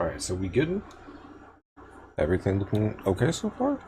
Alright, so we good? Everything looking okay so far?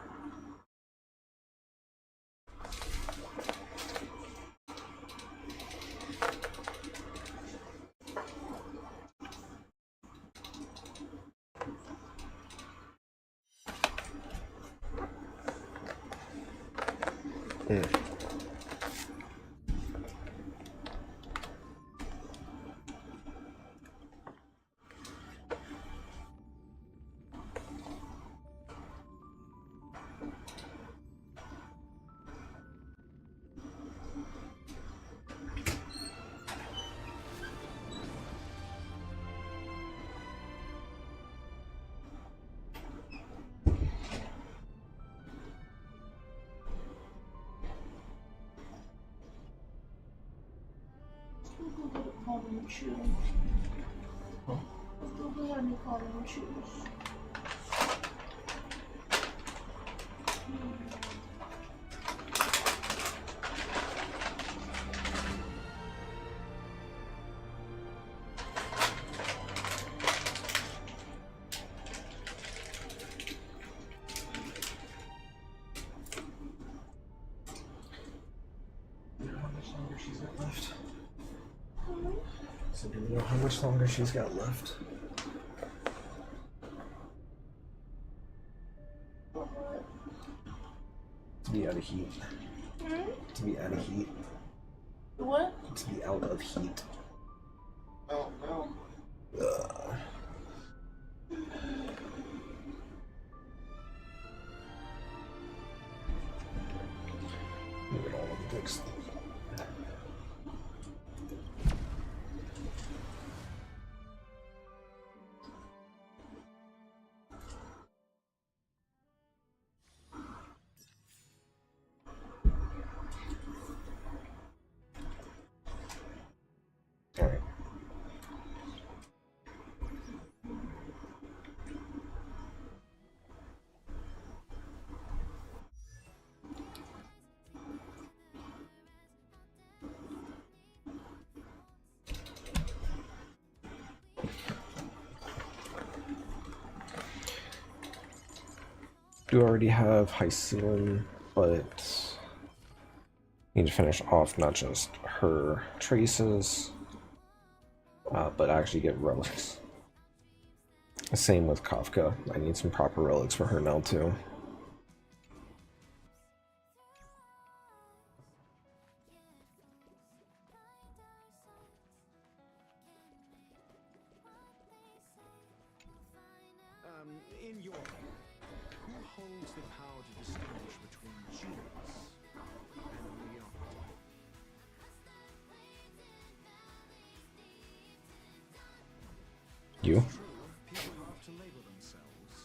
So do we know how much longer she's got left? To be out of heat. To be out of heat. What? To be out of heat. Oh no. Look at all of the books. Alright. Do already have high ceiling, but need to finish off not just her traces, but actually get relics. Same with Kafka. I need some proper relics for her now too. In your view, who holds the power to distinguish between genius and mediocrity? You? True, people love to label themselves.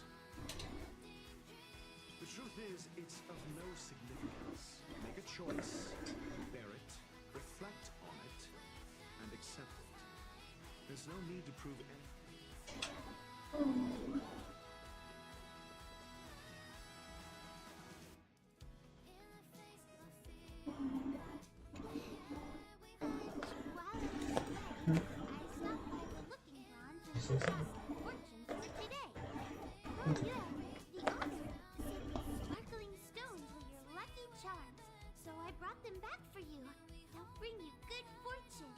The truth is, it's of no significance. Make a choice, bear it, reflect on it, and accept it. There's no need to prove anything. Sparkling stones were your lucky charms, so I brought them back for you. They'll bring you good fortune.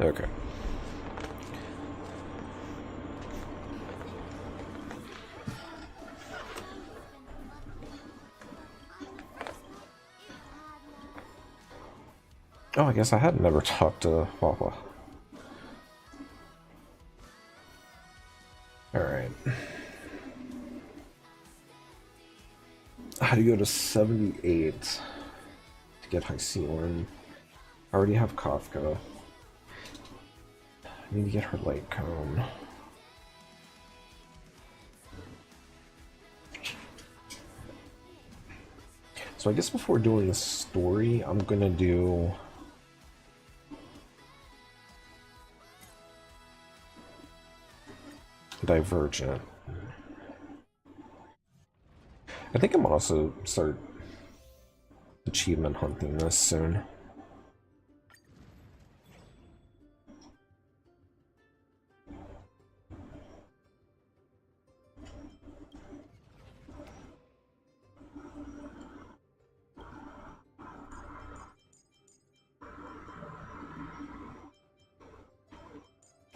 Okay. Oh, I guess I had never talked to Wawa. Alright. How do you go to 78 to get high ceiling? I already have Kafka. I need to get her light cone. So I guess before doing the story, I'm gonna do Divergent. I think I'm also start achievement hunting this soon.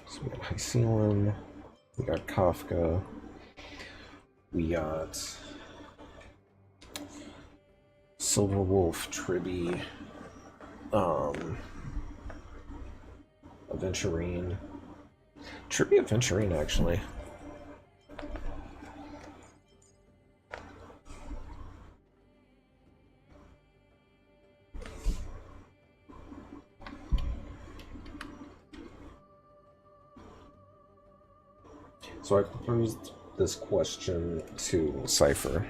So we got High Ceiling, we got Kafka, we got Silver Wolf, Tribby, Aventurine. Tribby Aventurine, actually. So I proposed this question to Cypher.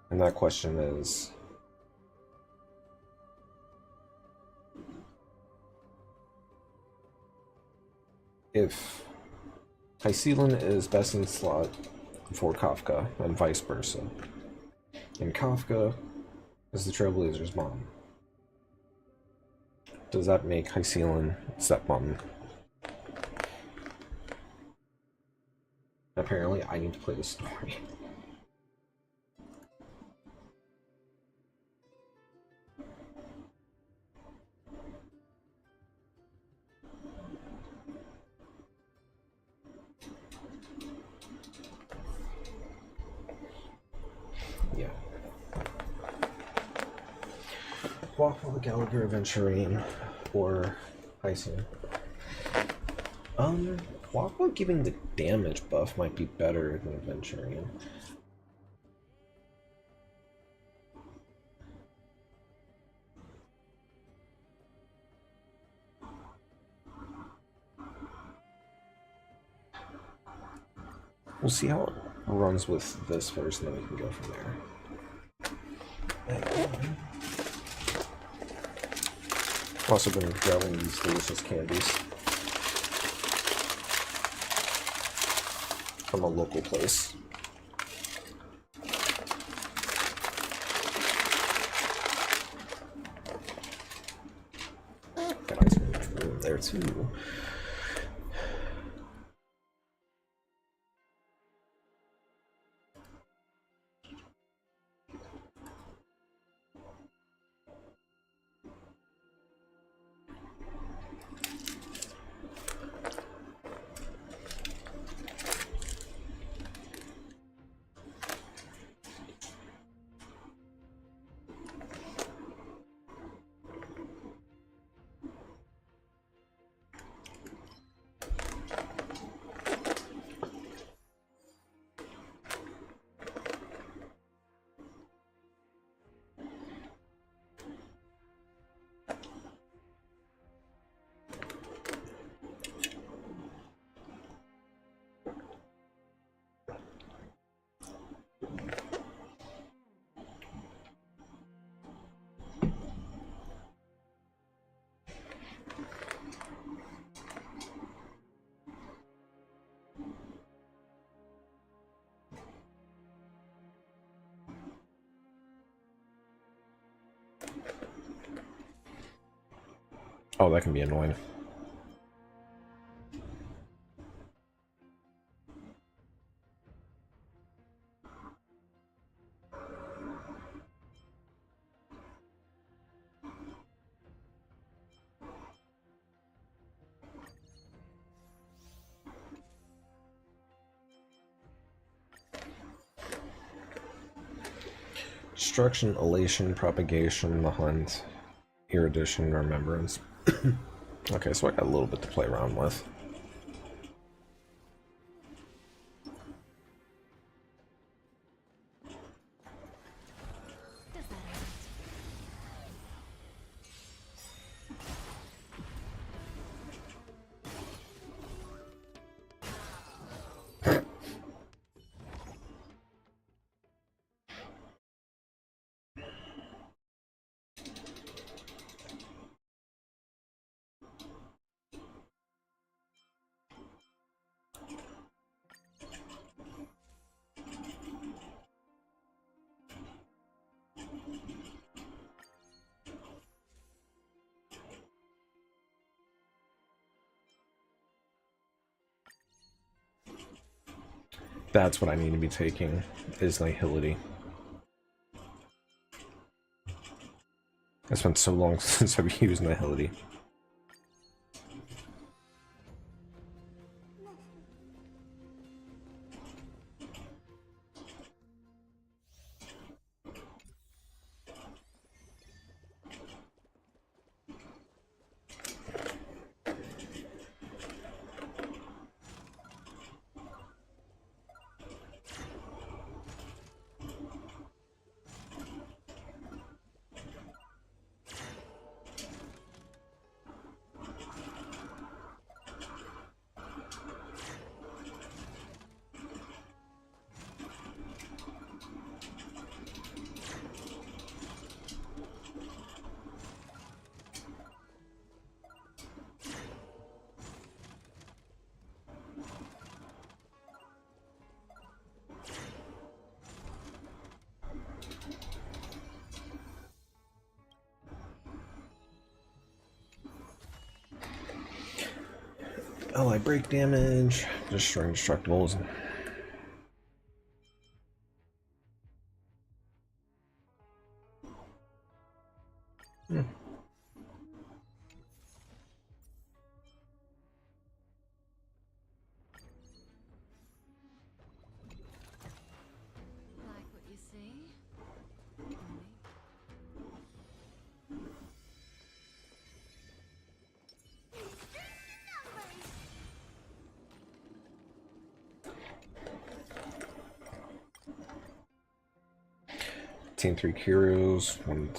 And that question is, if Hycelin is best in slot for Kafka, and vice versa, and Kafka is the Trailblazer's mom, does that make Hycelin stepmom? Apparently, I need to play the story. Yeah. Waffle, Gallagher, Aventurine, or Hycean. Waffle giving the damage buff might be better than Aventurine. We'll see how it runs with this first, and then we can go from there. I've also been grabbing these delicious candies from a local place. Got ice cream there too. Oh, that can be annoying. Destruction, elation, propagation, the hunt, erudition, remembrance. Okay, so I got a little bit to play around with. That's what I need to be taking, is Nihility. It's been so long since I've used Nihility. Ally break damage, destroying destructibles. Like what you see? Team 3 Kyros, one.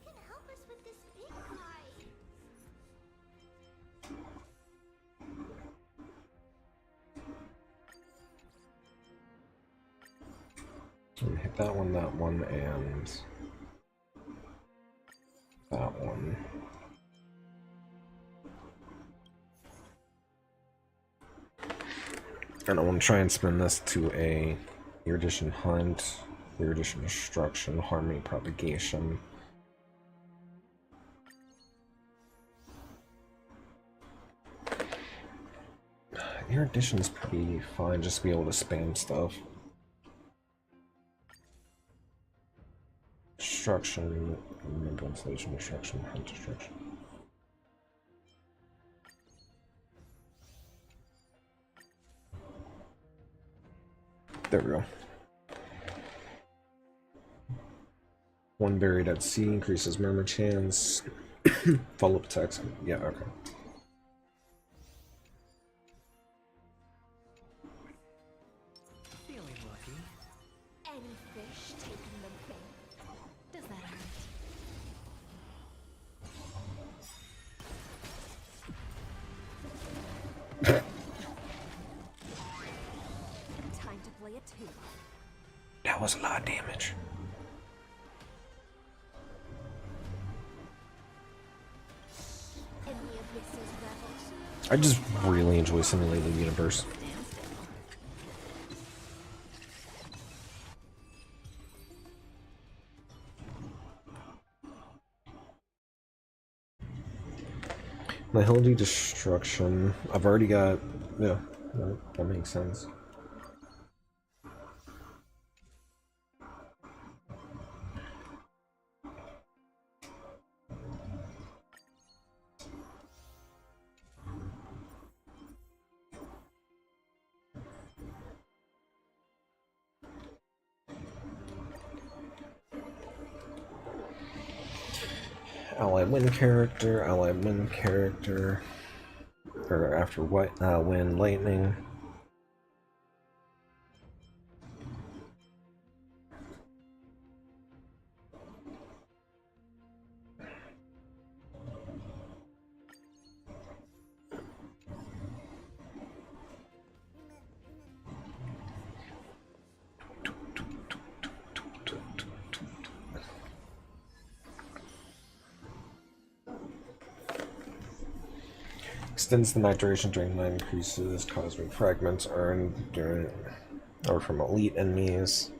Can help us with this big guy. I'm gonna hit that one, and that one. And I want to try and spin this to a Erudition Hunt, Erudition Destruction, Harmony Propagation. Erudition's pretty fine, just to be able to spam stuff. Destruction, Mental Installation, Destruction, Hunt Destruction. There we go. One buried at sea increases murmur chance. Follow-up attacks. Yeah, okay. Feeling lucky. Any fish taking the bait. Does that hurt? Time to play a tune. That was a lot of damage. In the abyss's revels. I just really enjoy Simulated Universe. Nihility Destruction. I've already got. Yeah, that makes sense. Ally win character, ally win character, or after what? Win lightning. Extends the night duration during night, increases cosmic fragments earned during or from elite enemies.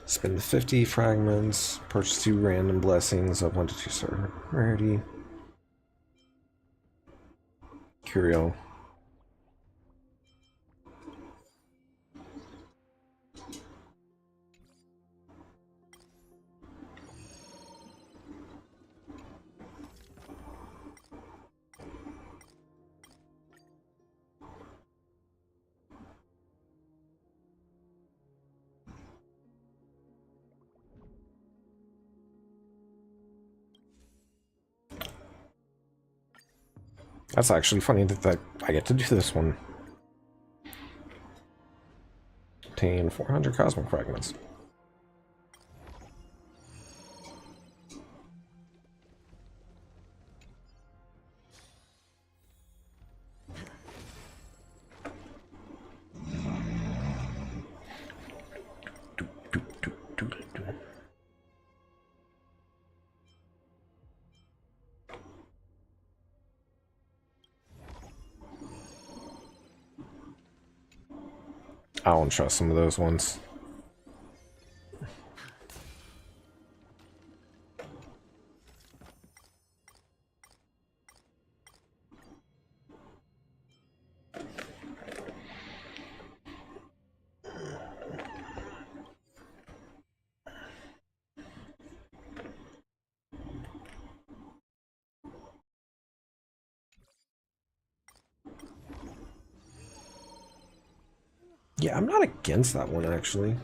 Spend the 50 fragments, purchase 2 random blessings of 1 to 2 star rarity. Curio. That's actually funny that I get to do this one. Obtain 400 cosmic fragments. I don't trust some of those ones. Yeah, I'm not against that one actually.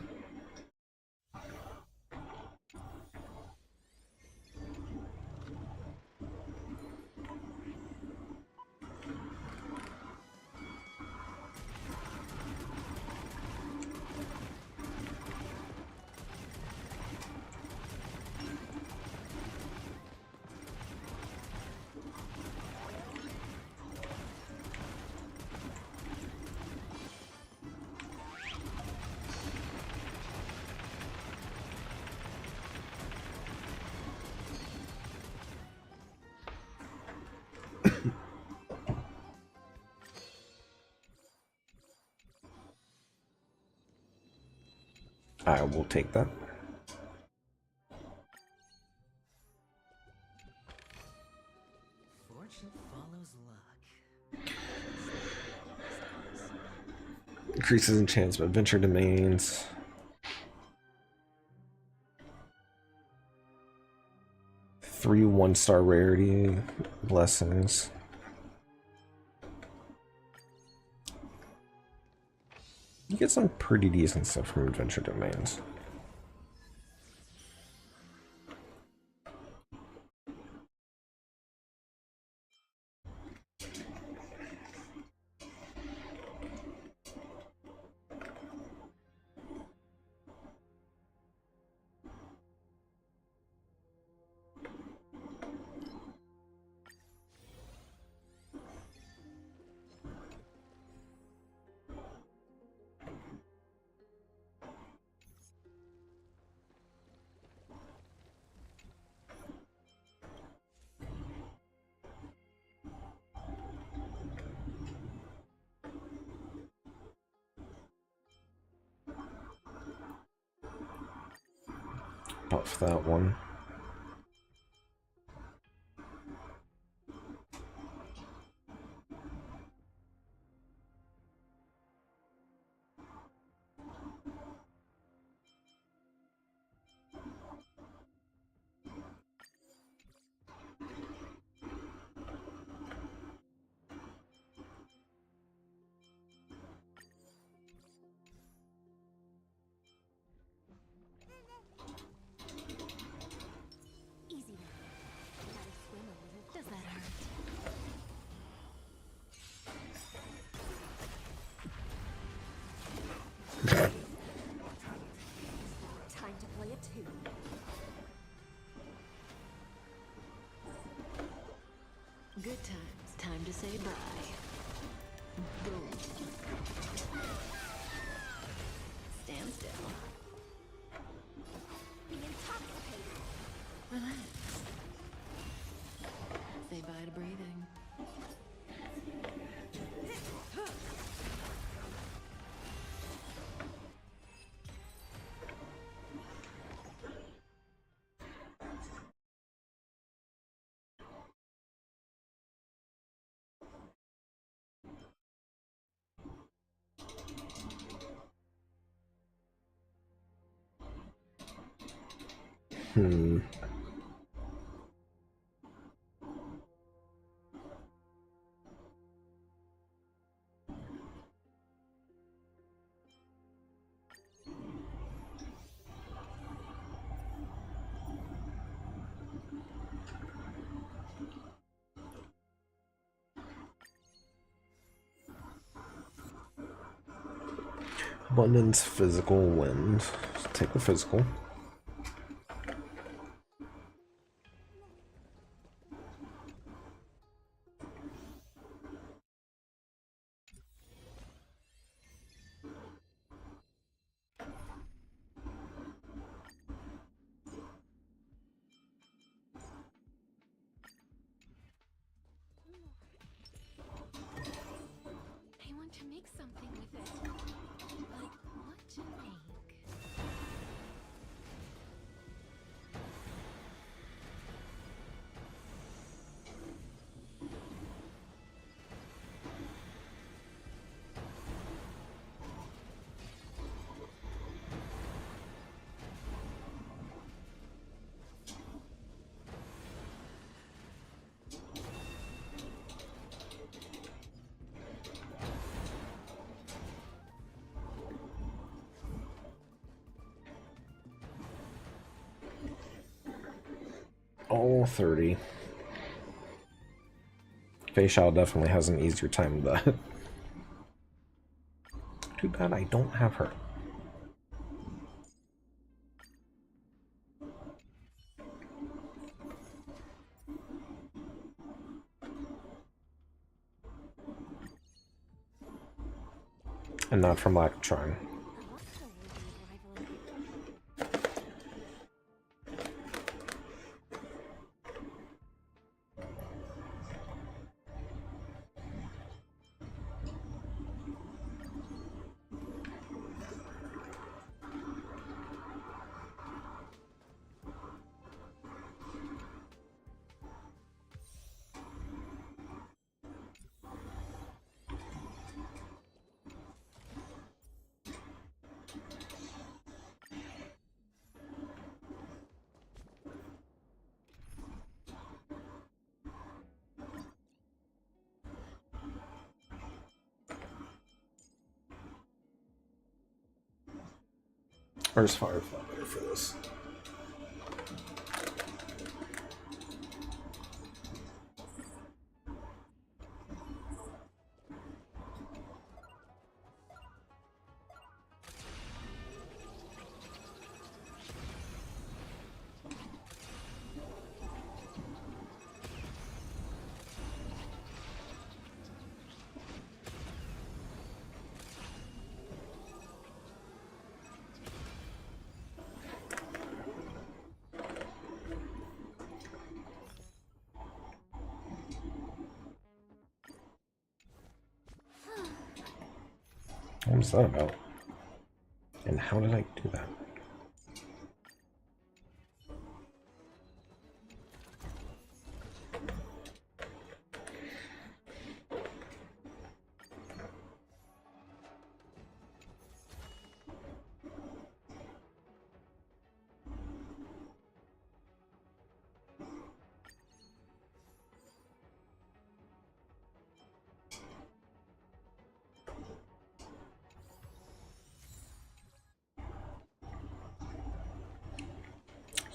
I will take that. Fortune follows luck. Increases in chance of adventure domains. Three 1-star rarity blessings. You get some pretty decent stuff from adventure domains. Buff that one. say bye. Boom. Stand still. Be intoxicated. Relax. Say bye to breathing. Hmm. Abundance, physical, wind. Take the physical. I want to make something with it. But what to make? All 30. Facial definitely has an easier time with that. Too bad I don't have her. And not from lack of trying. Where's Firefly better for this? What was that about? And how did I do that?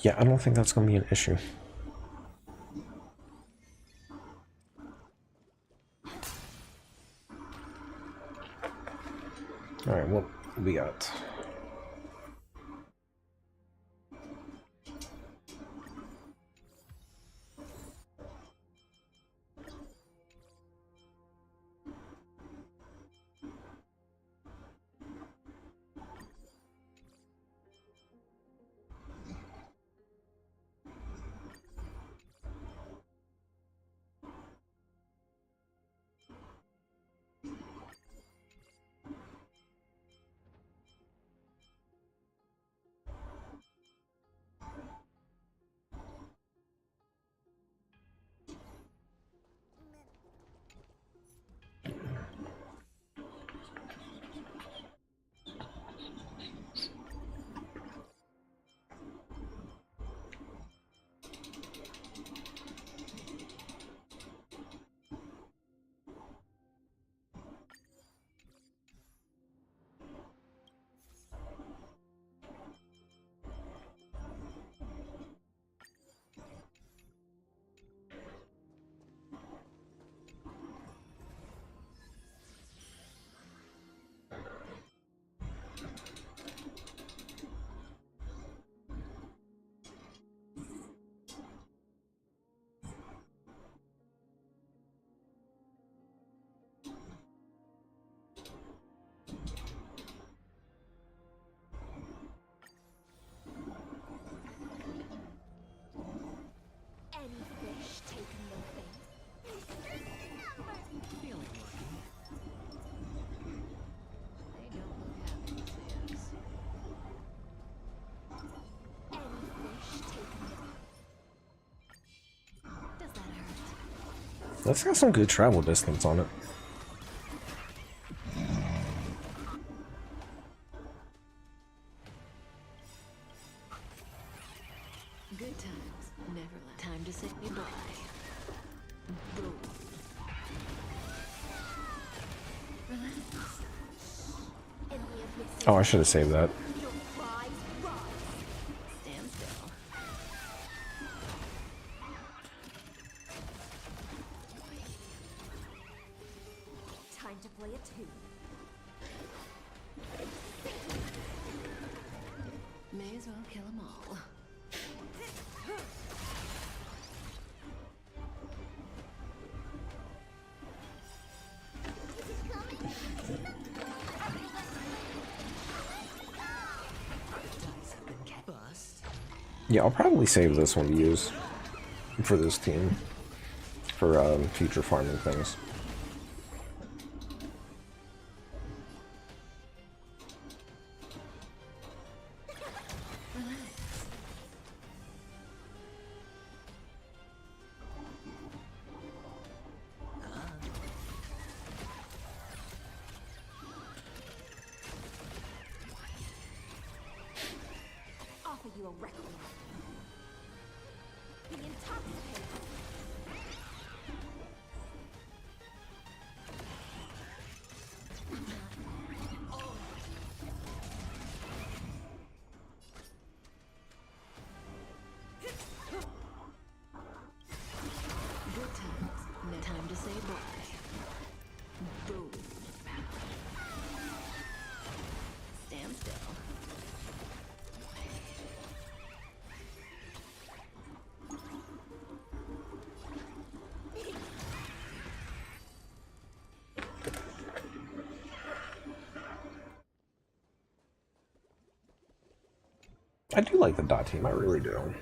Yeah, I don't think that's going to be an issue. Alright, what we got? That's got some good travel distance on it. Good times, never last. Time to say goodbye. Boom. Relax. Oh, I should have saved that. Stand still. Time to play a tune. May as well kill them all. Bust. Yeah, I'll probably save this one to use for this team for future farming things. Offer you a requiem. Be intoxicated. Good times. No time to say bye. Boom. Stand still. I do like the dot team, I really do.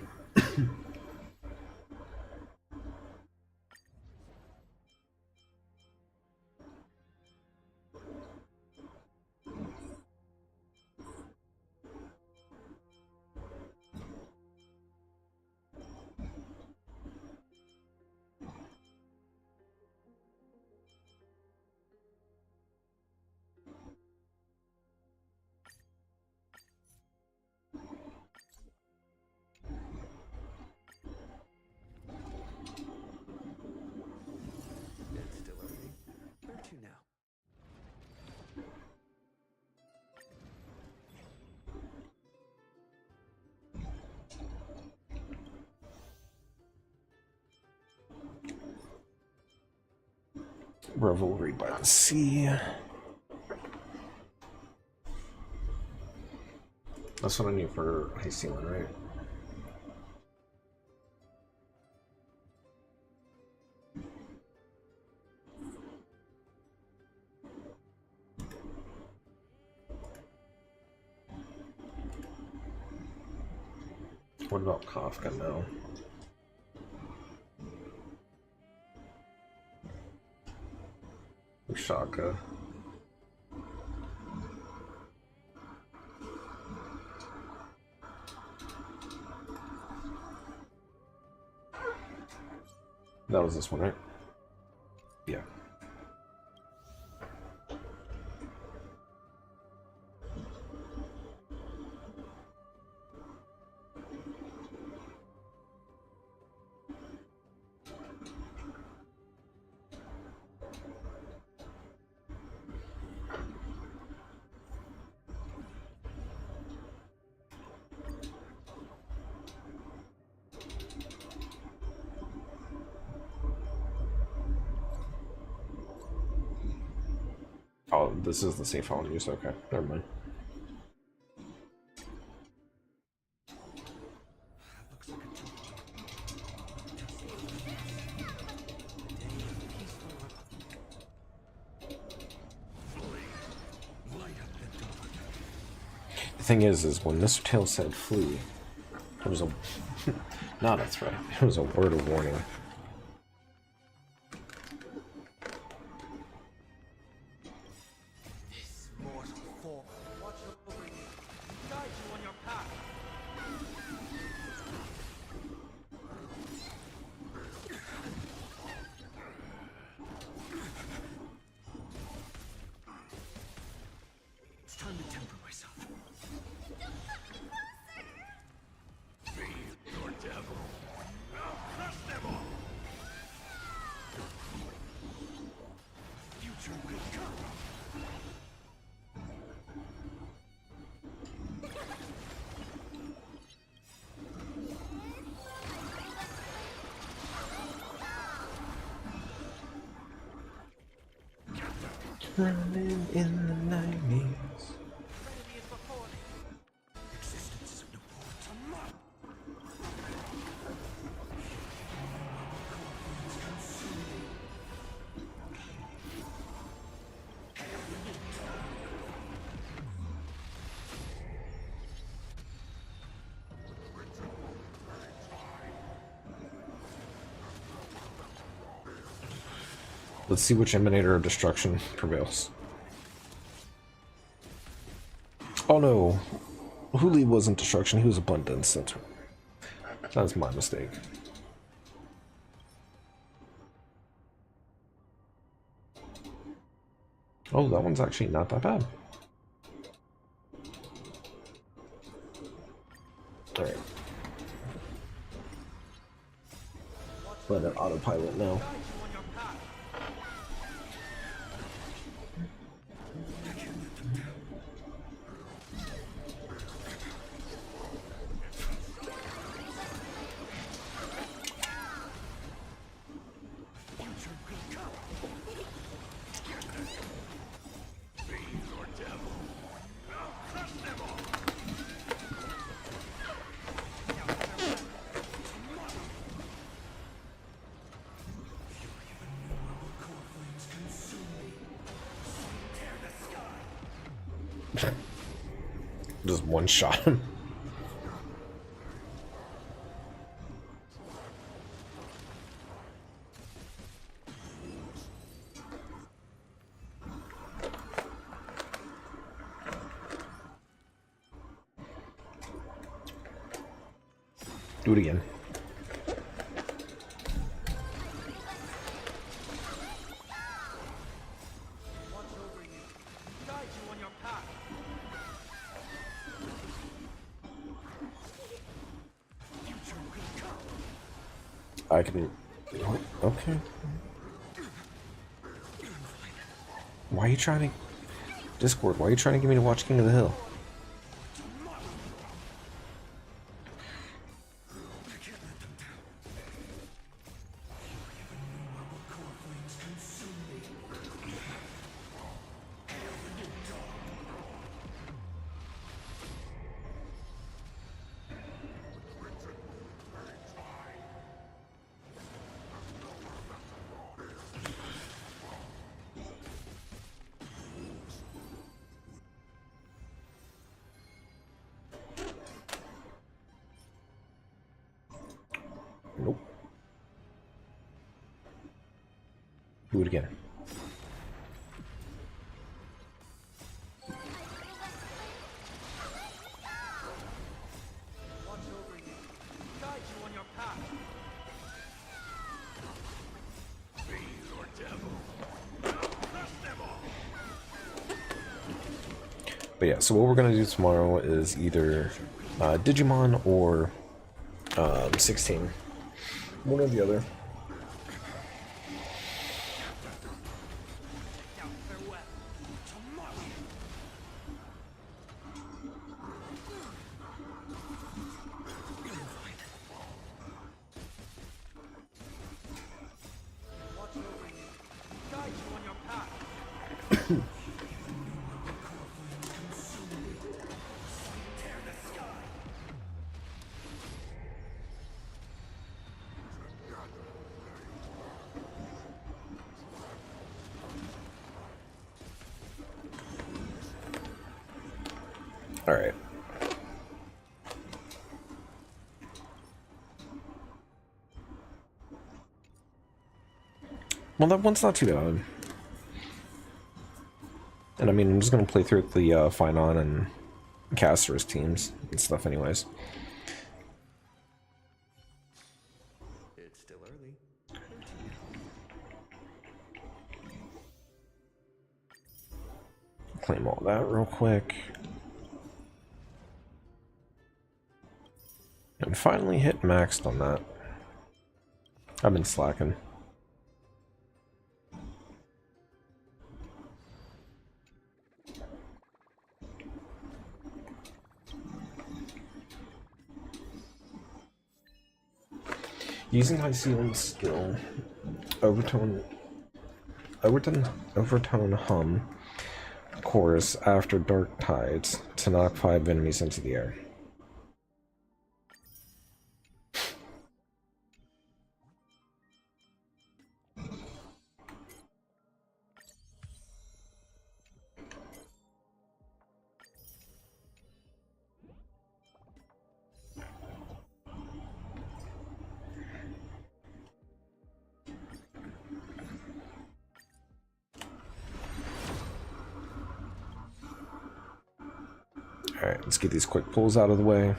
It's still early. Where to now? Revelry by the Sea. That's what I need for High Ceiling, right? What about Kafka now? Ushaka. That was this one, right? Yeah. Oh, this is the safe I'll use. Okay, never mind. Looks like a job. Light up the dawn. The thing is when Mr. Tail said flee, it was a not a threat. It was a word of warning. This mortal form will watch over you, guide you on your path. Running in the 90s. Trinity is before thee. Existence is of no importance. Let's see which Emanator of Destruction prevails. Oh no! Huli wasn't Destruction, he was Abundance. That's my mistake. Oh, that one's actually not that bad. Alright. Let it autopilot now. Guide you on your path. Just one shot him. Do it again. Watch over you. Guide you on your path. I can... Okay. Why are you trying to... Discord, why are you trying to get me to watch King of the Hill? Nope. Do it again. Watch over you. Guide you on your path. But yeah, so what we're gonna do tomorrow is either Digimon or 16. One or the other. Now farewell. Watch over you. Guide you on your path. Alright. Well, that one's not too bad. And I mean, I'm just gonna play through the Finon and Casters teams and stuff anyways. It's still early. Claim all that real quick. And finally hit maxed on that. I've been slacking. Using high ceiling skill, overtone hum course after Dark Tides to knock 5 enemies into the air. Alright, let's get these quick pulls out of the way.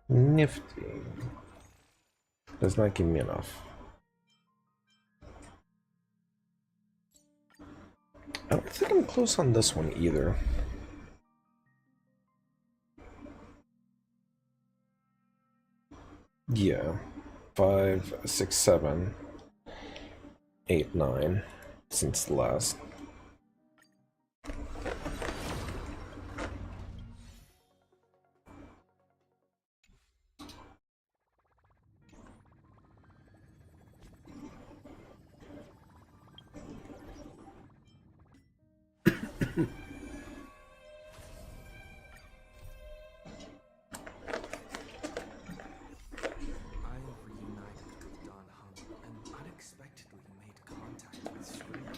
Nifty. Does not give me enough. I don't think I'm close on this one either. Yeah. 5, 6, 7, 8, 9 since the last. I reunited with Don Hung and unexpectedly made contact with Screamer.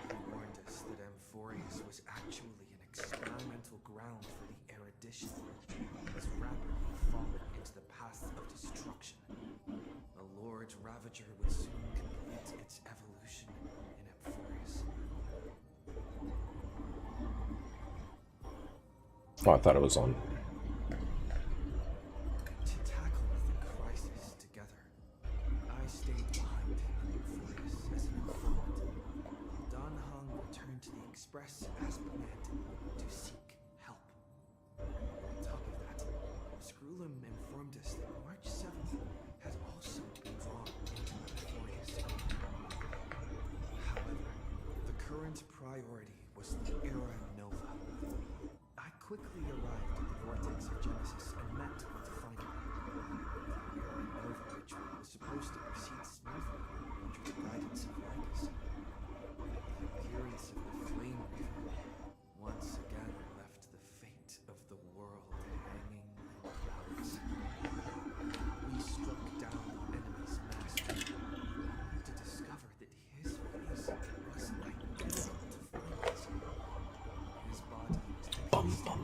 He warned us that Amphorius was actually an experimental ground for the erudition, was rapidly falling into the path of destruction. A Lord Ravager would soon complete its evolution in Amphorius. Oh, I thought it was on. To tackle the crisis together, I stayed behind in Amphorius as an informant. Don Hung returned to the Express as planned to seek help. On top of that, Screwlum informed us that March 7th had also been drawn into Amphorius. However, the current priority was the Era Nova. I quickly arrived at the Vortex of Genesis and met with Final. The Era Nova ritual was supposed to proceed smoothly under the guidance of Lycus. The appearance of the Flame Reaver once again left the fate of the world hanging in the balance. We struck down the enemy's master, only to discover that his face was identical to Final's. His body was the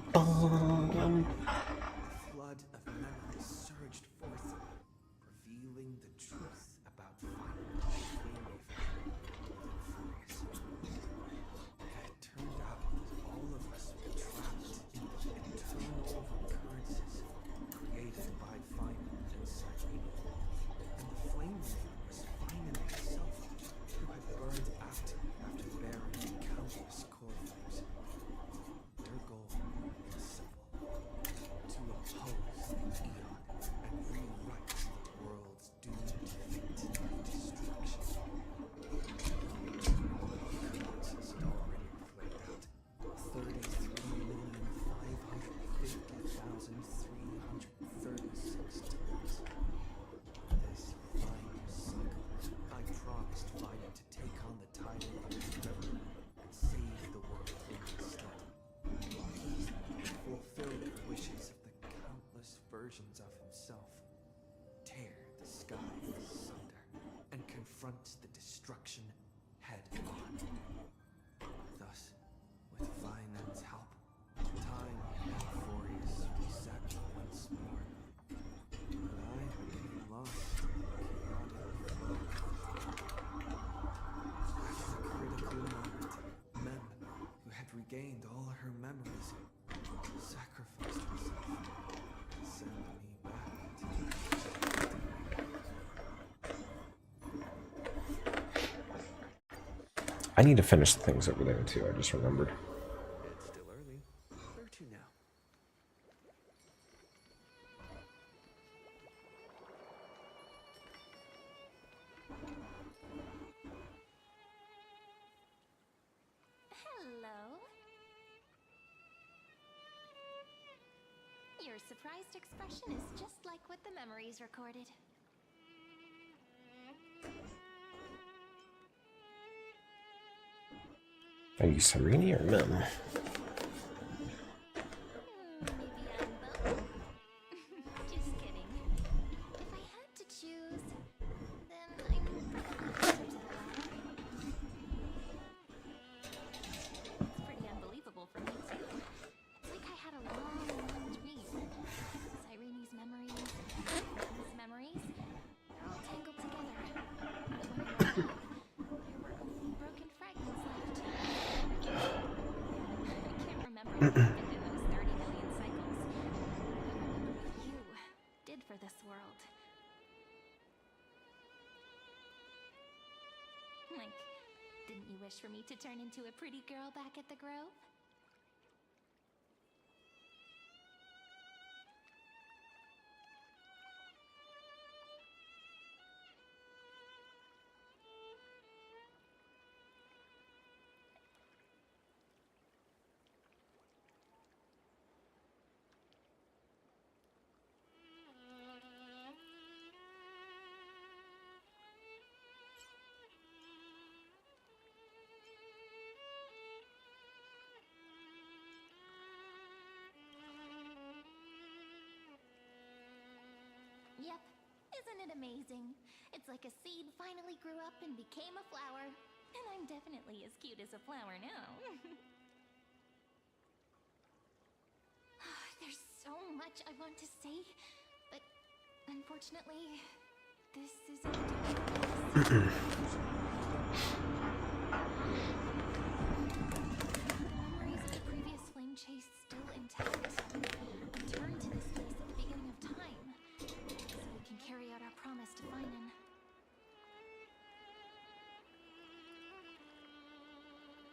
flood of memories surged forth, revealing the truth about Final and the Flame Reaver within Furious. It turned out that all of us were trapped in the internal recurrences created by Final and Cyrene. And the Flame Reaver was Final himself, who had burned out after bearing countless core flames. Their goal was simple: to oppose the Eon and rewrite the world's doomed fate of destruction. Occurrences had already flared out. 33,550,336 times. This final cycle, I promised Vida to take on the title of his river and save the world instead. He fulfilled the wishes of the countless versions of himself, tear the sky asunder, and confront the destruction head on. Thus, with Vinan's help, time and Amphorius reset once more. But I became lost in the chaotic flow. At the critical moment, Mem, who had regained all her memories, sacrificed herself to send me back to I need to finish the things over there too, I just remembered. It's still early. Where to now? Hello. Your surprised expression is just like what the memories recorded. Are you Sereni or Mim? Maybe I'm both. Just kidding. If I had to choose, then I'm probably closer to the latter. It's pretty unbelievable for me too. It's like I had a long, long dream. Cyrene's memories, Mim's memories, they're all tangled together. But when I woke up, there were only broken fragments left. I can't remember what happened in those 30 million cycles. I remember what you did for this world. Like, didn't you wish for me to turn into a pretty girl back at the Grove? Yep. Isn't it amazing? It's like a seed finally grew up and became a flower. And I'm definitely as cute as a flower now. There's so much I want to say, but unfortunately, this isn't the memories of the previous flame chase still intact. Return to this place at the beginning of time, so we can carry out our promise to Finan.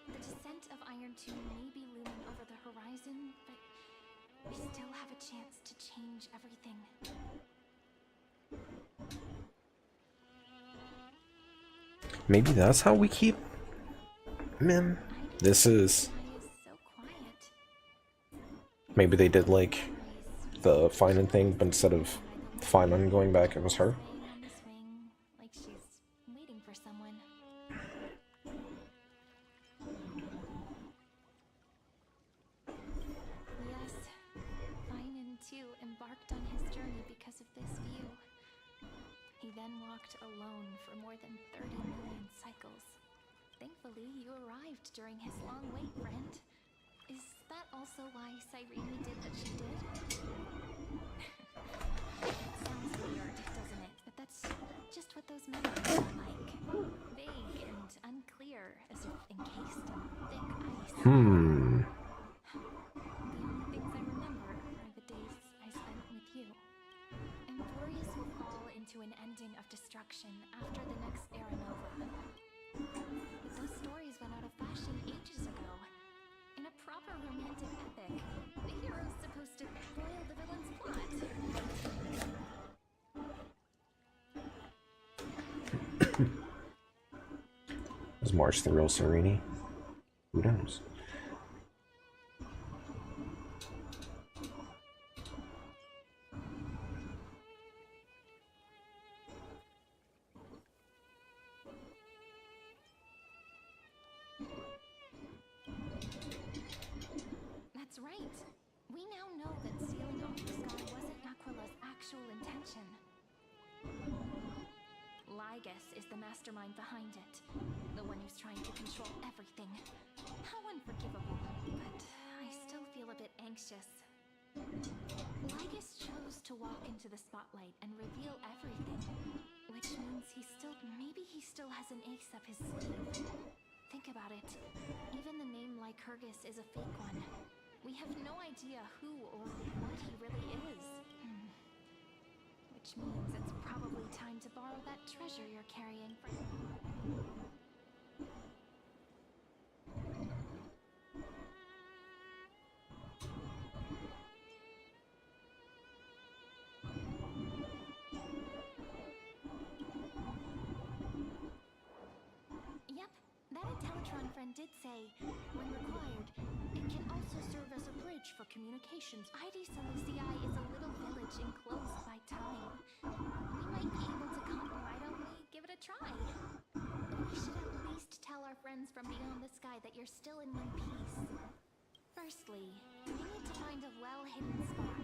The descent of Iron 2 may be looming over the horizon, but we still have a chance to change everything. Maybe that's how we keep Mim. This is... Why is so quiet? Maybe they did like the Finan thing, but instead of Finan going back, it was her. Swaying on the swing, like she's waiting for someone. Yes, Finan too embarked on his journey because of this view. He then walked alone for more than 30 million cycles. Thankfully, you arrived during his long wait, friend. Is that also why Cyrene did what she did? It sounds weird, doesn't it? But that's just what those memories are like. Vague and unclear, as if encased in thick ice. The only things I remember are the days I spent with you. Emporius will fall into an ending of destruction after the next Era Nova. But those stories went out of fashion ages ago. In a proper romantic epic, the hero's supposed to foil the villain's plot. Is March the real Sereni? Who knows? That's right. We now know that sealing off the sky wasn't Aquila's actual intention. Lygus is the mastermind behind it, the one who's trying to control everything. How unforgivable, but I still feel a bit anxious. Lygus chose to walk into the spotlight and reveal everything, which means maybe he still has an ace up his sleeve. Think about it. Even the name Lycurgus is a fake one. We have no idea who or what he really is. Which means it's probably time to borrow that treasure you're carrying from... Yep, that Intellitron friend did say, when required, it can also serve as a bridge for communications. ID Seleucii is a little village enclosed by time. We might be able to come. Why don't we give it a try? We should at least tell our friends from beyond the sky that you're still in one piece. Firstly, we need to find a well-hidden spot.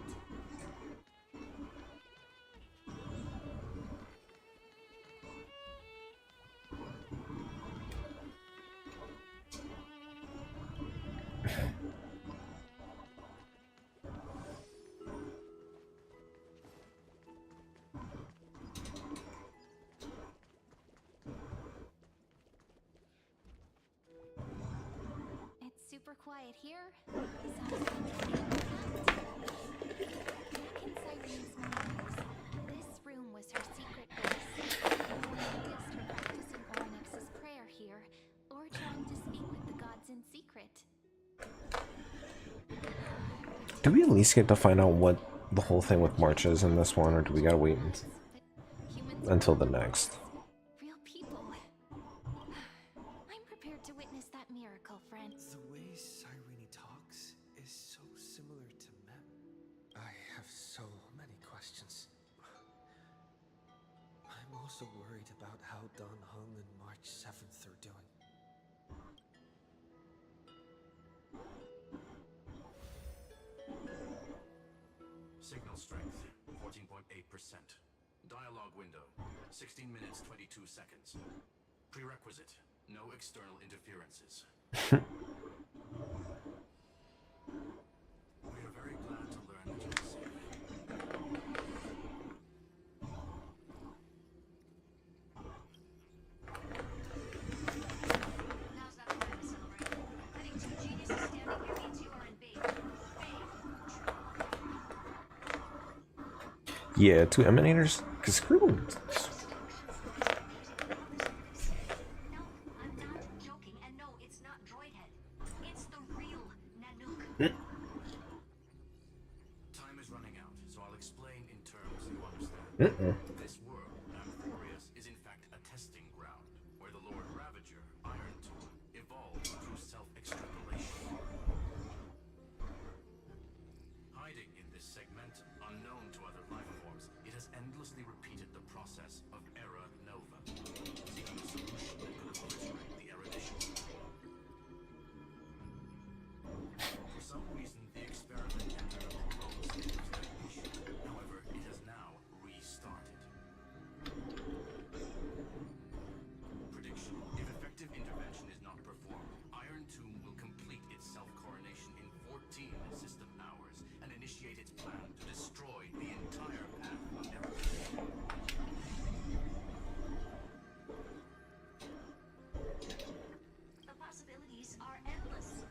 It's super quiet here. Sounds like back in Cyrene's memories, this room was her secret base. No one noticed her practicing Ornyx's prayer here, or trying to speak with the gods in secret. Do we at least get to find out what the whole thing with March is in this one, or do we gotta wait Humans until are the next? real people. I'm prepared to witness that miracle, friend. The way Cyrene talks is so similar to Mem. I have so many questions. I'm also worried about how Dan Heng and March 7th are doing. Signal strength, 14.8%. Dialogue window, 16 minutes, 22 seconds. Prerequisite, no external interferences. We are very glad to learn that you are safe. Now's not the time to celebrate. Having two geniuses standing here means you are in big, Yeah, two emanators? Because screw them. No, I'm not joking, and no, it's not Droidhead. It's the real Nanook. Time is running out, so I'll explain in terms you understand. This world, Amphorius, is in fact a testing ground, where the Lord Ravager, Iron Tomb, evolved through self-extrapolation. Hiding in this segmentum, unknown to other life forms, it has endlessly repeated the process of Era Nova, seeking a solution that could obliterate the erudition. For some reason, the experiment entered a prolonged state of stagnation. However, it has now restarted. Prediction: if effective intervention is not performed, Iron Tomb will complete its self-coronation in 14 system hours and initiate its plan to destroy the entire path of evolution. The possibilities are endless.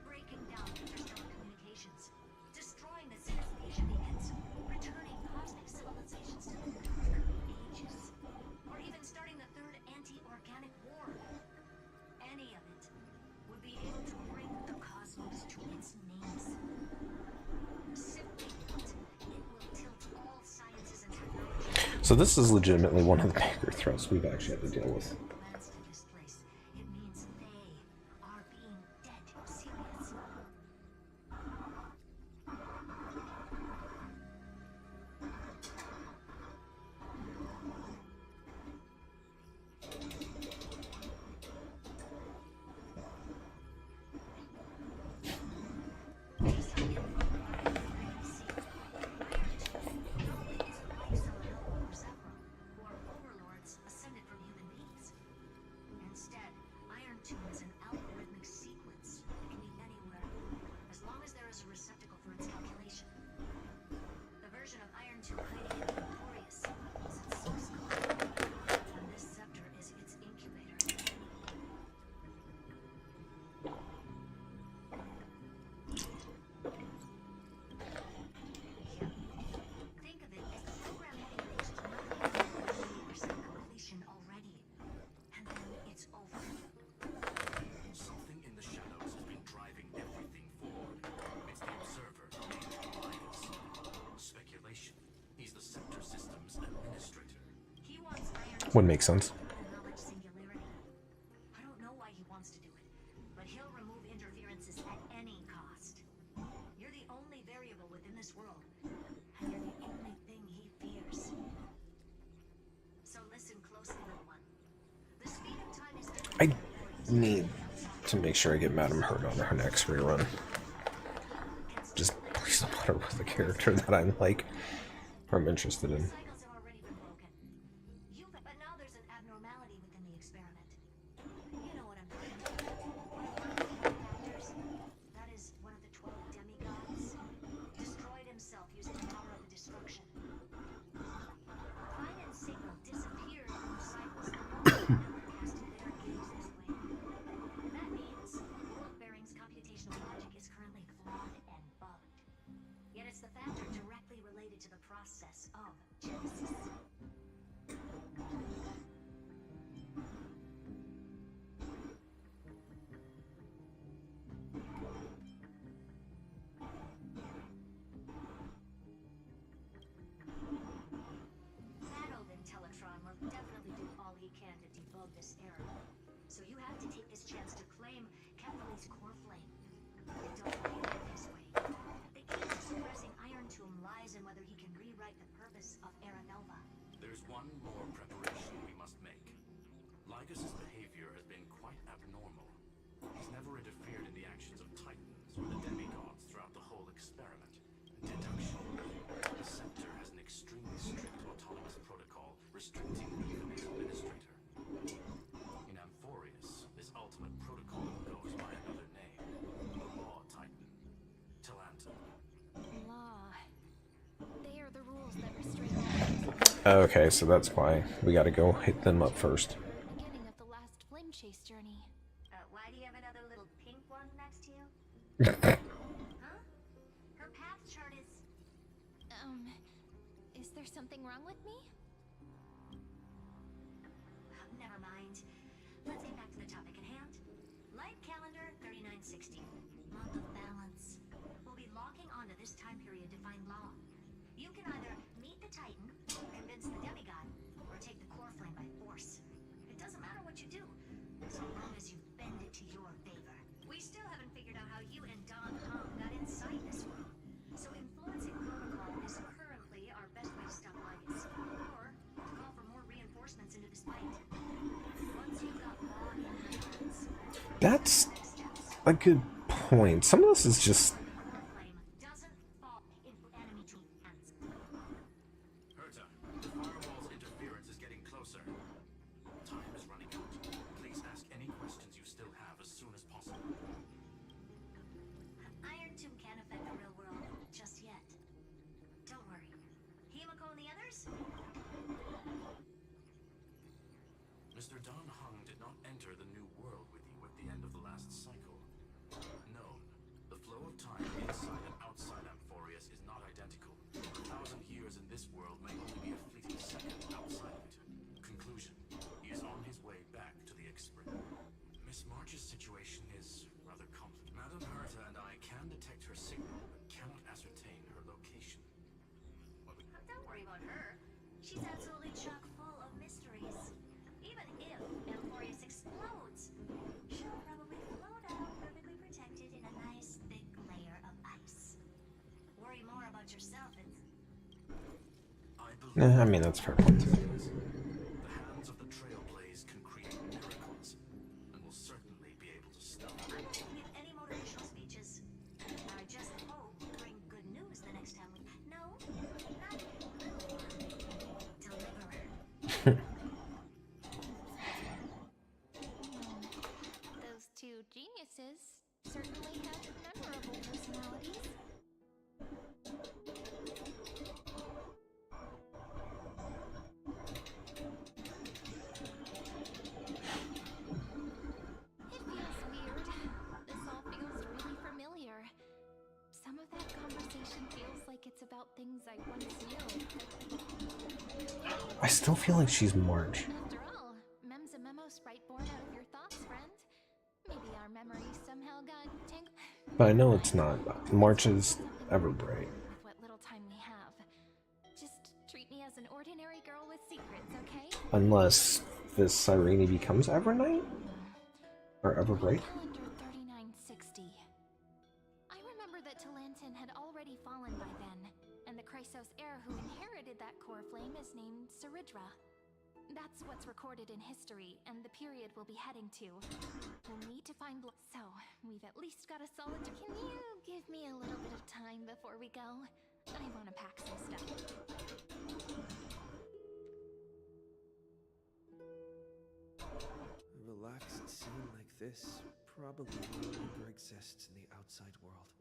Breaking down interstellar communications, destroying the synesthesia beacons, returning cosmic civilizations to the dark ages, or even starting the third anti-organic war. Any of it would be able to bring the cosmos to its knees. Simply put, it will tilt all sciences and technology. So this is legitimately one of the bigger threats we've actually had to deal with. Plans to this place. It means they are being dead serious. Based on info provided by BBC, Iron Tomb not only is a life cell available for Zephyr, who are overlords ascended from human beings. Instead, Iron Tomb is an algorithmic sequence that can be anywhere, as long as there is a receptacle for its calculation. The version of Iron Tomb hiding in Amphorius is its source code, and this scepter is its incubator. Yeah. Think of it as the program having reached 90% completion already. And then it's over. Something in the shadows has been driving everything forward. It's the observer named Midas. Speculation. He's the Scepter System's administrator. He wants Iron Would make sense. the knowledge singularity. I don't know why he wants to do it, but he'll remove interferences at any cost. You're the only variable within this world, and you're the only thing he fears. So listen closely, little one. The speed of time is different. I from yours. need Outside. to make sure I get Madame Hurt on her next rerun. Just please don't put her with a character that I'm like, or I'm interested in. Cycles have already been broken. But now there's an abnormality within the experiment. You know what I'm talking about. One of the factors. That is one of the 12 demigods. Destroyed himself using the power of the destruction. Fine and signal disappeared from cycles the moment they casted their gaze this way. That means World-Bearing's computational logic is currently flawed and bugged. Yet it's the factor directly related to the process of genesis. That old Intellatron will definitely do all he can to debug this error. So you have to take this chance to claim Catholi's core flame. They don't view it this way. They keep suppressing Iron Tomb lies in whether he can rewrite the purpose of Era Nova. There's one more preparation we must make. Lycus's behavior has been quite abnormal. He's never interfered in the actions of Titans or the demigods throughout the whole experiment. Deduction. The Scepter has an extremely strict autonomous protocol restricting even its administrator. In Amphorius, this ultimate protocol goes by another name. The Law Titan. Talanta. Law. They are the rules that restrain Okay, so that's why we gotta go hit them up first. the beginning of the last flame chase journey. Why do you have another little pink one next to you? Huh? Her path chart is... Is there something wrong with me? Never mind. Let's get back to the topic at hand. Light calendar 3960. Month of balance. We'll be locking onto this time period to find law. You can either meet the Titan, convince the demigod, or take the core flame by force. It doesn't matter what you do, so long as you bend it to your favor. We still haven't figured out how you and Don Hung got inside this one. So influencing protocol is currently our best way to stop Lycus. Or call for more reinforcements into this fight. Once you've got law in your hands, That's a good point. Some of this is just flame doesn't fall into enemy hands. Herta, the firewall's interference is getting closer. Time is running out. Please ask any questions you still have as soon as possible. Iron Tomb can't affect the real world just yet. Don't worry. Himiko and the others? Mr. Don Hung did not enter the new world with you at the end of the last cycle. No, the flow of time inside and outside Amphorius is not identical. 1,000 years in this world may only be a fleeting second outside of it. Conclusion: he is on his way back to the experiment. Miss March's situation is rather complex. Madame Herta and I can detect her signal, but cannot ascertain her location. Don't worry about her. She's absolutely chock full of mysteries. Even if Amphorius explodes, she'll probably float out perfectly protected in a nice thick layer of ice. Worry more about yourself and I mean, that's fair point. The hands of the Trailblaze can create miracles, and will certainly be able to stop. give any motivational speeches. I just hope you bring good news the next time we... No, not deliverer. Those two geniuses certainly have memorable personalities. It feels weird. This all feels really familiar. Some of that conversation feels like it's about things I once knew. I still feel like she's March. After all, Mem's a memo sprite born out of your thoughts, friend. Maybe our memories somehow got tangled. But I know it's not. March is Everbright. With what little time we have. Just treat me as an ordinary girl with secrets, okay? Unless this Irene becomes Evernight? Or Everbright? Calendar 3960. I remember that Talantin had already fallen by then, and the Chrysos heir who inherited that core flame is named Saridra. That's what's recorded in history, and the period we'll be heading to. We'll need to find so, we've at least got a solid... Can you give me a little bit of time before we go? I want to pack some stuff. A relaxed scene like this probably no longer exists in the outside world.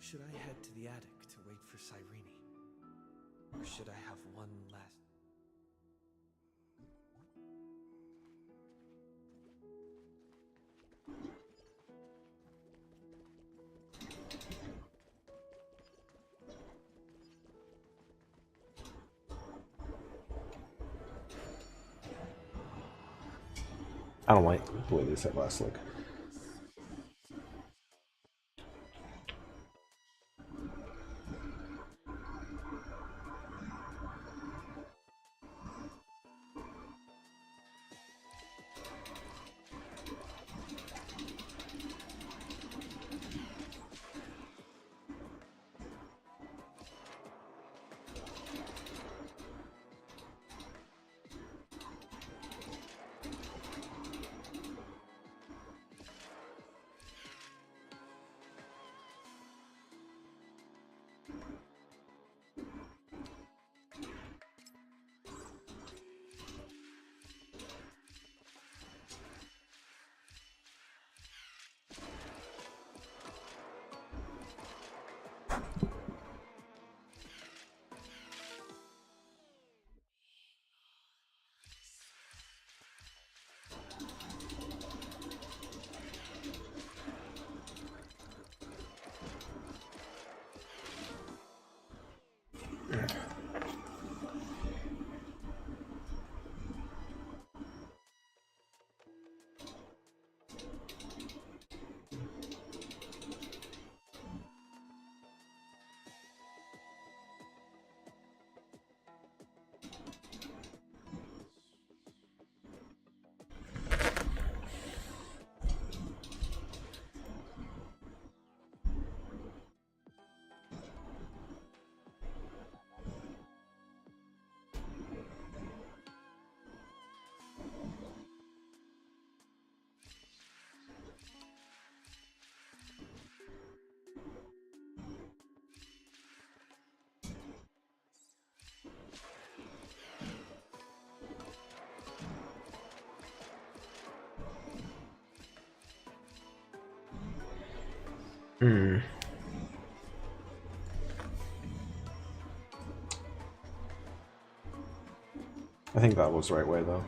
Should I head to the attic to wait for Cyrene? Or should I have one last... I don't like the way these headlasts look. I think that was the right way, though.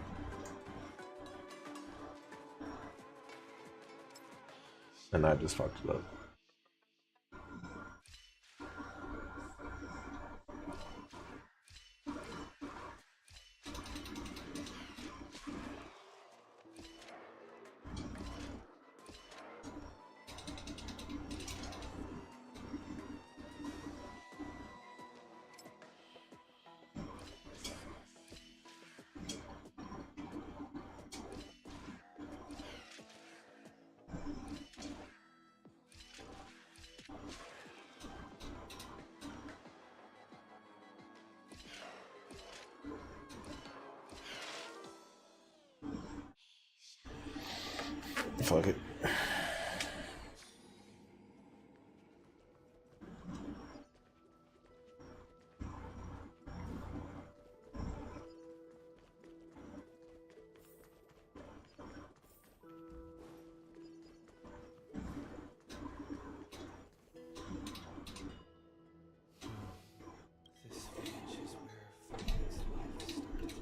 And I just fucked it up. Fuck it. This village is where Phoenix's life started.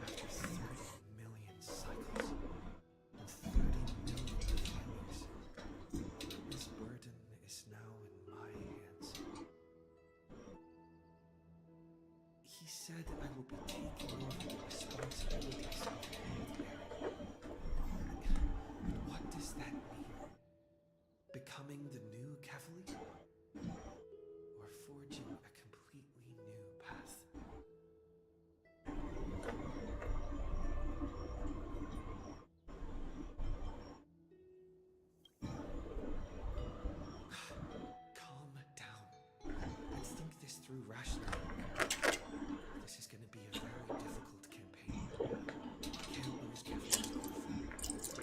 After 30 million cycles. said I will be taking over the responsibilities of the Baron. What does that mean? Becoming the new Cavalier? Or forging a completely new path? Calm down. Let's think this through rationally. This is going to be a very difficult campaign. We can't lose Cavaliers.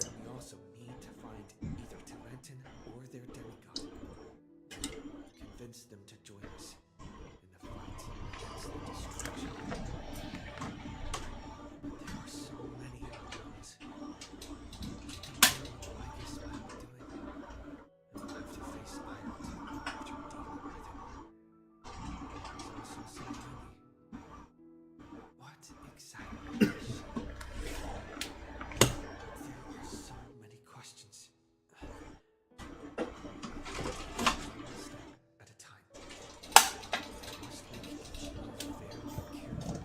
And we also need to find either Tarantin or their demigod. Convince them to join us in the fight against the destruction. There are so many unknowns. I guess what I'm doing. And we'll have to face Iron after dealing with him. There's also Saitani. What exactly is she? There are so many questions. One step at a time. We must make each move very carefully.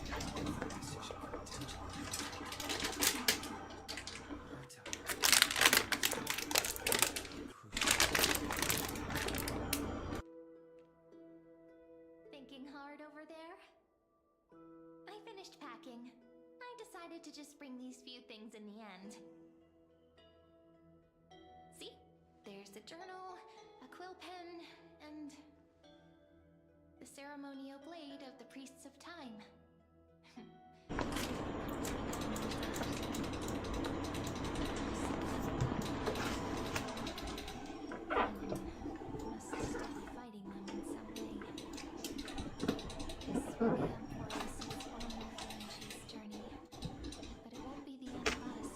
Every decision intentionally. Berta. Crucial. Thinking hard over there? I finished packing. I decided to just bring these few things in the end. See? There's the journal, a quill pen, and the ceremonial blade of the priests of time. Must still be fighting them in some way. This will be Emperor's honor Valanche's journey. But it won't be the end of us.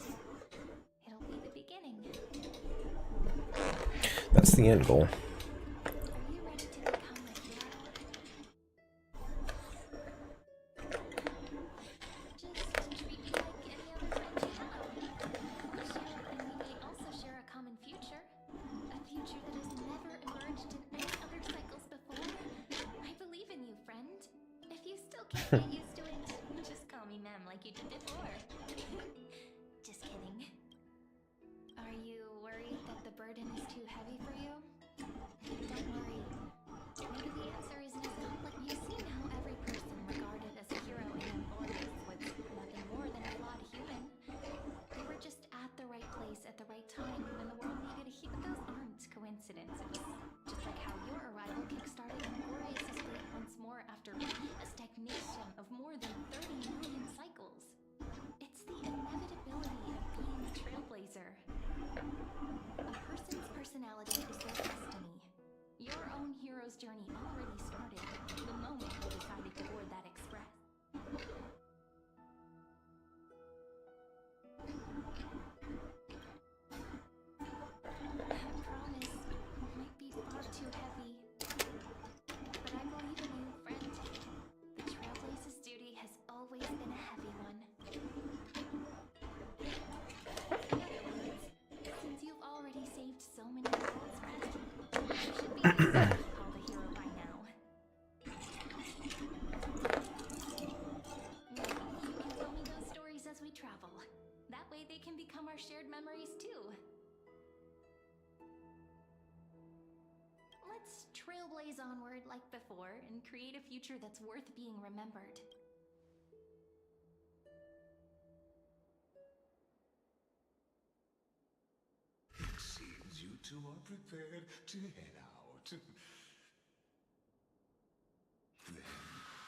It'll be the beginning. That's the end goal. Are you ready to become a hero? Just treat me like any other friend you have. And we may also share a common future. A future that has never emerged in any other cycles before. I believe in you, friend. If you still can't get used to it, just call me ma'am like you did before. Just kidding. Are you worried that the burden is too heavy for you? Don't worry. Maybe the answer isn't as complex. You've seen how every person regarded as a hero in Emporius was nothing more than a flawed human. They were just at the right place at the right time when the world needed a hero. Those aren't coincidences. Just like how your arrival kickstarted Emporius' fate once more after a stagnation of more than 30 million cycles. It's the inevitability of being a trailblazer. A person's personality is their destiny. Your own hero's journey already started the moment you decided to board that express. I promise, it might be far too heavy. But I believe in you, friend. The Trailblaze's duty has always been a heavy one. In other words, since you've already saved so many worlds, friend, you should be called a hero by now. Maybe you can tell me those stories as we travel. That way they can become our shared memories too. Let's trailblaze onward like before and create a future that's worth being remembered. It seems you two are prepared to head out. Then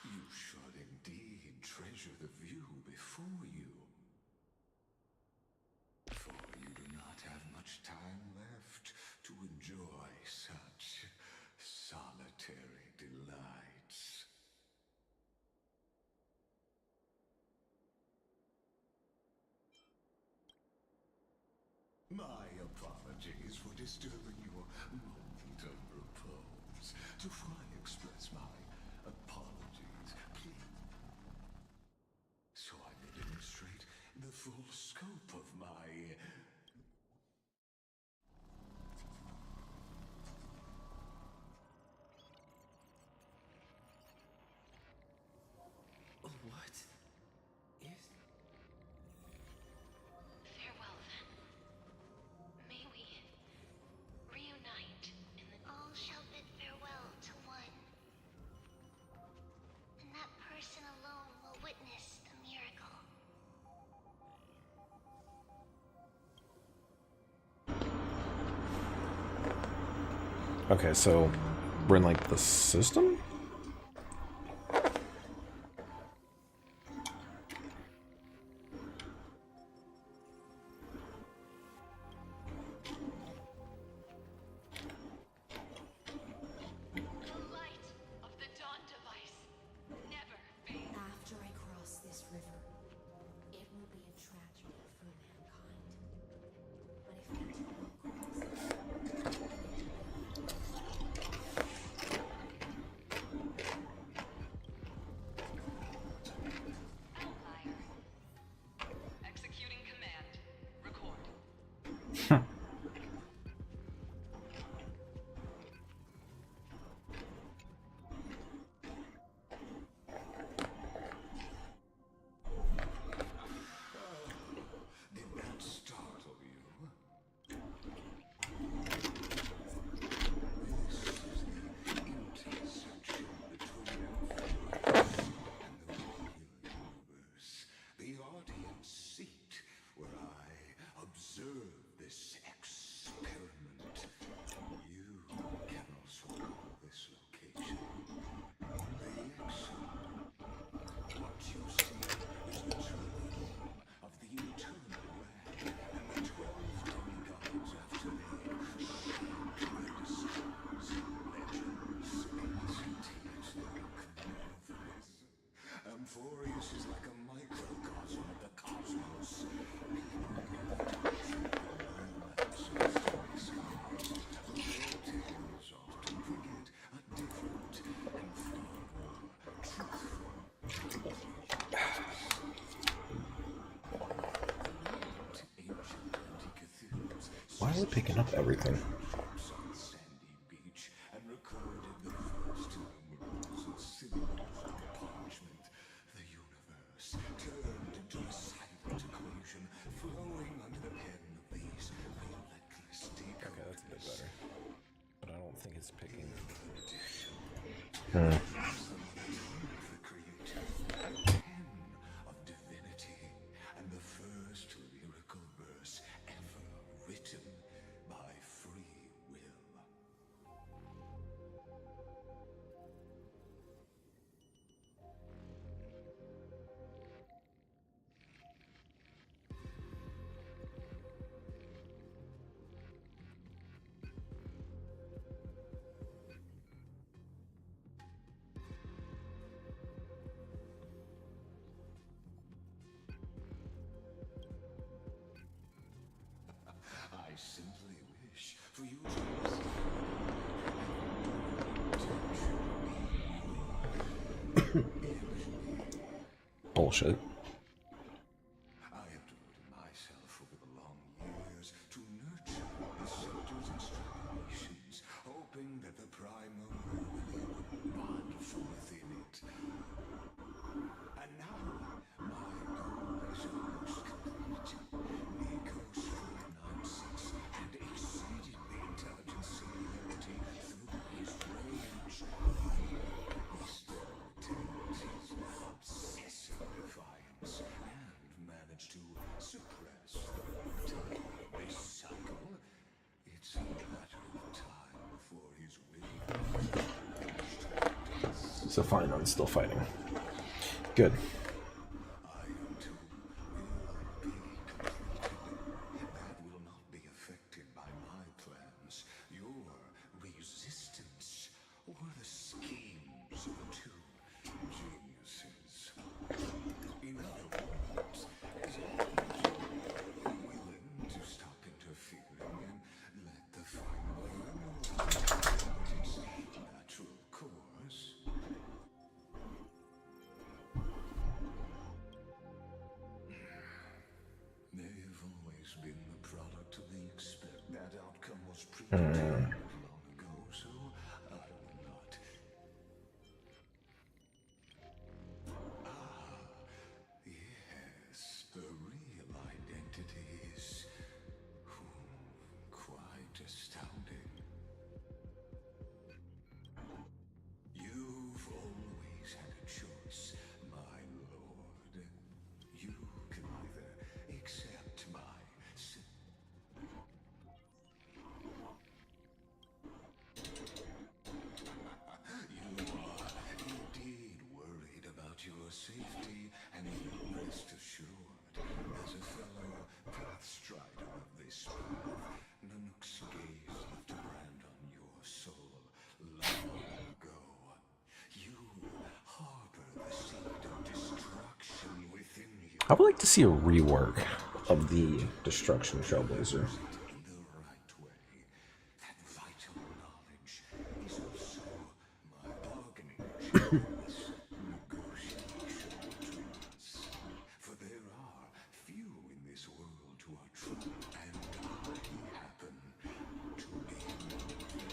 you should indeed treasure the view before you. For you do not have much time left to enjoy such solitary delights. My apologies for disturbing your moment of repose. To fully express my apologies, please. So I may demonstrate the full scope of my... Okay, so we're in like the system? After I cross this river, it will be a tragedy for mankind. But if I do not cross it, then it will be Outlier. Executing command. Record. Did that startle you? This is the intersection between Force and the real universe. The audience seat where I observe this experiment. You can also call this location the Exo. What you see is the true form of the eternal land, and the 12 demigods after they shaped their destinies, legends, entities look marvelous. Amphorius is like a microcosm of the cosmos. People have touched the romances to the skies, but their tales often forget a different and far more truthful. Why are we picking up everything? On the sandy beach and recorded the first numerals and symbols on parchment. The universe turned into a silent equation flowing under the pen of these relentless decoders. Okay, that's a bit better. But I don't think it's picking. The creator, the pen of divinity, and the first lyrical verse ever written by free will. I simply wish for you to Bullshit. I have devoted myself over the long years to nurture the scepter's extrapolations, hoping that the primal will bud from within it. And now, my goal is almost complete. Nico's 496 had exceeded the intelligence singularity through his rage. He still retains his obsessive defiance and managed to suppress the reptile. This cycle, it's a matter of time before his will. So fine, I'm still fighting. Good. I too will be completed. That will not be affected by my plans, your resistance, or the schemes of the two geniuses. In other words, as long as you're willing to stop interfering and let the final run its natural course. They've always been the product of the expect. That outcome was predetermined long ago, so I will not. Yes, the real identity is quite astounding. You've always had a choice, my lord. You can either accept my I would like to see a rework of the Destruction Trailblazer. In the right way, that vital knowledge is also my bargaining chip in this negotiation tools. For there are few in this world who are true, and I happen to be one of them.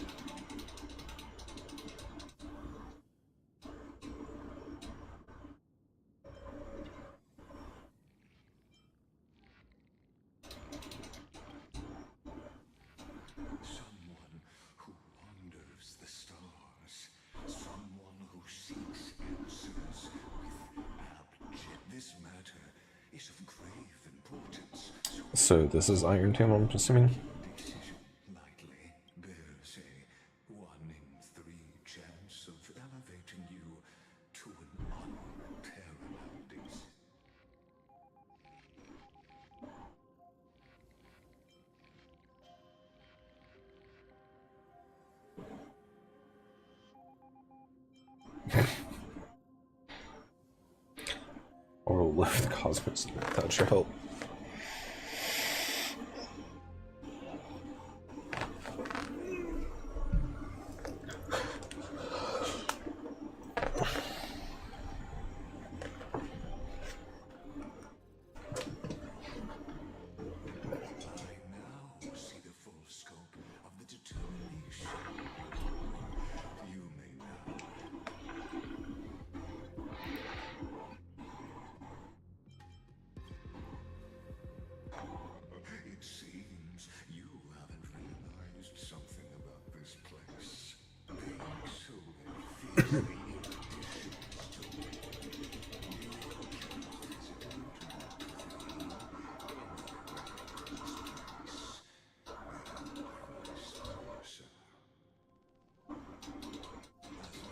Someone who wanders the stars. Someone who seeks answers with abject. This matter is of grave importance. So this is Iron Tail, I'm assuming. Decision lightly bears a 1 in 3 chance of elevating you to an unparalleled existence. Or live the cosmos without your help. I now see the full scope of the determination. You may now. It seems you haven't realized something about this place. Being so fiercely irraditions to me, you cannot hesitate as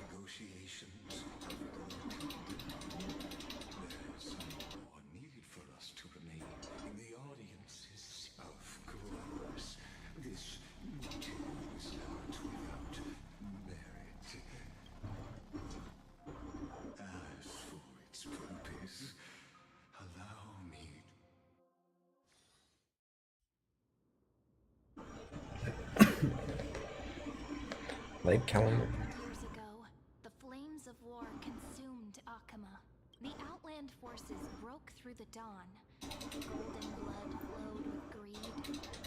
negotiations have broken down, there's no more need for us to remain in the audiences. Of course, this meeting is not without merit. As for its purpose, allow me. Like calendar. Years ago, the flames of war consumed Akama. The Outland forces broke through the dawn. Golden blood flowed with greed,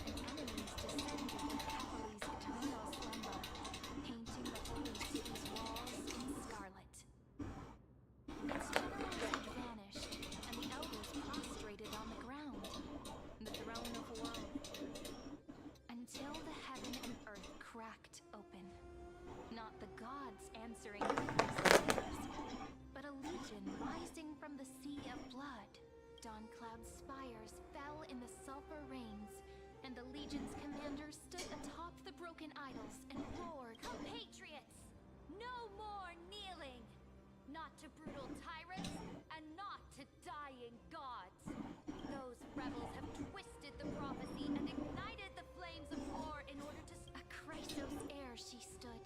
and enemies descended with Kepali's eternal slumber, painting the holy city's walls in scarlet. Its generals had vanished, and the elders prostrated on the ground, the throne of woe, until the heaven and earth cracked open. Not the gods answering the prayers, but a legion rising from the sea of blood. Dawn Cloud's spires fell in the sulfur rains, and the legion's commander stood atop the broken idols and roared, "Compatriots! No more kneeling! Not to brutal tyrants, and not to dying gods! Those rebels have twisted the prophecy and ignited the flames of war in order to... A Chrysos heir she stood.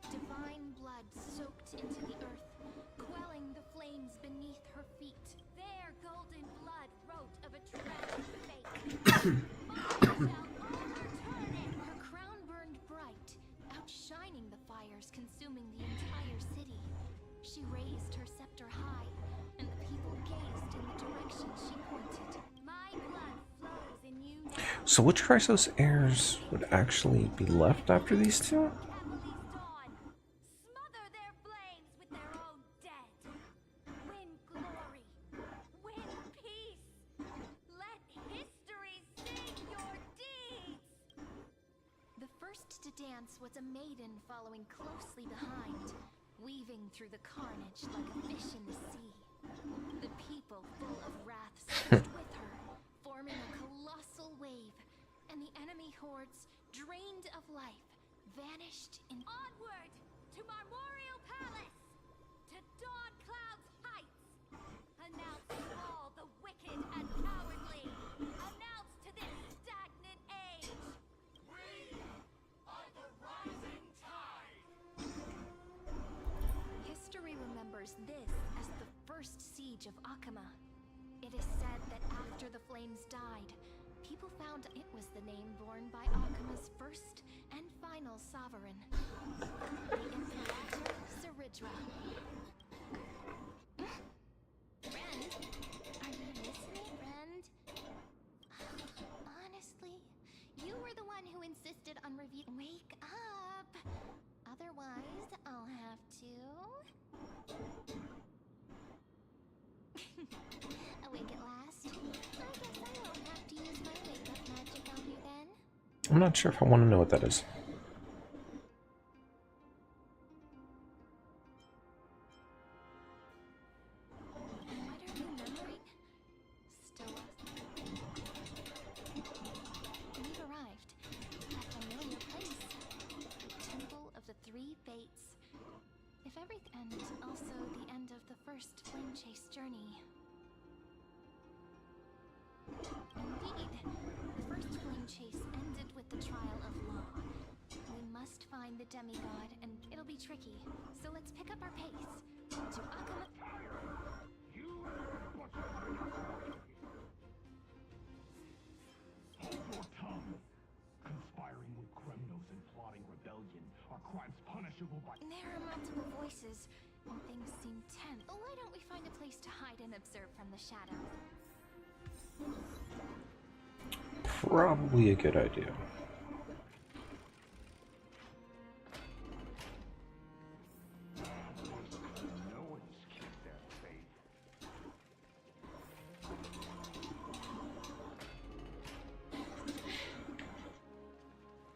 Divine blood soaked into the earth, quelling the flames beneath her feet. Their golden blood wrote of a tragic fate. Mine shall overturn it! Her crown burned bright, outshining the fires consuming the entire city. She raised her scepter high, and the people gazed in the direction she pointed. My blood flows in you now. So which Chrysos heirs would actually be left after these two? Kepali's dawn. Smother their flames with their own dead. Win glory. Win peace. Let history sing your deeds. The first to dance was a maiden following closely behind, weaving through the carnage like a fish in the sea. The people, full of wrath, surged with her, forming a colossal wave, and the enemy hordes, drained of life, vanished in... Onward! To Marmorial Palace! To Dawn Cloud's heights! Announce to all the wicked and cowardly! Announce to this stagnant age! We are the rising tide! History remembers this as the first siege of Akama. It It is said that after the flames died, people found it was the name borne by Akama's first and final sovereign, the Imperator Seridra. Friend? Are you listening, friend? Honestly, you were the one who insisted on Wake up! Otherwise, I'll have to... Awake at last? I guess I won't have to use my wake-up magic on you then. I'm not sure if I want to know what that is. What are you remembering? Still We've arrived at a familiar place. The Temple of the Three Fates. If everything... And also the end of the first flame chase journey. Indeed. The first flame chase ended with the trial of law. We must find the demigod, and it'll be tricky. So let's pick up our pace. To Akama... Hold your tongue. Conspiring with criminals and plotting rebellion are crimes punishable by... There are multiple voices, and things seem tense. Why don't we find a place to hide and observe from the shadows? Probably a good idea. No one's kept their faith.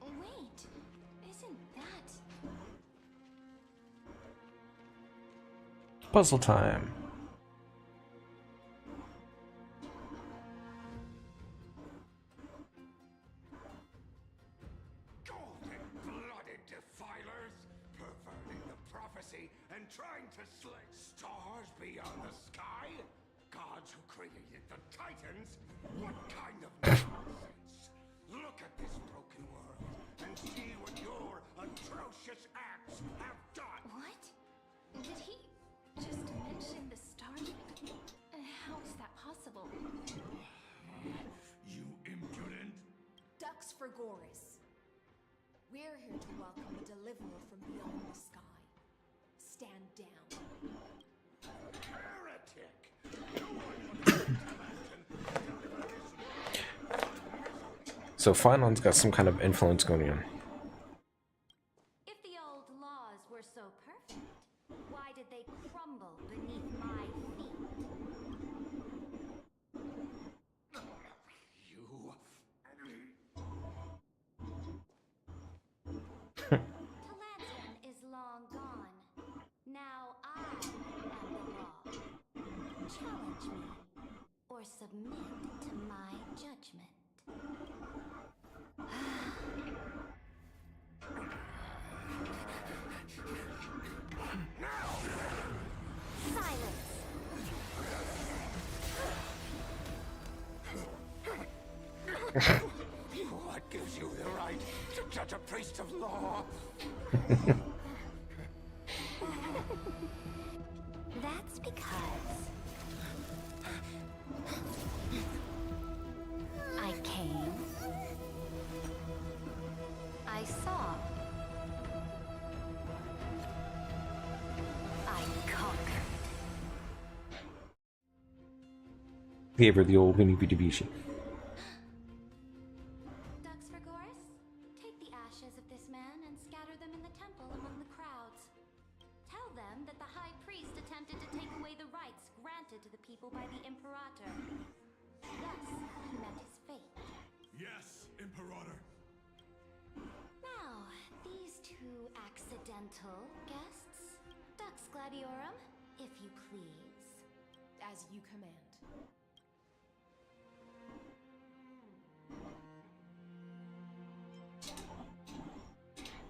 Wait, isn't that... Puzzle time. Golden-blooded defilers, perverting the prophecy and trying to slay stars beyond the sky? Gods who created the Titans? What kind of nonsense? Look at this broken world and see what your atrocious acts have done! What? Did he just mention the stars? How is that possible? You impudent! Ducks for Goris. We're here to welcome a deliverer from beyond the sky. Stand down. Heretic! No one would dare to imagine deliver this. So Finland's got some kind of influence going on. If the old laws were so perfect, why did they crumble beneath my feet? You... Talantan is long gone. Now I am the law. Challenge me, or submit to my judgment. Silence! What gives you the right to judge a priest of law? That's because I came, I saw, I conquered. Gave her the old Winnie Bitty Bishi. Ducks for Goris? Take the ashes of this man and scatter them in the temple among the crowds. Tell them that the High Priest attempted to take away the rights granted to the people by the Imperator. Thus, he met his fate. Yes, Imperator. Now, these two accidental guests. Dux Gladiorum, if you please. As you command.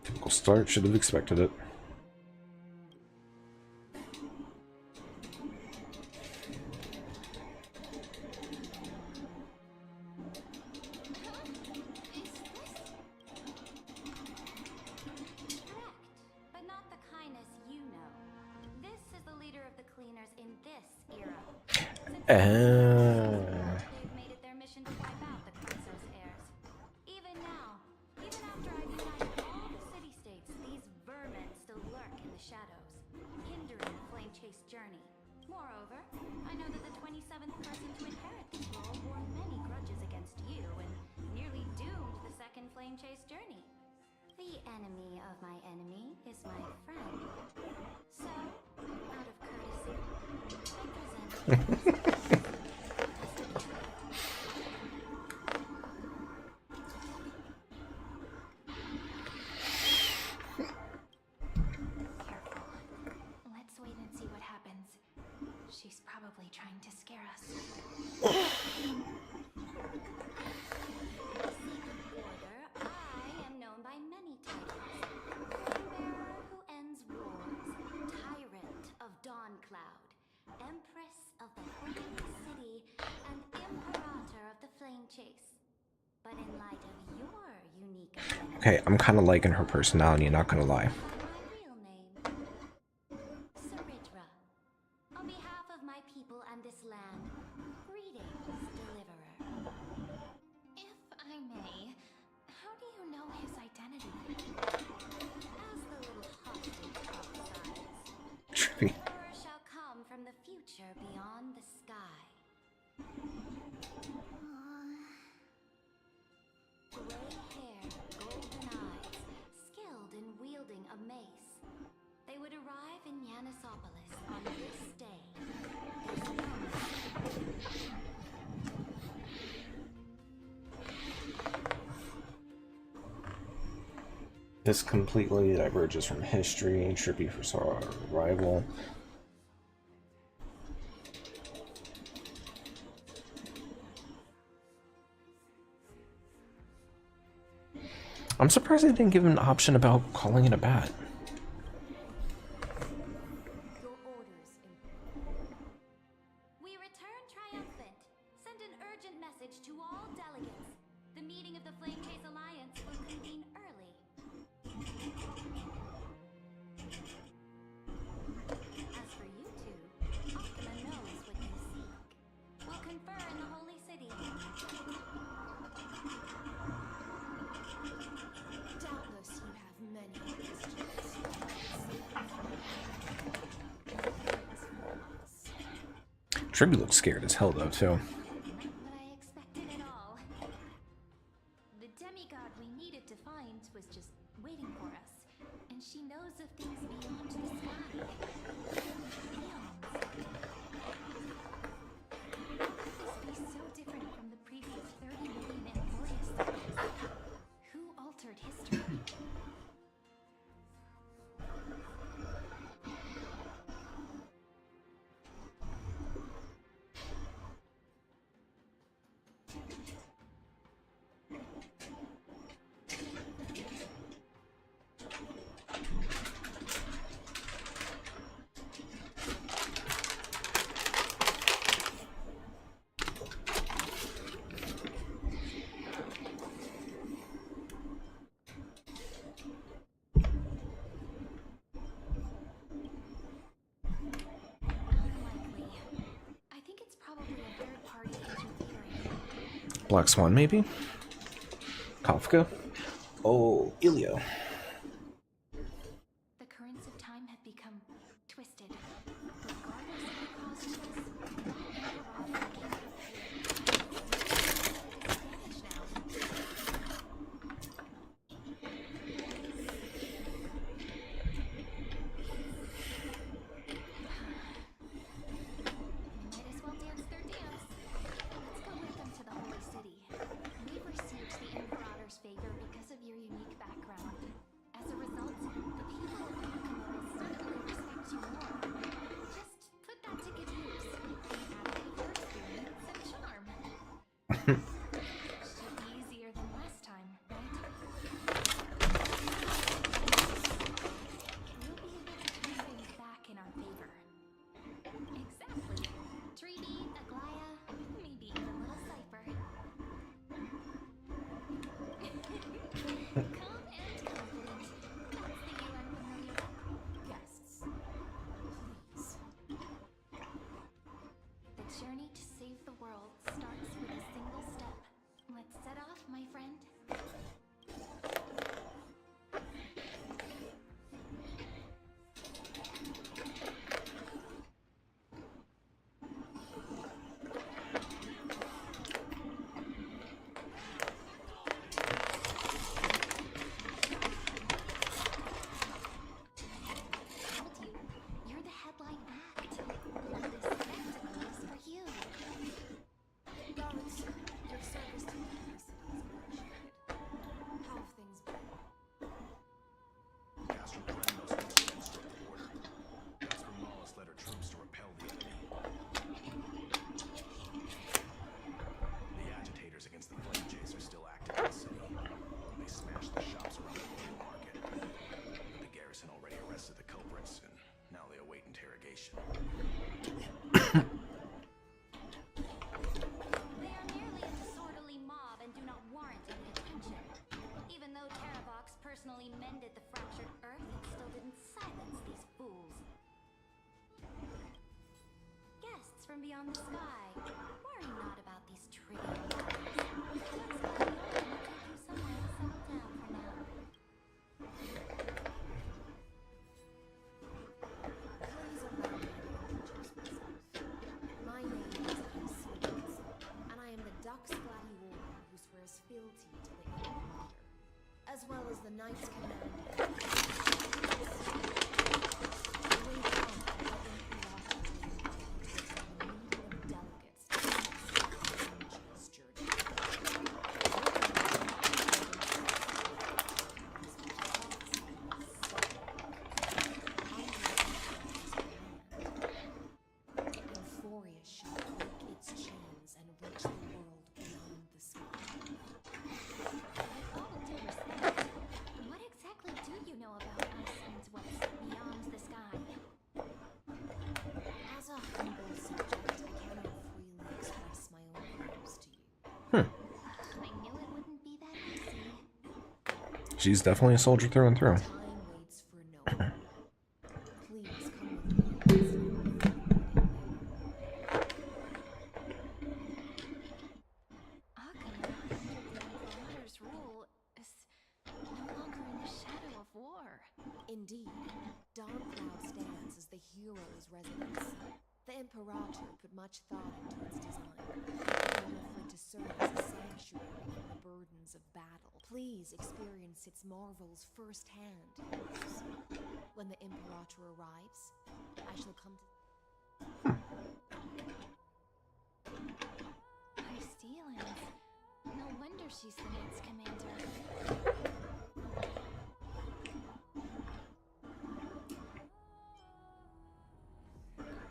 Typical start, should have expected it. Correct, but not the kindness you know. This is the leader of the cleaners in this era. journey. Moreover, I know that the 27th person to inherit this role bore many grudges against you and nearly doomed the second Flame Chase journey. The enemy of my enemy is my friend. So, out of courtesy, I present Careful. Let's wait and see what happens. She's probably trying to scare us. Order, I am known by many titles. Flame-bearer who ends wars, Tyrant of Dawncloud, Empress of the Holy City, and Imperator of the Flame Chase. But in light of your unique identity, Okay, I'm kind of liking her personality, not gonna lie. my real name, Saridra. On behalf of my people and this land, greetings, Deliverer. If I may, how do you know his identity? As the little hostage prophesies, Trippy. Deliverer shall come from the future beyond the sky. Gray hair, golden eyes, skilled in wielding a mace. They would arrive in Yanisopolis on this day. There's no This completely diverges from history. Trippy foresaw our arrival. I'm surprised they didn't give him an option about calling it a bat. Your orders, We return triumphant. Send an urgent message to all delegates. The meeting of the Flame Chase Alliance will convene early. As for you two, Akuma knows what you seek. We'll confer in the Holy City. Doubtless you have many questions. Trippy looks scared as hell though, too. Not what I expected at all. The demigod we needed to find was just waiting for us, and she knows of things beyond the sky. Eons. Could this be so different from the previous 30 million Emporius cycles? Who altered history? Unlikely. I think it's probably a third party interfering. Black Swan, maybe? Kafka? Oh, Ilio. The currents of time have become twisted. Regardless of the cause of this, Imperator can't disadvantage now. Might as well dance their dance. Let's go with them to the Holy City. We've received the Imperator's favor because of your unique background. As a result, the people of Akuma will certainly respect you more. Just put that to good use. Add your experience and charm. Should be easier than last time, right? We'll be able to turn things back in our favor. Exactly. Treaty, Aglaya, maybe even little Cypher. Calm and confident. That's the you I'm familiar with. Guests. personally mended the fractured earth, it still didn't silence these fools. Guests from beyond the sky, worry not about these trivial matters. Looks like the owner will take you somewhere to settle down for now. Please allow me to introduce myself. My name is Hastings, and I am the Duck's Gladiator who swears fealty to the Imperator, as well as the Knights Commander. She's definitely a soldier through and through. Time waits for no one. Please come with me. Akana, under the Imperator's rule, is no longer in the shadow of war. Indeed, Dawnproud stands as the hero's residence. The Imperator put much thought into its design, and offered to serve as a sanctuary from the burdens of battle. Please experience its marvels firsthand. When the Imperator arrives, I shall come to... Stealings. No wonder she's the Knights Commander.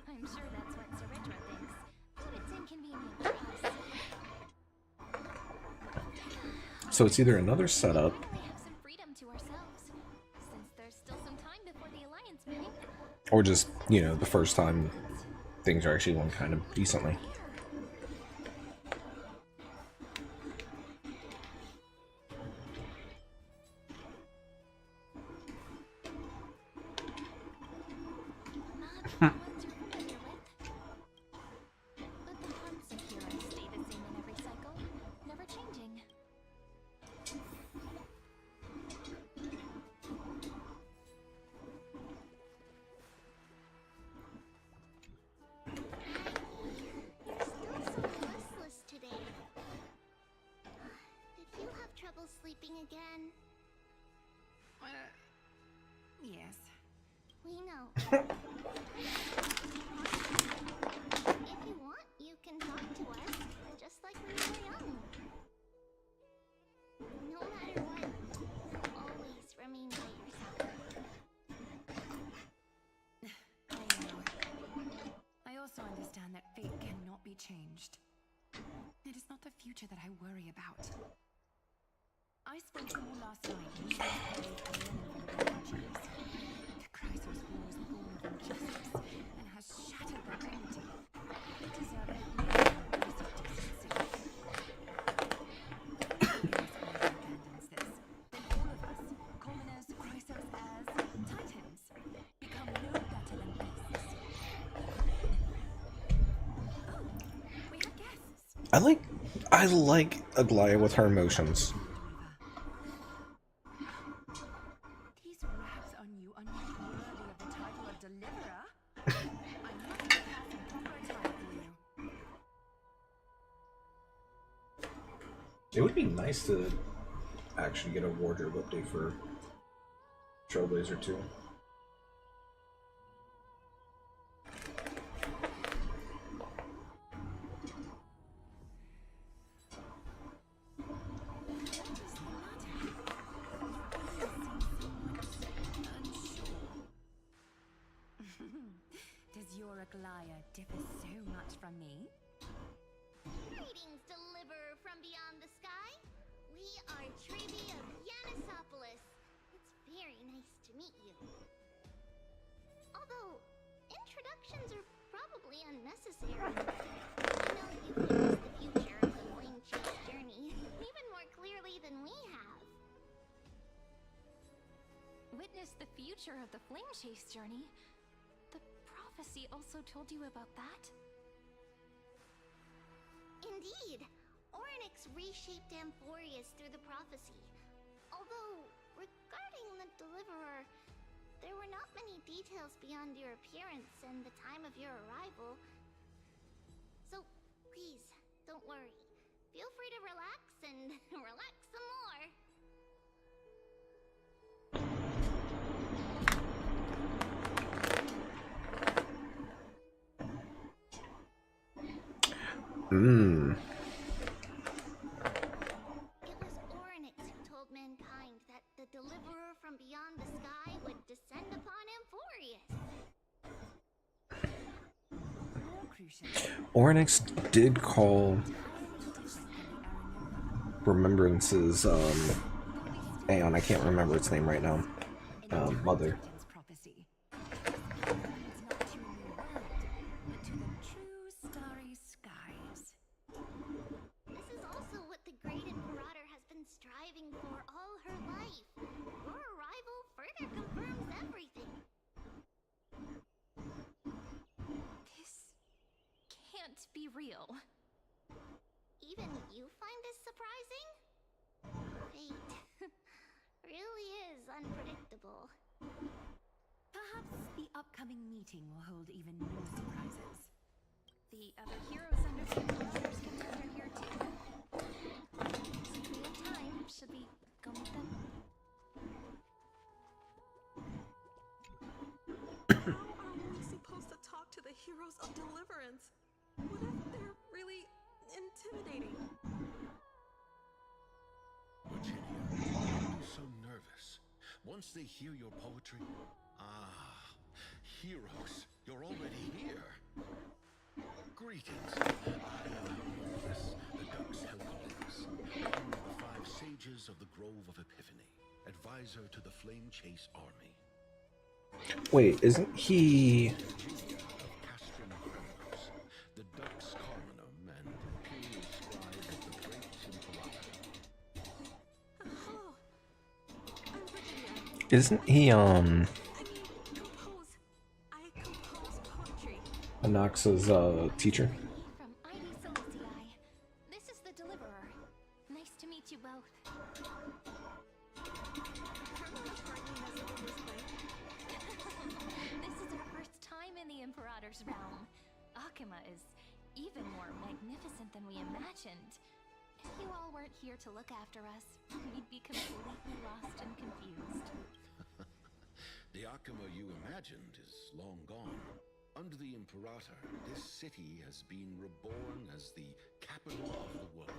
I'm sure that's what Saridra thinks, but it's inconvenient for us. So it's either another setup, We have some freedom to ourselves, since there's still some time before the Alliance meeting. or just, you know, the first time things are actually going kind of decently. Not the ones you're familiar with. But the hearts of heroes stay the same in every cycle, never changing. You're still so restless today. Did you have trouble sleeping again? Yes. We know. If you want, you can talk to us, just like when you were young. No matter what, always remain by yourself. I know. I also understand that fate cannot be changed. It is not the future that I worry about. I spoke to you last night. We were for the refugees. The Chrysos war is born of injustice and has shattered their dignity. They deserve at least one piece of decency. Unless one abandons this, then all of us, commoners, Chrysos heirs, titans, become no better than beasts. Oh, we have guests. I like Aglaia with her emotions. These rags on you are not worthy of the title of deliverer. I must have some proper attire for you. It would be nice to actually get a wardrobe update for Trailblazer 2. Does your Aglaia differ so much from me? Greetings, deliverer from beyond the sky. We are Trevi of Yanisopolis. It's very nice to meet you. Although, introductions are probably unnecessary. I know you can guess the future of the Flame Chase journey even more clearly than we have. witnessed the future of the Flame Chase journey. The prophecy also told you about that? Indeed. Orynyx reshaped Amphorius through the prophecy. Although, regarding the Deliverer, there were not many details beyond your appearance and the time of your arrival. So, please, don't worry. Feel free to relax and relax some more. It was Orynyx who told mankind that the Deliverer from beyond the sky would descend upon Amphorius. Orynyx did call Remembrance's Aeon, I can't remember its name right now. Mother. Prophecy. It's not to a new world, but to the true starry skies. This is also what the Great Imperator has been striving for all her life. Your arrival further confirms everything. This can't be real. Even you find this surprising? Fate really is unpredictable. Perhaps the upcoming meeting will hold even more surprises. The other heroes under the Imperator's command are here too. Since we have time, should we go meet them? How are we supposed to talk to the heroes of Deliverance? What if they're really intimidating? Virginia, don't be so nervous. Once they hear your poetry... heroes, you're already here. Greetings. I am Morpheus, the Duck's Helcolins, one of the 5 sages of the Grove of Epiphany, advisor to the Flame Chase army. Wait, isn't he... Virginia of Castron Kremnos, the Duck's Carminum and imperial scribe of the Great Imperator. Hello. I'm Virginia. Isn't he, Compose. I compose poetry. Anaxa's, teacher? From ID Celestii. This is the Deliverer. Nice to meet you both. This is our first time in the Imperator's realm. Akuma is even more magnificent than we imagined. If you all weren't here to look after us, we'd be completely lost and confused. The Akuma you imagined is long gone. Under the Imperator, this city has been reborn as the capital of the world.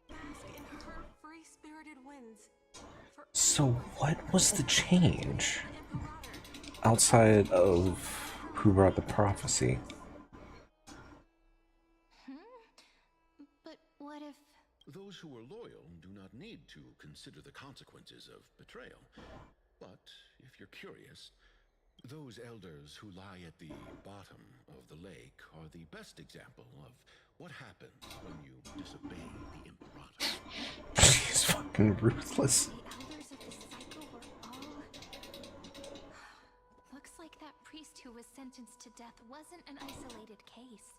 Bask in her free-spirited winds. So what was the change? Outside of who brought the prophecy? But what if... Those who are loyal do not need to consider the consequences of betrayal. But if you're curious, those elders who lie at the bottom of the lake are the best example of what happens when you disobey the Imperator. She's fucking ruthless. The elders of the cycle were all... Looks like that priest who was sentenced to death wasn't an isolated case.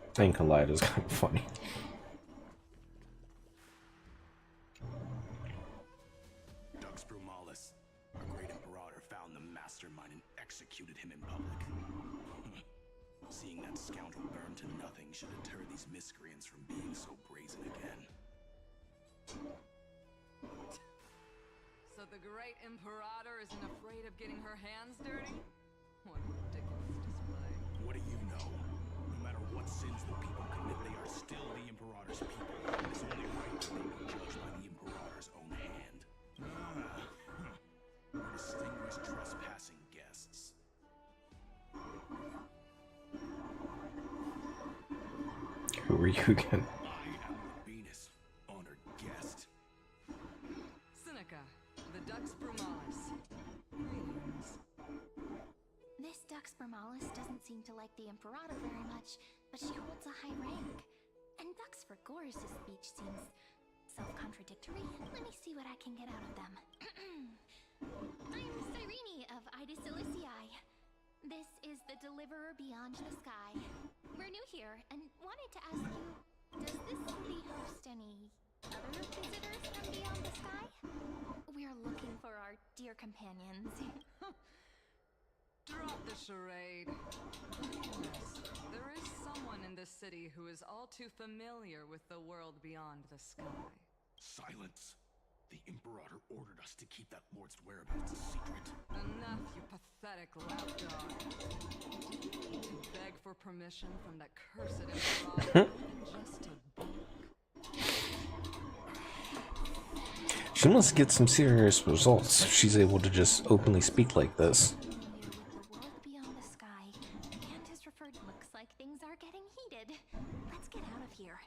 I think Kalida's kind of funny. Dux Brumalis, our great Imperator, found the mastermind and executed him in public. Seeing that scoundrel burn to nothing should deter these miscreants from being so brazen again. So the great Imperator isn't afraid of getting her hands dirty? What a ridiculous display. What do you know? No matter what sins the people commit, they are still the Imperator's people. It is only right that they be judged by the Imperator's own hand. Our distinguished trespassing guests. Who are you again? I am Venus, honored guest. Cynic America, the Dux Brumalis. Greetings. This Dux Brumalis doesn't seem to like the Imperator very much, but she holds a high rank. And Dux Frigoris' speech seems self-contradictory. Let me see what I can get out of them. I'm Cyrene of Ida Ciliciae. This is the Deliverer Beyond the Sky. We're new here and wanted to ask you, does this city host any other visitors from beyond the sky? We're looking for our dear companions. Drop the charade. Yes, there is someone in this city who is all too familiar with the world beyond the sky. Silence! The Imperator ordered us to keep that lord's whereabouts a secret. Enough, you pathetic lapdog. Do you need to beg for permission from that cursed Imperator just to book? She must get some serious results if she's able to just openly speak like this. The world beyond the sky. Cantus referred looks like things are getting heated. Let's get out of here.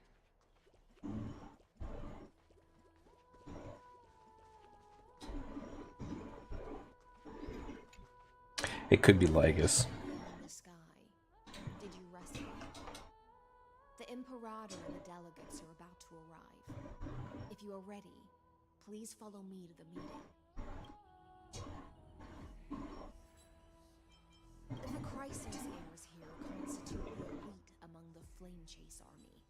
It could be Lygus. The sky. Did you rest well? The Imperator and the delegates are about to arrive. If you are ready, please follow me to the meeting. The Chrysos heirs here constitute the elite among the Flame Chase army.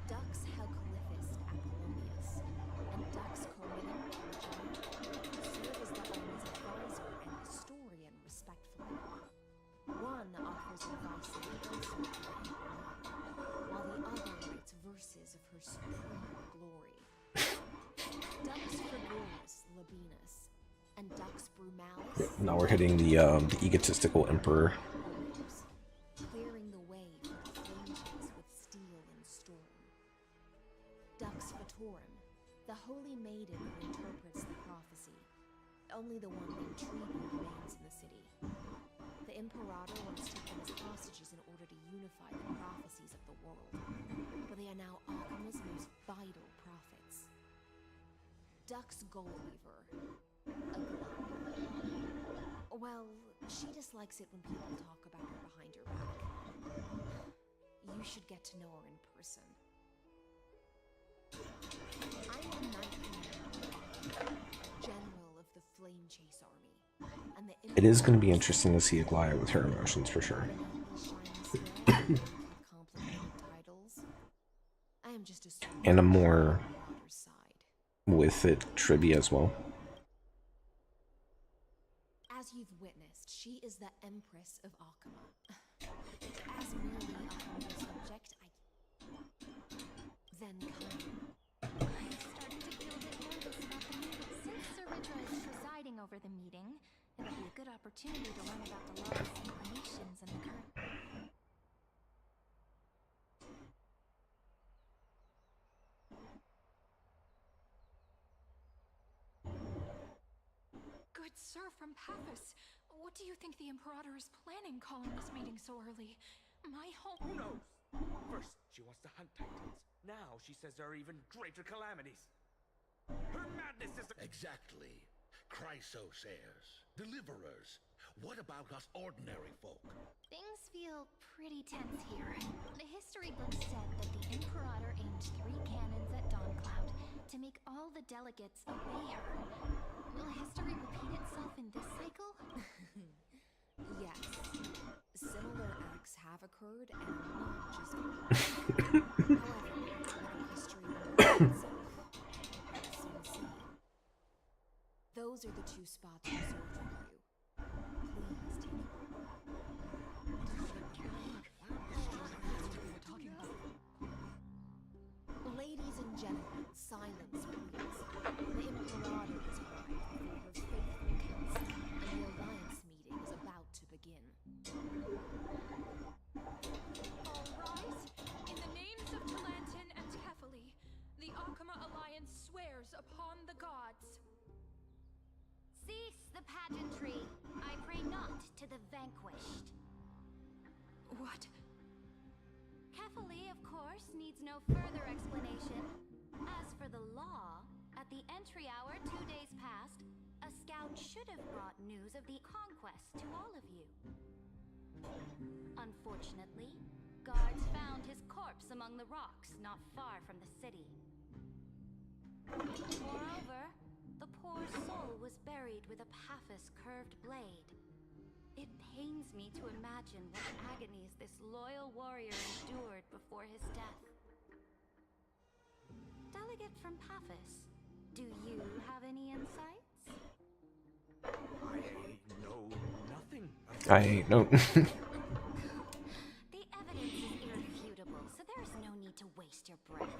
Dux Helcaliphus Apollonius and Dux Corminum serve as the army's advisor and historian, respectfully. One offers advice in counsel to the Imperator, while the other writes verses of her supreme glory. Dux Frigoris Labienus and Dux Brumalis. Now we're hitting the egotistical emperor. Clearing the way for the flame chase with steel and storm. Dux Fatorum, the holy maiden who interprets the prophecy. Only the one named Tribu remains in the city. The Imperator once took them as hostages in order to unify the prophecies of the world, but they are now Akama's most vital prophets. Dux Goldweaver, a glove. Well, she dislikes it when people talk about her behind her back. You should get to know her in person. I'm the Knight Commander, General of the Flame Chase Army, and the It is going to be interesting to see Aglaya with her emotions for sure. Complicated titles. I am just a And a more with it trivia as well. As you've witnessed, she is the Empress of Akama. As merely a humble subject, then come. I'm starting to feel a bit nervous about the meeting. Since Sir Ridra is presiding over the meeting, it'll be a good opportunity to learn about the laws, inclinations, and the current... Good sir from Paphos, what do you think the Imperator is planning calling this meeting so early? My whole... Who knows? First, she wants to hunt Titans. Now she says there are even greater calamities. Her madness is... Exactly. Chrysos heirs. Deliverers. What about us ordinary folk? Things feel pretty tense here. The history book said that the Imperator aimed 3 cannons at Dawncloud to make all the delegates obey her. Will history repeat itself in this cycle? Yes. Similar acts have occurred and not just However, whether history will repeat itself, we'll soon see. Those are the 2 spots reserved for you. Please take them. Ladies and gentlemen, silence, please. The Imperator has arrived before her faithful council, and the Alliance meeting is about to begin. All rise. In the names of Talantin and Tefali, the Akama Alliance swears upon the gods. Cease the pageantry. I pray not to the vanquished. What? Kefali, of course, needs no further explanation. As for the law, at the should have brought news of the conquest to all of you. Unfortunately, guards found his corpse among the rocks not far from the city. Moreover, the poor soul was buried with a Paphos curved blade. It pains me to imagine what agonies this loyal warrior endured before his death. Delegate from Paphos, do you have any insights? I know nothing. I know. The evidence is irrefutable, so there's no need to waste your breath.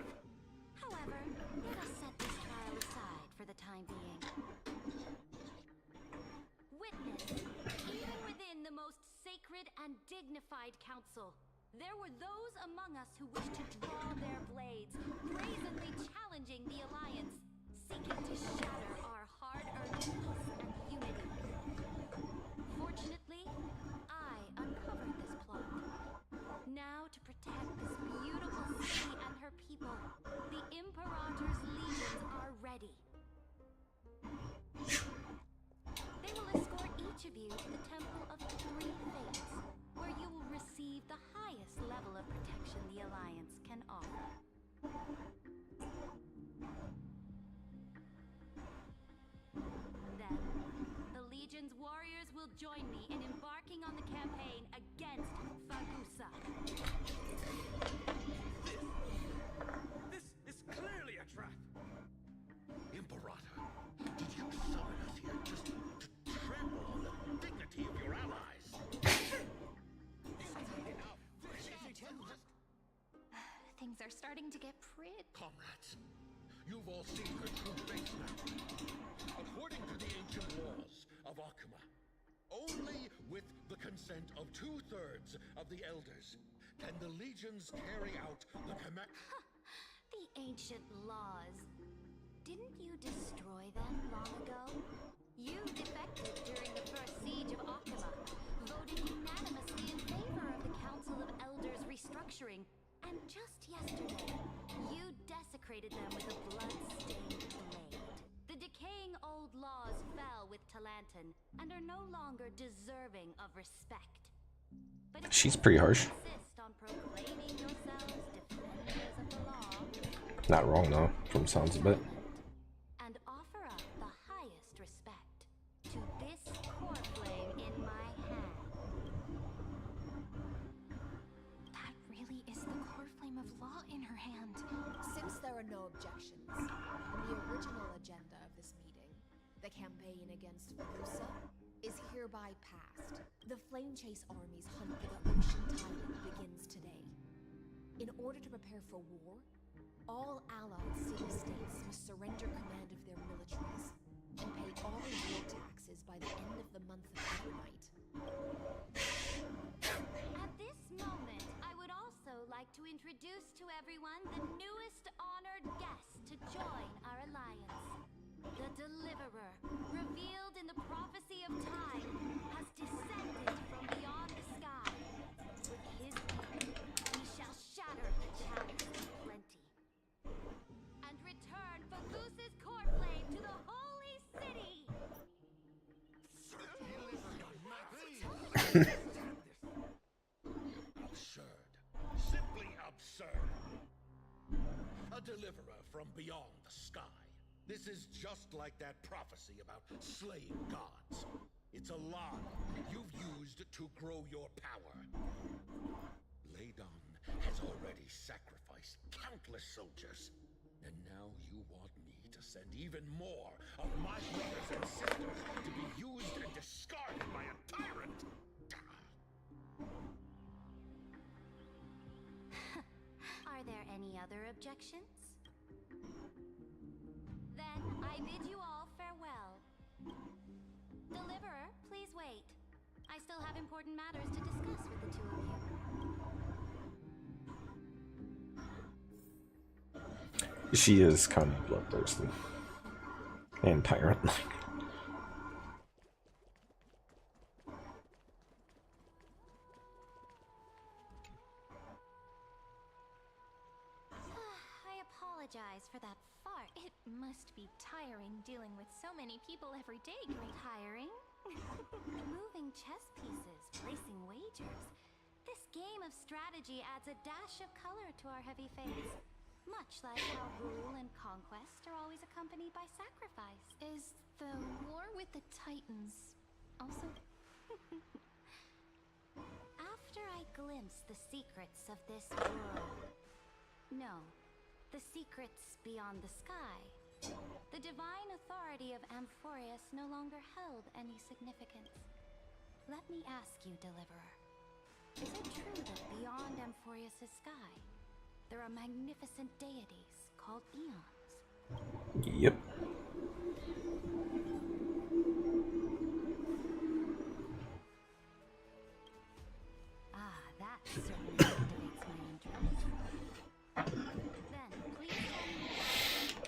However, let us set this trial aside for the time being. Witness, even within the most sacred and dignified council, there were those among us who wished to draw their blades, brazenly challenging the Alliance, seeking to shatter our hard-earned peace and unity. Fortunately, I uncovered this plot. Now, to protect this beautiful city and her people, the Imperator's legions are ready. They will escort each of you to the Temple of the Three Fates, where you will receive the highest level of protection the Alliance can offer. Then, the Legion's warriors will join me in embarking on the campaign against Fagusa. This is clearly a trap! Imperator, did you summon us here just to trample on the dignity of your allies? Enough! Things are starting to get pretty. Comrades, you've all seen her true face now. According to the ancient laws of Akuma, only with the consent of 2/3 of the elders can the legions carry out the command. The ancient laws. Didn't you destroy them long ago? You defected during the first siege of Akuma, voted unanimously in favor of the Council of Elders restructuring, and just yesterday, you desecrated them with a blood-stained blade. The decaying old laws fell with Talanton and are no longer deserving of respect. But if She's you pretty harsh. insist on proclaiming yourselves defenders of the law, Not wrong though, from the sounds of it. and offer up the highest respect to this core flame in my hand. That really is the core flame of law in her hand. Since there are no objections, the original agenda of this meeting, the campaign against Fagusa, is hereby passed. The Flame Chase Army's hunt for the Ocean Titan begins today. In order to prepare for war, all allied city-states must surrender command of their militaries and pay all war taxes by the end of the month of Evernight. At this moment, I would also like to introduce to everyone the newest honored guest to join our alliance. The Deliverer, revealed in the prophecy of time, has descended from beyond the sky. With his hand, he shall shatter the chalice of plenty and return Fagusa's core flame to the holy city. Absurd. Simply absurd. A deliverer from beyond the sky. This is just like that prophecy about slaying gods. It's a lie you've used to grow your power. Ladon has already sacrificed countless soldiers. And now you want me to send even more of my brothers and sisters to be used and discarded by a tyrant? Are there any other objections? Then I bid you all farewell. Deliverer, please wait. I still have important matters to discuss with the two of you. She is kind of bloodthirsty and tyrant-like. I apologize for that far. It must be tiring dealing with so many people every day. Great tiring? Moving chess pieces, placing wagers. This game of strategy adds a dash of color to our heavy fates. Much like how rule and conquest are always accompanied by sacrifice. Is the war with the Titans also... After I glimpse the secrets of this world... No, the secrets beyond the sky. The divine authority of Amphorius no longer held any significance. Let me ask you, Deliverer. Is it true that beyond Amphorius' sky, there are magnificent deities called eons? Yep. Ah, that certainly activates my interest. Then, please tell me more.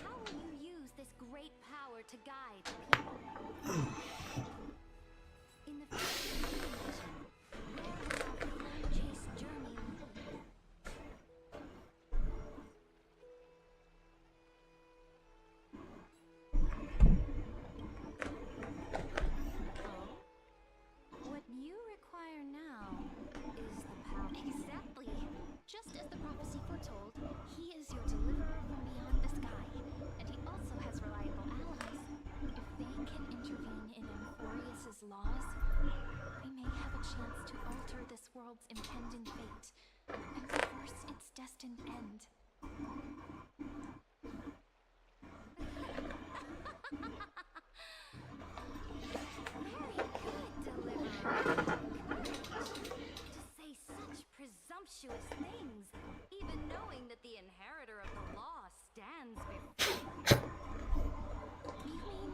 How will you use this great power to guide people? In the future simulation, where will our flame chase journey lead? What you require now is the power. Exactly! Just as the prophecy foretold, he is your deliverer from beyond the sky, and he also has reliable allies. If they can intervene in Amphorius' laws, we may have a chance to alter this world's impending fate and reverse its destined end. Very good, Deliverer. To say such presumptuous things, even knowing that the inheritor of the law stands before you. You mean,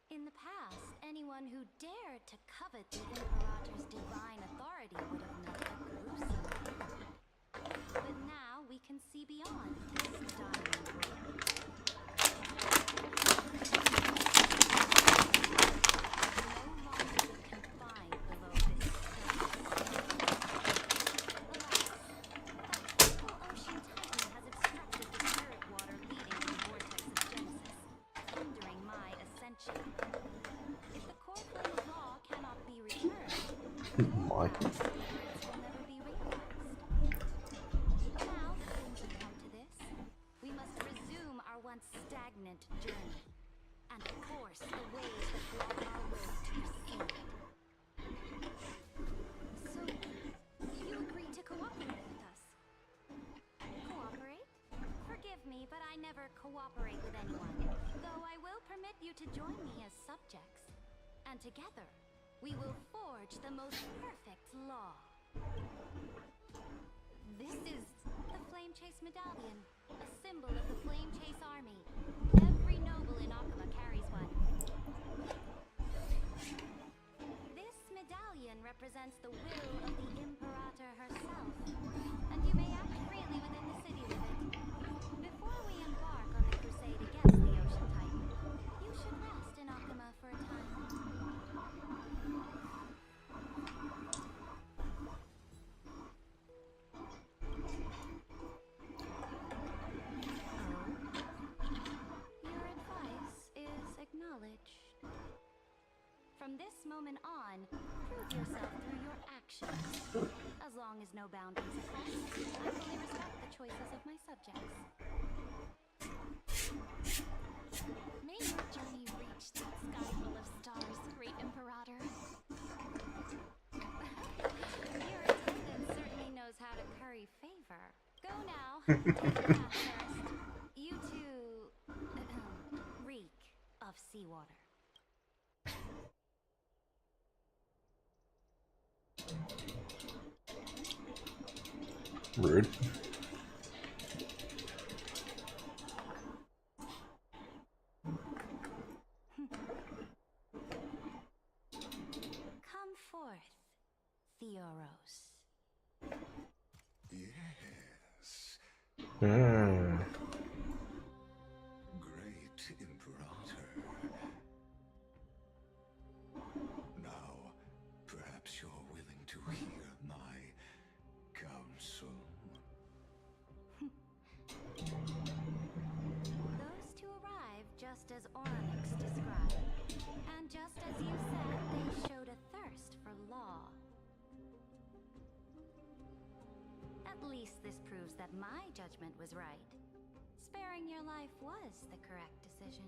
in the past, anyone who dared to covet the Imperator's divine authority would have met a gruesome end. But now we can see beyond this dying world. No longer confined below this ocean titan has obstructed the spirit water leading to the vortex of Genesis, hindering my ascension. If the core flame's law cannot be returned, My. spirits will never be realized. Now that things have come to this, we must resume our once stagnant journey, and force the waves that block our road to proceed. So, you agreed to cooperate with us? Cooperate? Forgive me, but I never cooperate with anyone. Though I will permit you to join me as subjects. And together, we will forge the most perfect law. This is the Flame Chase Medallion, a symbol of the Flame Chase Army. Every noble in Akuma carries one. This medallion represents the will of the Imperator herself, and you may act freely within the city with it. Before we embark on the crusade against the Ocean Titan, you should rest in Akuma for a time. Your advice is acknowledged. From this moment on, prove yourself through your actions. As long as no boundaries are crossed, I fully respect the choices of my subjects. May your journey reach that sky full of stars, great Imperator. Your attendant certainly knows how to curry favor. Go now. Take a bath first. You two reek of seawater. Rude. Come forth, Theoros. Yes. Hmm. Great Imperator. Now, perhaps you're willing to hear my counsel. least this proves that my judgment was right. Sparing your life was the correct decision.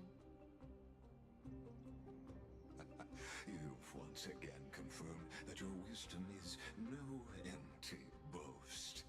You've once again confirmed that your wisdom is no empty boast.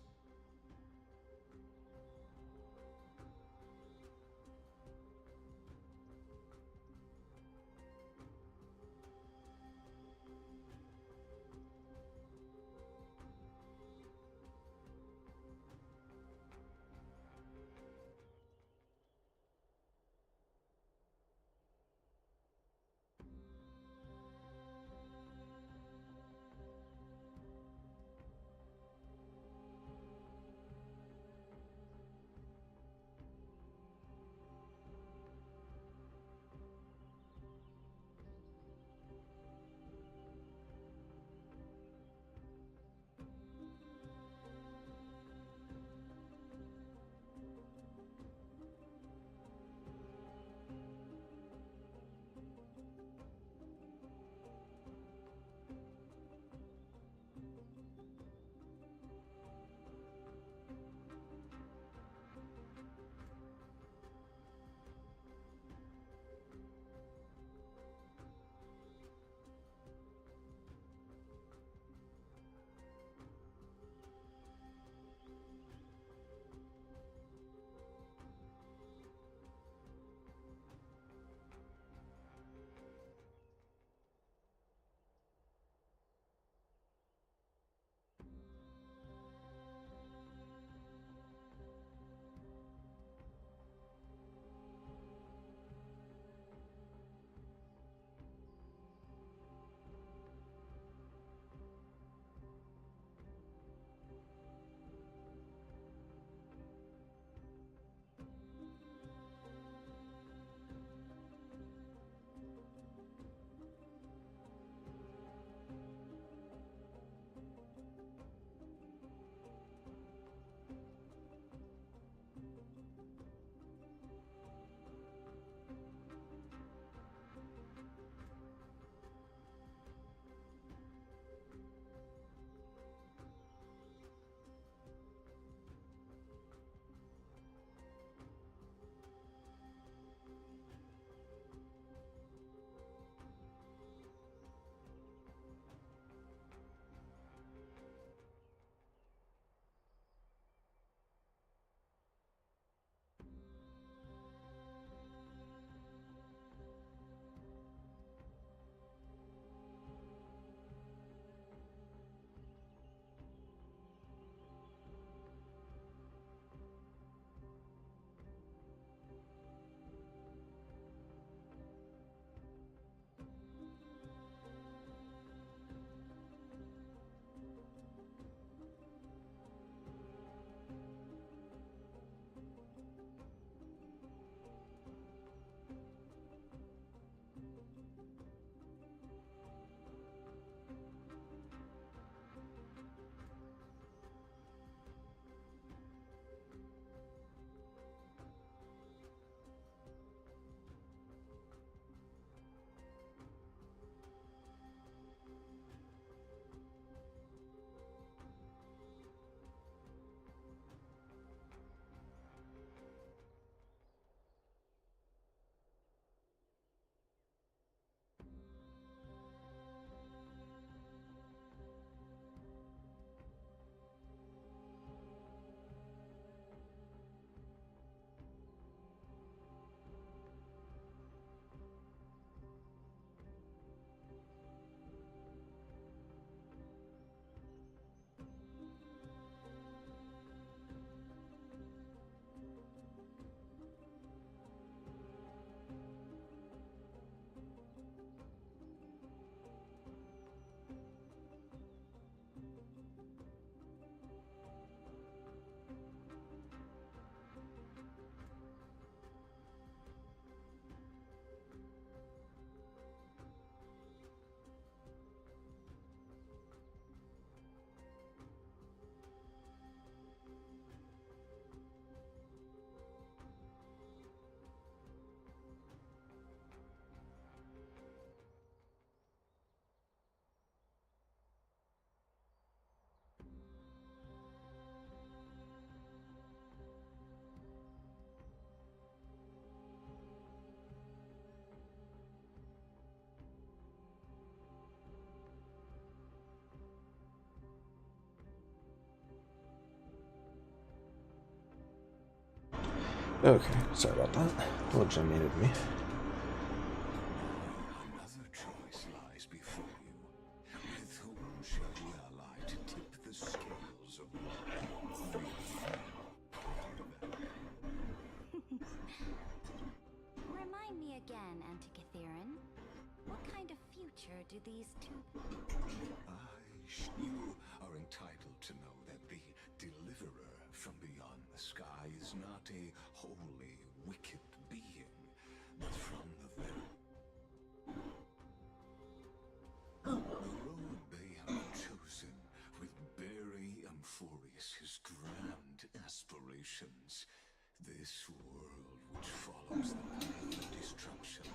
Okay, sorry about that. Legitimated me. Another choice lies before you. With whom shall you ally to tip the scales of love? Remind me again, Antikytherin. What kind of future do these two... You are entitled to know that the Deliverer from beyond the sky is not a wholly wicked being, but from the very... The road they have chosen, with Barry Amphorius' grand aspirations, this world which follows the path of destruction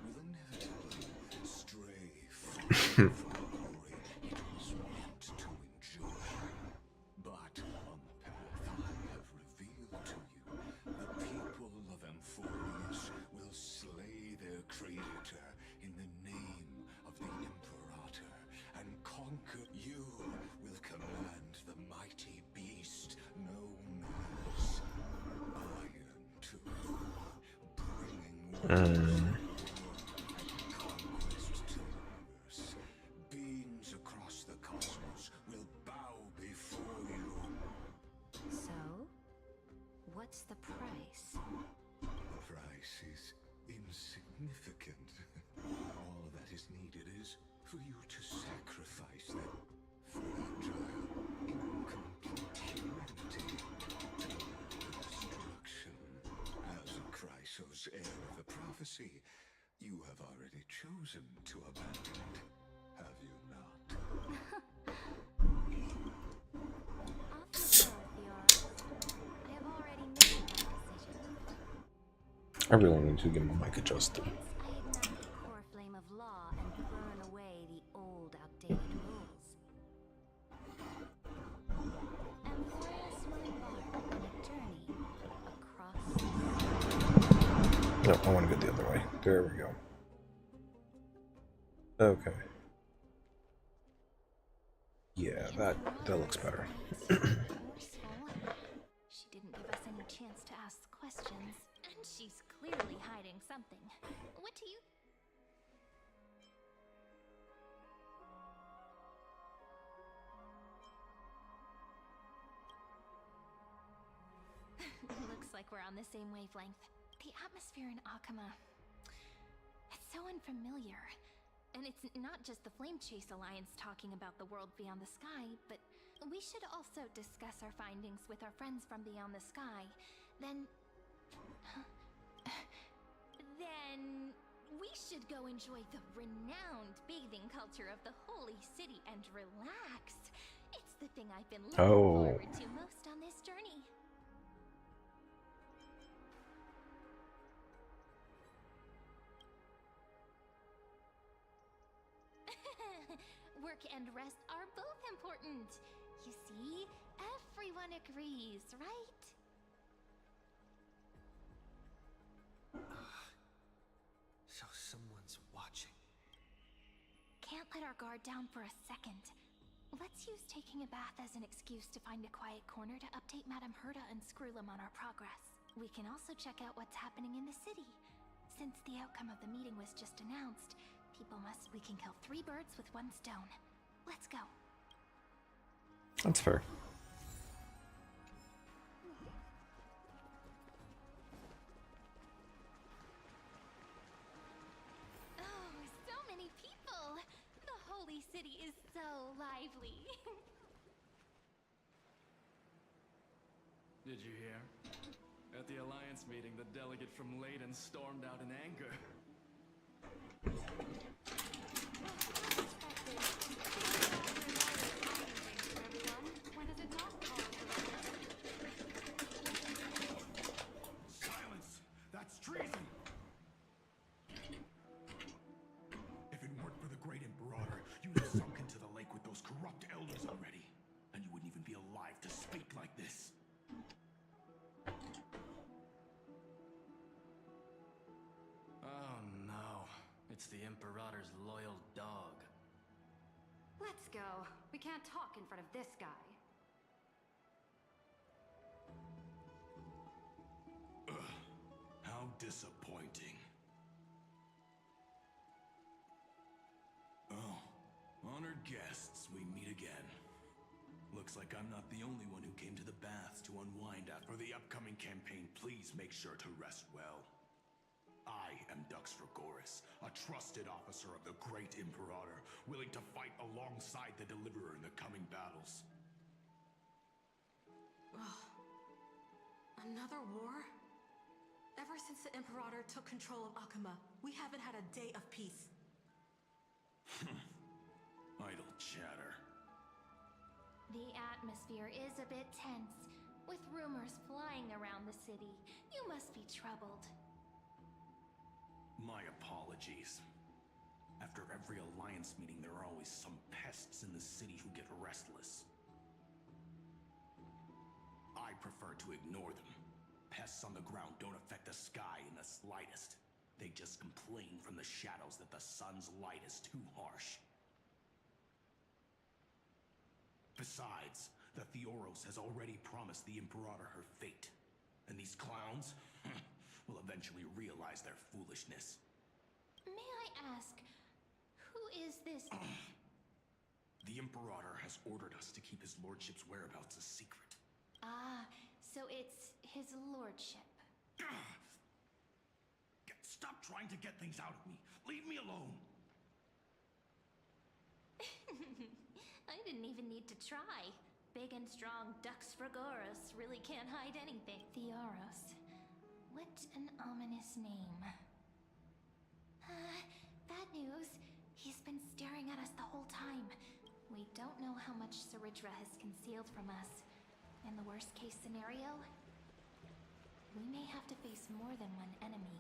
will inevitably stray far from the glory it was meant to enjoy. But on the path I have revealed to you, the people of Amphorius will slay their creator in the name of the Imperator and conquer. You will command the mighty beast known as Iron Tomb, bringing conquest to the universe. Beings across the cosmos will bow before you. So, what's the price? The price is insignificant. All that is needed is for you to sacrifice that fragile, incomplete humanity to destruction. As a Chrysos, heir of the prophecy, you have already chosen to abandon it, have you not? I have already made my decision. I really need to get my mic adjusted. I ignite the core flame of law and burn away the old, outdated rules. Amphorius will embark on a journey across... No, I want to go the other way. There we go. Okay. Yeah, that looks better. She didn't give us any chance to ask questions, and she's clearly hiding something. What do you... Looks like we're on the same wavelength. The atmosphere in Akama... It's so unfamiliar. And it's not just the Flame Chase Alliance talking about the world beyond the sky, but we should also discuss our findings with our friends from beyond the sky. Then we should go enjoy the renowned bathing culture of the Holy City and relax. It's the thing I've been looking forward to most on this journey. Work and rest are both important. You see, everyone agrees, right? So someone's watching. Can't let our guard down for a second. Let's use taking a bath as an excuse to find a quiet corner to update Madame Herta and Screwlum on our progress. We can also check out what's happening in the city. Since the outcome of the meeting was just announced, we can kill 3 birds with 1 stone. Let's go. That's fair. Oh, so many people! The Holy City is so lively. Did you hear? At the Alliance meeting, the delegate from Leyden stormed out in anger. Silence! That's treason! If it weren't for the great Imperator, you'd have sunk into the lake with those corrupt elders already. And you wouldn't even be alive to speak like this. Oh no, it's the Imperator's loyal dog. Let's go. We can't talk in front of this guy. Ugh. disappointing. Oh, honored guests, we meet again. Looks like I'm not the only one who came to the baths to unwind after the upcoming campaign. Please make sure to rest well. I am Dux Dragoris, a trusted officer of the Great Imperator, willing to fight alongside the Deliverer in the coming battles. Another war? Ever since the Imperator took control of Akuma, we haven't had a day of peace. Idle chatter. The atmosphere is a bit tense, with rumors flying around the city. You must be troubled. My apologies. After every Alliance meeting, there are always some pests in the city who get restless. I prefer to ignore them. Pests on the ground don't affect the sky in the slightest. They just complain from the shadows that the sun's light is too harsh. Besides, the Theoros has already promised the Imperator her fate. And these clowns will eventually realize their foolishness. May I ask, who is this? The Imperator has ordered us to keep his lordship's whereabouts a secret. Ah, so it's his lordship. Stop trying to get things out of me. Leave me alone. I didn't even need to try. Big and strong Dux Fragoros really can't hide anything. Theoros. What an ominous name. Bad news. He's been staring at us the whole time. We don't know how much Saridra has concealed from us. In the worst case scenario, we may have to face more than one enemy.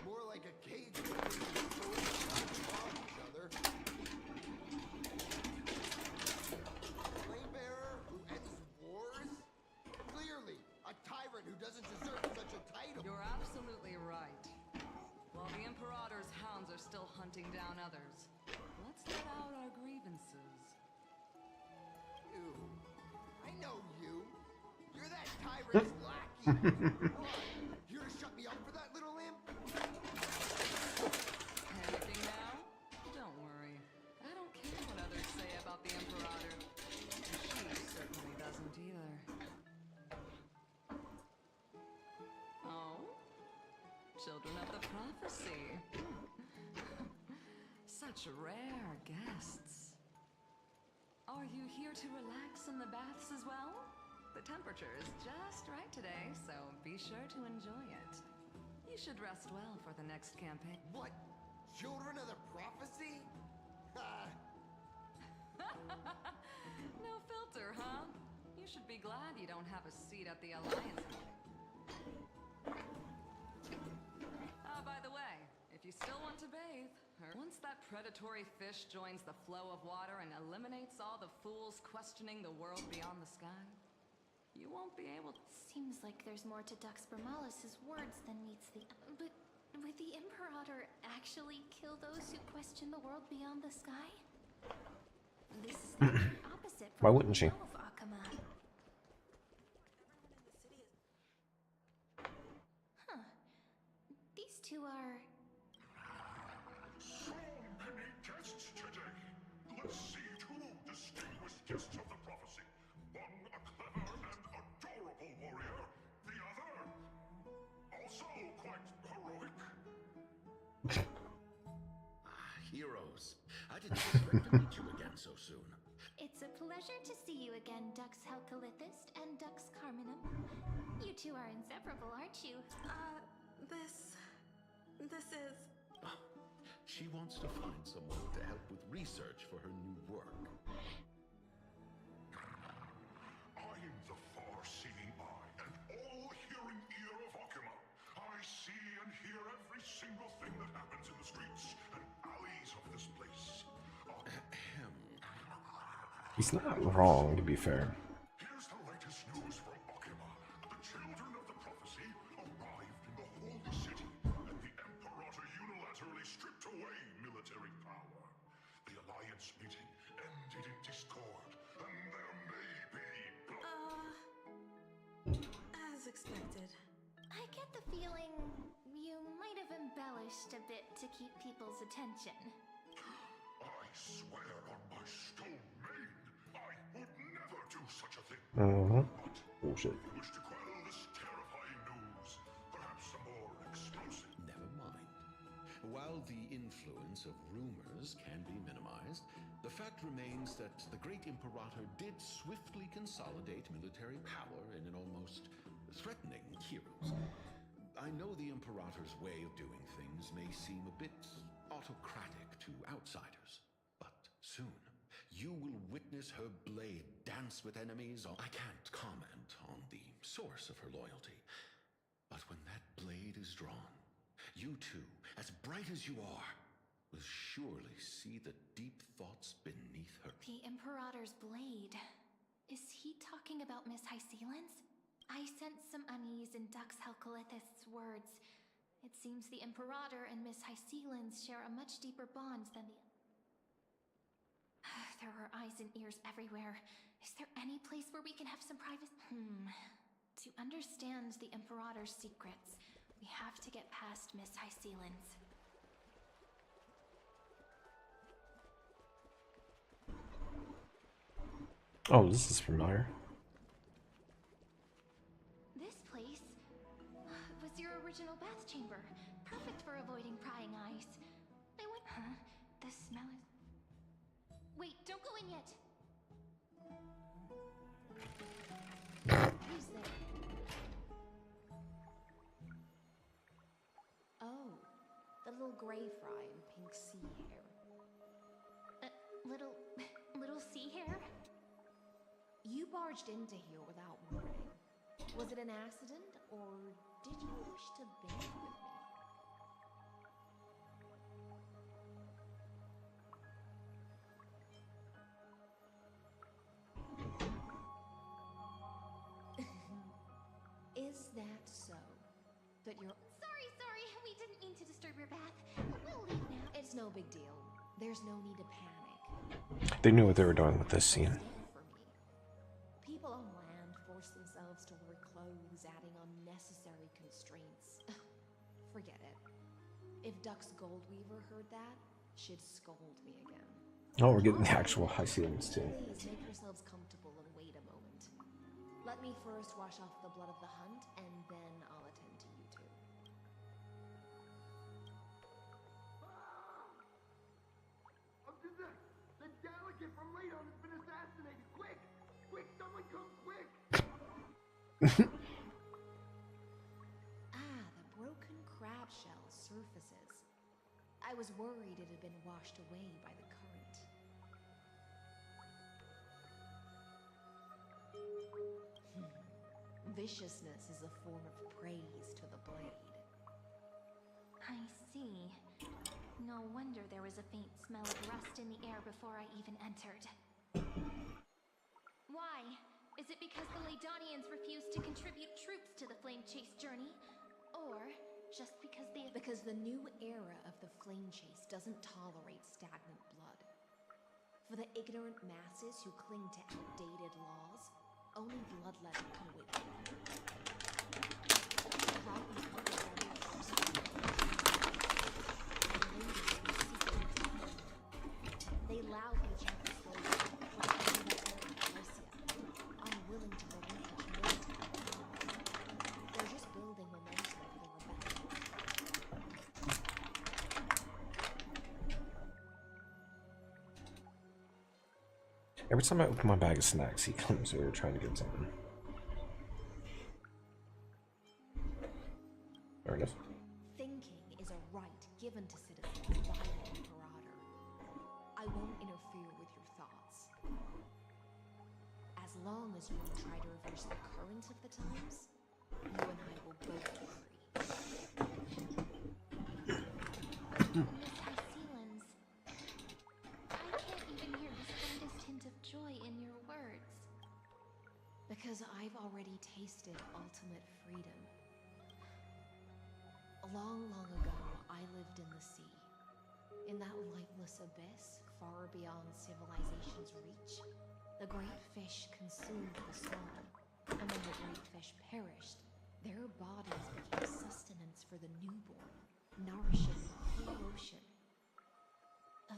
More like a cage where each other. Flame-bearer who ends wars? Clearly, a tyrant who doesn't deserve such a title. You're absolutely right. While the Imperator's hounds are still hunting down others, let's let out our grievances. You. I know you. You're that tyrant's lackey. What? Here to shut me up for that little imp? Anything now? Don't worry. I don't care what others say about the Imperator. She certainly doesn't either. Oh? Children of the Prophecy. Such rare guests. Are you here to relax in the baths as well? The temperature is just right today, so be sure to enjoy it. You should rest well for the next campaign. What? Children of the Prophecy? No filter, huh? You should be glad you don't have a seat at the Alliance meeting. By the way, if you still want to bathe, once that predatory fish joins the flow of water and eliminates all the fools questioning the world beyond the sky, you won't be able to... Seems like there's more to Dux Bramalis's words than meets the... But would the Imperator actually kill those who question the world beyond the sky? This is the opposite from Why wouldn't she? of Akuma. Huh. These two are... So many guests today. Let's see two distinguished guests of the prophecy. One a clever and adorable warrior. The other also quite heroic. Heroes. I didn't expect to meet you again so soon. It's a pleasure to see you again, Dux Helcalithist and Dux Carminum. You two are inseparable, aren't you? This is... She wants to find someone to help with research for her new work. I am the far-seeing eye and all-hearing ear of Akuma. I see and hear every single thing that happens in the streets and alleys of this place. He's not wrong, to be fair. Here's the latest news from Akuma. The children of the prophecy arrived in the holy city, and the Imperator unilaterally stripped away military power. The Alliance alliance meeting ended in discord, and there may be As expected. I get the feeling you might have embellished a bit to keep people's attention. I swear on my stone maid, I would never do such a thing. Bullshit. If you wish to quell this terrifying news, perhaps some more explosive. Never mind. While the influence of rumors can be minimized, the fact remains that the great Imperator did swiftly consolidate military power in an almost threatening heroes. I know the Imperator's way of doing things may seem a bit autocratic to outsiders, but soon you will witness her blade dance with enemies. I can't comment on the source of her loyalty, but when that blade is drawn, you too, as bright as you are, will surely see the deep thoughts beneath her. The Imperator's blade. Is he talking about Miss Hysealan's? I sense some unease in Dux Helcolith's words. It seems the Imperator and Miss Hysealan's share a much deeper bond than the... There are eyes and ears everywhere. Is there any place where we can have some privacy? To understand the Imperator's secrets, we have to get past Miss Hysealan's. Oh, this is familiar. This place was your original bath chamber. Perfect for avoiding prying eyes. I went... Huh? The smell is... Wait, don't go in yet! Who's there? Oh, the little gray fry in pink sea hair. Little sea hair? You barged into here without warning. Was it an accident, or did you wish to bathe with me? Is that so? That you're... Sorry, we didn't mean to disturb your bath. We'll leave now. It's no big deal. There's no need to panic. They knew what they were doing with this scene. People on land force themselves to wear clothes, adding unnecessary constraints. Forget it. If Dux Goldweaver heard that, she'd scold me again. Oh, we're getting the actual Hysealan's too. Please make yourselves comfortable and wait a moment. Let me first wash off the blood of the hunt, and then I'll attend to you two. The delegate from Radon has been assassinated! Quick! Quick, someone come quick! The broken crab shell surfaces. I was worried it had been washed away by the current. Viciousness is a form of praise to the blade. I see. No wonder there was a faint smell of rust in the air before I even entered. Why? Is it because the Ladonians refused to contribute troops to the Flame Chase journey? Or just because they have... Because the new era of the Flame Chase doesn't tolerate stagnant blood. For the ignorant masses who cling to outdated laws, only bloodletting can wait. They loudly chant the slogan, unwilling to relinquish military power. They're just building momentum for the rebellion. Every time I open my bag of snacks, he comes here trying to get something. Fair enough. Thinking is a right given to citizens by the Imperator. I won't interfere with your thoughts. As long as you don't try to reverse the current of the times, you and I will both be free. Miss Hysealan's... I can't even hear the slightest hint of joy in your words. Because I've already tasted ultimate freedom. Long, long ago, I lived in the sea. In that lightless abyss, far beyond civilization's reach. The great fish consumed the small, and when the great fish perished, their bodies became sustenance for the newborn, nourishing the whole ocean.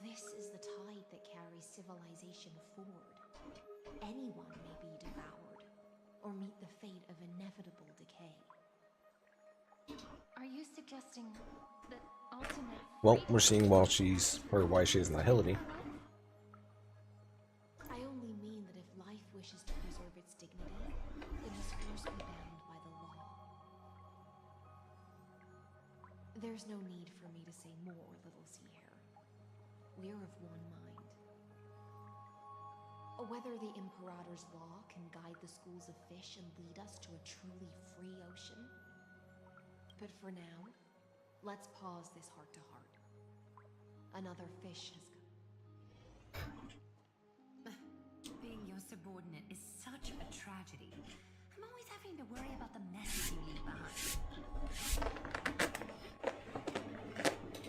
This is the tide that carries civilization forward. Anyone may be devoured, or meet the fate of inevitable decay. Are you suggesting that ultimate... Well, we're seeing why she's not Hillary. I only mean that if life wishes to preserve its dignity, it must first be bound by the law. There's no need for me to say more, little sea hare. We're of one mind. Whether the Imperator's law can guide the schools of fish and lead us to a truly free ocean. But for now, let's pause this heart-to-heart. Another fish has come. Being your subordinate is such a tragedy. I'm always having to worry about the messes you leave behind.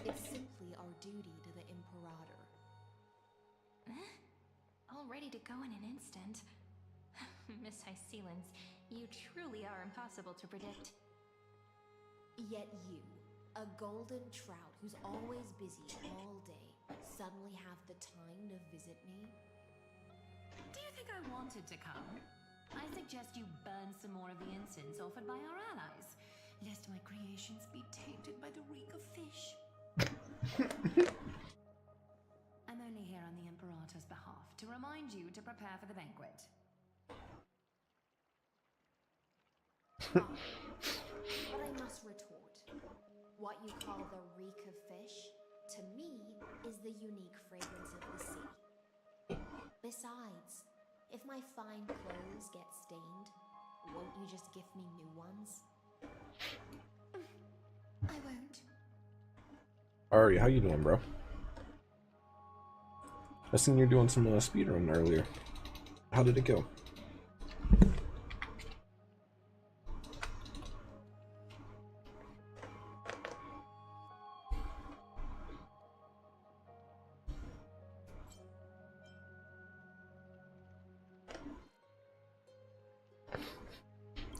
It's simply our duty to the Imperator. All ready to go in an instant. Miss Hycelens, you truly are impossible to predict. Yet you, a golden trout who's always busy all day, suddenly have the time to visit me? Do you think I wanted to come? I suggest you burn some more of the incense offered by our allies, lest my creations be tainted by the reek of fish. I'm only here on the Imperator's behalf to remind you to prepare for the banquet. But I must retort. What you call the reek of fish, to me, is the unique fragrance of the sea. Besides, if my fine clothes get stained, won't you just gift me new ones? I won't. Ari, how you doing, bro? I seen you doing some speedrun earlier. How did it go?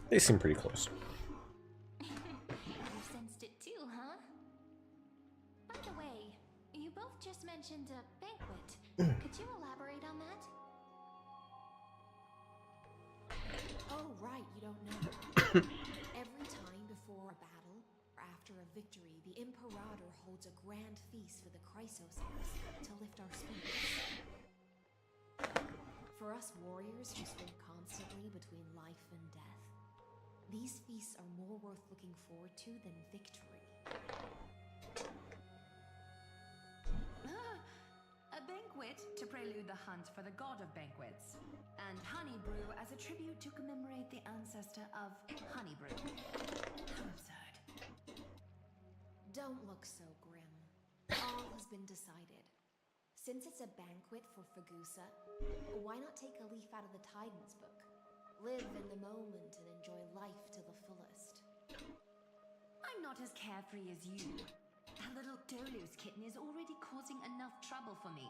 They seem pretty close. You sensed it too, huh? By the way, you both just mentioned a banquet. Could you elaborate on that? Oh, right, you don't know. Every time before a battle, or after a victory, the Imperator holds a grand feast for the Chrysosauros to lift our spirits. For us warriors who swing constantly between life and death, these feasts are more worth looking forward to than victory. A banquet to prelude the hunt for the god of banquets, and honey brew as a tribute to commemorate the ancestor of honey brew. How absurd. Don't look so grim. All has been decided. Since it's a banquet for Fagusa, why not take a leaf out of the Titan's book? Live in the moment and enjoy life to the fullest. I'm not as carefree as you. That little Dolu's kitten is already causing enough trouble for me.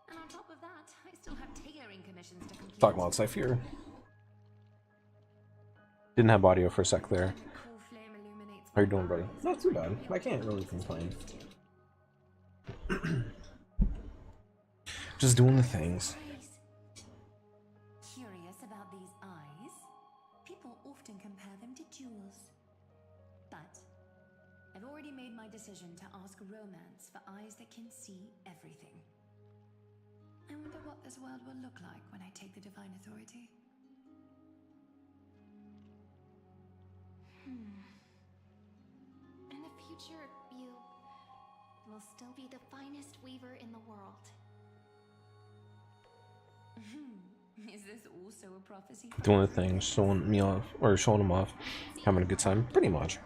And on top of that, I still have tailoring commissions to complete. Talking about Cypher. Didn't have audio for a sec there. How you doing, buddy? Not too bad. I can't really complain. Just doing the things. Curious about these eyes? People often compare them to jewels. But I've already made my decision to ask romance for eyes that can see everything. I wonder what this world will look like when I take the divine authority. In the future, you will still be the finest weaver in the world. Is this also a prophecy? Doing the things, showing me off, or showing them off, having a good time, pretty much.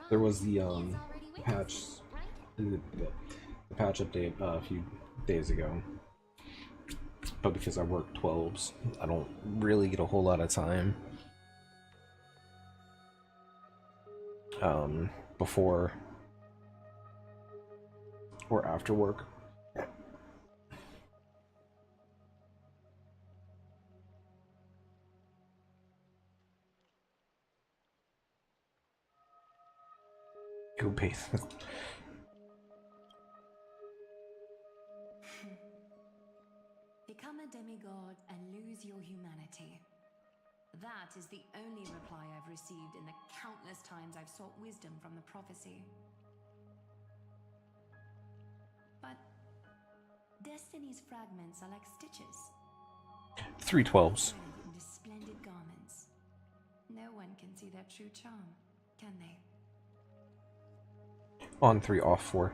There was the patch, the patch update a few days ago, but because I work 12s, I don't really get a whole lot of time before or after work Who pays? Become a demigod and lose your humanity. That is the only reply I've received in the countless times I've sought wisdom from the prophecy. But Destiny's fragments are like stitches. 312s. Into splendid garments. No one can see their true charm, can they? On 3, off 4.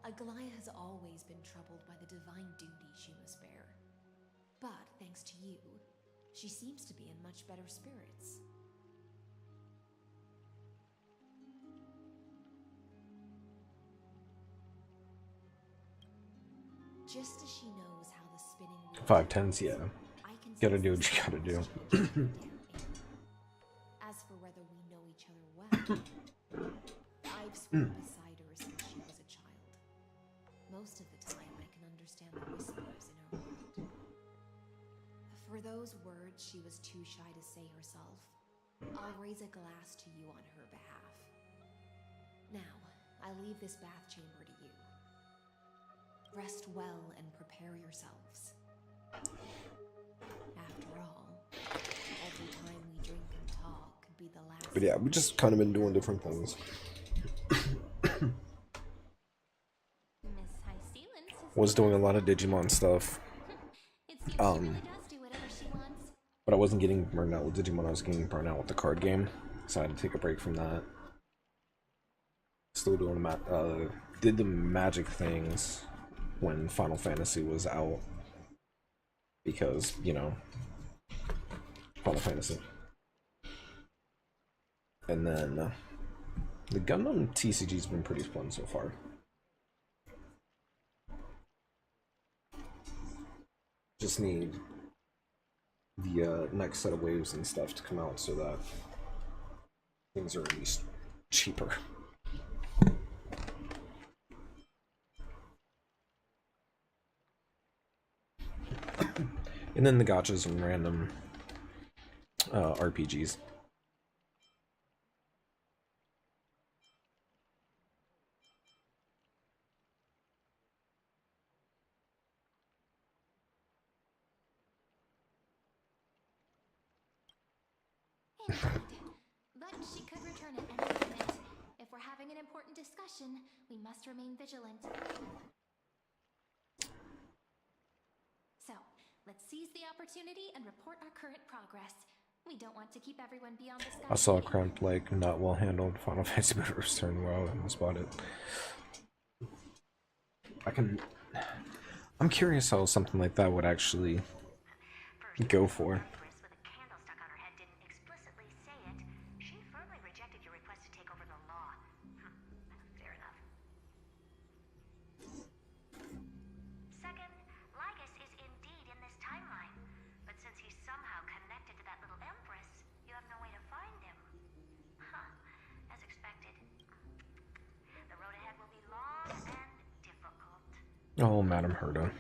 Aglaia has always been troubled by the divine duty she must bear. But thanks to you, she seems to be in much better spirits. Just as she knows how the spinning wheel 510s, yeah. Gotta do what you gotta do. As for whether we know each other well, I've spent beside her since she was a child. Most of the time, I can understand the whispers in her world. For those words she was too shy to say herself, I'll raise a glass to you on her behalf. Now, I leave this bath chamber to you. Rest well and prepare yourselves. After all, every time we drink and talk could be the last. But yeah, we just kind of been doing different things. Was doing a lot of Digimon stuff. But I wasn't getting burned out with Digimon, I was getting burned out with the card game. So I had to take a break from that. Still doing did the magic things when Final Fantasy was out. Because, you know, Final Fantasy. And then the Gundam TCG's been pretty fun so far. Just need the next set of waves and stuff to come out so that things are at least cheaper. And then the gachas and random RPGs. But she could return at any minute. If we're having an important discussion, we must remain vigilant. So, let's seize the opportunity and report our current progress. We don't want to keep everyone beyond the sky. I saw a cramped like not well handled Final Fantasy Builders turn well and spot it. I'm curious how something like that would actually go for. Oh, Madam Herda.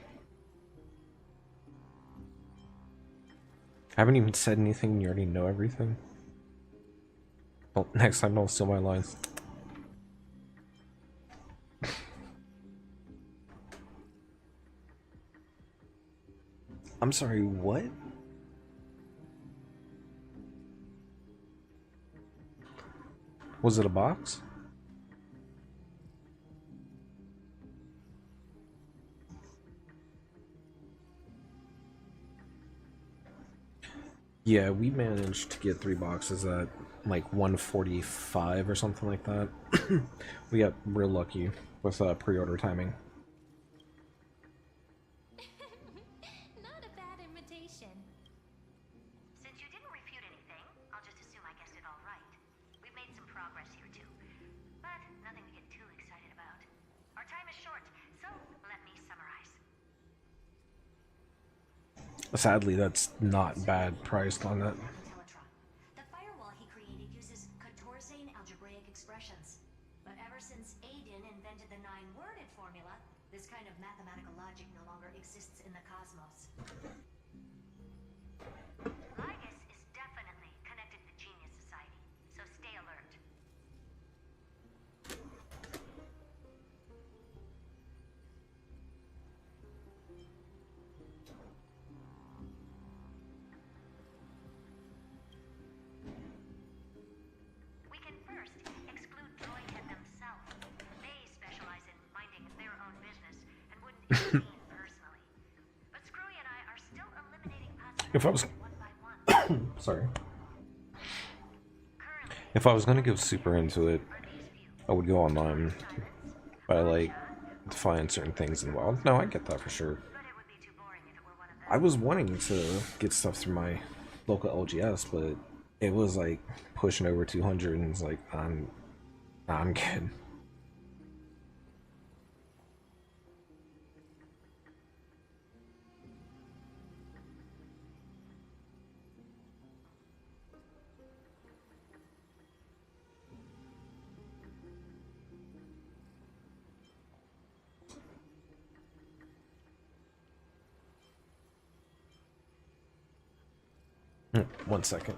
I haven't even said anything and you already know everything. Well, next time don't steal my lines. I'm sorry, what? Was it a box? Yeah, we managed to get 3 boxes at like 145 or something like that. We got real lucky with pre-order timing. Not a bad invitation. Since you didn't refute anything, I'll just assume I guessed it all right. We've made some progress here too, but nothing to get too excited about. Our time is short, so let me summarize. Sadly, that's not bad priced on that. The firewall he created uses Catorzane algebraic expressions. But ever since Aiden invented the 9-worded formula, this kind of mathematical logic no longer exists in the cosmos. Lygus is definitely connected to the Genius Society. personally. But Screwy and I are still eliminating If I was possibilities one by one. sorry. If I was gonna go super into it, I would go online. But I like to find certain things in the wild. No, I get that for sure. I was wanting to get stuff through my local LGS, but it was like pushing over 200, and it's like I'm good. One second.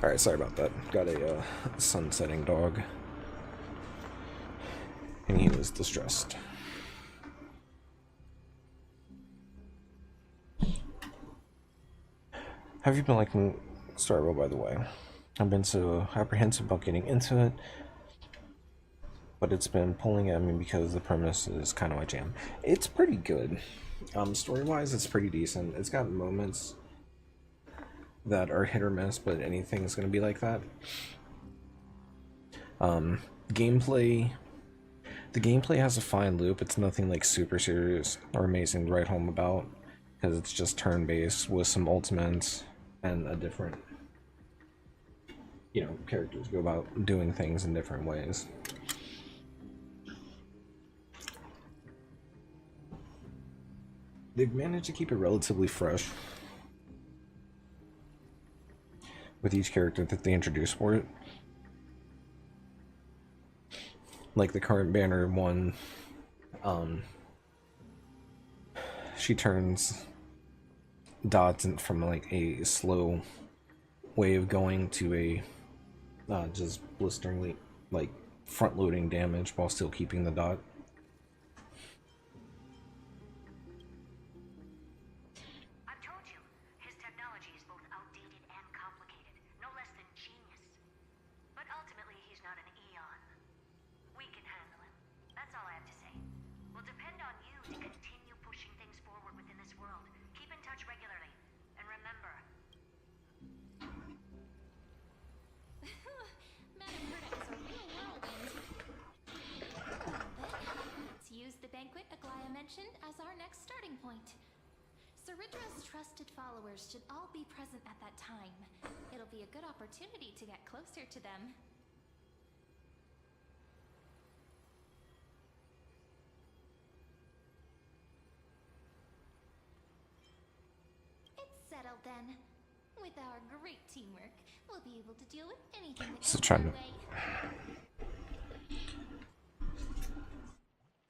Alright, sorry about that. Got a sunsetting dog. And he was distressed. Have you been liking Star Wars, by the way? I've been so apprehensive about getting into it, but it's been pulling at me because the premise is kind of my jam. It's pretty good. Story-wise, it's pretty decent. It's got moments that are hit or miss, but anything's going to be like that. Gameplay... The gameplay has a fine loop. It's nothing like super serious or amazing to write home about, because it's just turn-based with some ultimates and a different, characters go about doing things in different ways. They've managed to keep it relatively fresh with each character that they introduce for it. Like the current banner one, she turns dots from like a slow way of going to a just blisteringly like front-loading damage while still keeping the dot. I've told you, his technology is both outdated and complicated, no less than genius. But ultimately, he's not an Eon. We can handle him. That's all I have to say. We'll depend on you to continue pushing things forward within this world. Keep in touch regularly. And remember... Madam Prudence, a real whirlwind. Then, let's use the banquet Aglaya mentioned as our next starting point. Ceridra's trusted followers should all be present at that time. It'll be a good opportunity to get closer to them. It's settled then. With our great teamwork, we'll be able to deal with anything that So comes trying our to... way.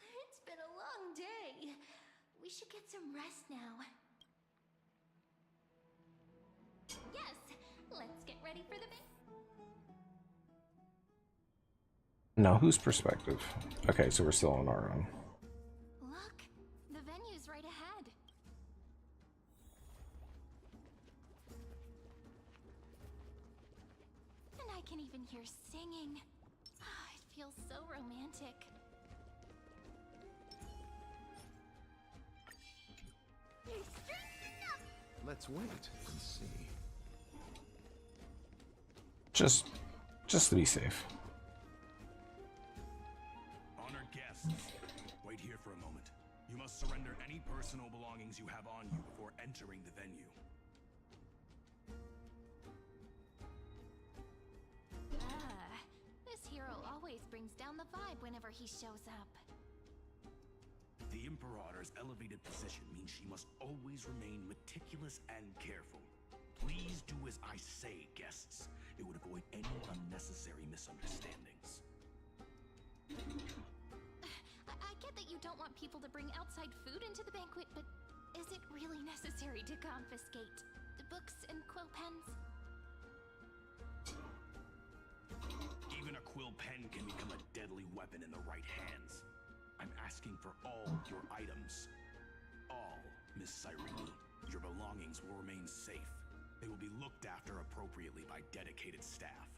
It's been a long day. We should get some rest now. Yes, let's get ready for the Now, whose perspective? Okay, so we're still on our own. Look, the venue's right ahead. And I can even hear singing. It feels so romantic. Let's wait and see. Just to be safe. Honored guests, wait here for a moment. You must surrender any personal belongings you have on you before entering the venue. This hero always brings down the vibe whenever he shows up. The Imperator's elevated position means she must always remain meticulous and careful. Please do as I say, guests. It would avoid any unnecessary misunderstandings. I get that you don't want people to bring outside food into the banquet, but is it really necessary to confiscate the books and quill pens? Even a quill pen can become a deadly weapon in the right hands. I'm asking for all your items. All, Miss Cyrene. Your belongings will remain safe. They will be looked after appropriately by dedicated staff.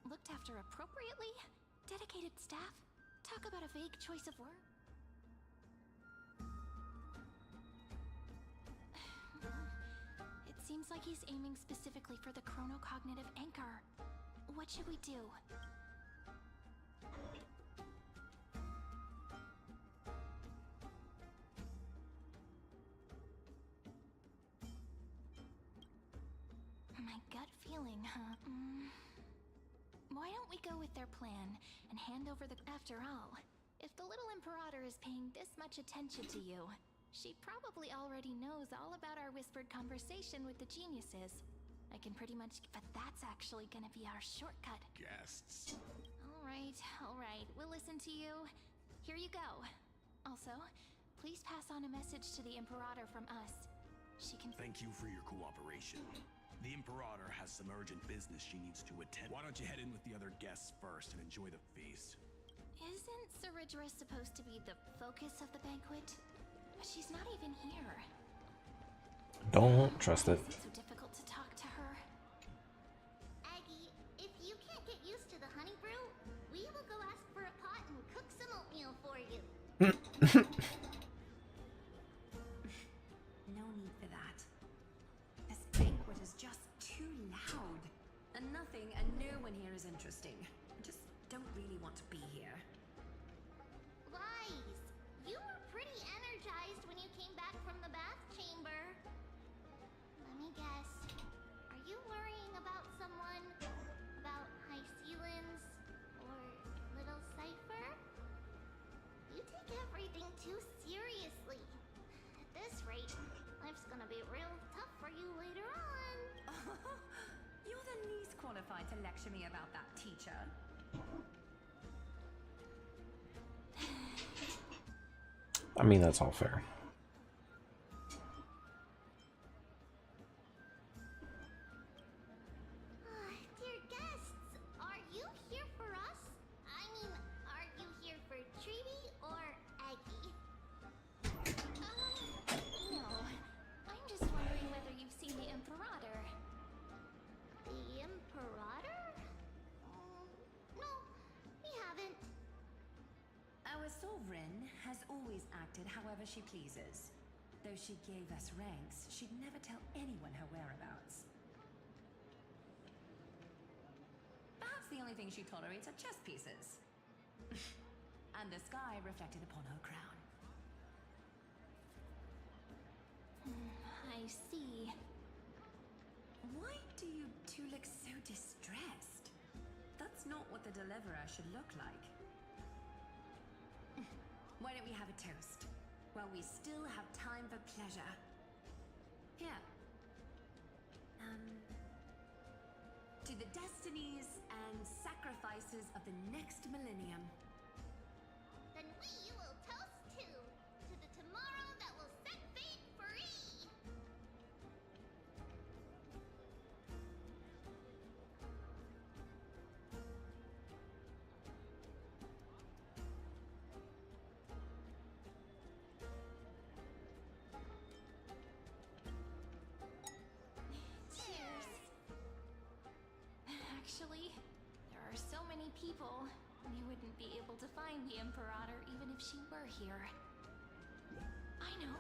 Looked after appropriately? Dedicated staff? Talk about a vague choice of word. It seems like he's aiming specifically for the chronocognitive anchor. What should we do? My gut feeling, huh? Why don't we go with their plan and hand over the... After all, if the little Imperator is paying this much attention to you, she probably already knows all about our whispered conversation with the geniuses. I can pretty much... But that's actually gonna be our shortcut. Guests. All right, we'll listen to you. Here you go. Also, please pass on a message to the Imperator from us. she can... Thank you for your cooperation. The Imperator has some urgent business she needs to attend. Why don't you head in with the other guests first and enjoy the feast? Isn't Saridra supposed to be the focus of the banquet? She's not even here. Don't trust it. Why is it so difficult to talk to her? Aggie, if you can't get used to the honey brew, we will go ask for a pot and cook some oatmeal for you. No need for that. This banquet is just too loud. And nothing and no one here is interesting. I just don't really want to be here. Lies! You were pretty energized when you came back from the bath chamber. Let me guess. Are you worrying about someone? About High Sealins? Or Little Cypher? You take everything too seriously. At this rate, life's gonna be real tough for you later on. You're the least qualified to lecture me about that, teacher. I mean, that's all fair. Dear guests, are you here for us? I mean, are you here for Treaty or Aggie? No. I'm just wondering whether you've seen the Imperator. The Imperator? No, we haven't. Our sovereign has always acted however she pleases. Though she gave us ranks, she'd never tell anyone her whereabouts. Perhaps the only thing she tolerates are chess pieces. And the sky reflected upon her crown. I see. Why do you two look so distressed? That's not what the Deliverer should look like. Why don't we have a toast? While we still have time for pleasure. Here. To the destinies and sacrifices of the next millennium. Then we will toast to the tomorrow that will set fate free. Cheers. Actually, there are so many people. We wouldn't be able to find the Imperator even if she were here. I know.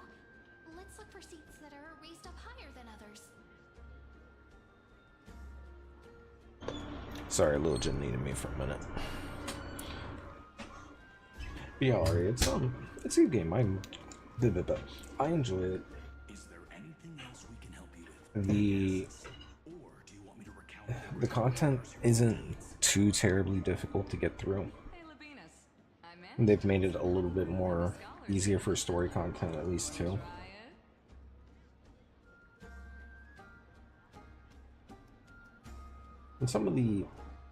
Let's look for seats that are raised up higher than others. Sorry, Lil Jin needed me for a minute. But yeah, Ari, it's a good game. I enjoy it. Is there anything else we can help you with? The content isn't too terribly difficult to get through. They've made it a little bit more easier for story content, at least too. And some of the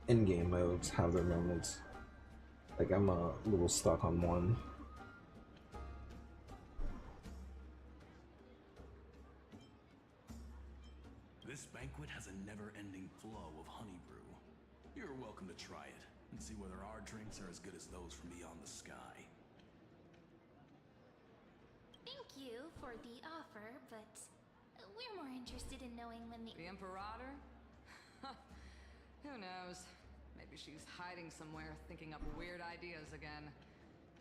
in-game modes have their moments. Like, I'm a little stuck on one. This banquet has a never-ending flow of honey brew. You're welcome to try it and see whether our drinks are as good as those from beyond the sky. Thank you for the offer, but we're more interested in knowing when the Imperator? Who knows? Maybe she's hiding somewhere, thinking up weird ideas again.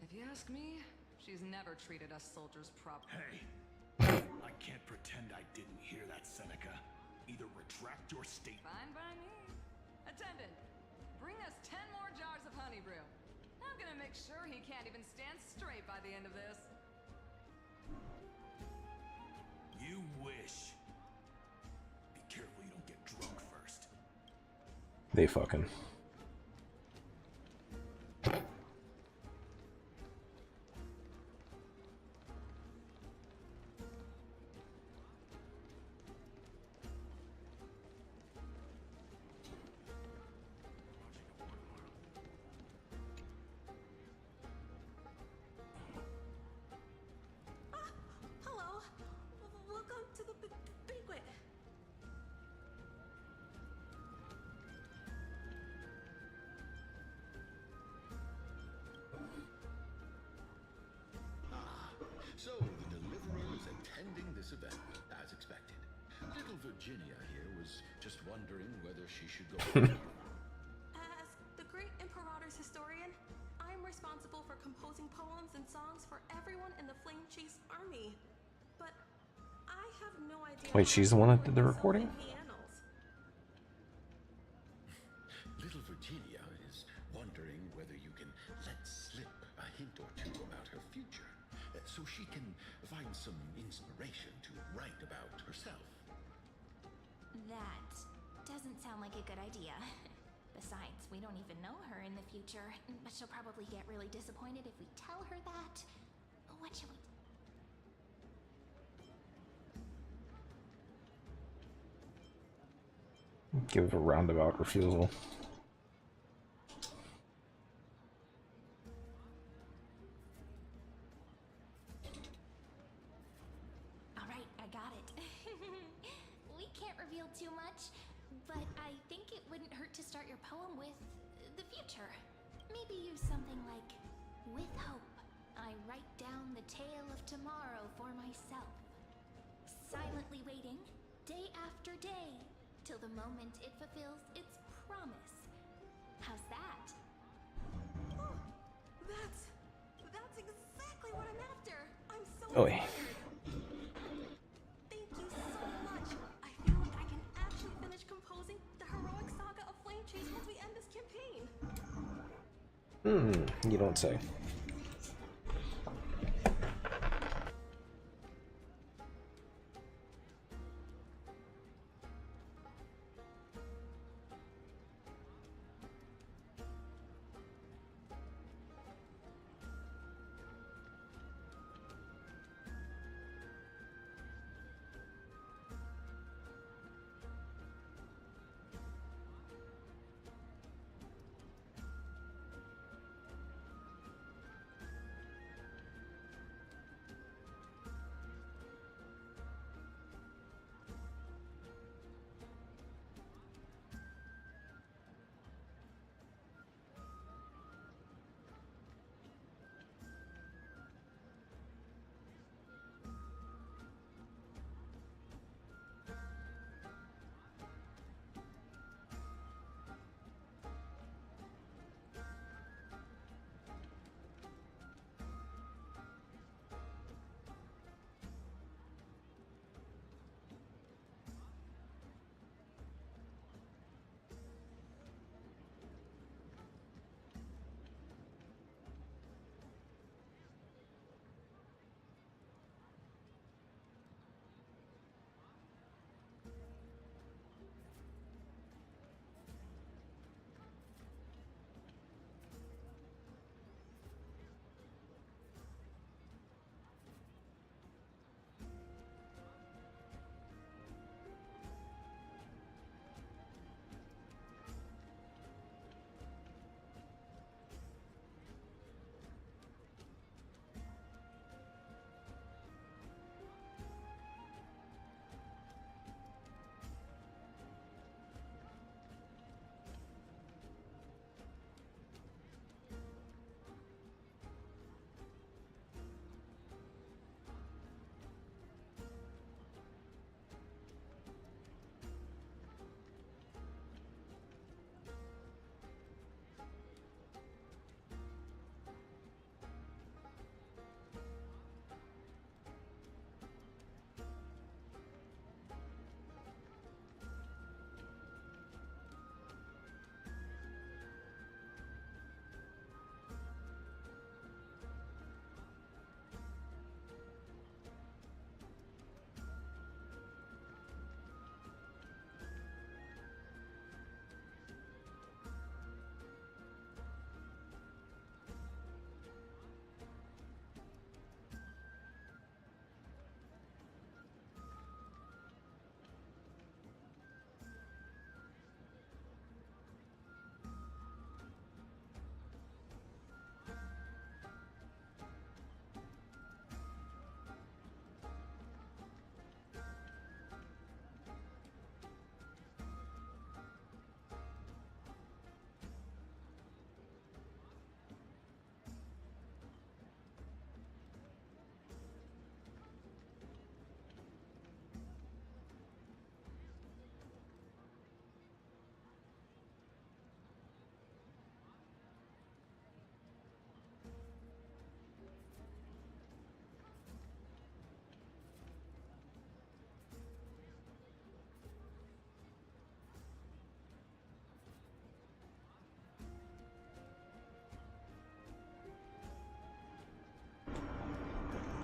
If you ask me, she's never treated us soldiers properly. Hey! I can't pretend I didn't hear that, Seneca. Either retract your statement. Fine by me. Attendant, bring us 10 more jars of honey brew. I'm gonna make sure he can't even stand straight by the end of this. You wish. Be careful you don't get drunk first. They fucking. Hello. Welcome to the this event, as expected. Little Virginia here was just wondering whether she should go. As the great Imperator's historian, I'm responsible for composing poems and songs for everyone in the Flame Chase army. But I have no idea. Wait, she's the one that did the recording? Little Virginia is wondering whether you can let slip a hint or two about her future, so she can find some inspiration to write about herself. That doesn't sound like a good idea. Besides, we don't even know her in the future, but she'll probably get really disappointed if we tell her that. What should we do? Give a roundabout refusal. Alright, I got it. We can't reveal too much, but I think it wouldn't hurt to start your poem with the future. Maybe use something like, with hope, I write down the tale of tomorrow for myself. Silently waiting, day after day, till the moment it fulfills its promise. How's that? Oh, that's exactly what I'm after. I'm so Oi. Thank you so much. I feel like I can actually finish composing the heroic saga of Flame Chase once we end this campaign. You don't say.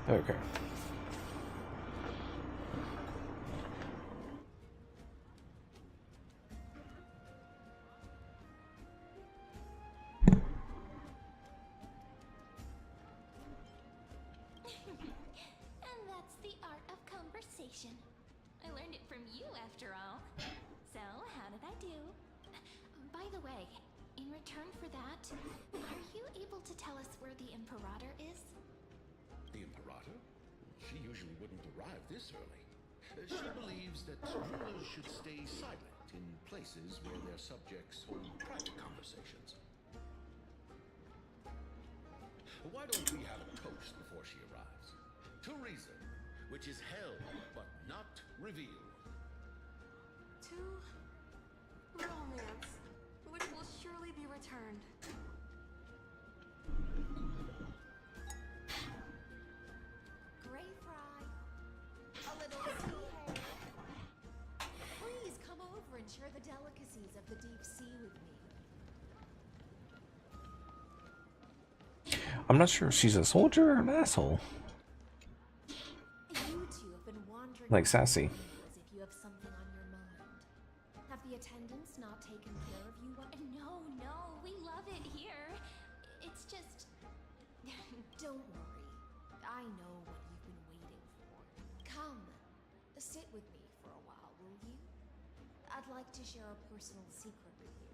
Okay. And that's the art of conversation. I learned it from you, after all. So, how did I do? By the way, in return for that, are you able to tell us where the Imperator is? The Imperator? She usually wouldn't arrive this early. She believes that rulers should stay silent in places where their subjects hold private conversations. Why don't we have a toast before she arrives? To reason, which is held but not revealed. To romance, which will surely be returned. Gray fry. A little sea hare. Please come over and share the delicacies of the deep sea with me. I'm not sure if she's a soldier or an asshole. You two have been wandering Like sassy. as if you have something on your mind. Have the attendants not taken care of you? No, we love it here. It's just... Don't worry. I know what you've been waiting for. Come, sit with me for a while, will you? I'd like to share a personal secret with you.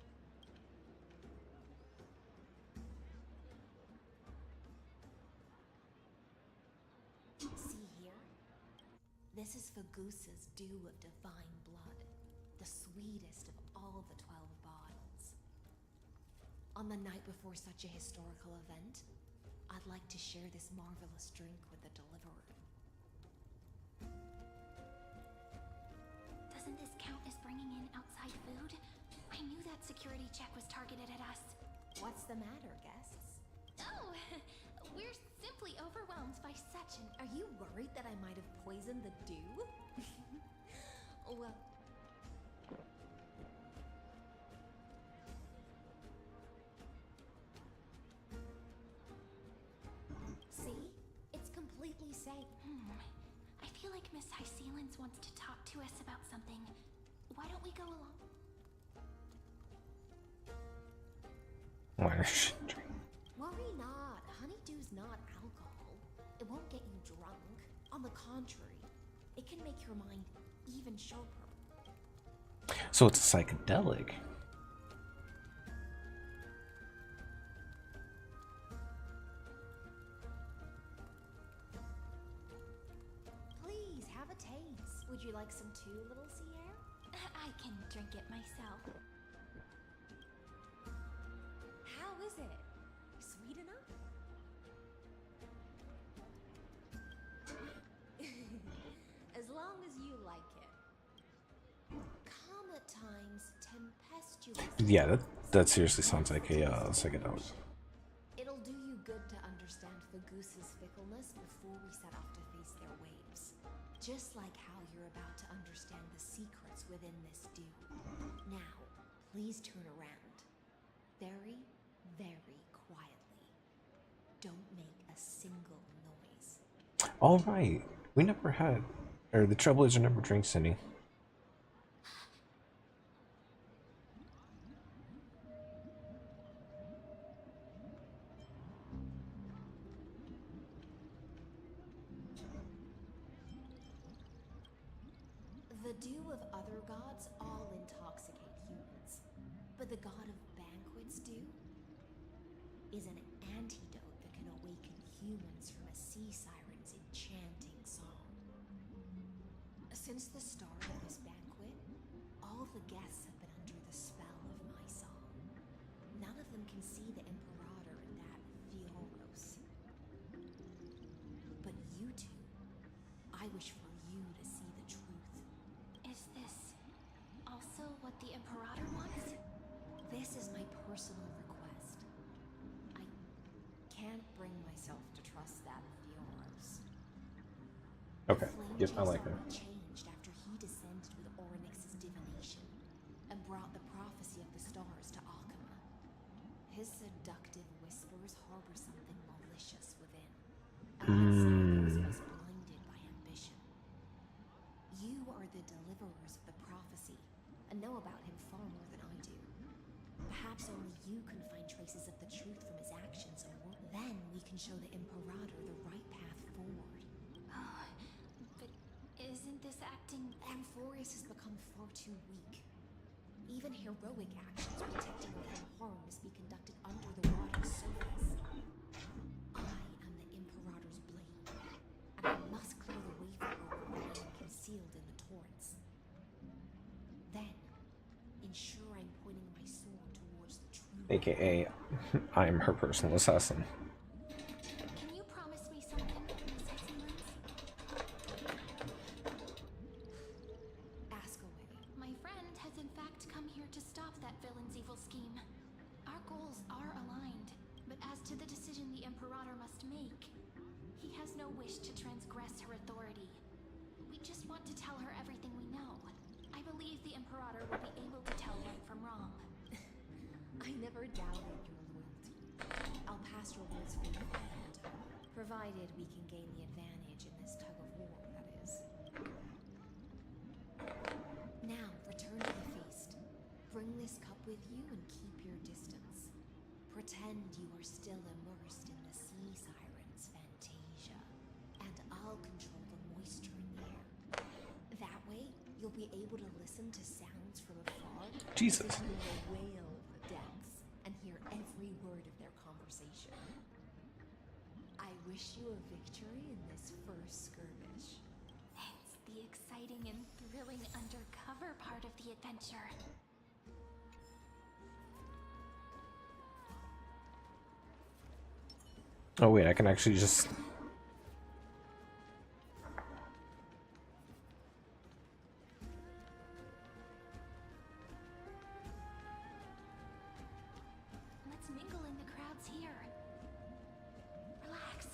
See here? This is Fagusa's dew of divine blood, the sweetest of all the 12 bottles. On the night before such a historical event, I'd like to share this marvelous drink with the Deliverer. Doesn't this count as bringing in outside food? I knew that security check was targeted at us. What's the matter, guests? Oh, we're simply overwhelmed by such an... Are you worried that I might have poisoned the dew? Well... See? It's completely safe. I feel like Miss Hysealins wants to talk to us about something. Why don't we go along? Worry not. Honeydew's not alcohol. It won't get you drunk. On the contrary, it can make your mind even sharper. So it's a psychedelic. Please have a taste. Would you like some too, little sea air? I can drink it myself. How is it? Sweet enough? As long as you like it. Calm at times, tempestuous. Yeah, that seriously sounds like a psychedelic. It'll do you good to understand Fagusa's fickleness before we set off to face their waves. Just like how you're about to understand the secrets within this dew. Now, please turn around. Very, very quietly. Don't make a single noise. All right, we never had, or the Trailblazer never drinks any. The dew of other gods all intoxicate humans, but the god of banquets dew is an antidote that can awaken humans from a sea siren's enchanting song. Since the start of this banquet, all the guests have been under the spell of my song. None of them can see the Imperator in that Fioros. But you two, I wish for you to see the truth. Is this also what the Imperator wants? This is my personal request. I can't bring myself to trust that Fioros. Okay, yep, I like her. Changed after he descended with Orynyx's divination and brought the prophecy of the stars to Alchema. His seductive whispers harbor something malicious within. And those about him far more than I do. Perhaps only you can find traces of the truth from his actions, or then we can show the Imperator the right path forward. Oh, but isn't this acting... Amphorius has become far too weak. Even heroic actions protecting him from harm must be conducted under the water's surface. I am the Imperator's blade, and I must clear the way for her while remaining concealed in the torrents. Then, ensure I'm pointing my sword towards the true... AKA, I'm her personal assassin. Can you promise me something, Miss Excellence? Ask away. My friend has in fact come here to stop that villain's evil scheme. Our goals are aligned, but as to the decision the Imperator must make, he has no wish to transgress her authority. We just want to tell her everything we know. I believe the Imperator will be able to tell right from wrong. I never doubted your loyalty. I'll pass your words faithfully on to her, provided we can gain the advantage in this tug of war, that is. Now, return to the feast. Bring this cup with you and keep your distance. Pretend you are still immersed in the sea siren's fantasia, and I'll control the moisture in the air. That way, you'll be able to listen to sounds from afar. Jesus. As if you were a whale of the depths, and hear every word of their conversation. I wish you a victory in this first skirmish. It's the exciting and thrilling undercover part of the adventure. Oh wait, I can actually just... Let's mingle in the crowds here. Relax.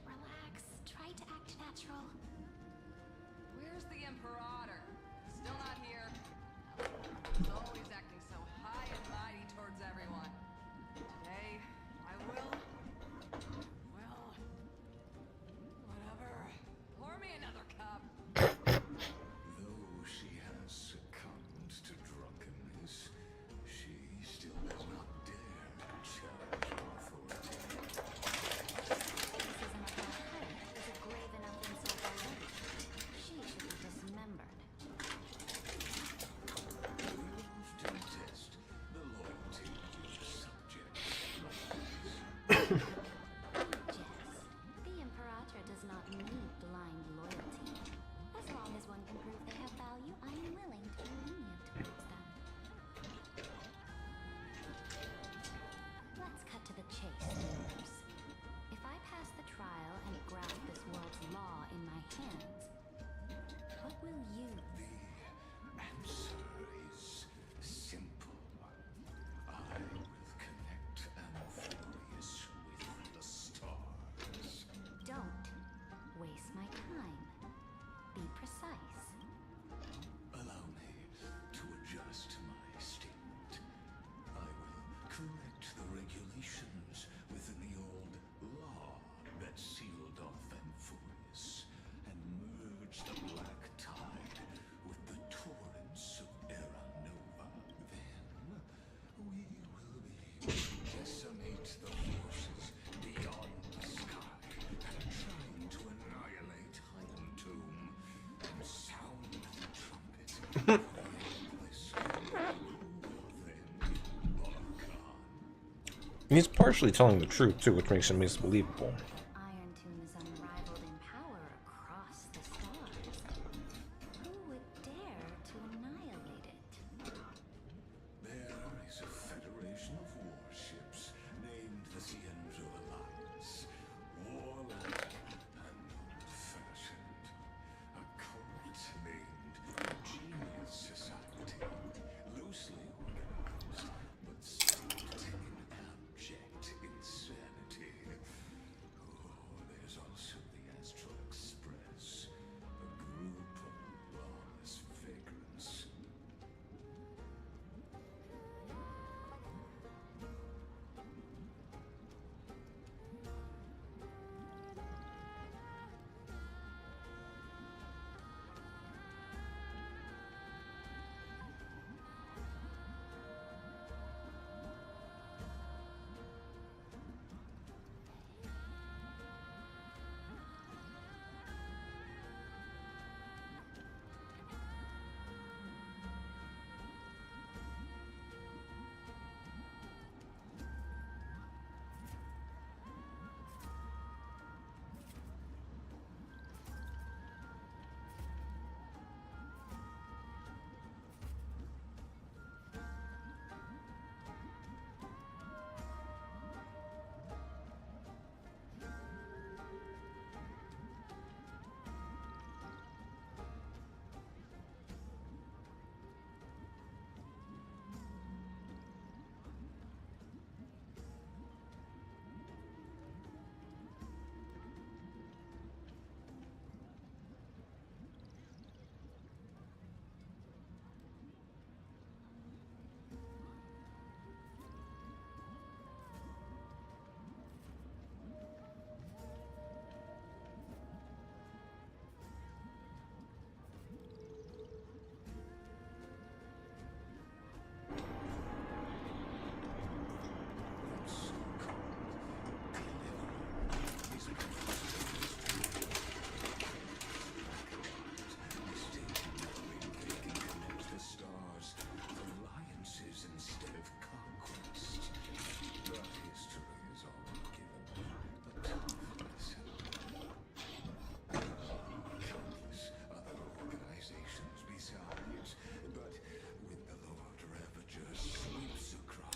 Relax. Try to act natural. Where's the Imperator? Still not here. He's always acting so high and mighty towards everyone. Today, I will... Well... Whatever. Pour me another cup. Though she has succumbed to drunkenness, she still does not dare challenge authority. Criticism of her height is a grave enough insult already. She should be dismembered. We often test the loyalty of subjects. Jess, the Imperator does not need blind loyalty. As long as one can prove they have value, I'm willing to be lenient towards them. Let's cut to the chase, dealers. If I pass the trial and grasp this world's law in my hands, what will you? The answer is simple. I will connect Amphorius with the stars. Don't waste my time. Be precise. Allow me to adjust my statement. I will correct the regulations within the old law that sealed off Amphorius and merge the black tide with the torrents of Era Nova. Then we will be able to decimate the forces beyond the sky that are trying to annihilate Hyde Tomb and sound the trumpet of the endless He's partially telling the truth too, which makes him believable. Iron Tomb is unrivaled in power across the stars. Who would dare to annihilate it? There is a federation of warships named the Cienzo Alliance. Warlike and old-fashioned. A cult named Genius Society. Loosely organized, but steeped in abject insanity.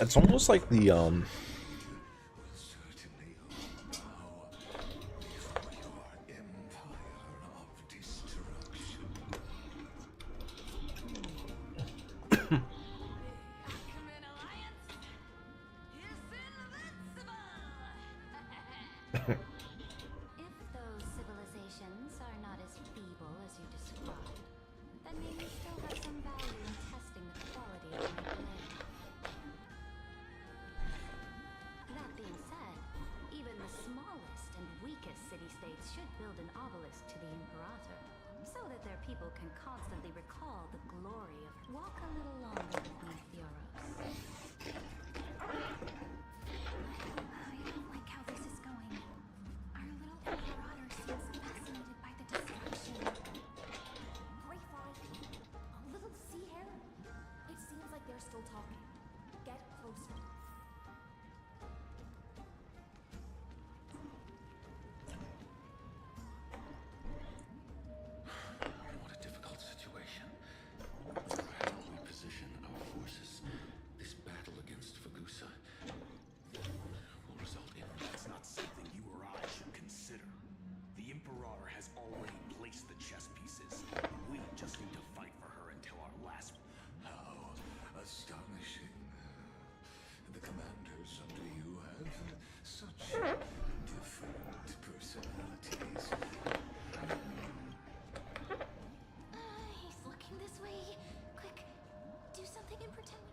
It's almost like the If those civilizations are not as feeble as you describe, then they may still have some value in testing the quality of my blade. That being said, even the smallest and weakest city-states should build an obelisk to the Imperator, so that their people can constantly recall the glory of... Walk a little longer with me, Theoros. I don't like how this is going. Our little Imperator seems fascinated by the destruction. Grapevine, a little sea hare? It seems like they're still talking. Get closer. What a difficult situation. No matter how we position our forces, this battle against Fagusa will result in... That's not something you or I should consider. The Imperator has already placed the chess pieces. We just need to fight for her until our last... How astonishing. The commanders under you have such different personalities. He's looking this way. Quick, do something and pretend.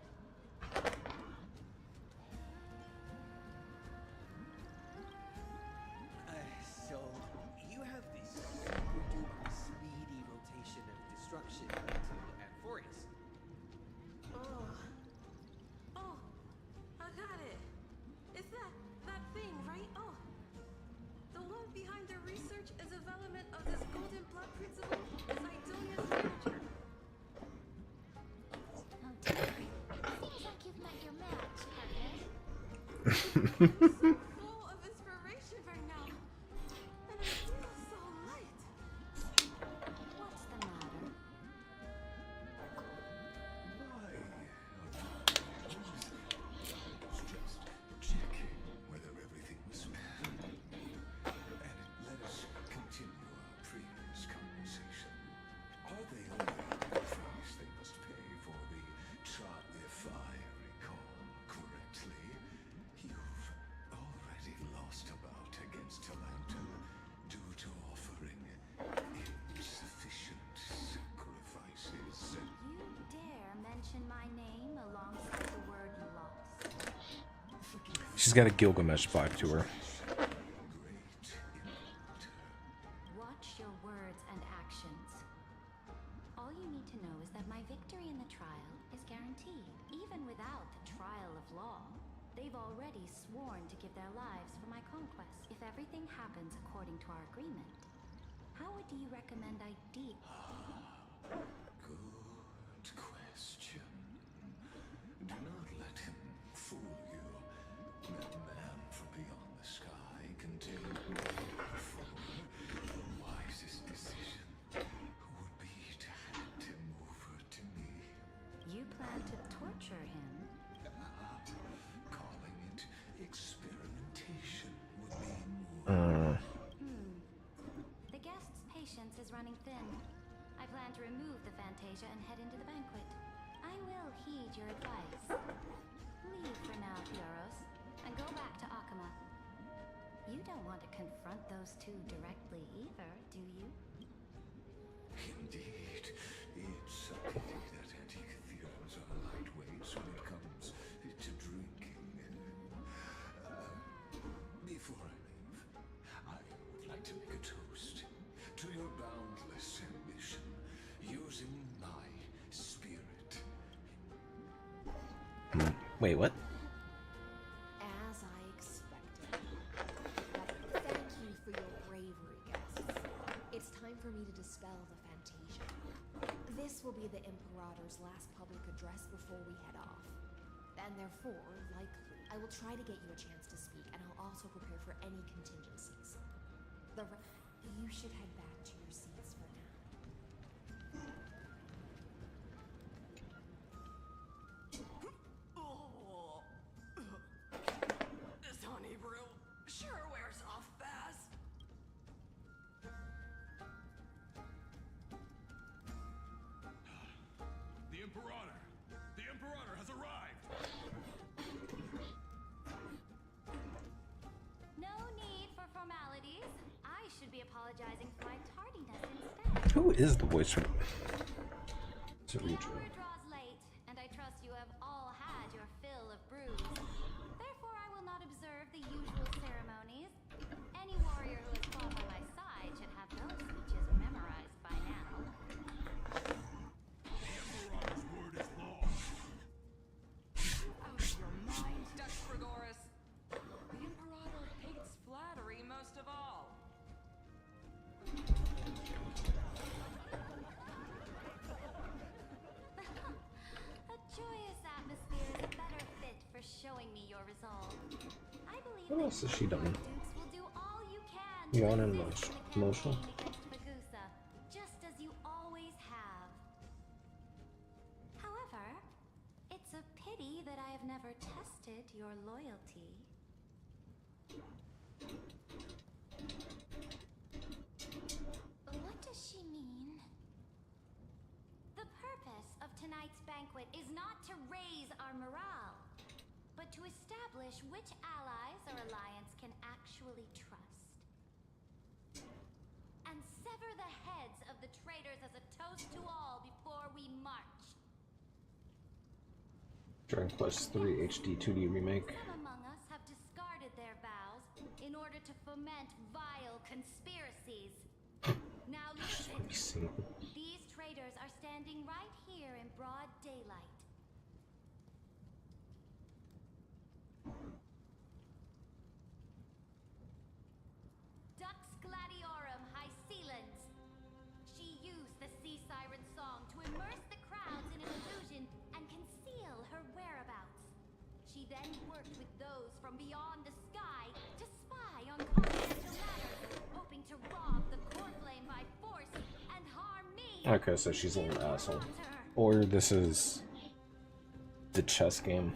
So, you have this super-duper speedy rotation of destruction to Amphorius. Oh, I got it. It's that thing, right? Oh, the one behind the research and development of this golden blood principle is Idonia's manager. Oh dear. Seems like you've met your match, partner. Full of inspiration right now, and I feel so light. What's the matter? Just checking whether everything was planned. And let us continue our previous conversation. Are they aware of the fees they must pay for the chart if I recall correctly? You've already lost a bout against Talanta due to offering insufficient sacrifices. You dare mention my name alongside the word lost? she's got a Gilgamesh vibe to her. Watch your words and actions. All you need to know is that my victory in the trial is guaranteed. Even without the trial of law, they've already sworn to give their lives for my conquest. If everything happens according to our agreement, how do you recommend I deal? Good question. Do not let him fool you. That man from beyond the sky contained more for the wisest decision would be to hand him over to me. You plan to torture him? Calling it experimentation would be more. The guest's patience is running thin. I plan to remove the Fantasia and head into the banquet. I will heed your advice. Leave for now, Theoros, and go back to Akama. You don't want to confront those two directly either, do you? Indeed, it's a pity that antikytheons are lightweights when it comes to drinking. Before I leave, I would like to make a toast to your boundless ambition, using my spirit. Wait, what? As I expected. But thank you for your bravery, guests. It's time for me to dispel the Fantasia. This will be the Imperator's last public address before we head off. And therefore, likely, I will try to get you a chance to speak, and I'll also prepare for any contingencies. You should head back to your seats for now. Imperator! The Imperator has arrived! No need for formalities. I should be apologizing for my tardiness instead. Who is the voice from The hour draws late, and I trust you have all had your fill of brews. Therefore, I will not observe the usual ceremonies. Any warrior who has fought by my side should have those speeches memorized by now. The Imperator's word is law. Out of your mind, Dutch Gregoris. The Imperator hates flattery most of all. A joyous atmosphere is a better fit for showing me your resolve. I believe What else has she done? Dukes will do all you can You to on an resist the emotional? campaign against Magusa, just as you always have. However, it's a pity that I have never tested your loyalty. What does she mean? The purpose of tonight's banquet is not to raise our morale, but to establish which allies our alliance can actually trust. And sever the heads of the traitors as a toast to all before we march. Dragon Quest 3 HD 2D remake. Some among us have discarded their vows in order to foment vile conspiracies. Now listen. These traitors are standing right here in broad daylight. Dux Gladiorum Hycelans. She used the sea siren song to immerse the crowds in an illusion and conceal her whereabouts. She then worked with those from beyond the sky to spy on confidential matters, hoping to rob the core flame by force and harm me. Okay, so she's a little asshole. Or this is the chess game.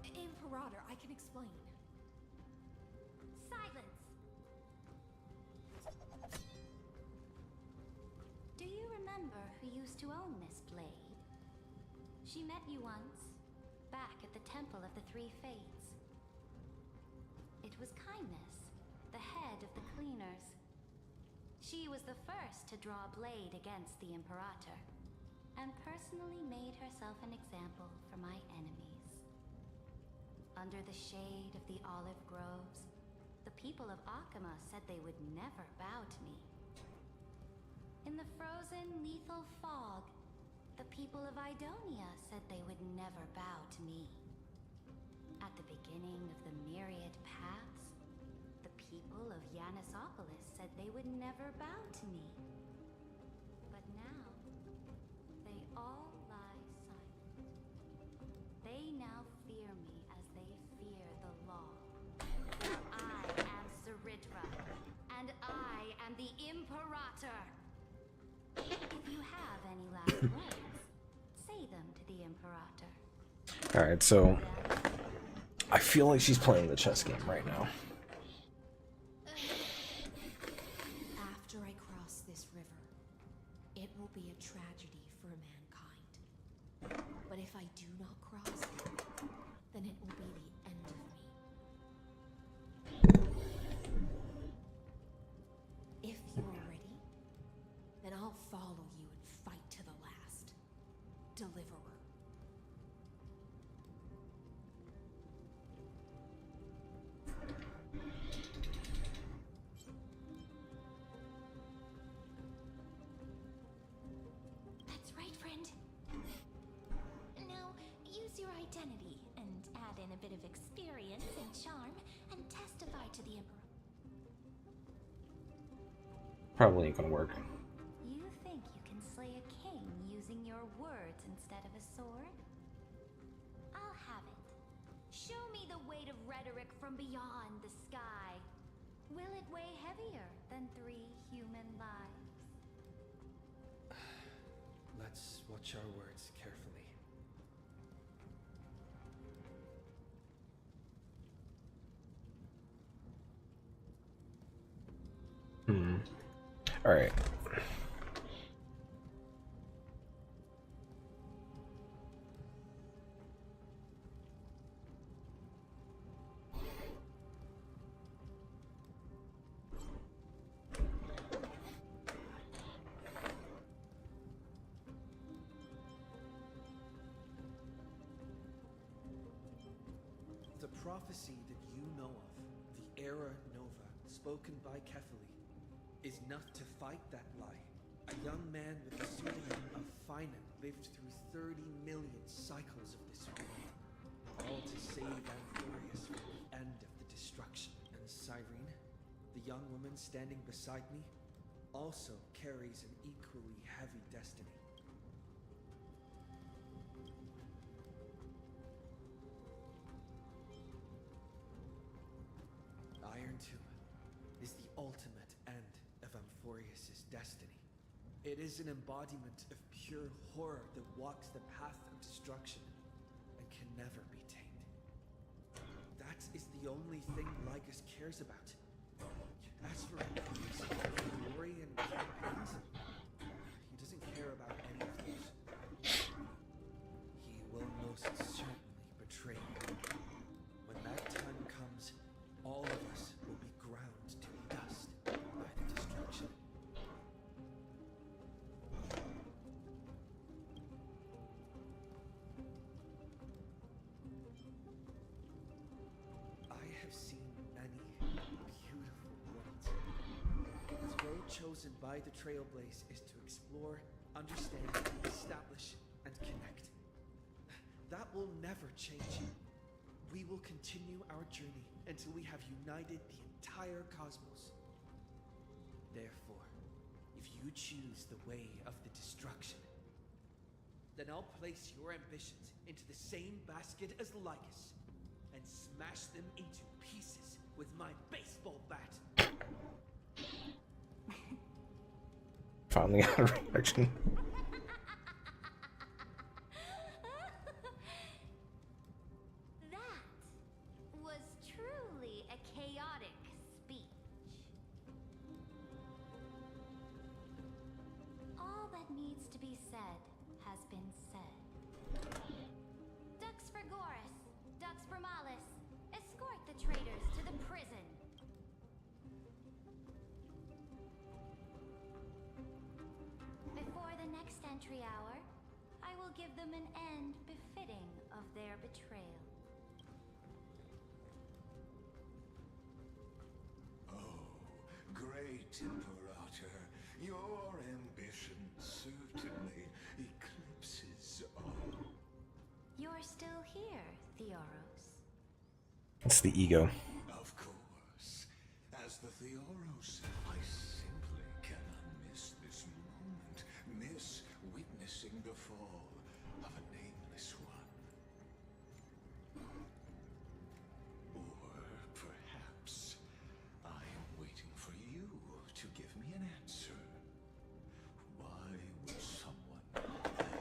Imperator, I can explain. Silence! Do you remember who used to own this blade? She met you once, back at the Temple of the Three Fates. It was Kindness, the head of the Cleaners. She was the first to draw a blade against the Imperator, and personally made herself an example for my enemies. Under the shade of the olive groves, the people of Akama said they would never bow to me. In the frozen, lethal fog, the people of Idonia said they would never bow to me. At the beginning of the myriad paths, the people of Yanisopolis said they would never bow to me. But now, they all lie silent. They now fear me as they fear the law. For I am Ceridra, and I am the Imperator. If you have any last words, say them to the Imperator. Alright, so I feel like she's playing the chess game right now. After I cross this river, it will be a tragedy for mankind. But if I do not cross, then it will be the end of me. If you are ready, then I'll follow you and fight to the last. Deliverer. That's right, friend. Now, use your identity and add in a bit of experience and charm and testify to the Emperor. Probably ain't gonna work. You think you can slay a king using your words instead of a sword? I'll have it. Show me the weight of rhetoric from beyond the sky. Will it weigh heavier than 3 human lives? Let's watch Watch our words carefully. All right. The prophecy that you know of, the Era Nova, spoken by Kefali, is enough to fight that lie. A young man with the pseudonym of Finan lived through 30 million cycles of this world, all to save Anthorius from the end of the destruction. And Cyrene, the young woman standing beside me, also carries an equally heavy destiny. Iron Tomb is the ultimate end of Amphorius' destiny. It is an embodiment of pure horror that walks the path of destruction and can never be tamed. That is the only thing Lycus cares about. As for glory and campaigns, he doesn't care about any of those. He will most certainly betray you. When that time comes, all of us will be ground to dust by the destruction. I have seen many beautiful worlds. The road chosen by the Trailblaze is to explore, understand, establish, and connect. That will never change. We will continue our journey until we have united the entire cosmos. Therefore, if you choose the way of the destruction, then I'll place your ambitions into the same basket as Lycus and smash them into pieces with my baseball bat. Finally got a reaction. That was truly a chaotic speech. All that needs to be said has been said. Dux for Goris, Dux for Malus, escort the traitors to the prison. Before the next entry hour, I will give them an end befitting of their betrayal. Oh, great Imperator, your ambition certainly eclipses all. You're still here, Theoros. It's the ego. Of course. As the Theoros, I simply cannot miss this moment, miss witnessing the fall of a nameless one. Or perhaps I am waiting for you to give me an answer. Why would someone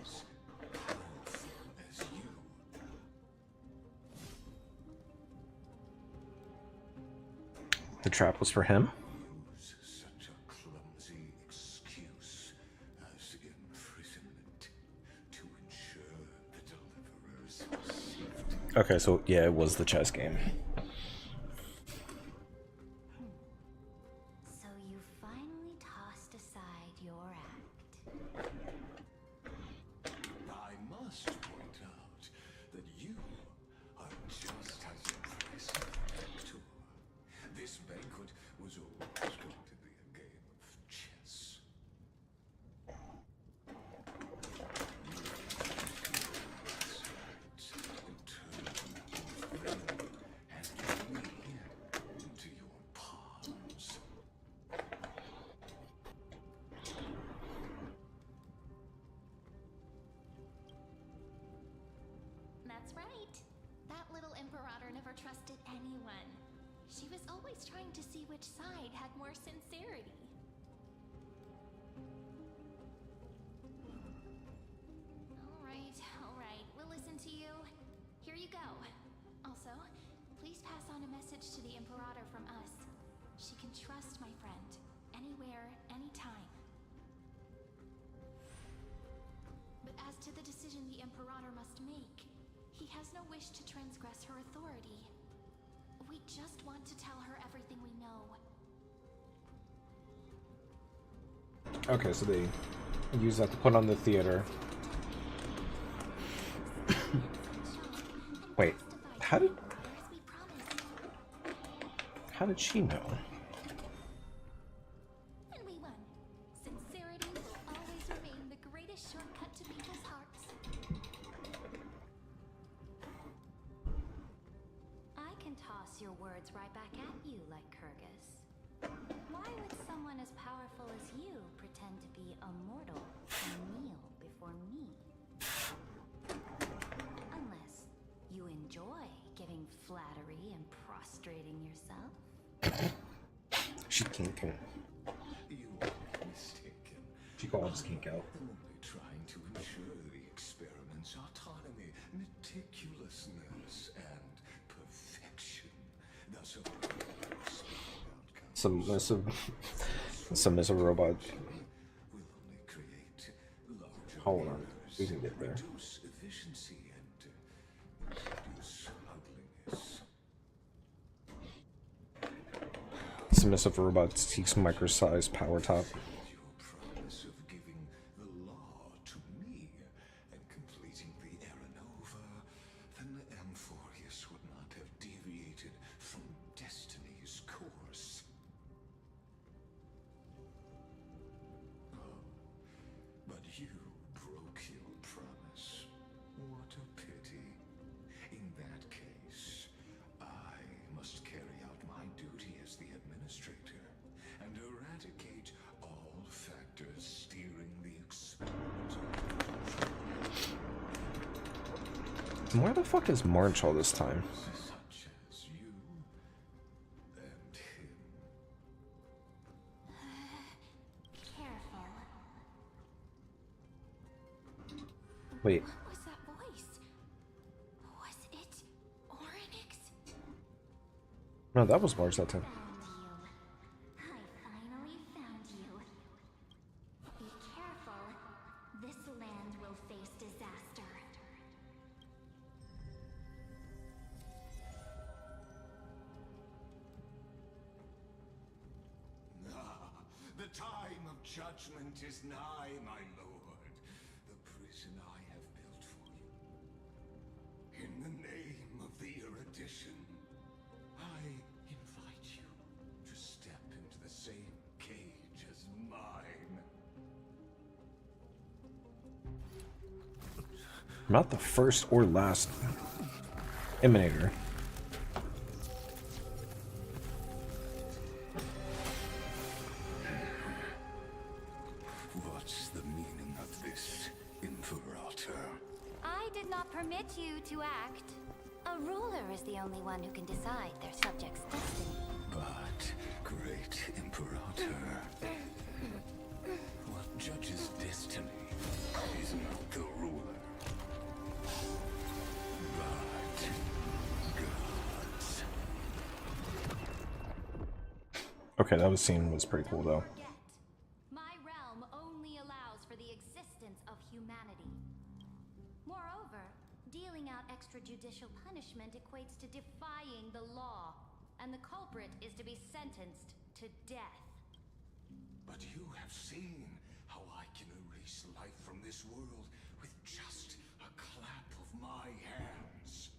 as powerful as you The trap was for him? use such a clumsy excuse as imprisonment to ensure the deliverer's safety? Okay, so yeah, it was the chess game. So you finally tossed aside your act. I must point out that you are just as impressive, Hector. This banquet was always going to be a game of chess. And me into your palms. That's right. That little Imperator never trusted anyone. She was always trying to see which side had more sincerity. message to the Imperator from us. She can trust my friend, anywhere, anytime. But as to the decision the Imperator must make, he has no wish to transgress her authority. We just want to tell her everything we know. Okay, so they use that to put on the theater. Wait, how did she know? And we won. Sincerity will always remain the greatest shortcut to people's hearts. I can toss your words right back at you like Kyrgyz. Why would someone as powerful as you pretend to be a mortal and kneel before me? Unless you enjoy giving flattery and prostrating yourself. She kinking. You are mistaken. She calls kink out. I'm only trying to ensure the experiment's autonomy, meticulousness, and perfection. Thus, submissive robot. Hold on, we can get there. Reduce efficiency and reduce ugliness. Submissive robot seeks micro-sized power top. Your promise of giving the law to me and completing the Aranova, then Amphorius would not have deviated from destiny's course. Oh, but you broke your promise. What a pity. In that case, I must carry out my duty as the administrator and eradicate all factors steering the experiment. Where the fuck is March all this time? Such as you and him. Careful. Wait, What was that voice? Was it Oryx? no, that was March that time. I finally found you. Be careful. This land will face disaster. Ah, the time of judgment is nigh, my lord. The prison I have built for you. In the name of the erudition, I invite you to step into the same cage as mine. Not the first or last Emanator. What's the meaning of this, Imperator? I did not permit you to act. A ruler is the only one who can decide their subject's destiny. But, great Imperator, what judges destiny is not the ruler, but gods. Okay, that scene was pretty cool though. My realm only allows for the existence of humanity. Moreover, dealing out extrajudicial punishment equates to defying the law, and the culprit is to be sentenced to death. But you have seen how I can erase life from this world with just a clap of my hands.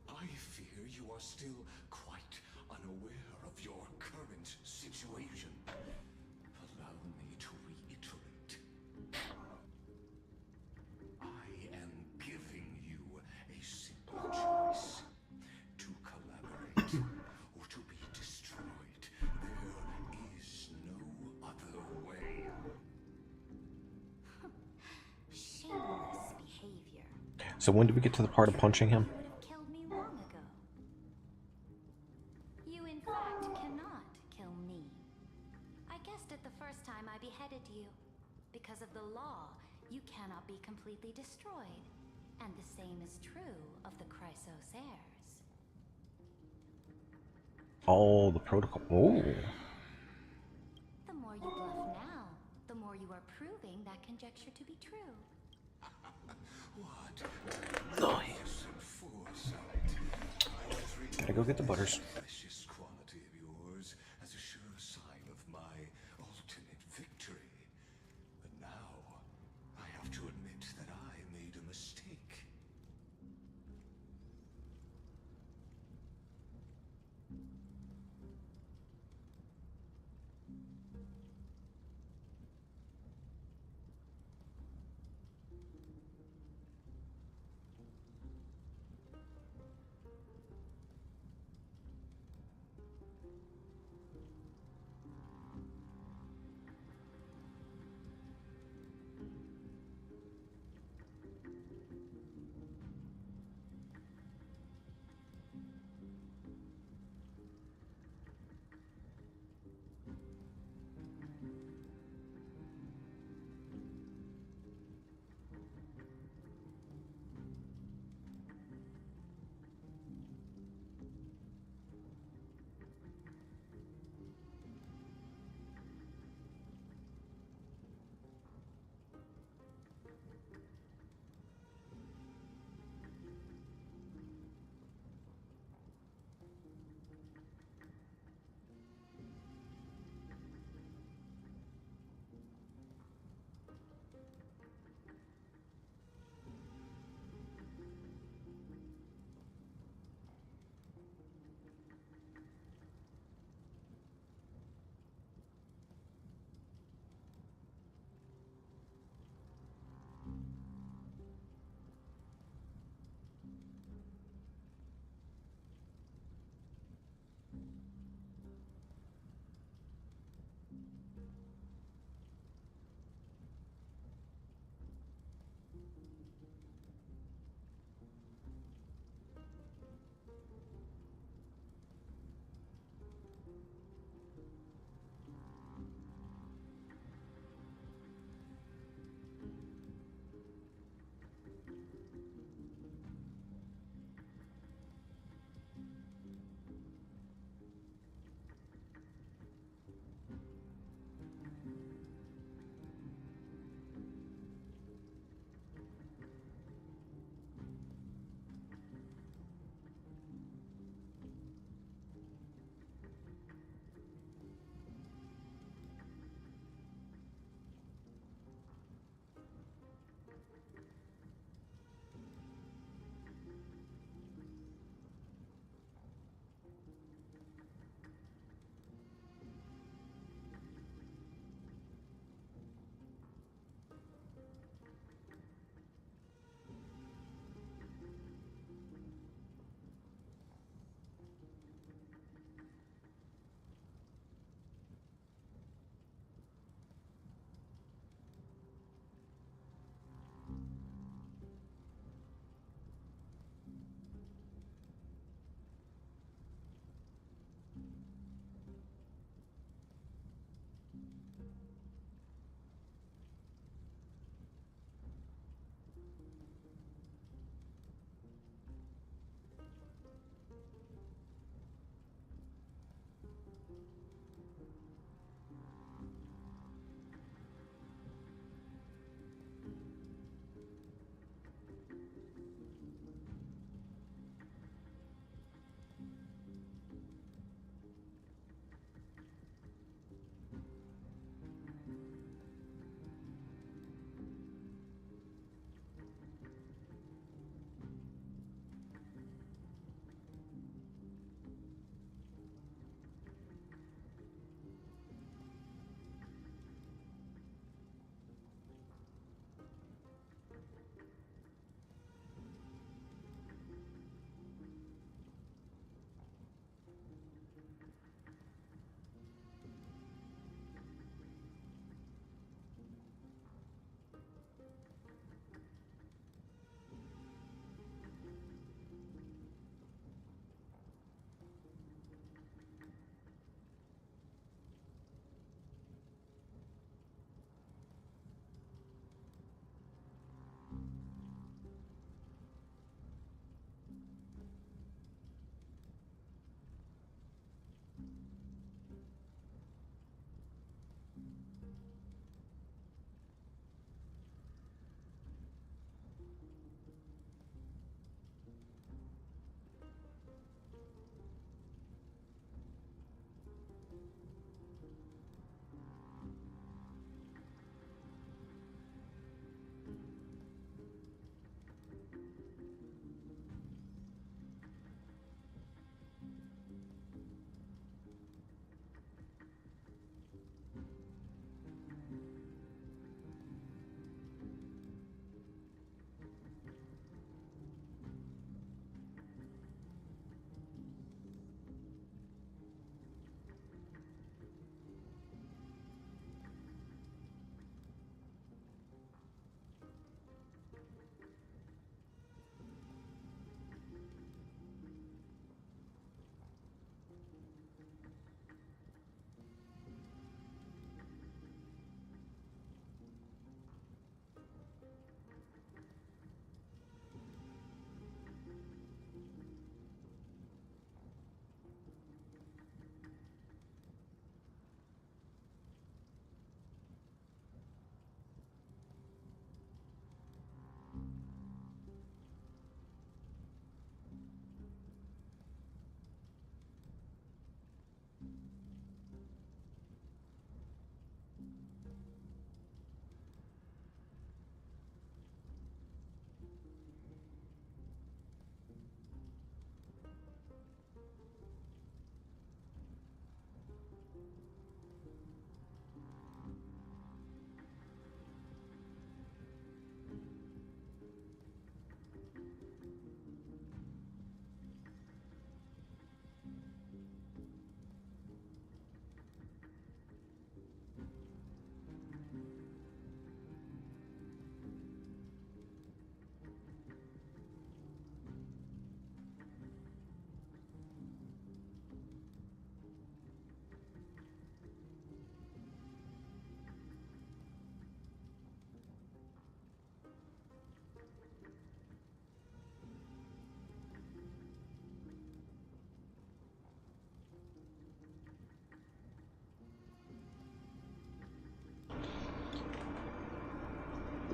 I fear you are still quite unaware of your current situation. Allow me to reiterate. I am giving you a simple choice. To collaborate or to be destroyed. There is no other way. Shameless behavior. So when did we get to the part of punching him? Would have killed me long ago. You in fact cannot kill me. I guessed it the first time I beheaded you. Because of the law, you cannot be completely destroyed. And the same is true of the Chrysos heirs. all the protocol. Oh. The more you bluff now, the more you are proving that conjecture to be true. Nice. Foresight. Gotta go get the butters. Precious quality of yours as a sure sign of my ultimate victory. But now, I have to admit that I made a mistake.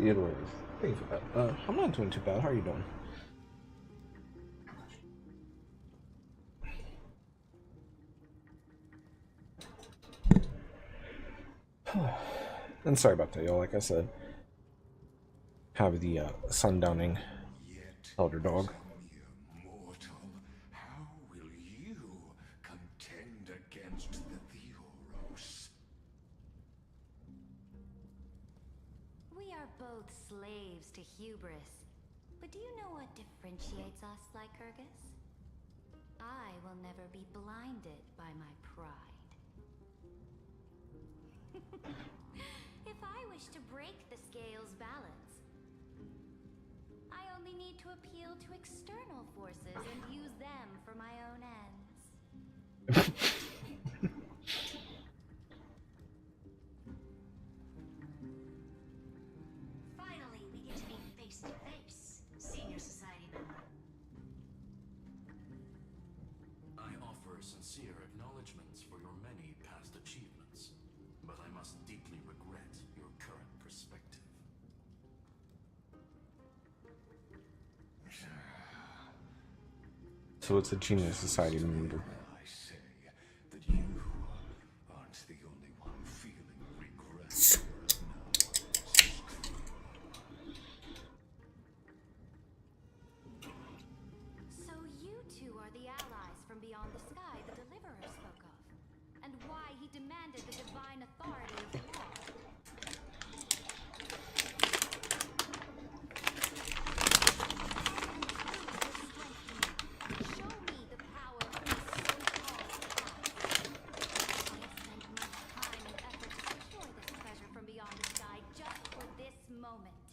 It was. Thank you for that. I'm not doing too bad. How are you doing? And sorry about that, y'all. Like I said, have the sundowning elder dog. Mortal, how will you contend against the Theoros? We are both slaves to hubris. But do you know what differentiates us, Lycurgus? I will never be blinded by my pride. If I wish to break the scale's balance, I only need to appeal to external forces and use them for my own ends. Finally, we get to meet face to face, Senior Society member. I offer sincere acknowledgments for your many past achievements, but I must deeply regret your current perspective. So it's a Genius Society member. I say that you aren't the only one feeling regret So you two are the allies from beyond the sky the Deliverer spoke of, and why he demanded the divine authority of the law. Show me the power of this so-called past. I have spent much time and effort to secure this treasure from beyond the sky just for this moment.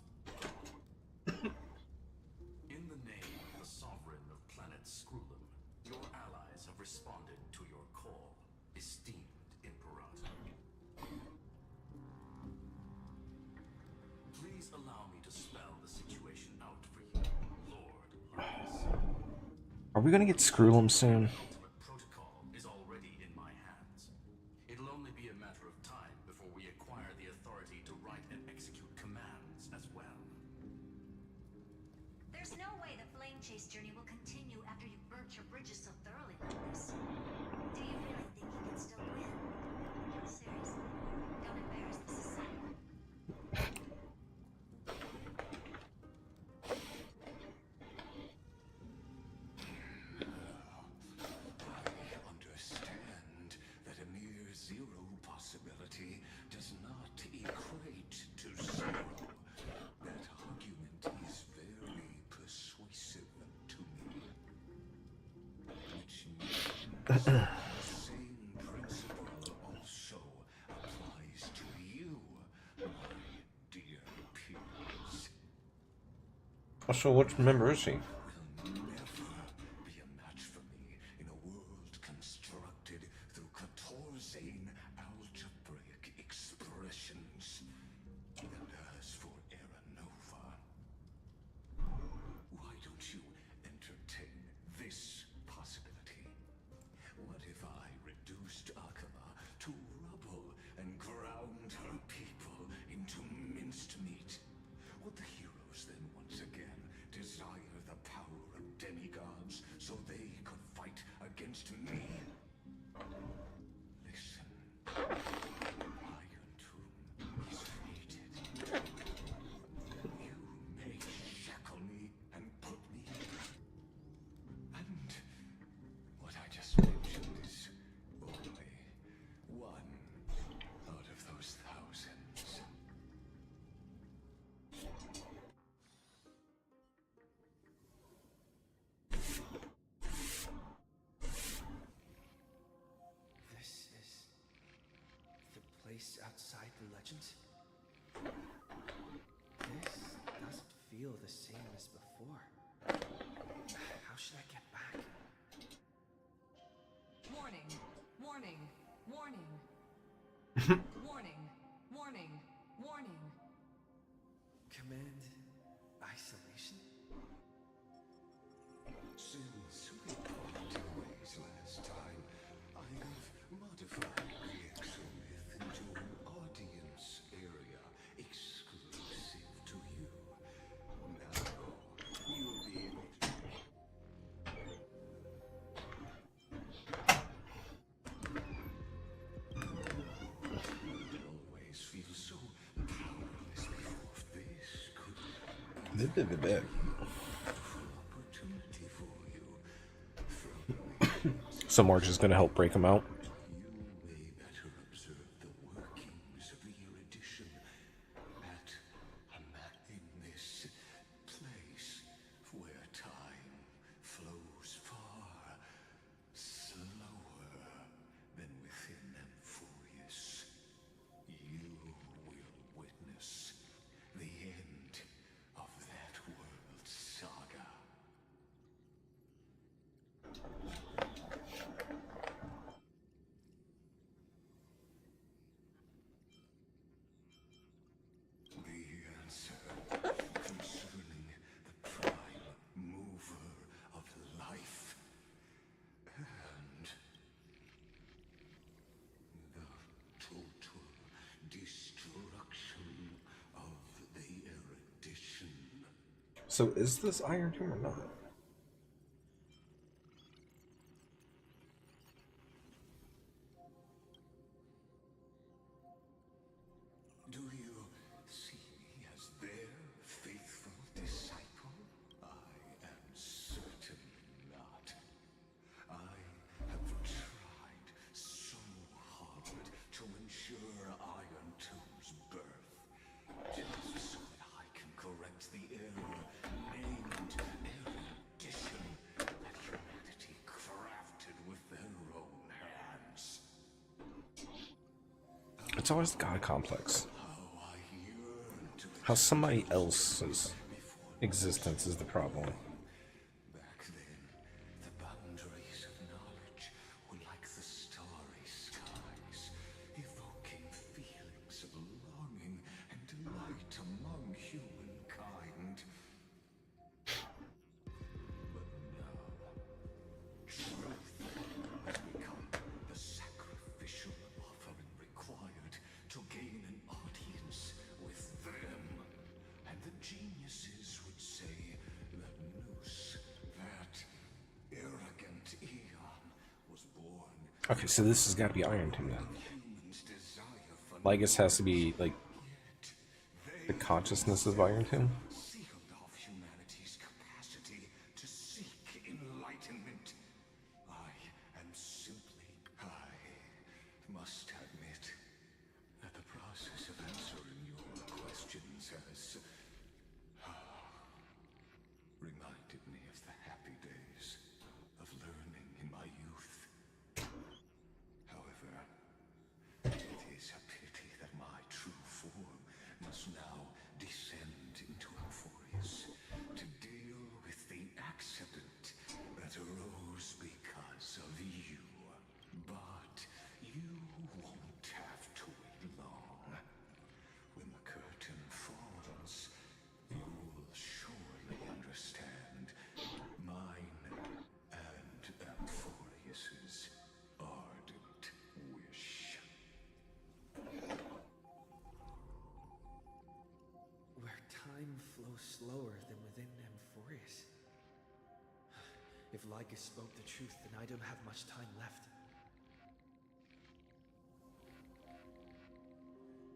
In the name of the sovereign of planet Scrulum, your allies have responded to your call, esteemed Imperator. Please allow me to spell the situation out for you, Lord Lupus. Are we gonna get Screwlum soon? Ultimate protocol is already in my hands. It'll only be a matter of time before we acquire the authority to write and execute commands as well. There's no way the flame chase journey will continue after you've burnt your bridges so thoroughly like this. Do you really think you can still win? Seriously, don't embarrass the society. I understand that a mere zero possibility does not equate to zero. That argument is very persuasive to me. Which means the same principle also applies to you, my dear peers. So which member is she? Will never be a match for me in a world constructed through Catorzane algebraic expressions. And as for Aranova, why don't you entertain this possibility? What if I reduced Akama to rubble and ground her people into minced meat? Would the heroes then once again desire the power of demigods so they could fight against me? Listen, Iron Tomb is fated. You may shackle me and put me here. And what I just mentioned is only one out of those thousands. This is the place outside the legends? This doesn't feel the same as before. How should I get back? Warning, warning, warning. Warning, warning, warning. Command isolation? Since we parted ways last time, I've modified the exomyth into an audience area exclusive to So Marge is going to help break him out. You may better observe the workings of the erudition in this place where time flows far slower than within Amphorius. You will witness the end of that world's saga. The answer concerning the prime mover of life and the total destruction of the erudition. So is this Iron Tomb or not? Do you see me as their faithful disciple? I am certainly not. I have tried so hard to ensure Iron Tomb's birth, just so that I can correct the error named erudition that humanity crafted with their own hands. It's always the God complex. How somebody else's existence is the problem. Back then, the boundaries of knowledge were like the starry skies, evoking feelings of longing and delight among humankind. But now, truth has become the sacrificial offering required to gain an audience with them. And the geniuses would say that Noose, that arrogant Eon, was born. Okay, so this has got to be Iron Tomb then. Humans' desire for Lygus has to be like the consciousness of Iron Tomb. sealed off humanity's capacity to seek enlightenment. I must admit that the process of answering your questions has reminded me of the happy days of learning in my youth. However, it is a pity that my true form must now descend into Amphorius to deal with the accident that arose because of you. But you won't have to wait long. When the curtain falls, you'll surely understand mine and Amphorius's ardent wish. Where time flows slower than within Amphorius. If Lycus spoke the truth, then I don't have much time left.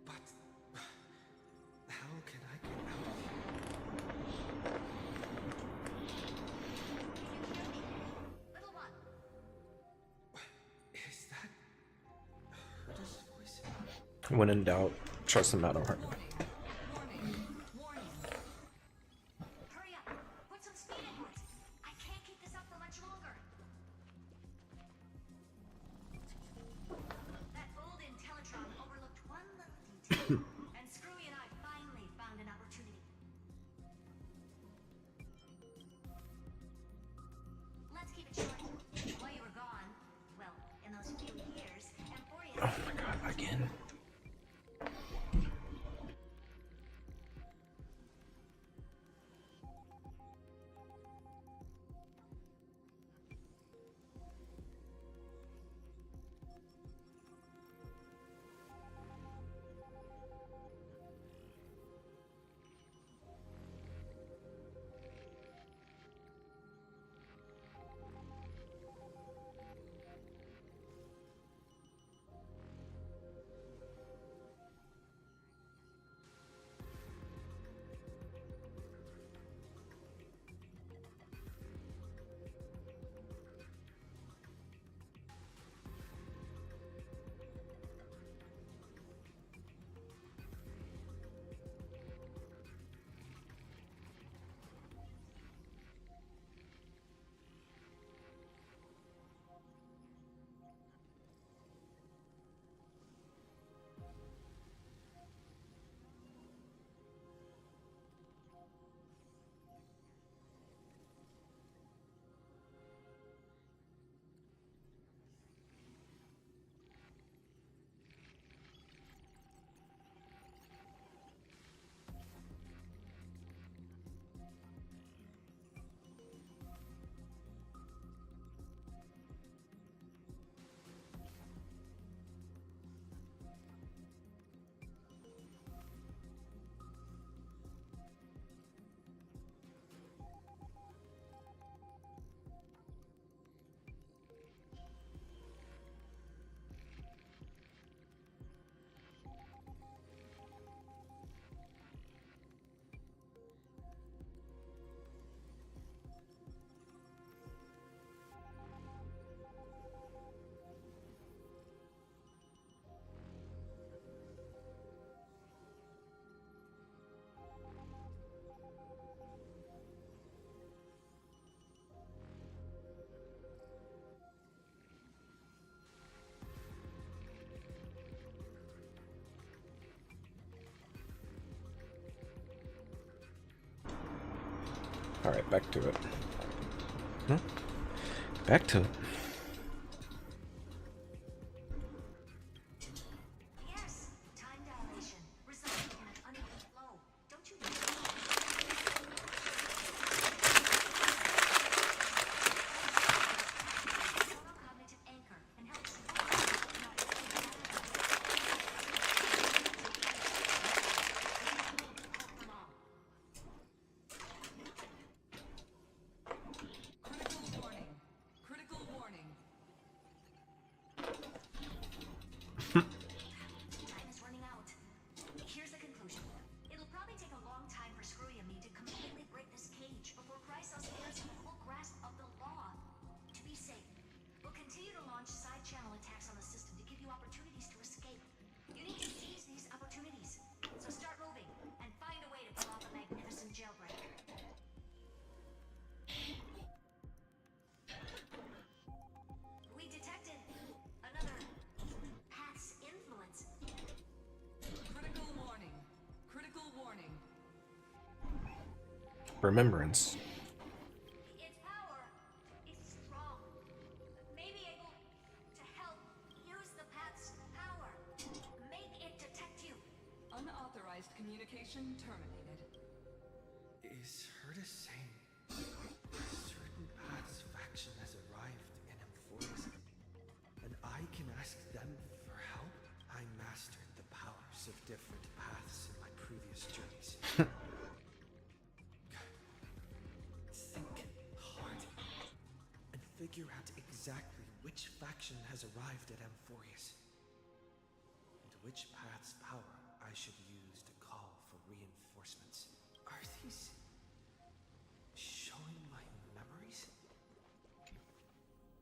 But how can I get out of here? Little one. Is that Herda's voice? When in doubt, trust the Meadow Heart. Hurry up. Put some speed into it. I can't keep this up for much longer. That old Intellitron overlooked one little detail, and Screwy and I finally found an opportunity. Let's keep it short. While you were gone, well, in those few years, Amphorius... Oh my god, again. Alright, back to it. Huh? Back to it. Yes, time dilation, resulting in an uneven flow. Don't you cognitive anchor and help Critical warning. Critical warning. time is running out. Here's the conclusion. It'll probably take a long time for Screwy and me to completely break this cage before Chrysos heirs have a full grasp of the law. To be safe, we'll continue to launch side-channel attacks on the system to give you opportunities to escape. You need to seize these opportunities. So start moving and find a way to pull off a magnificent jailbreak. We detected another path's influence. Critical warning. Critical warning. Remembrance. Its power is strong. May be able to help use the path's power. Make it detect you. Unauthorized communication terminated. Is Herta saying a certain path's faction has arrived in Emphorius, and I can ask them for help? I mastered the powers of different paths in my previous journeys. Think hard and figure out exactly which faction has arrived at Emphorius, and which path's power I should use to call for reinforcements. Are these showing my memories?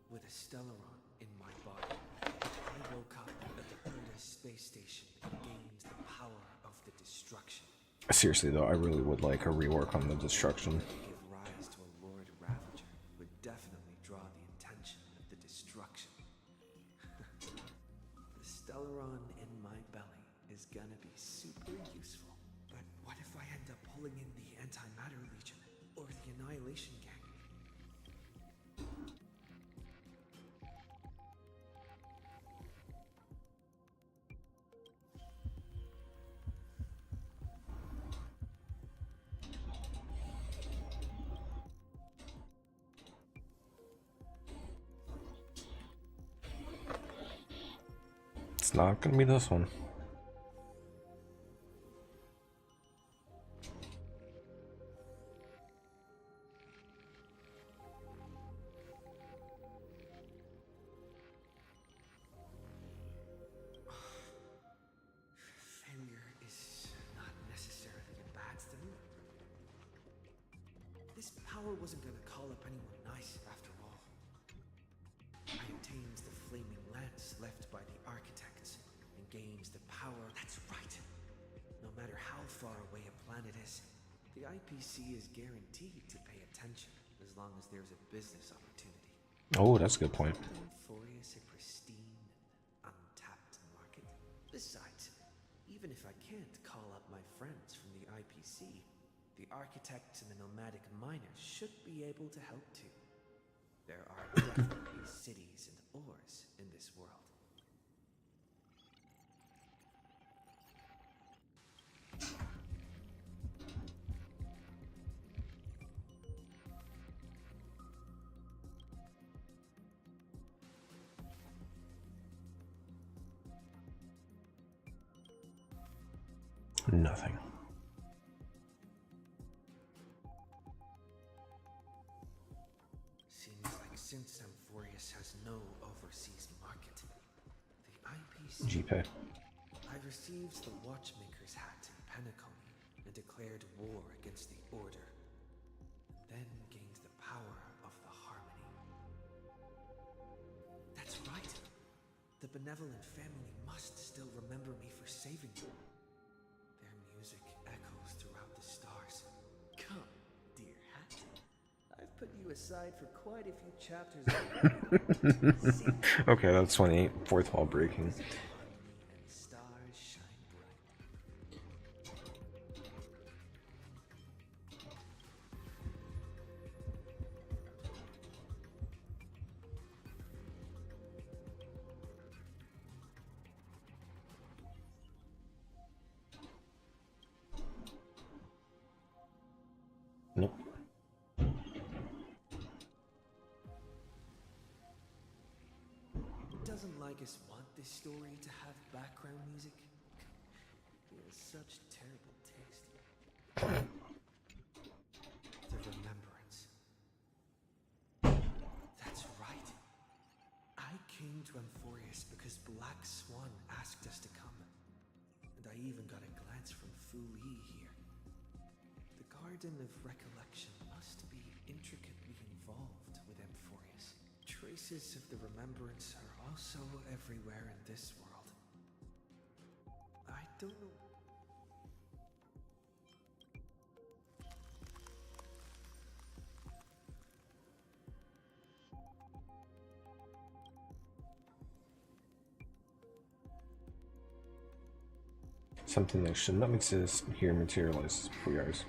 With a Stellaron in my body, I woke up at the Herta space station and gained the power of the destruction. Seriously though, I really would like a rework on the destruction. Give rise to a Lord Ravager would definitely draw the attention of the destruction. The Stellaron in my belly is gonna be super useful. But what if I end up pulling in the Antimatter Legion or the Annihilation Gang? It's not gonna be this one. Failure is not necessarily a bad thing. This power wasn't gonna call up anyone nice after all. I obtained the flaming lance left by the architects and gained the power. That's right. No matter how far away a planet is, the IPC is guaranteed to pay attention as long as there's a business opportunity. Oh, that's a good point. Emphorius a pristine, untapped market. Besides, even if I can't call up my friends from the IPC, the architects and the nomadic miners should be able to help too. There are definitely cities and ores in this world. Nothing. Seems like since Emphorius has no overseas market, the IPC... GPay. I received the Watchmaker's hat in Penacony and declared war against the Order, then gained the power of the Harmony. That's right! The benevolent family must still remember me for saving them. Their music echoes throughout the stars. Come, dear hat. I've put you aside for quite a few chapters already. Okay, that's 28. Fourth wall breaking. And stars shine bright. Lygus want this story to have background music? He has such terrible taste. The Remembrance. That's right. I came to Amphorius because Black Swan asked us to come. And I even got a glance from Fu Li here. The Garden of Recollection must be intricately involved with Amphorius. Traces of the Remembrance are also everywhere in this world. I don't know. Something that should not exist here materializes before your eyes.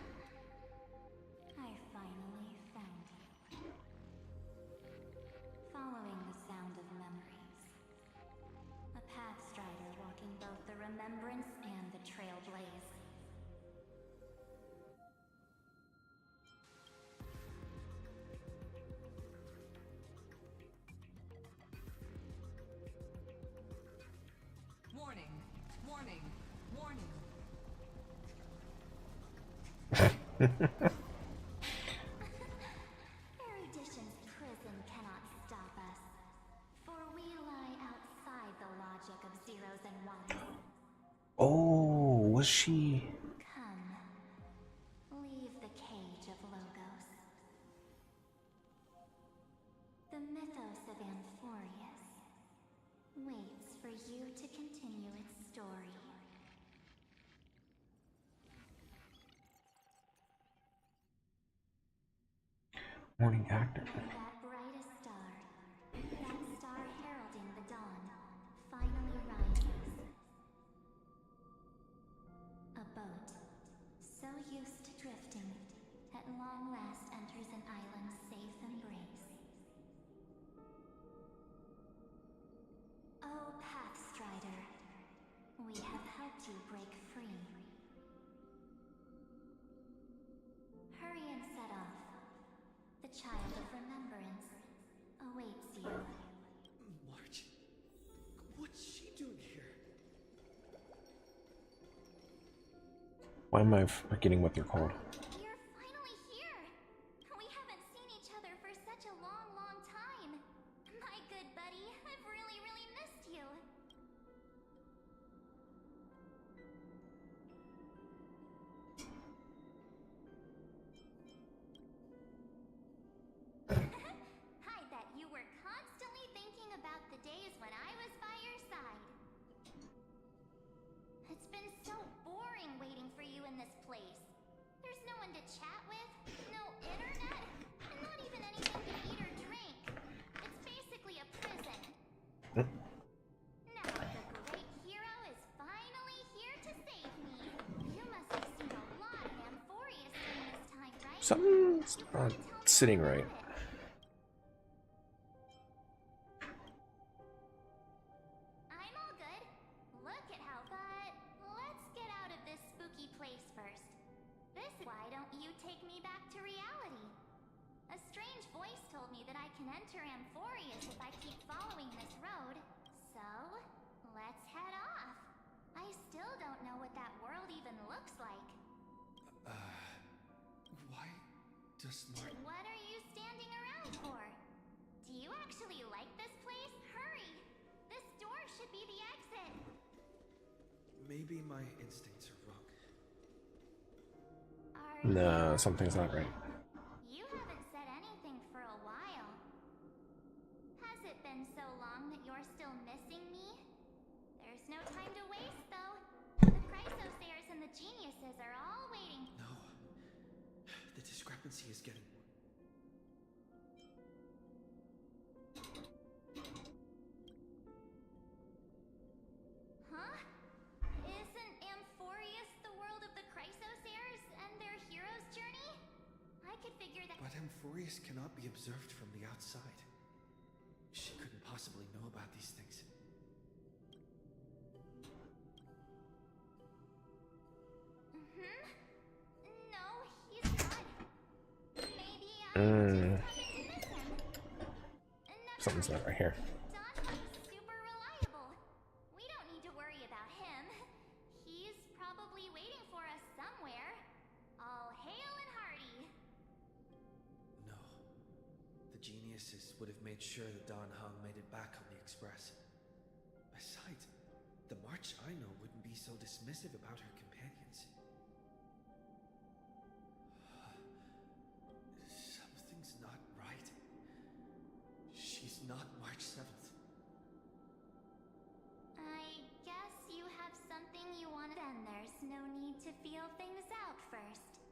I finally found you. Following the sound of memories. A pathstrider walking both the Remembrance and the Trailblaze. Warning! Warning! Warning! Erudition's prison cannot stop us, for we lie outside the logic of zeros and ones. Oh, was she? Come, leave the cage of Logos. The mythos of Amphorius waits for you to continue its story. Morning actor. When that brightest star, that star heralding the dawn, finally rises. A boat, so used to drifting, at long last enters an island's safe embrace. Oh, Pathstrider, we have helped you break free. Hurry and set off. The child of remembrance awaits you. March, what's she doing here? Why am I forgetting what they're called? You're finally here! We haven't seen each other for such a long, long time. My good buddy, I've really, really missed you. I bet you were constantly thinking about the days when I was by your side. It's been so boring waiting for you in this place. There's no one to chat with, no internet, and not even anything to eat or drink. It's basically a prison. Now the great hero is finally here to save me. You must have seen a lot of Amphorius during this time, right? Something's not sitting right. I'm all good. Look at how, but let's get out of this spooky place first. Why don't you take me back to reality? A strange voice told me that I can enter Amphorius if I keep following this road. So, let's head off. I still don't know what that world even looks like. Why does Mark... What are you standing around for? Do you actually like this place? Hurry! This door should be the exit. Maybe my instincts are wrong. No, something's not right. You haven't said anything for a while. Has it been so long that you're still missing me? There's no time to waste, though. The Chrysosayers and the geniuses are all waiting. No. The discrepancy is getting... Huh? Isn't Amphorius the world of the Chrysosayers and their hero's journey? I could figure that... But Amphorius cannot be observed from the outside. She couldn't possibly know about these things. No, he's not. Maybe I just happened to miss him. Something's not right here. Don was super reliable. geniuses would have made sure the Dan Heng made it back on the express. Besides, the March I know wouldn't be so dismissive about her companions. Something's not right. She's not March 7th. I guess you have something you want to... Then there's no need to feel things out first.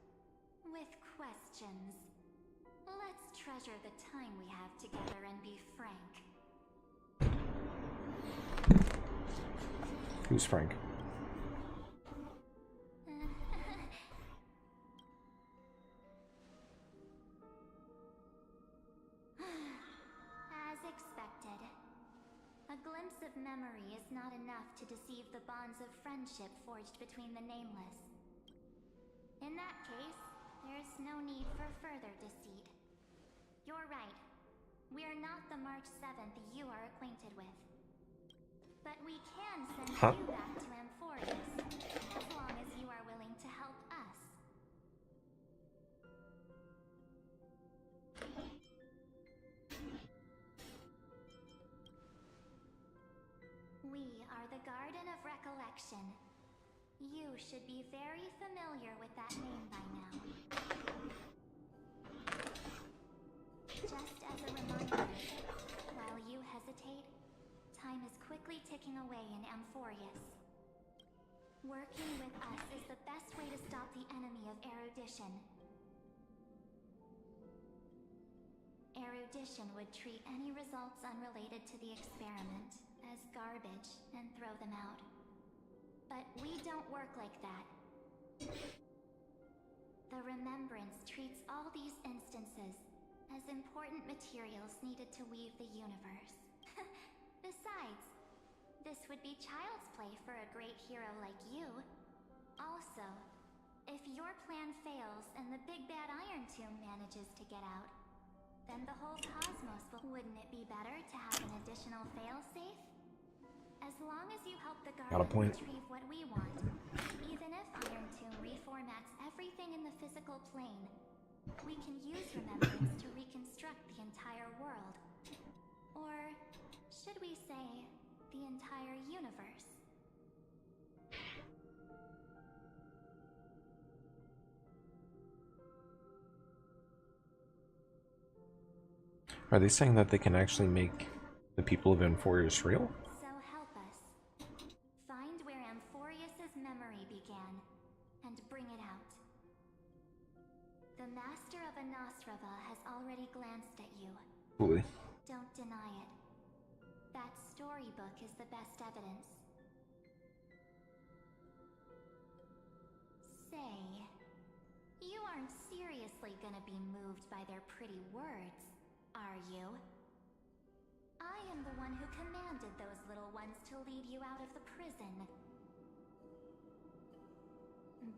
With questions. Let's treasure the time we have together and be frank. Who's Frank? As expected. A glimpse of memory is not enough to deceive the bonds of friendship forged between the Nameless. In that case, there's no need for further deceit. You're right. We are not the March 7th you are acquainted with. But we can send you back to Amphorius, as long as you are willing to help us. We are the Garden of Recollection. You should be very familiar with that name by now. Just as a reminder, while you hesitate, time is quickly ticking away in Amphorius. Working with us is the best way to stop the enemy of erudition. Erudition would treat any results unrelated to the experiment as garbage and throw them out. But we don't work like that. The Remembrance treats all these instances as important materials needed to weave the universe. Besides, this would be child's play for a great hero like you. Also, if your plan fails and the big bad Iron Tomb manages to get out, then the whole cosmos will... Wouldn't it be better to have an additional failsafe? As long as you help the Guardian retrieve what we want, even if Iron Tomb reformats everything in the physical plane, we can use Remembrance to reconstruct the entire world. Or, should we say, the entire universe? Are they saying that they can actually make the people of Amphorius real? So help us. Find where Amphorius's memory began, and bring it out. The Master of Anastrava has already glanced at you. Boy. Don't deny it. That storybook is the best evidence. Say, you aren't seriously gonna be moved by their pretty words, are you? I am the one who commanded those little ones to lead you out of the prison.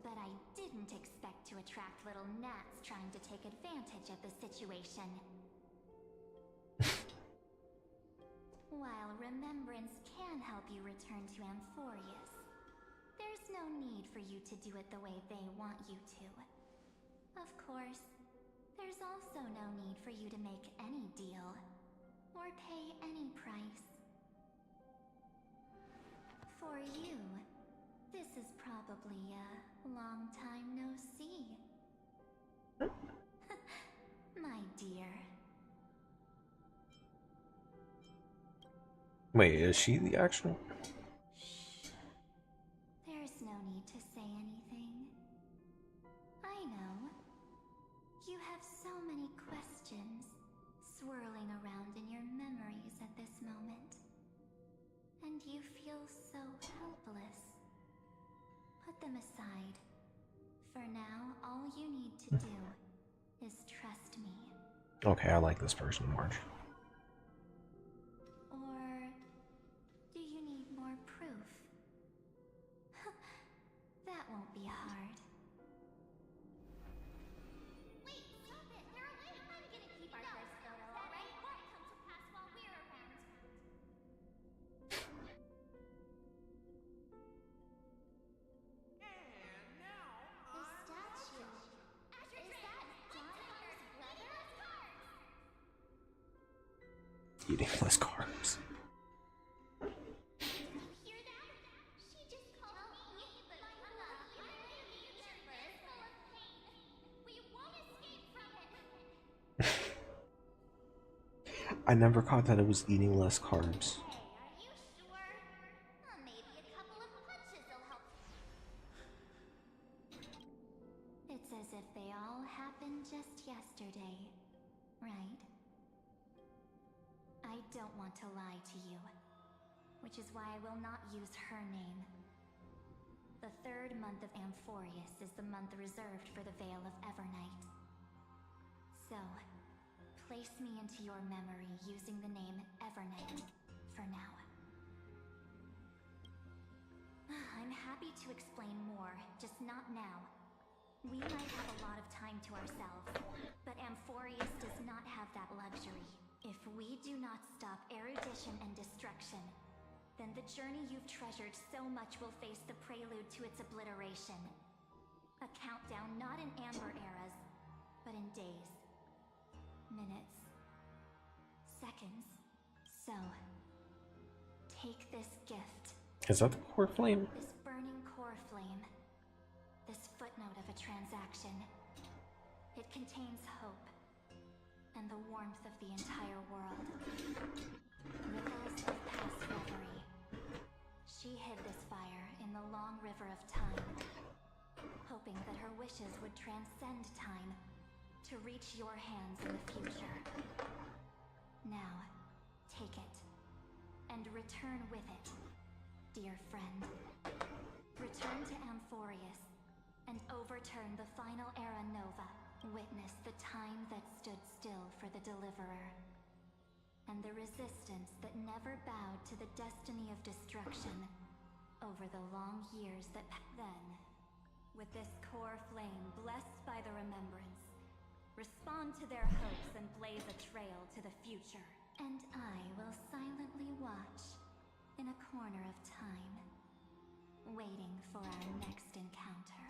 But I didn't expect to attract little gnats trying to take advantage of the situation. While Remembrance can help you return to Amphorius, there's no need for you to do it the way they want you to. Of course, there's also no need for you to make any deal, or pay any price. For you, this is probably a long time no see. My dear. Wait, is she the actual? Shh. There's no need to say anything. I know. You have so many questions swirling around in your memories at this moment. And you feel so helpless. Put them aside. For now, all you need to do is trust me. Okay, I like this person, Marge. Or do you need more proof? That won't be hard. Wait, stop it! They're away! I'm gonna keep our first photo, alright? Won't come to pass while we're around. The statue. Is that Don Hunter's brother? eating less carbs. I never caught that it was eating less carbs. It's as if they all happened just yesterday, right? I don't want to lie to you, which is why I will not use her name. The third month of Amphorius is the month reserved for the Veil of Evernight. So, place me into your memory using the name Evernight for now. I'm happy to explain more, just not now. We might have a lot of time to ourselves, but Amphorius does not have that luxury. If we do not stop erudition and destruction, then the journey you've treasured so much will face the prelude to its obliteration. A countdown not in amber eras, but in days, minutes, seconds. So, take this gift. Is that the core flame? This burning core flame. This footnote of a transaction. It contains hope and the warmth of the entire world. Ripples of past reverie. She hid this fire in the long river of time, hoping that her wishes would transcend time to reach your hands in the future. Now, take it, and return with it, dear friend. Return to Amphorius, and overturn the final era Nova. Witness the time that stood still for the Deliverer, and the resistance that never bowed to the destiny of destruction over the long years that then, with this core flame blessed by the remembrance, respond to their hopes and blaze a trail to the future. And I will silently watch in a corner of time, waiting for our next encounter.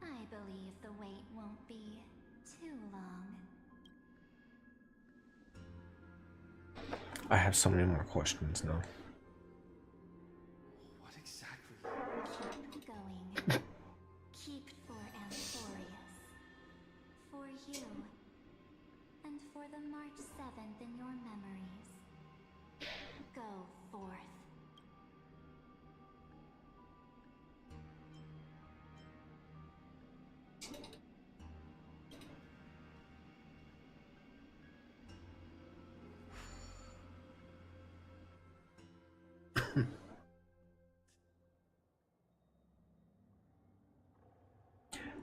I believe the wait won't be too long. I have so many more questions now. What exactly? Keep going. Keep for Amphorius. For you. And for the March 7th in your memories. Go forth.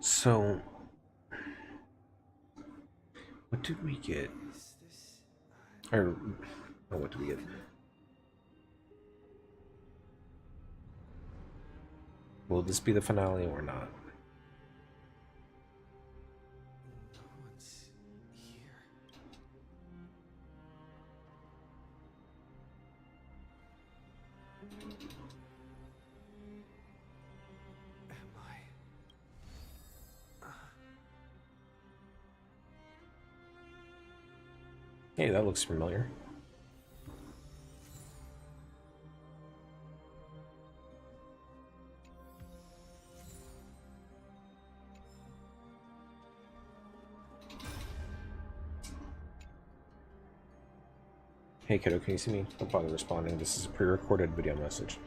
So, what did we get? Or, what did we get? Will this be the finale or not? No one's here. Am I? Hey, that looks familiar. Hey kiddo, can you see me? Don't bother responding. This is a pre-recorded video message.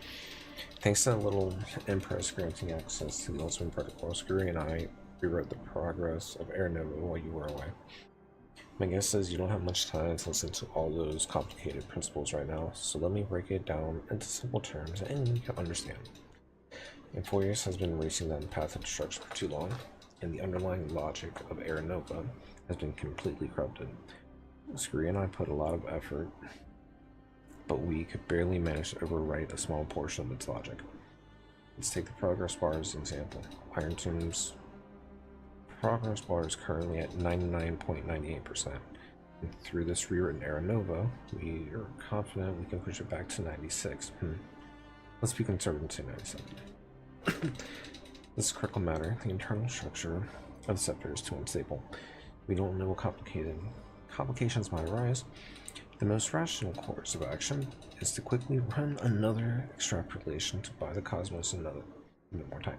Thanks to the little Empress granting access to the Ultimate Protocol, Screwy and I rewrote the progress of Air Nova while you were away. My guess is you don't have much time to listen to all those complicated principles right now, so let me break it down into simple terms and you can understand. Amphorius has been racing down the path of destruction for too long, and the underlying logic of Air Nova has been completely corrupted. Scree and I put a lot of effort, but we could barely manage to overwrite a small portion of its logic. Let's take the progress bar as an example. Iron Tomb's progress bar is currently at 99.98%. And through this rewritten Era Nova, we are confident we can push it back to 96. Let's be conservative to 97. This is critical matter. The internal structure of the scepter is too unstable. We don't know what complicated complications might arise, the most rational course of action is to quickly run another extrapolation to buy the cosmos a bit more time.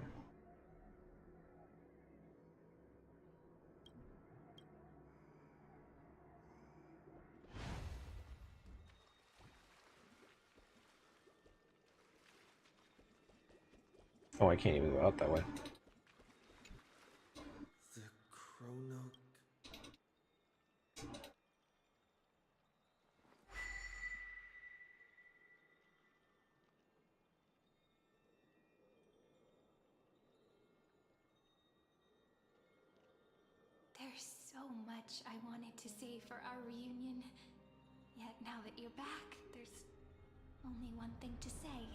Oh, I can't even go out that way. The chrono... There's so much I wanted to say for our reunion. Yet now that you're back, there's only one thing to say.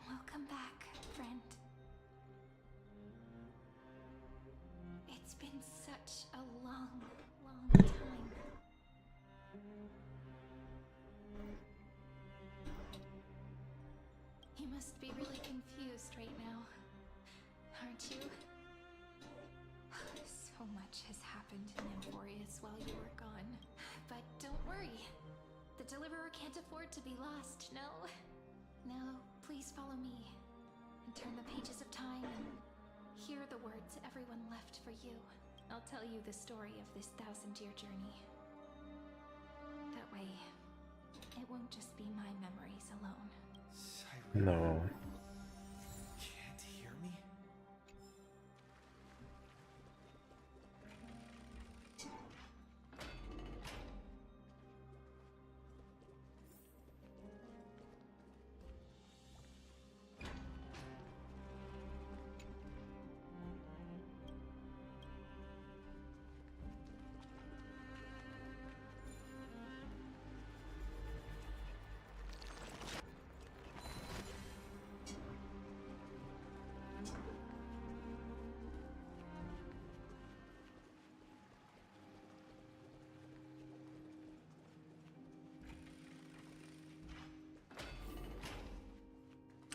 Welcome back, friend. It's been such a long, long time. You must be really confused right now, aren't you? So much has happened in Emphorius while you were gone. But don't worry. The Deliverer can't afford to be lost, no? Now, please follow me and turn the pages of time and hear the words everyone left for you. I'll tell you the story of this 1000-year journey. That way, it won't just be my memories alone. No. Can't hear me?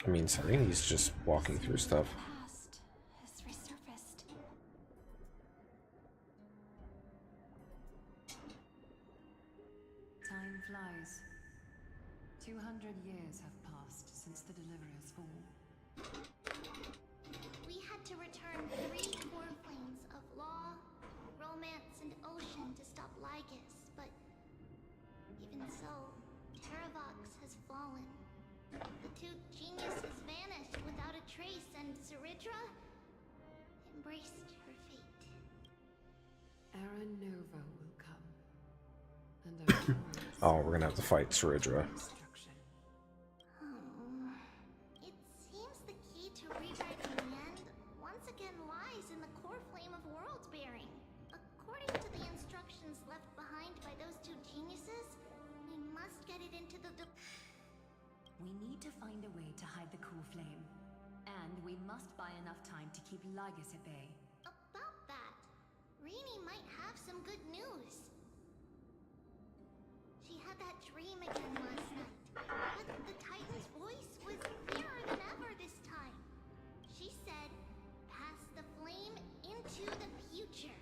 I mean, Serene's just walking through stuff. Past has resurfaced. Time flies. 200 years have passed since the Deliverer's fall. We had to return 3 core flames of law, romance, and ocean to stop Lygus, but even so, Terravox has fallen. The 2 geniuses vanished without a trace, and Zeridra embraced her fate. Era Nova will come. And our Oh, we're gonna have to fight Seridra. It seems the key to rewriting the end once again lies in the core flame of world bearing. According to the instructions left behind by those 2 geniuses, we must get it into the We need to find a way to hide the cool flame. And we must buy enough time to keep Lygus at bay. About that, Rini might have some good news. She had that dream again last night, but the Titan's voice was clearer than ever this time. She said, pass the flame into the future.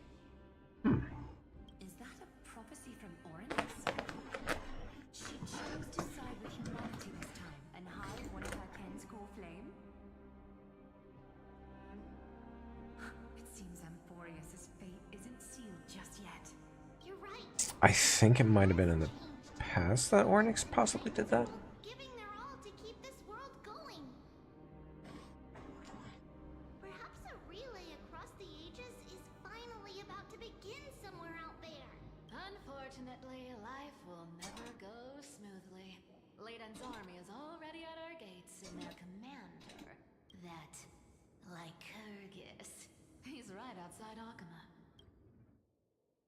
Is that a prophecy from Oryx? She chose to side with humanity this time and hide one of her kin's cool flame? It seems Emphorius' fate isn't sealed just yet. You're right. I think it might have been in the past that Ornyx possibly did that. Giving their all to keep this world going. Perhaps a relay across the ages is finally about to begin somewhere out there. Unfortunately, life will never go smoothly. Layden's army is already at our gates, and their commander, that Lycurgus, he's right outside Akama.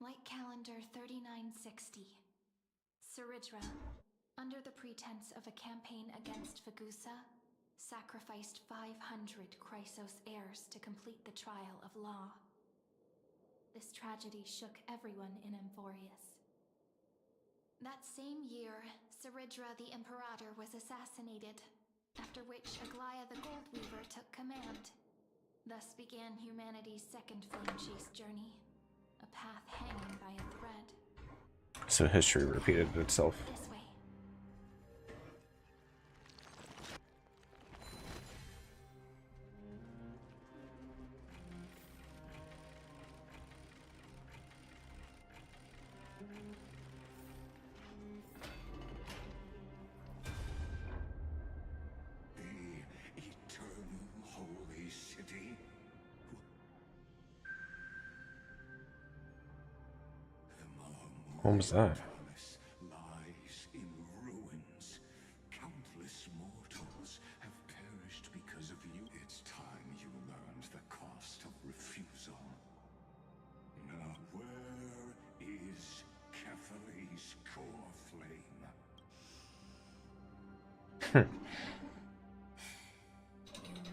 White Calendar 3960. Seridra, under the pretense of a campaign against Fagusa, sacrificed 500 Chrysos heirs to complete the trial of law. This tragedy shook everyone in Emphorius. That same year, Seridra the Imperator was assassinated, after which Aglaya the Goldweaver took command. Thus began humanity's second flame chase journey, A path hanging by a thread. So history repeated itself. This way. The eternal holy city. What was that? Lies in ruins. Countless mortals have perished because of you. It's time you learned the cost of refusal. Now, where is Ketheri's core flame? You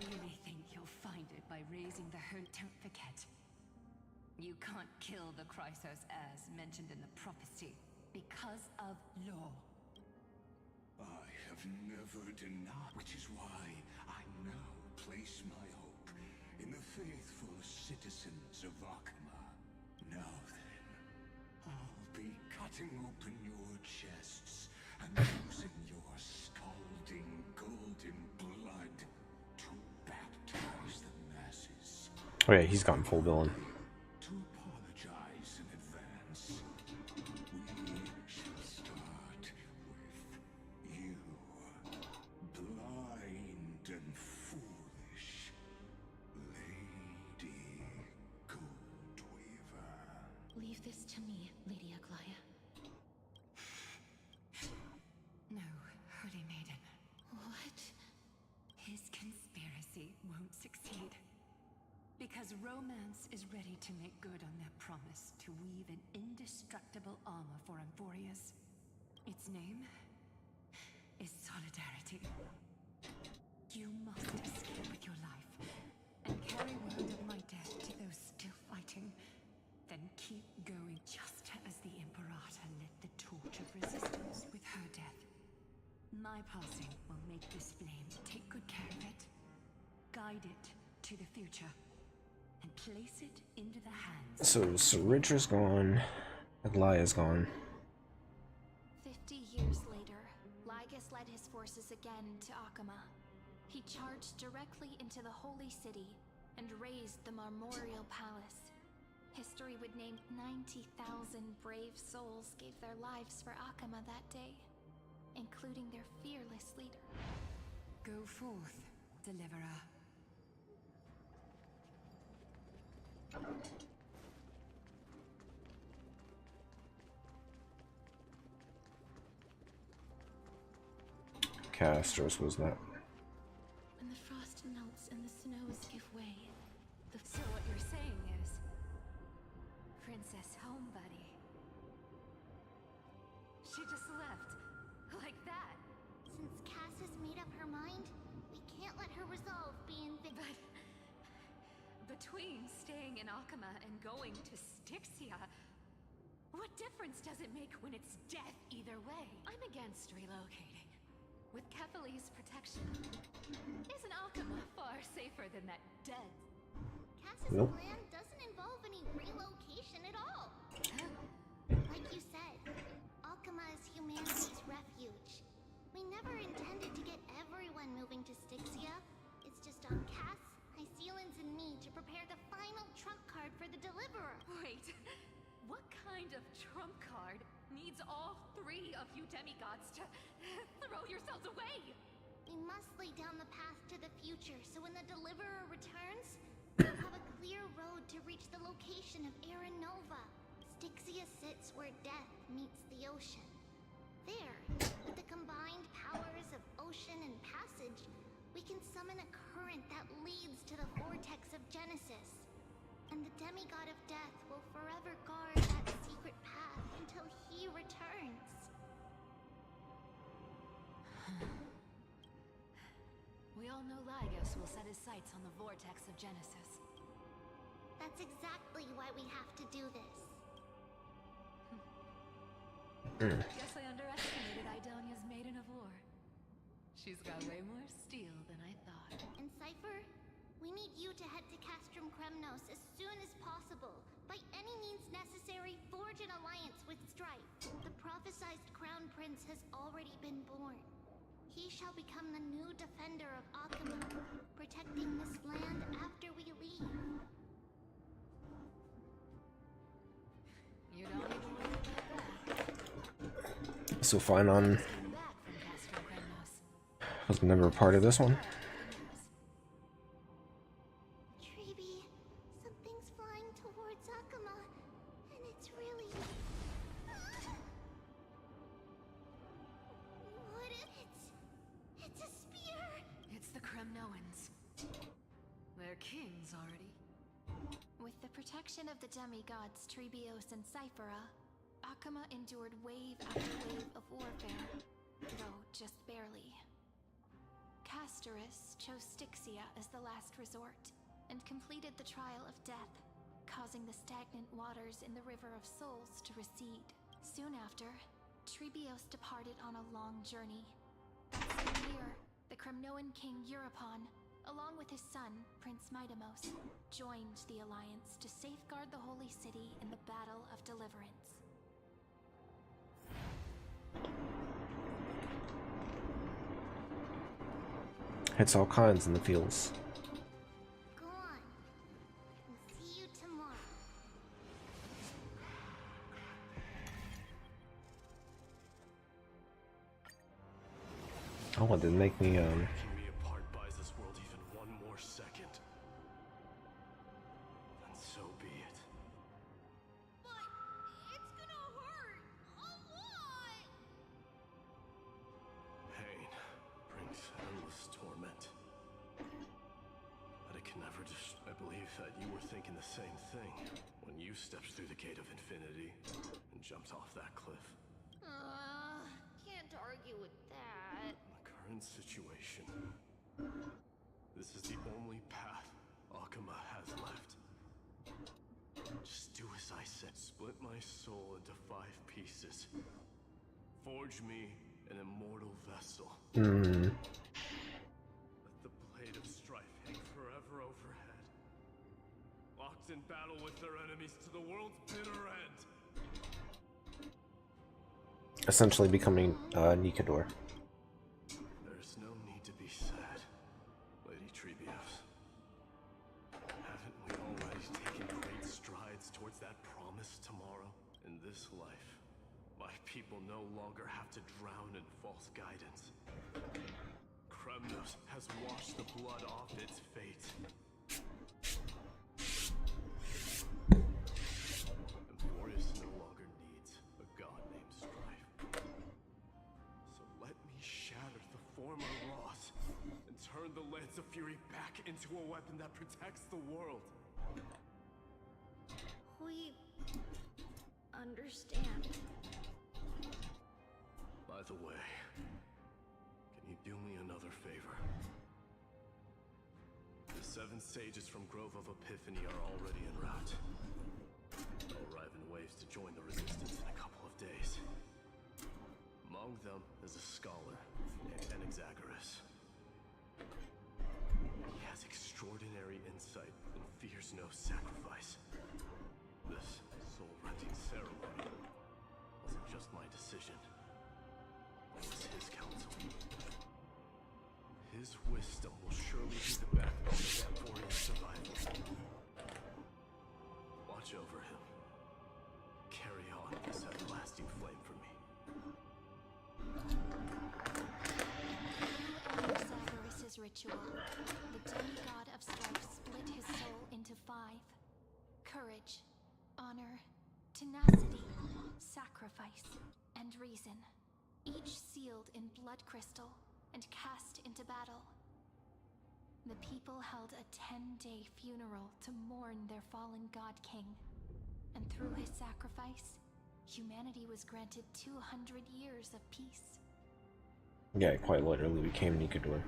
really think you'll find it by raising the herd? Don't forget. You can't kill the Chrysos as mentioned in the prophecy because of law. I have never denied, which is why I now place my hope in the faithful citizens of Akama. Now then, I'll be cutting open your chests and using your scalding golden blood to baptize the masses. Oh yeah, he's gone full villain. To apologize in advance, we shall start with you, blind and foolish Lady Goldweaver. Leave this to me, Lady Aglaya. No, Holy Maiden. What? His conspiracy won't succeed. Because romance is ready to make good on their promise to weave an indestructible armor for Amphorius. Its name is Solidarity. You must escape with your life and carry word of my death to those still fighting. Then keep going just as the Imperator lit the torch of resistance with her death. My passing will make this flame take good care of it, guide it to the future, and place it into the hands. So Saritra's gone, Aglaya's gone. 50 years later, Lygus led his forces again to Akama. He charged directly into the Holy City and razed the Marmorial Palace. History would name 90,000 brave souls gave their lives for Akama that day, including their fearless leader. Go forth, Deliverer. Casters was that? When the frost melts and the snows give way, So what you're saying is, Princess Homebuddy. She just left, like that. Since Cass has made up her mind, we can't let her resolve be But between staying in Akama and going to Styxia, what difference does it make when it's death either way? I'm against relocating. With Ketheri's protection, isn't Akama far safer than that dead? Cass's Nope. plan doesn't involve any relocation at all. Like you said, Akama is humanity's refuge. We never intended to get everyone moving to Styxia. It's just on Cass, Hycealans, and me to prepare the final trump card for the Deliverer. Wait, what kind of trump card needs all three of you demigods to throw yourselves away? We must lay down the path to the future so when the Deliverer returns, we'll have a clear road to reach the location of Era Nova. Styxia sits where death meets the ocean. There, with the combined powers of ocean and passage, we can summon a current that leads to the vortex of Genesis. And the demigod of death will forever guard that secret path until he returns. We all know Lygus will set his sights on the vortex of Genesis. That's exactly why we have to do this. Guess I underestimated Idonia's Maiden of War. She's got way more steel than I thought. And Cypher, we need you to head to Castrum Kremnos as soon as possible, By any means necessary, forge an alliance with Strife. The prophesized crown prince has already been born. He shall become the new defender of Akuma, protecting this land after we leave. You don't even worry about that. So fine on. Back from Castro Kremnos. Was never a part of this one. Treeby, something's flying towards Akuma, and it's really... What it's a spear! It's the Kremnoans. They're kings already. With the protection of the demigods Trebios and Cyphera, Akuma endured wave after wave of warfare, though just barely. Castorus chose Styxia as the last resort, and completed the trial of death, causing the stagnant waters in the River of Souls to recede. Soon after, Trebios departed on a long journey. That same year, the Kremnoan king Euripon, along with his son, Prince Midamos, joined the alliance to safeguard the Holy City in the Battle of Deliverance. Hits all kinds in the fields. Go on. We'll see you tomorrow. Oh, it didn't make me Breaking me apart buys this world even one more second. And so be it. But it's gonna hurt a lot. Pain brings endless torment. But it can never just... I believe that you were thinking the same thing when you stepped through the gate of infinity and jumped off that cliff. Can't argue with that. The current situation. This is the only path Akuma has left. Just do as I said. Split my soul into 5 pieces. Forge me an immortal vessel. Let the blade of strife hang forever overhead. Locked in battle with their enemies to the world's bitter end. essentially becoming Nikador. There's no need to be sad, Lady Trebios. Haven't we already taken great strides towards that promised tomorrow? In this life, my people no longer have to drown in false guidance. Kremnos has washed the blood off its fate. Emphorius no longer needs a god named Strife. So let me shatter the former loss and turn the Lance of Fury back into a weapon that protects the world. We understand. By the way, can you do me another favor? The 7 sages from Grove of Epiphany are already en route. They'll arrive in waves to join the resistance in a couple of days. Among them is a scholar named Anaxagoras. He has extraordinary insight and fears no sacrifice. This soul-rending ceremony wasn't just my decision. It was his counsel. His wisdom will surely be the backbone of Emphorius' survival. Watch over him. Carry on this everlasting flame for me. Anaxagoras' ritual, the demigod of strife split his soul into 5. Courage, honor, tenacity, sacrifice, and reason. Each sealed in blood crystal and cast into battle. The people held a 10-day funeral to mourn their fallen god king. And through his sacrifice, humanity was granted 200 years of peace. Yeah, it quite literally became Nikador.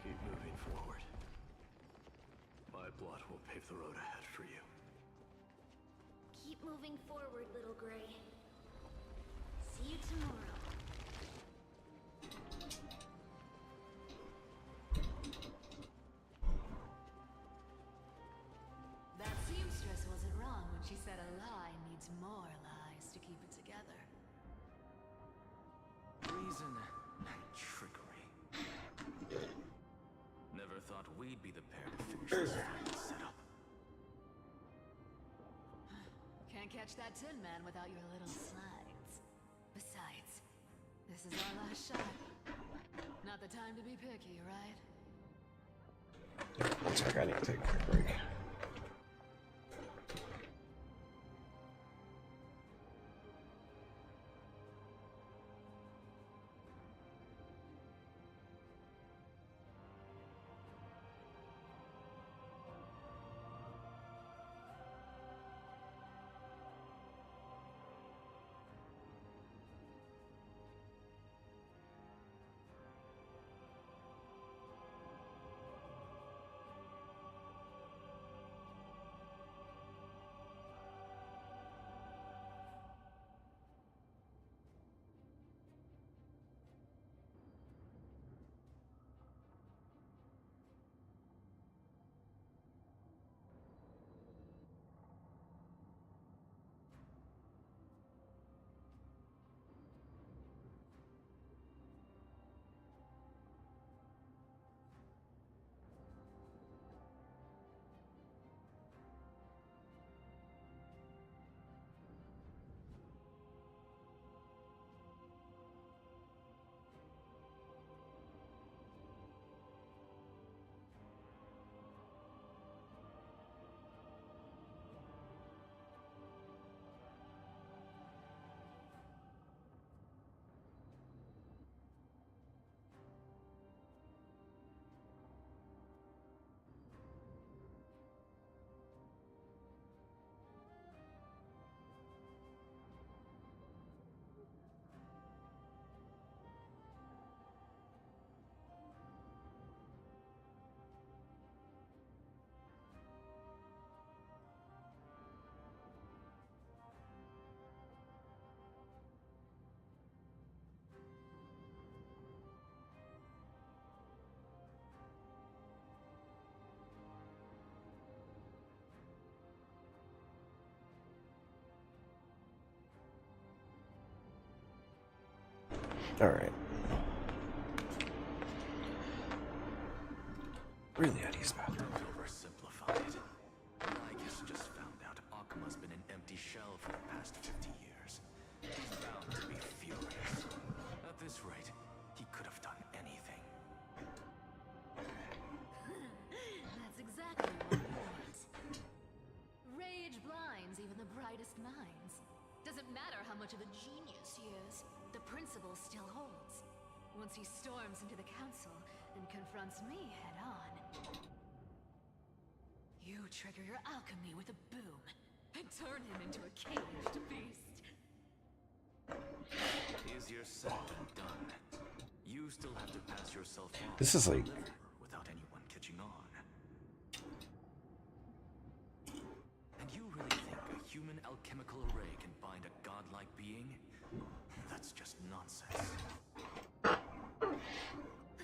Keep moving forward. My blood will pave the road ahead for you. Keep Keep moving forward, little Gray. See you tomorrow. That seamstress wasn't wrong when she said a lie needs more lies to keep it together. Reason and trickery. Never thought we'd be the pair to finish this final setup. Can't catch that Tin Man without your little slides. Besides, this is our last shot. Not the time to be picky, right? One sec, I need to take a quick break. Alright. Really, Eddie's bathroom. Oversimplified. Lycus just found out Akuma's been an empty shell for the past 50 years. He's bound to be furious. At this rate, he could have done anything. That's exactly what he wants. Rage blinds even the brightest minds. Doesn't matter how much of a genius he is, the principle still holds. Once he storms into the council and confronts me head-on. You trigger your alchemy with a boom and turn him into a caged beast. Easier said than done. You still have to pass yourself off This is like... without anyone catching on. And you really think a human alchemical array can bind a godlike being? That's just nonsense.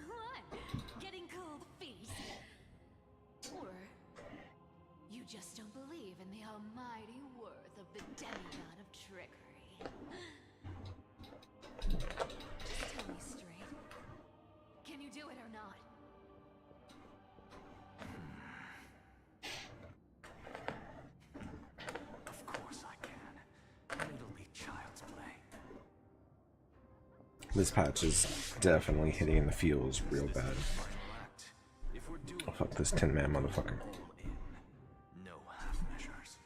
What? Getting cold feet? Or you just don't believe in the almighty worth of the demigod of trickery? Just tell me straight. Can you do it or not? Of course I can. And it'll be child's play. This patch is definitely hitting the feels real bad. Oh, fuck this Tin Man motherfucker. No half measures.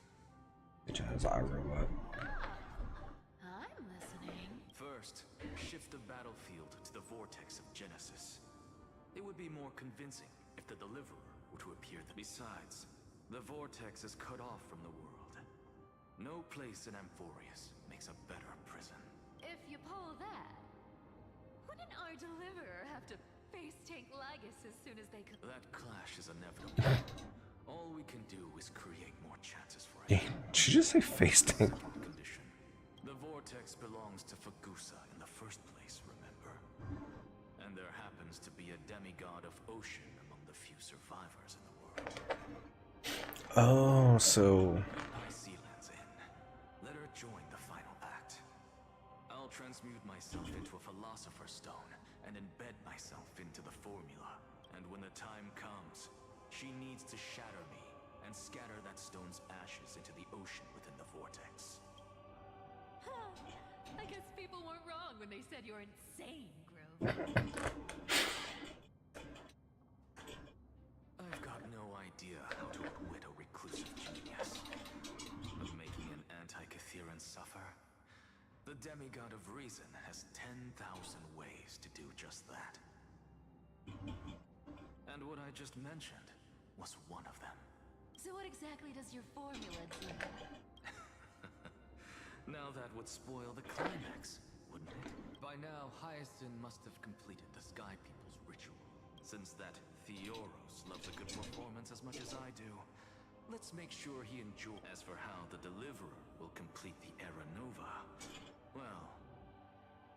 Bitch has eye robot. I'm listening. First, shift the battlefield to the vortex of Genesis. It would be more convincing if the deliverer were to appear. Besides, the vortex is cut off from the world. No place in Amphorius makes a better prison. If you pull that, wouldn't our deliverer have to face tank Lygus as soon as they could? That clash is inevitable. All we can do is create more chances for Did she just say face tank? Condition. The vortex belongs to Fagusa in the first place, remember? And there happens to be a demigod of ocean among the few survivors in the world. Oh, so Sealands in. Let her join the final act. I'll transmute myself into a philosopher's stone and embed myself into the formula. And when the time comes, she needs to shatter me and scatter that stone's ashes into the ocean within the vortex. I guess people weren't wrong when they said you're insane, Grove. I've got no idea how to outwit a reclusive genius. But making an anti-Cathiran suffer? The demigod of reason has 10,000 ways to do just that. And what I just mentioned was one of them. So what exactly does your formula do? Now that would spoil the climax, wouldn't it? By now, Hyacinth must have completed the Sky People's ritual. Since that Theoros loves a good performance as much as I do, let's make sure he enjoys. As for how the Deliverer will complete the Era Nova, well...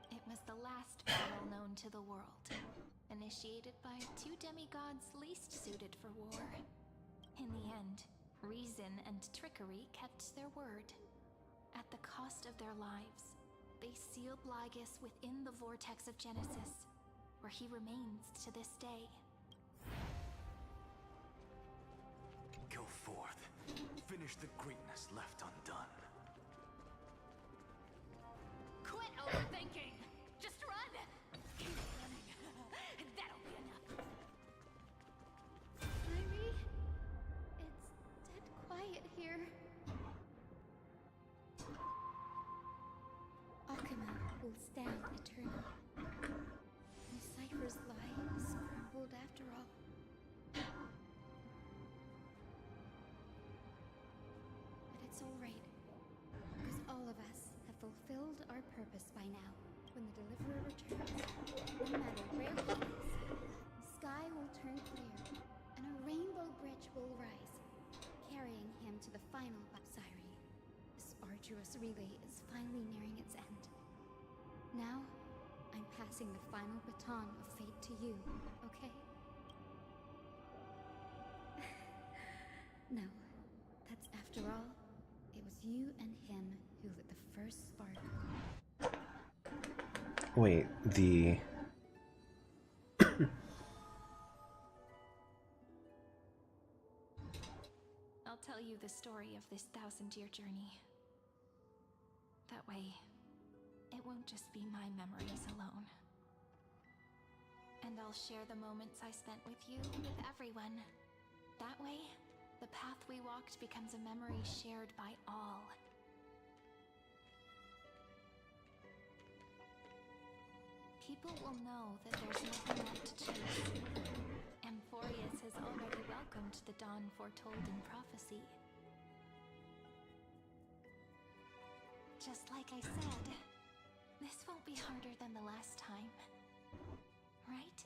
It was the last battle known to the world, initiated by two demigods least suited for war. In the end, reason and trickery kept their word. At the cost of their lives, they sealed Lygus within the vortex of Genesis, where he remains to this day. Go forth. Finish the greatness left undone. Quit overthinking! Just run! Keep running. That'll be enough. Irie? It's dead quiet here. Akuma will stand eternal. And Cypher's lie is crumbled after all. But it's alright, because all of us have fulfilled our purpose by now. When the Deliverer returns, no matter where he is, the sky will turn clear, and a rainbow bridge will rise, carrying him to the final Cyrie. This arduous relay is finally nearing its end. Now, I'm passing the final baton of fate to you, okay? No, that's after all, it was you and him who lit the first spark. wait, the I'll tell you the story of this 1,000-year journey. That way, it won't just be my memories alone. And I'll share the moments I spent with you, with everyone. That way, the path we walked becomes a memory shared by all. People will know that there's nothing left to chase. Amphorius has already welcomed the dawn foretold in prophecy. Just like I said, this won't be harder than the last time, right?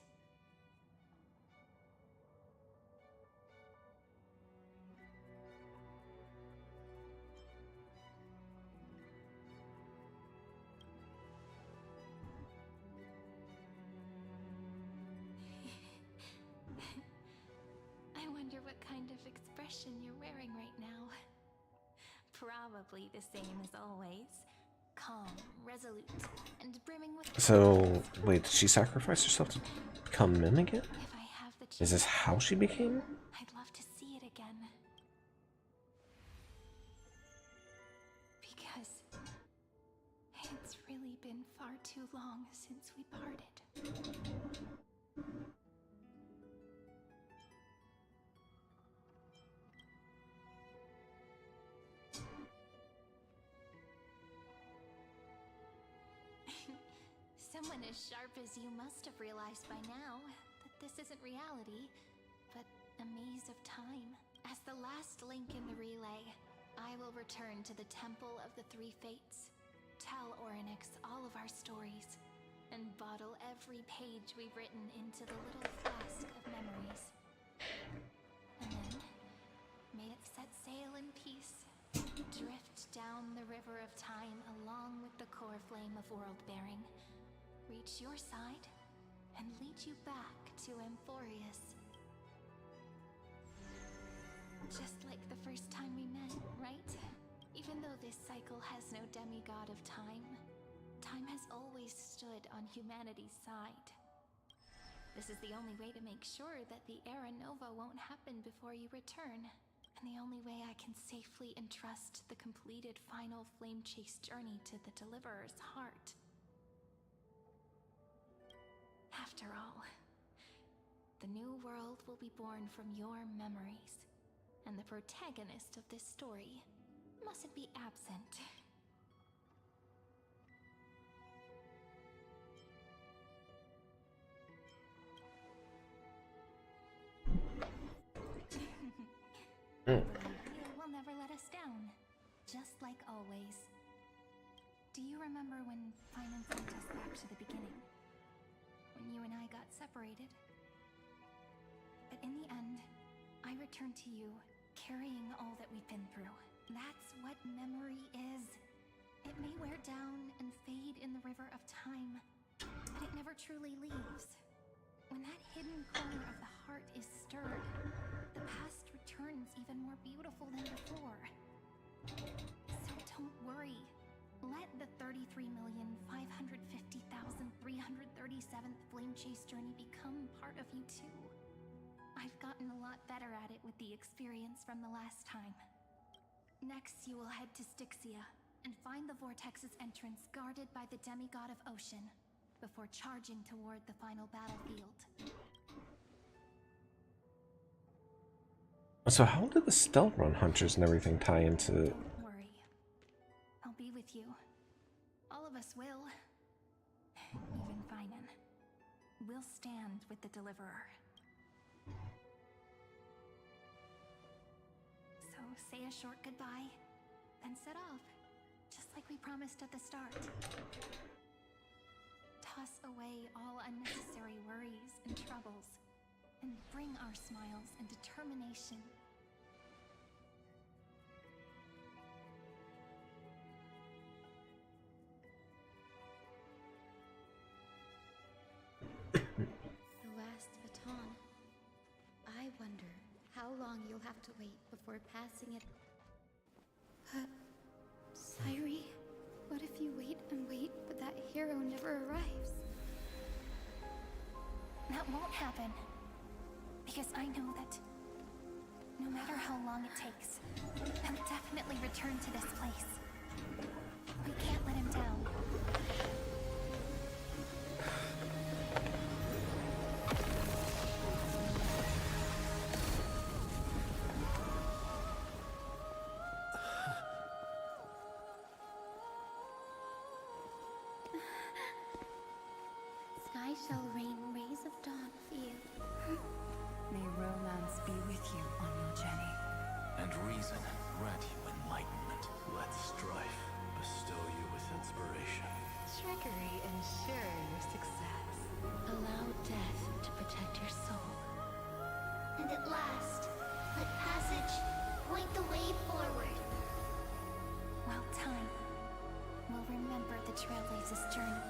I wonder what kind of expression you're wearing right now. Probably the same as always. Calm, resolute, and brimming with... So, wait, did she sacrifice herself to become Mimic? If I have the chance, Is this how she became? I'd love to see it again. Because it's really been far too long since we parted. Someone as sharp as you must have realized by now that this isn't reality, but a maze of time. As the last link in the relay, I will return to the Temple of the Three Fates, tell Orynyx all of our stories, and bottle every page we've written into the little flask of memories. And then, may it set sail in peace, river of time along with the core flame of world-bearing, reach your side, and lead you back to Amphorius. Just like the first time we met, right? Even though this cycle has no demigod of time, time has always stood on humanity's side. This is the only way to make sure that the Era Nova won't happen before you return, and the only way I can safely entrust the completed final flame chase journey to the Deliverer's heart. After all, the new world will be born from your memories, and the protagonist of this story mustn't be absent. You will never let us down, just like always. Do you remember when Finan sent us back to the beginning? When you and I got separated? But in the end, I returned to you, carrying all that we've been through. That's what memory is. It may wear down and fade in the river of time, but it never truly leaves. When that hidden corner of the heart is stirred, the past returns even more beautiful than before. So don't worry. Let the 33,550,337th Flame Chase journey become part of you too. I've gotten a lot better at it with the experience from the last time. Next, you will head to Styxia and find the Vortex's entrance guarded by the demigod of Ocean before charging toward the final battlefield. So how did the stealth run hunters and everything tie into... Don't worry. I'll be with you. All of us will. Even Finan. We'll stand with the Deliverer. So say a short goodbye, then set off, just like we promised at the start. Toss away all unnecessary worries and troubles, and bring our smiles and determination. The last baton. I wonder how long you'll have to wait before passing it. Sairi, what if you wait and wait, but that hero never arrives? That won't happen. Because I know that no matter how long it takes, he'll definitely return to this place. We can't let him down. Sky shall rain rays of dawn for you. May romance be with you on your journey. And reason grant you enlightenment. Let strife bestow you with inspiration. Trickery ensure your success. Allow death to protect your soul. And at last, let passage point the way forward. Well, time will remember the Trailblazer's journey.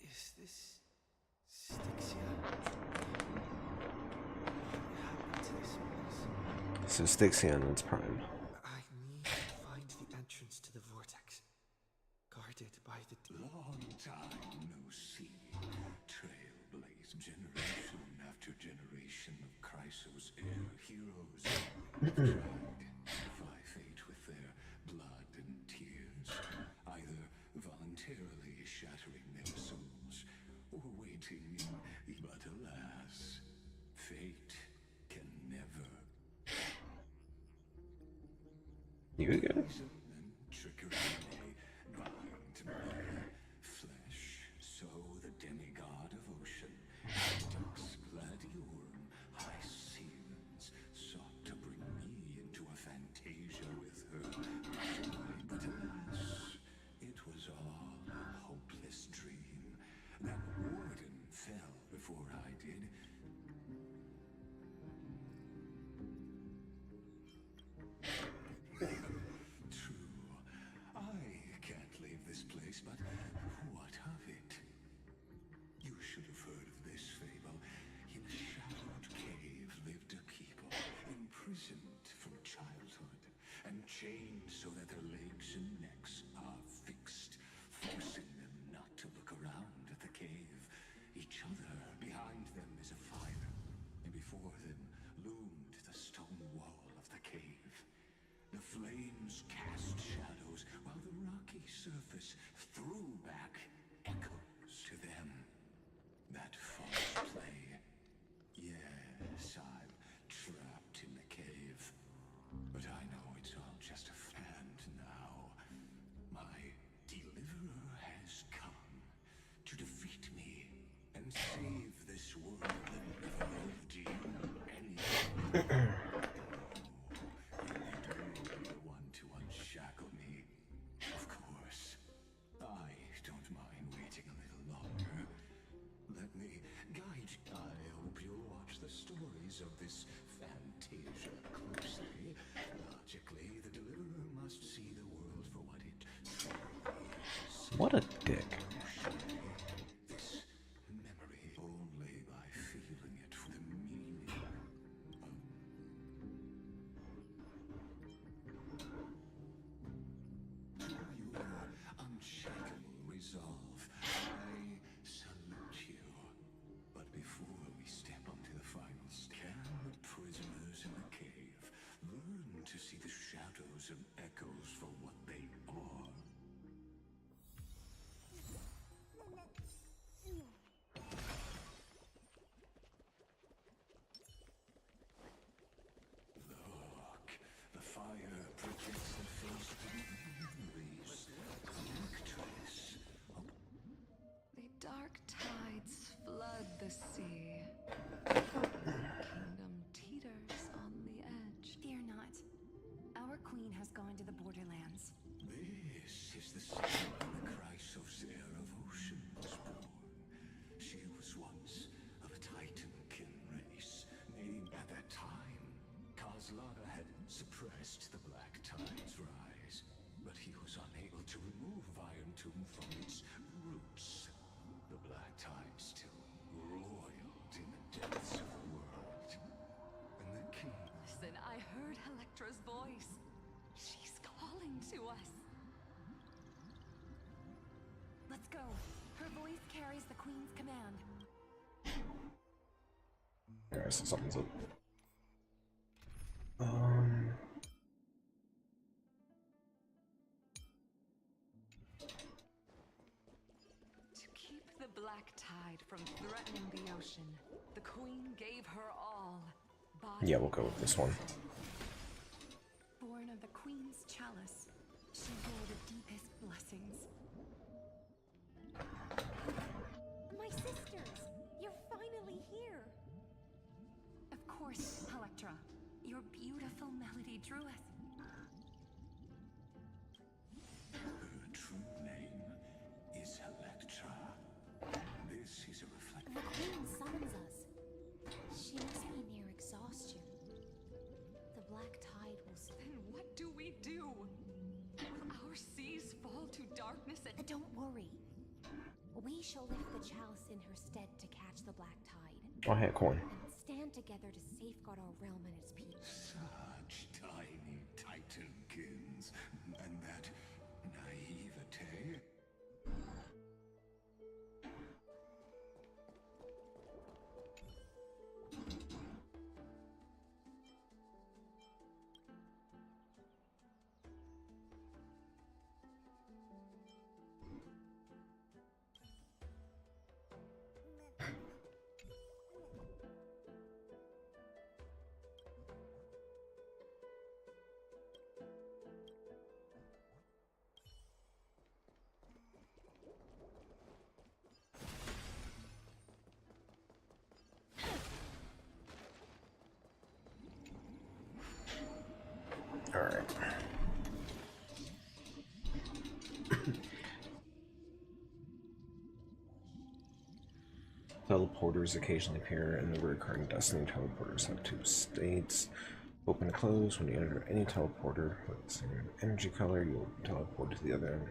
Is this Styxia? What happened to this place? So Styxia in its prime. I need to find the entrance to the vortex, guarded by the Long time no see. Trailblaze generation after generation of Chrysos air heroes have tried to defy fate with their blood and tears, either voluntarily shattering their souls or waiting in. But alas, fate can never. You again? And trickery may bind my flesh, so the demigod of ocean, Dux Gladiorum, High Seasons, sought to bring me into a fantasia universe threw back echoes to them. That false play. Yes, I'm trapped in the cave. But I know it's all just a and now. My deliverer has come to defeat me and save this world that never owed you anything. The one to unshackle me. Of course. I don't mind waiting a little longer. Let me guide you. I hope you'll watch the stories of this Fantasia closely. Logically, the deliverer must see the world for what it truly is. What a dick. This memory only by feeling it for the meaning of your unshakable resolve. I salute you. But before we step onto the final can the prisoners in the cave learn to see the shadows and echoes for what they are? Look, the fire projects the face of the memories. Actress. The dark tides flood the sea. Kingdom teeters on the edge. Fear not. Our queen has gone to the borderlands. This is the scene when the Chrysos heir of ocean was born. She was once of a Titan-kin race, named at that time. Kozlana had suppressed the Black Tide's rise, but he was unable to remove Iron Tomb from its roots. The Black Tide still roiled in the depths of the world. And the king... Listen, I heard Electra's voice. She's calling to us. Let's go. Her voice carries the queen's command. Alright, so something's up. To keep the Black Tide from threatening the ocean, the queen gave her all. Yeah, we'll go with this one. Born of the queen's chalice, she bore the deepest blessings. My sisters! You're finally here! Of course, Electra. Your beautiful melody drew us. Her true name is Electra. This is a reflection. The queen summons us. She must be near exhaustion. The black tide will... Then what do we do? Will our seas fall to darkness and... Don't worry. We shall lift the chalice in her stead to catch the black tide. Oh, hey, coin. And stand together to safeguard our realm and its people. Such tiny Titankins. And that naivete. Alright. Teleporters occasionally appear in the recurring Destiny. Teleporters have two states, open and close. When you enter any teleporter with the same energy color, you'll teleport to the other end.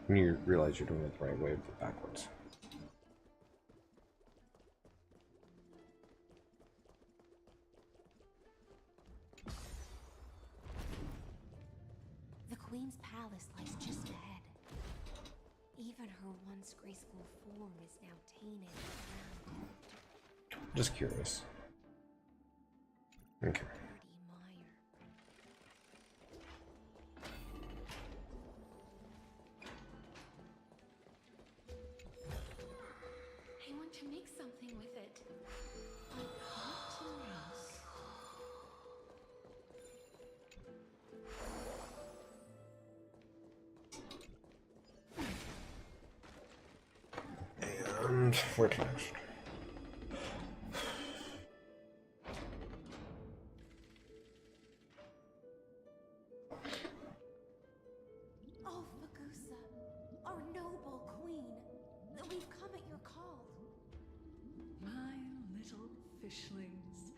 And you realize you're doing it the right way, but backwards. The Queen's palace lies just ahead. Even her once graceful form is now tainted and drowned. Just curious. Okay. I want to make something with it. A cotton mouse. And we're finished. Oh, Fagusa, our noble queen, we've come at your call. My little fishlings,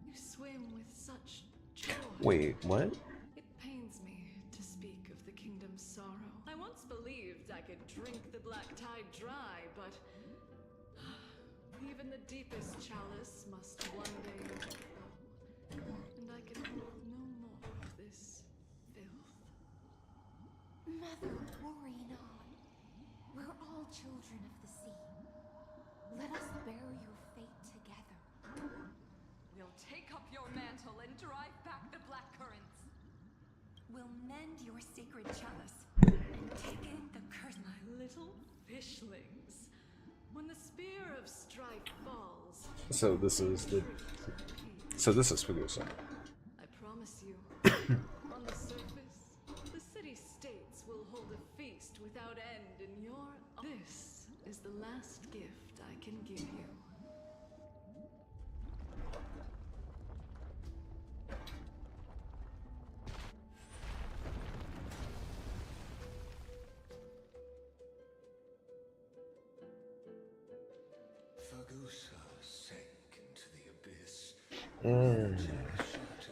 you swim with such joy. Wait, what? It pains me to speak of the kingdom's sorrow. I once believed I could drink the black tide dry, but even the deepest chalice must one day overflow, and I can hold no more of this filth. Mother, worry not. We're all children of the sea. Let us bear your fate together. We'll take up your mantle and drive back the black currents. We'll mend your sacred chalice and take in the curse. My little fishlings. When the spear of strife falls. So this is the. So this is Fagusa. I promise you, on the surface, the city-states will hold a feast without end in your. This is the last gift I can give you. Fagusa sank into the abyss. Shattered,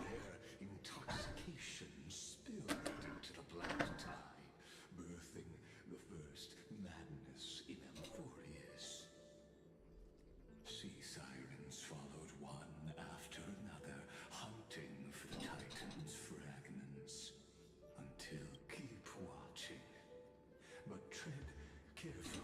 their intoxication spilled into the black tide, birthing the first madness in Amphorius. Sea sirens followed one after another, hunting for the Titan's fragments. Until keep watching, but tread carefully.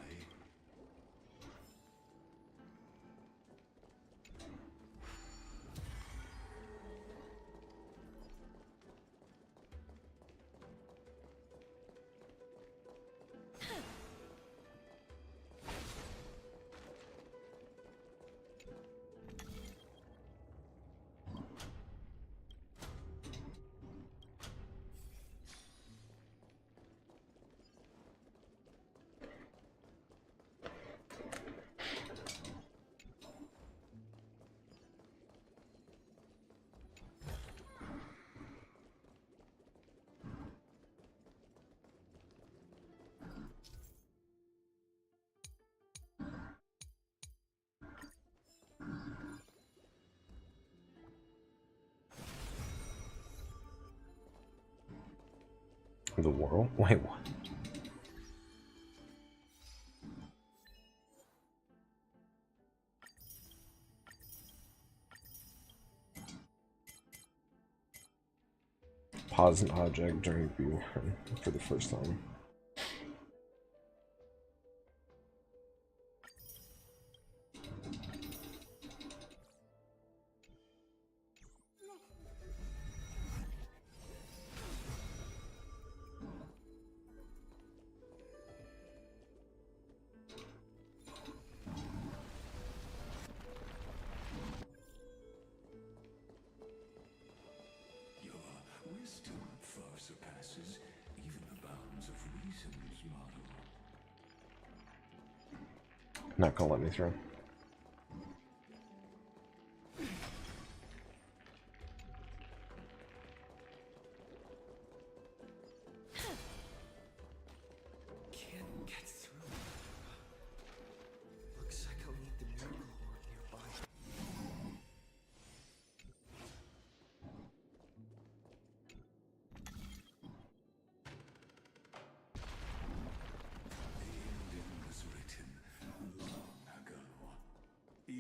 The world? Wait, what? Pause an object during view for the first time. Wisdom far surpasses even the bounds of reason's model. Not gonna let me through. Can't get through. Looks like I'll need the miracle orb nearby.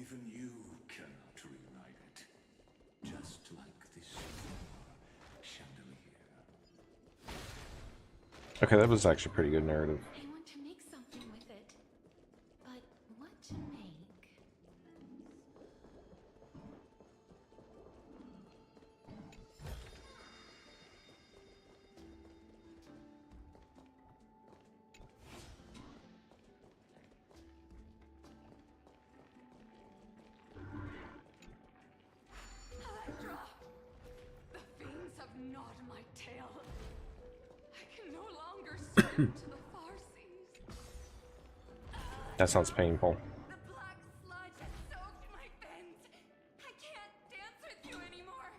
Even you cannot reignite it. Just like this chandelier. Okay, that was actually pretty good narrative. I want to make something with it. But what to make? Electra! The fiends have gnawed my tail. I can no longer swim to the far seas. That sounds painful. The black sludge has soaked my fins. I can't dance with you anymore.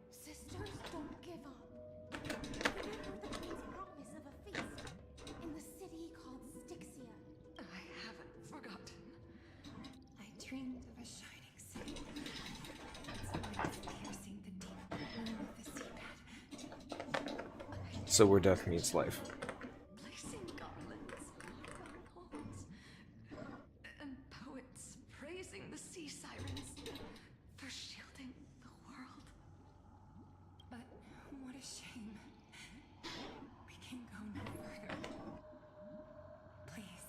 Sisters, don't give up. Remember the queen's promise of a feast in the city called Styxia. I haven't forgotten. I dreamed of a shining city. Its winds piercing the deep blue of the seabed. So where death meets life. Placing garlands on lawns. And poets praising the sea sirens for shielding the world. But what a shame. We can go no further. Please.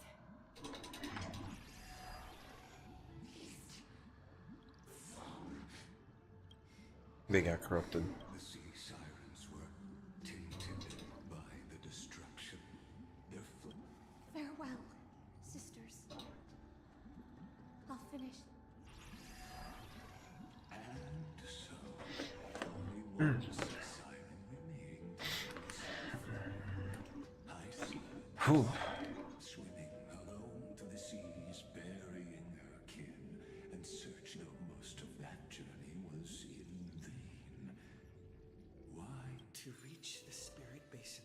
They got corrupted. The sea sirens were tainted by the destruction. Their Farewell, sisters. I'll finish. And so, only one sea siren remained. I see Whew. swimming alone to the seas, burying her kin, and search. No, most of that journey was in vain. Why? To reach the spirit basin,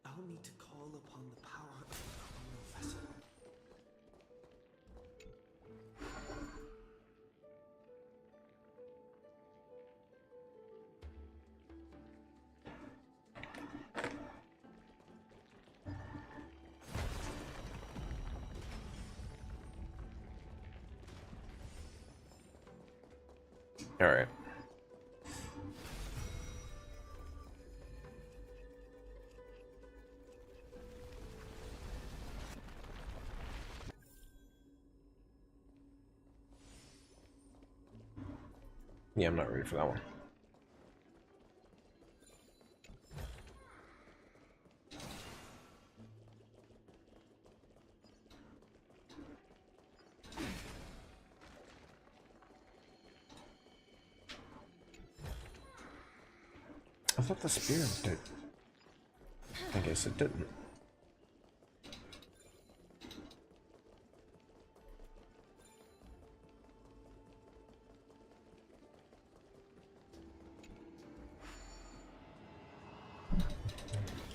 I'll need to call upon the power of the chrono vessel. All right. Yeah, I'm not ready for that one. I thought the spear did. I guess it didn't.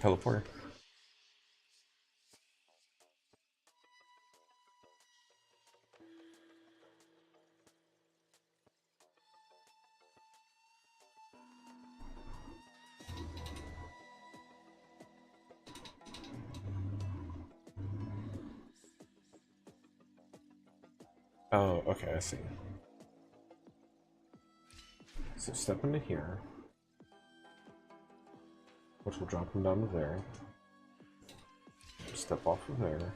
Teleporter. Oh, okay, I see. So step into here, which will drop him down to there. Step off of there.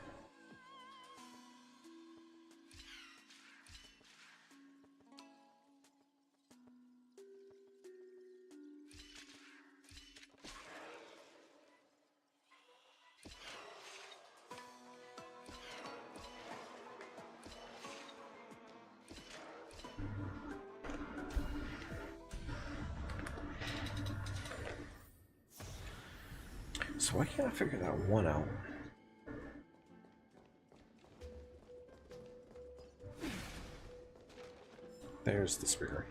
So why can't I figure that one out? There's the spear.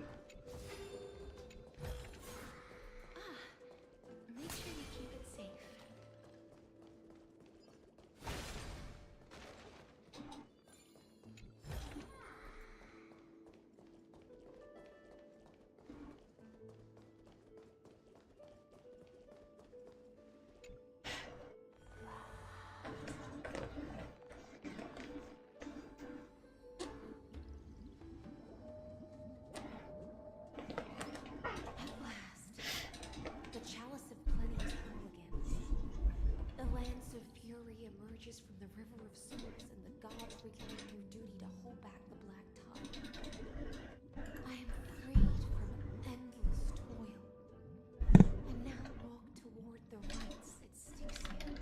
feeling your duty to hold back the black tide. I am freed from endless toil, and now walk toward the rights that sticks here.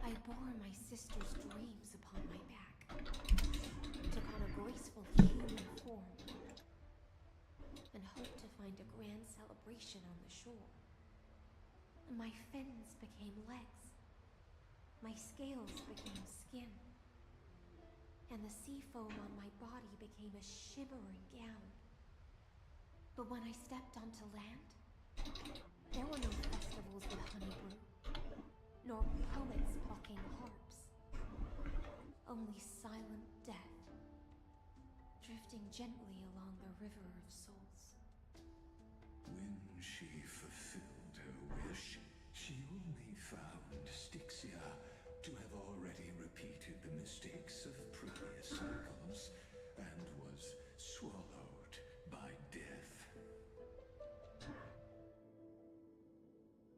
I bore my sister's dreams upon my back, took on a graceful human form, and hoped to find a grand celebration on the shore. My fins became legs, my scales became skin, and the sea foam on my body became a shimmering gown. But when I stepped onto land, there were no festivals with honey brew, nor poets plucking harps. Only silent death, drifting gently along the river of souls. When she fulfilled her wish, she only found Styxia to have already repeated the mistakes of previous cycles and was swallowed by death.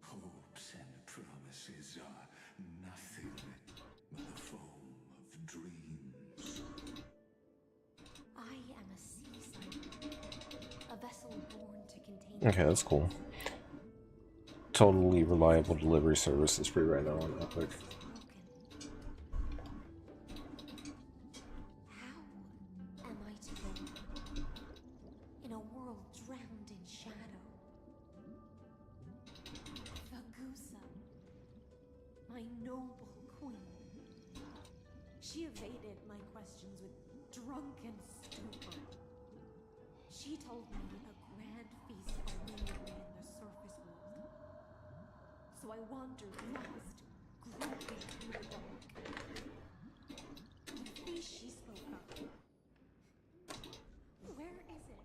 Hopes and promises are nothing but the foam of dreams. I am a sea spirit, a vessel born to contain. Okay, that's cool. Totally reliable delivery service is free right now on Epic. How am I to go on in a world drowned in shadow? Fagusa, my noble queen. She evaded my questions with drunken stupor. She told me a grand feast awaited me in the surface world. So I wandered lost, groping through the dark. The feast she spoke of. Where is it?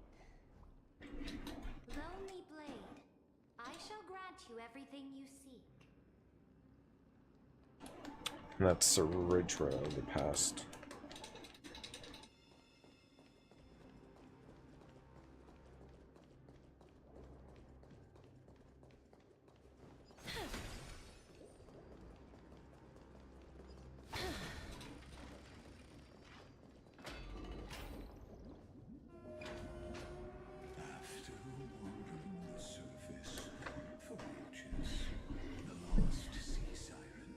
Lonely Blade, I shall grant you everything you seek. And that's Ceridra in the past. After wandering the surface for ages, the lost sea siren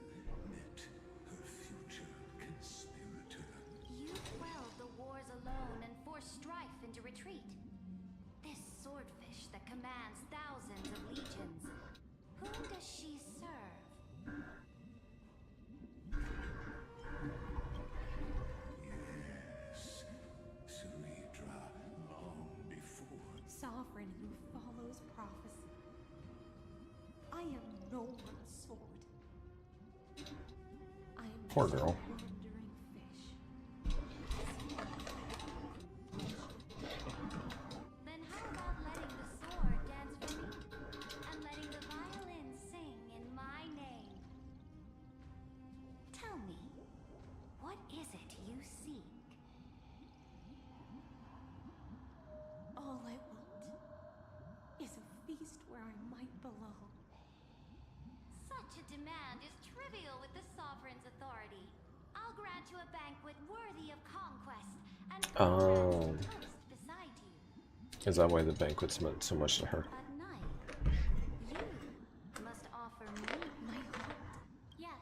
met her future conspirator. You quelled the wars alone and forced strife into retreat. This swordfish that commands thousands of legions. Whom does she serve? Yes, Ceridra, long before. Sovereign who follows prophecy. I am no one's sword. I am Poor just a girl. wandering fish. Then how about letting the sword dance for me? And letting the violin sing in my name? Tell me, what is it you seek? All I want is a feast where I might belong. Such a demand is trivial with the sovereign's authority. I'll grant you a banquet worthy of conquest and Oh. toast beside you. Is that why the banquet's meant so much to her? At night, you must offer me my heart. Yes,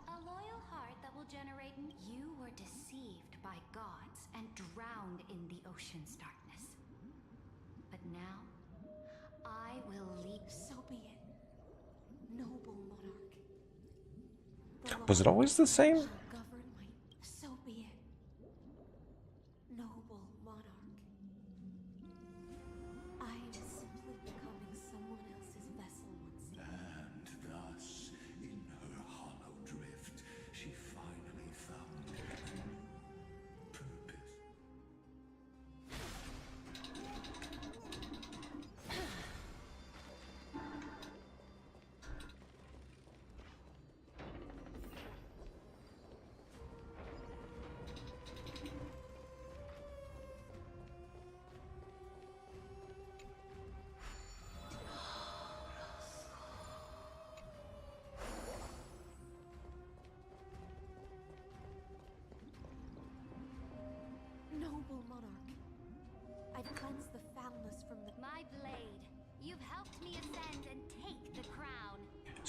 a loyal heart that will generate. You were deceived by gods and drowned in the ocean's darkness. But now, I will leap. So be it, noble monarch. The Was it always the same? shall govern my. So be it, noble monarch. I am simply becoming someone else's vessel once again. And thus, in her hollow drift, she finally found a new purpose.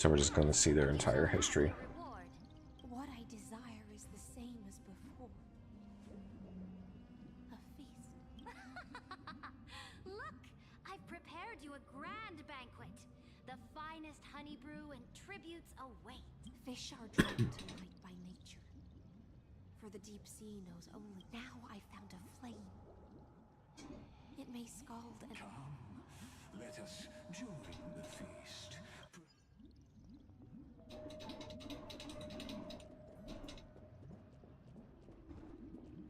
So we're just going to see their entire history. Reward. What I desire is the same as before. A feast. Look! I've prepared you a grand banquet. The finest honey brew and tributes await. Fish are drawn to light by nature. For the deep sea knows only. Now I found a flame. It may scald and... Let us join the feast.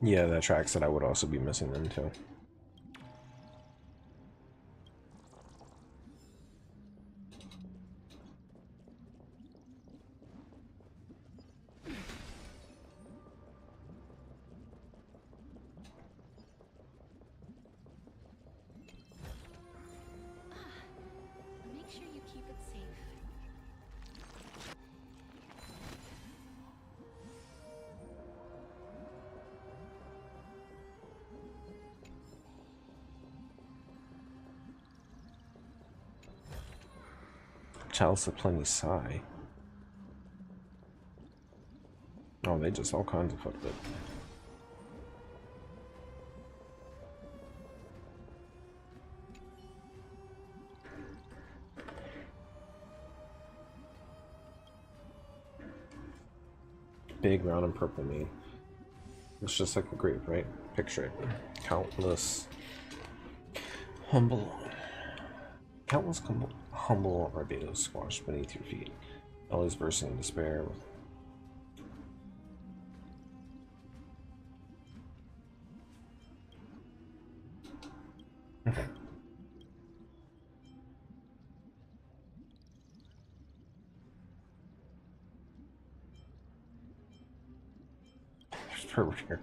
Yeah, that tracks that I would also be missing them too. Make sure you keep it safe. Chalice of Plenty Sigh. Oh, they just all kinds of fucked up. Big, round, and purple meat. It's just like a grape, right? Picture it. Countless humble barbados squashed beneath your feet. Always bursting in despair. Okay. There's Pervert here.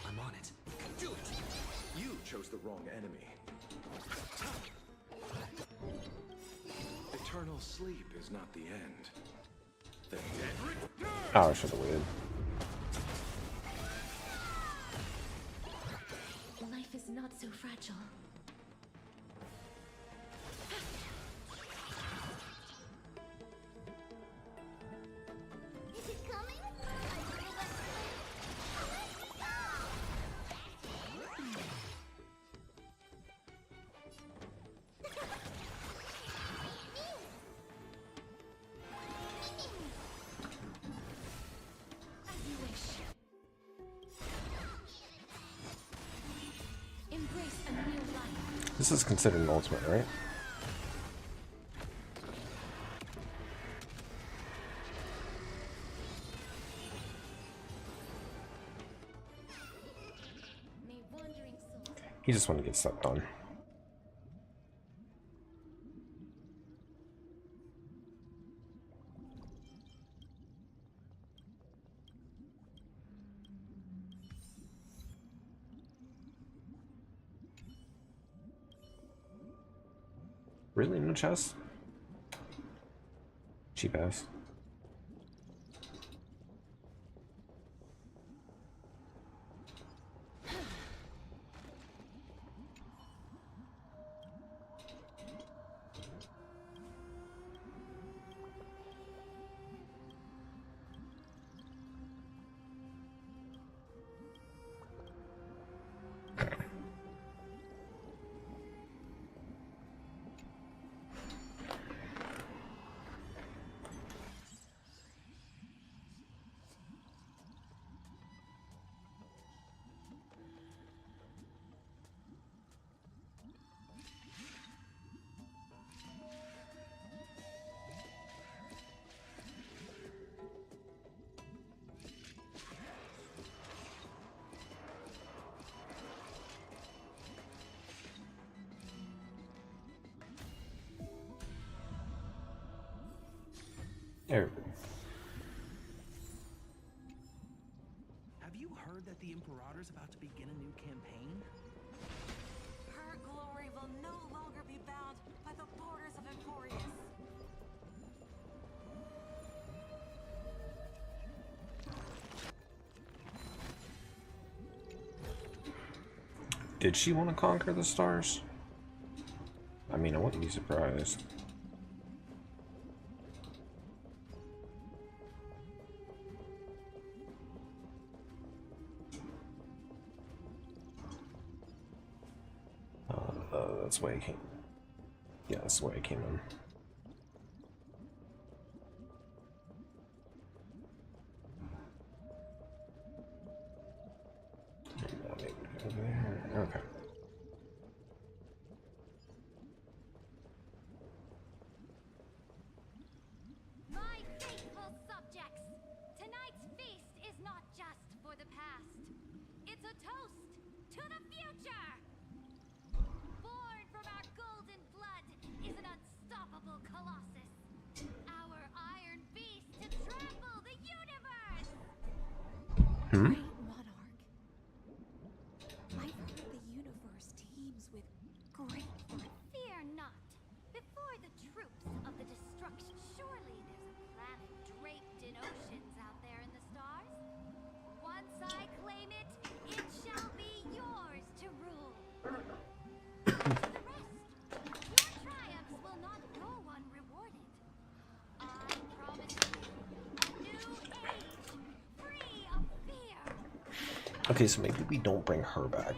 I'm on it. Do it! You chose the wrong enemy. Eternal sleep is not the end. The dead return! Oh, I should have waited. Life is not so fragile. Is it coming? As you wish. Embrace a new life. This is considered an ultimate, right? May wandering souls. He just wanted to get stuff done. Really? No chest? Cheap ass. There we go. Have you heard that the Imperator's about to begin a new campaign? Her glory will no longer be bound by the borders of Emporius. Did she want to conquer the stars? I mean, I wouldn't be surprised. That's why I came. Yeah, that's why I came in. Maybe go there. Okay. My faithful subjects, tonight's feast is not just for the past. It's a toast to the future! Born from our golden blood is an unstoppable colossus. Our iron beast to trample the universe! Great monarch. I've heard the universe teems with great Fear not. Before the troops of the destruction, surely there's a planet draped in oceans out there in the stars. Once I claim it, it shall be yours to rule. To the rest, your triumphs will not go unrewarded. I promise you a new age, free of fear. Okay, so maybe we don't bring her back.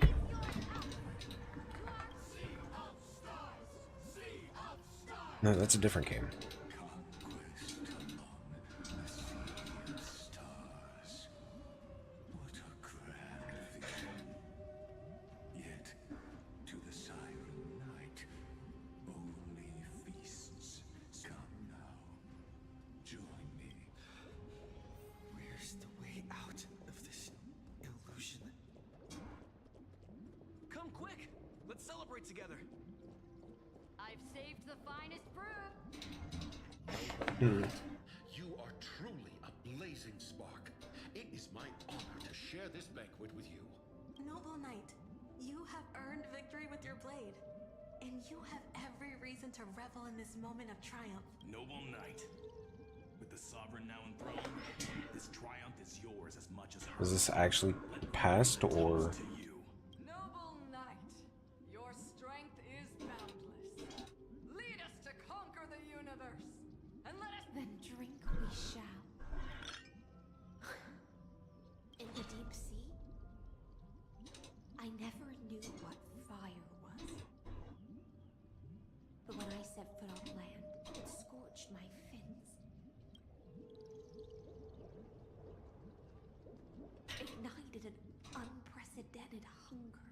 No, that's a different game. What a grand vision. Yet, to the siren night, only feasts come now. Join me. Where's the way out of this illusion? Come quick! Let's celebrate together! I've saved the finest brew. You are truly a blazing spark. It is my honor to share this banquet with you. Noble knight, you have earned victory with your blade, and you have every reason to revel in this moment of triumph. Noble knight. With the sovereign now enthroned, this triumph is yours as much as hers. Is this actually past or? Noble knight, your strength is boundless. Lead us to conquer the universe, and let us Then drink we shall. In the deep sea, I never knew what fire was. But when I set foot on land, it scorched my fins. Ignited an unprecedented hunger.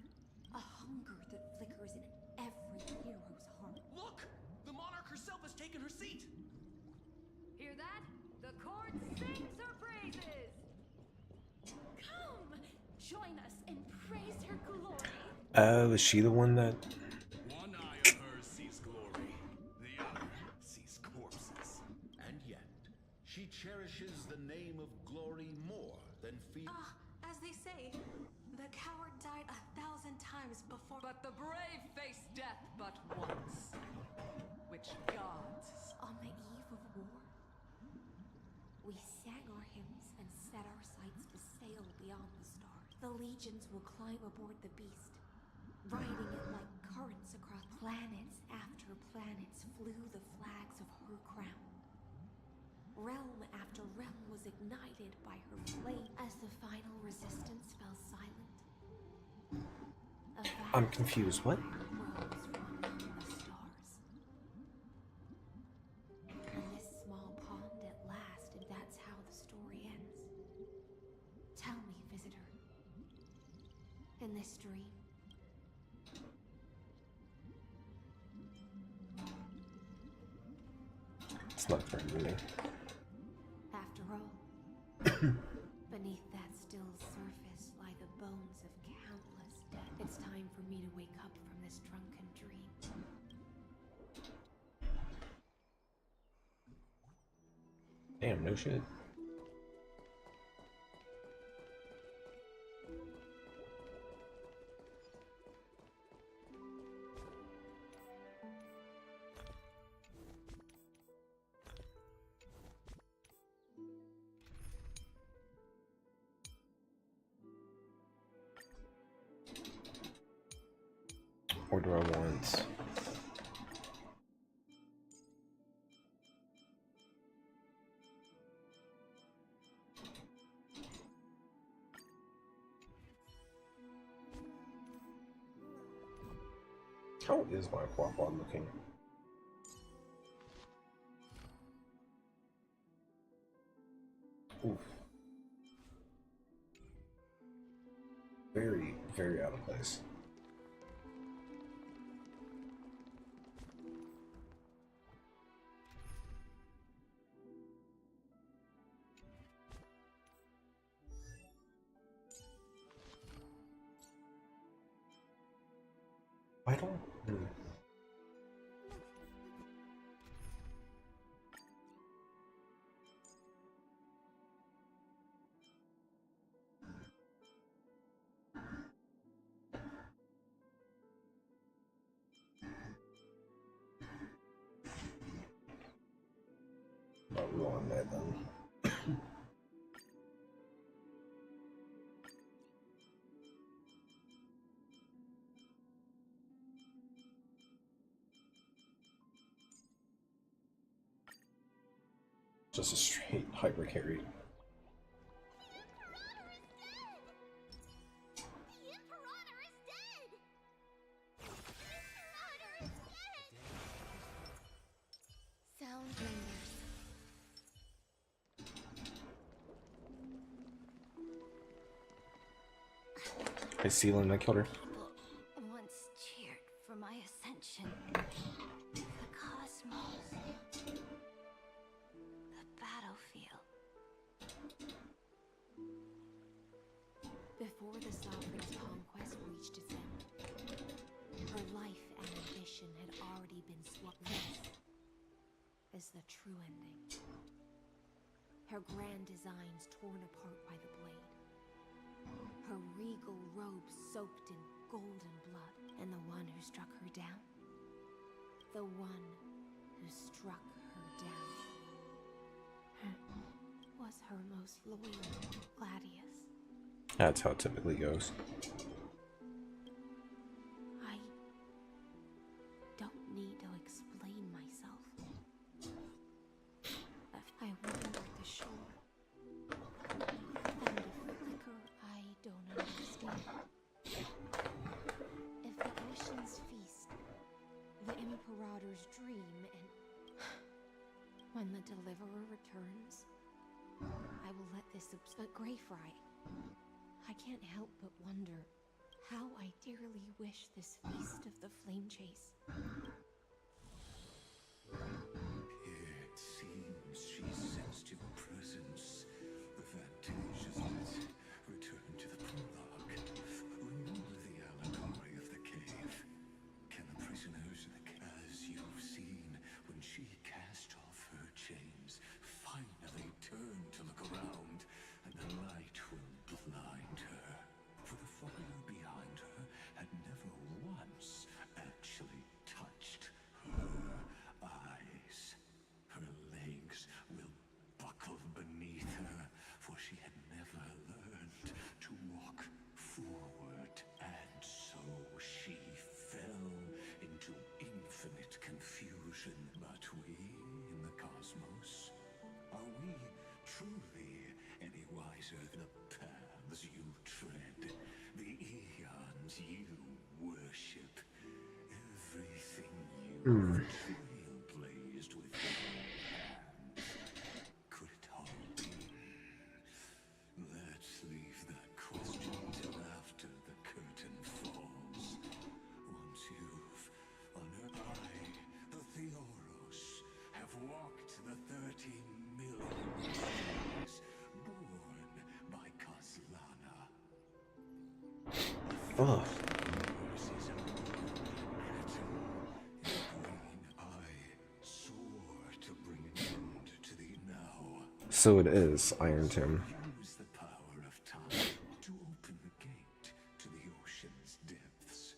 A hunger that flickers in every hero's heart. Look! The monarch herself has taken her seat! Hear that? The court sings her praises! Come! Join us and praise her glory! Oh, is she the one that? One eye of hers sees glory, the other sees corpses. And yet, she cherishes the name of glory more than fear. As they say, the coward died 1,000 times before. but the brave face death but once. Which gods? On the eve of war, we sang our hymns and set our sights to sail beyond the stars. The legions will climb aboard the beast, riding it like currents across planets after planets flew the flags of her crown. Realm after realm was ignited by her flame as the final resistance fell silent. I'm confused. What? Rose from among the stars. And this small pond at last, and that's how the story ends. Tell me, visitor, in this dream, It's not very moving. after all, beneath that still surface lie the bones of countless dead. It's time for me to wake up from this drunken dream. Damn, no shit. Alright. How is my quad looking? Oof. Very, very out of place. I don't. Not real on that then. Just a straight hyper carry. Sound lingers. I ceiling, I killed her. People once cheered for my ascension. The cosmos. The battlefield. Before the Sovereign's conquest reached its end, her life and ambition had already been swapped. This is the true ending. Her grand designs torn apart by the blade. Her regal robes soaked in golden blood. And the one who struck her down? The one who struck her down was her most loyal gladius. That's how it typically goes. I don't need to explain myself. I wander the shore. Found a flicker I don't understand. If the oceans feast, the Imperator's dream, and when the Deliverer returns, I will let this but Greyfry, I can't help but wonder how I dearly wish this feast of the flame chase. It seems she sensed your presence. The fantasia return to the prologue. Remember the allegory of the cave. Can the prisoners in the cave, as you've seen when she cast off her chains, finally turn to look around, and the light will blind her. For the fire behind her had never once actually touched her eyes. Her legs will buckle beneath her, for she had never learned to walk forward, and so she fell into infinite confusion. But we in the cosmos, are we truly any wiser than the paths you tread, the eons you worship, everything you trailblazed with your hands? Could it all be? Let's leave that question till after the curtain falls. Once you've unearthed, the Theoros have walked the 30 million years, born by Kaslana. Ugh. So it is Iron Tomb. Use the power of time to open the gate to the ocean's depths.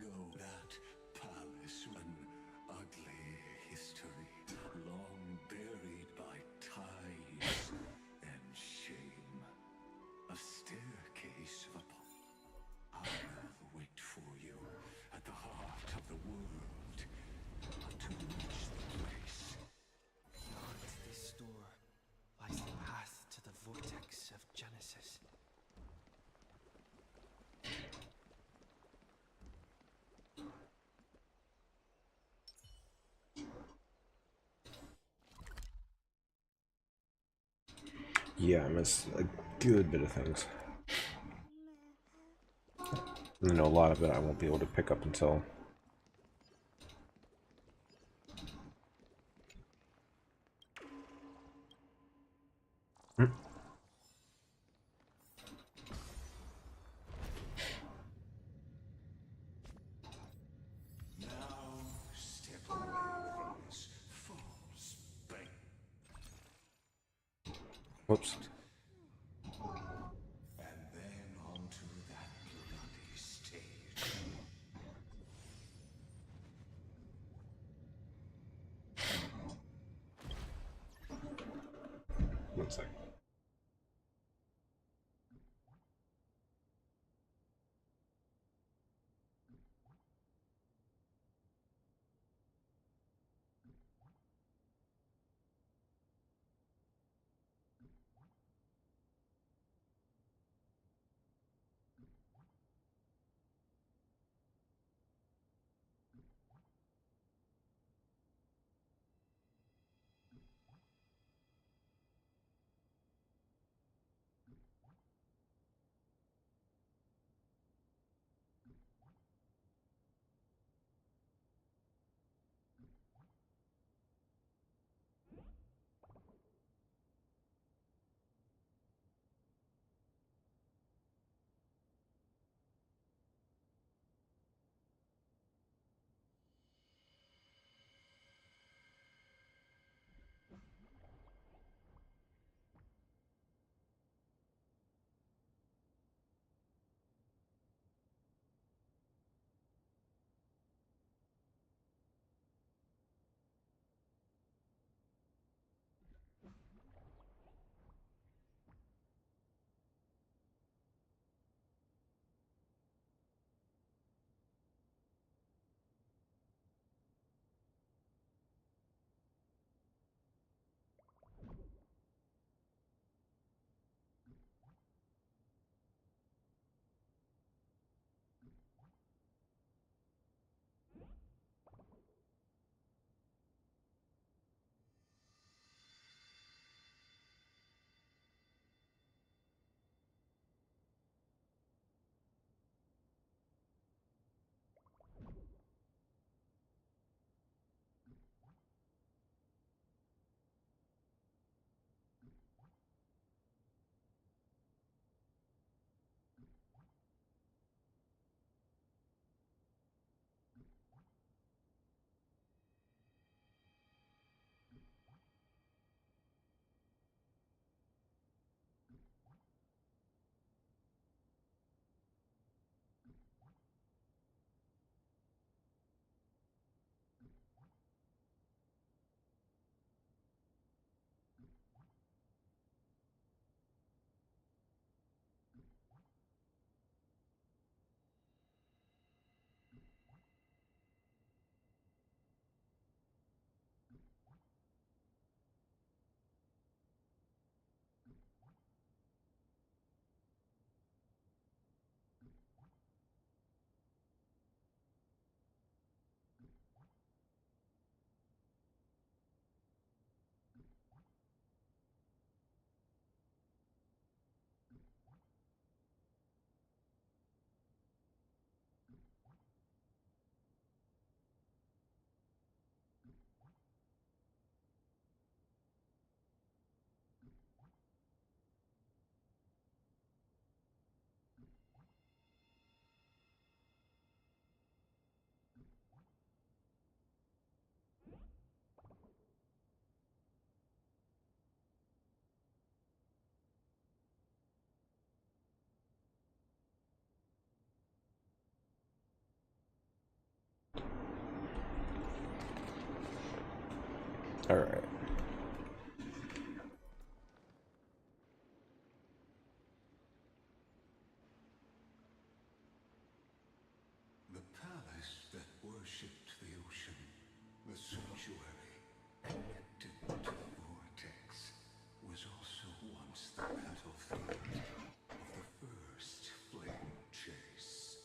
Go that palace, an ugly history, long buried by ties and shame. A staircase upon. I'll wait for you at the heart of the world. Yeah, I missed a good bit of things. You know, a lot of it I won't be able to pick up until... Now step away from this false bank. Whoops. And then onto that bloody stage. One sec. Alright. The palace that worshipped the ocean, the sanctuary connected to the vortex, was also once the battlefield of the first flame chase.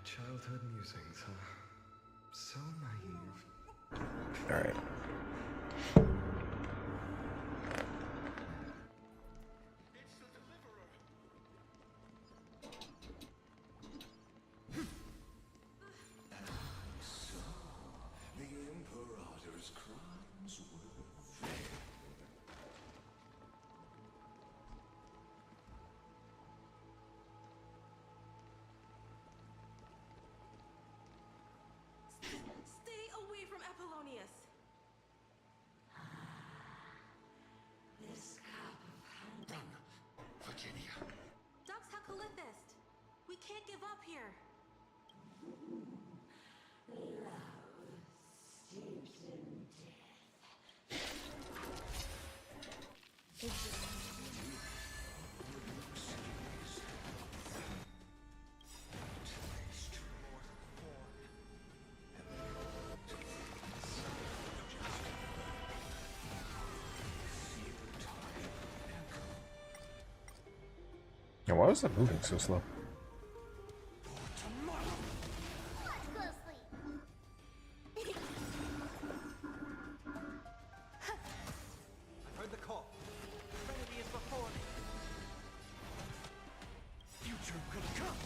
Childhood musings, huh? So naive. Alright. So, the Imperator's crimes were veiled. Stay away from Apollonius. This cup of run, Virginia. Dux Hakalithist. We can't give up here. Now, why is that moving so slow? Watch closely. I heard the call. Trinity is before me. Future could come.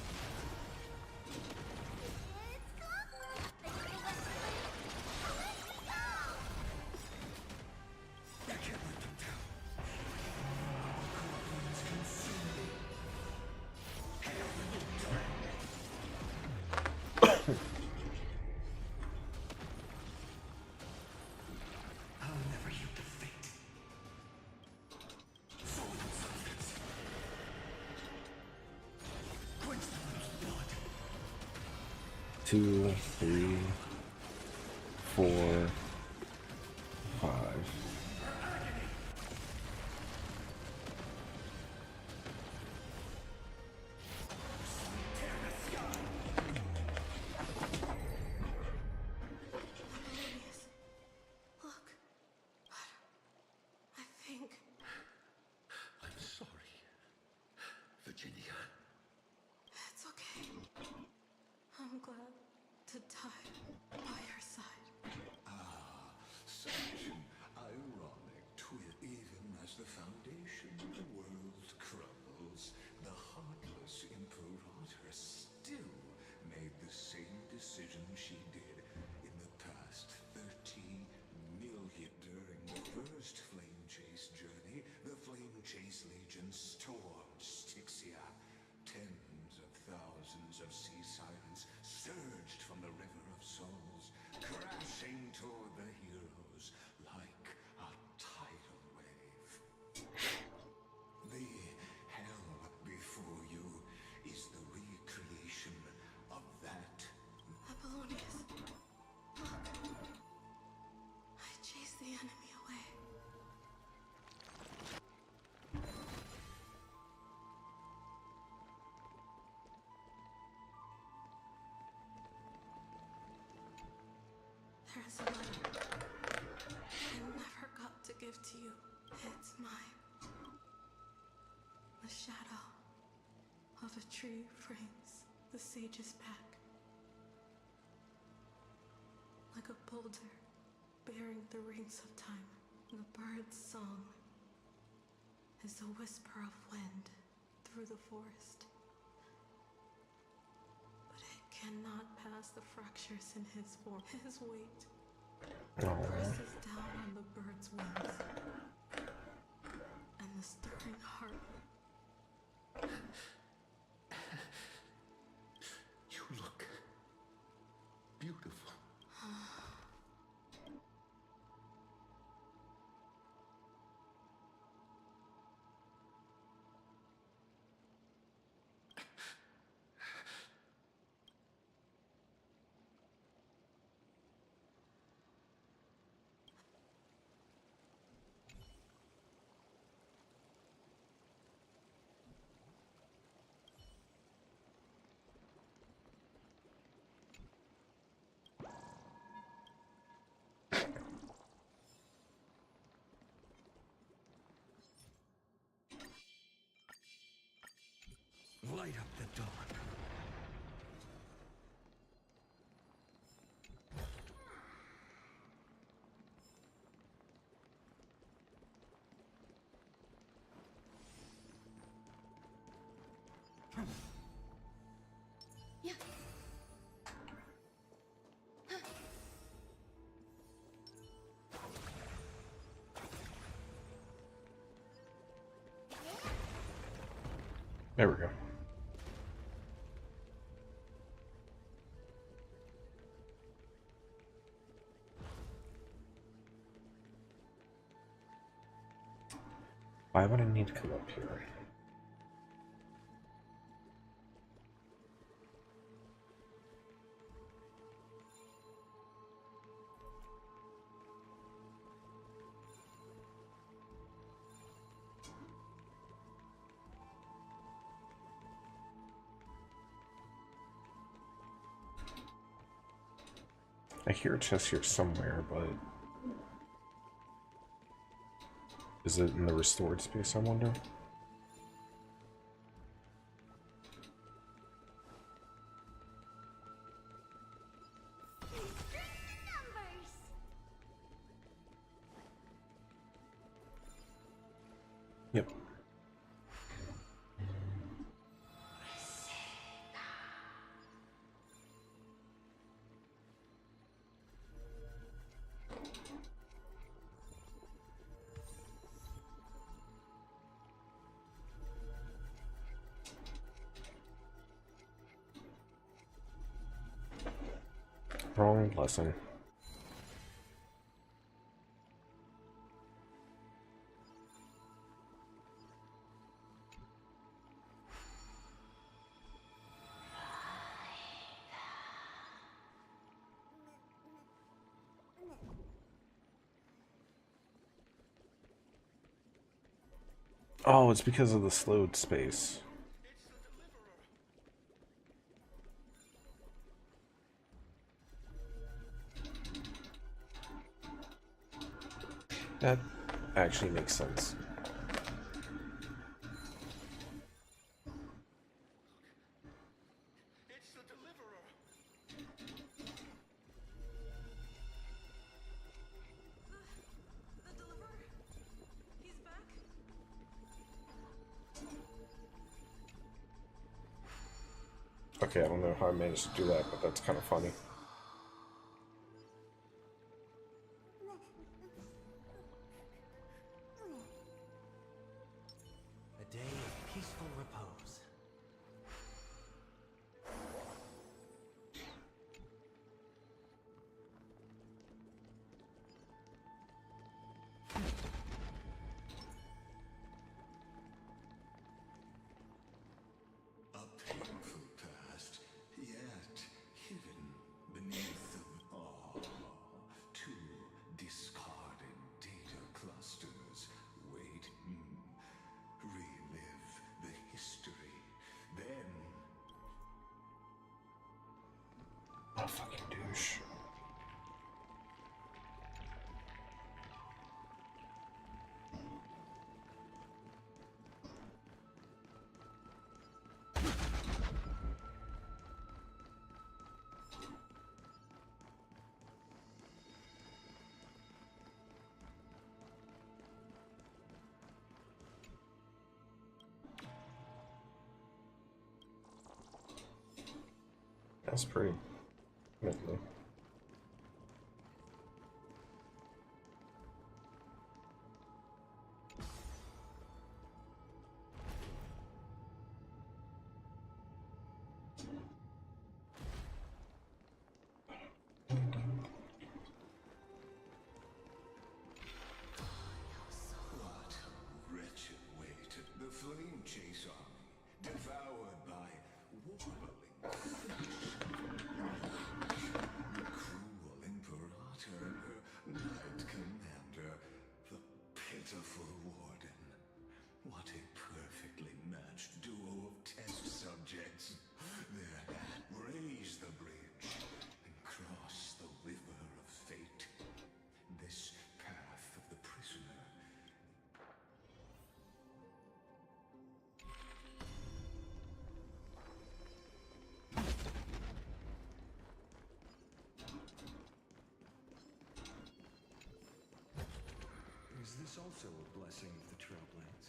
It's come. Ready for let's play? Let's go. I can't let them down. Corruptions consume me. Hail the new dawn. I'll never yield to fate. Fallen substance. Quench the little blood. 2, 3, 4, 5. Apollonius. Look. I think. I'm sorry, Virginia. It's okay. I'm glad to die by your side. Ah, such an ironic twist. Even as the foundation of the world crumbles, the heartless Imperator still made the same decision she did in the past 30 million. During the first Flame Chase journey, the Flame Chase Legion stormed Styxia. Tens of thousands of sea sirens surged from the River of Souls, crashing toward the heroes like a tidal wave. The hell before you is the recreation of that. Apollonius. Look. I chased the enemy away. There's a letter I never got to give to you. It's mine. The shadow of a tree frames the sage's back. Like a boulder bearing the rings of time. The bird's song is a whisper of wind through the forest. But it cannot pass the fractures in his form. His weight presses down on the bird's wings. And the stirring heart. You look beautiful. Light up the dawn. Yeah. There we go. Why would I need to come up here? I hear a chest here somewhere, but is it in the restored space, I wonder? Yep. Wrong blessing. Oh, it's because of the slowed space. That actually makes sense. It's the deliverer. The deliverer? He's back? Okay, I don't know how I managed to do that, but that's kind of funny. A day of peaceful repose. A painful past, yet hidden beneath them all. Two discarded data clusters wait. Relive the history. Then Oh, fucking douche. That's pretty mentally. what a wretched weight. The flame chase army, devoured by warbling fish. The cruel Imperator and her knight commander, the pitiful warden. What a perfectly matched duo of test subjects. There, raise the bridge and cross the river of fate. This path of the prisoner. Is this also a blessing of the Trailblades?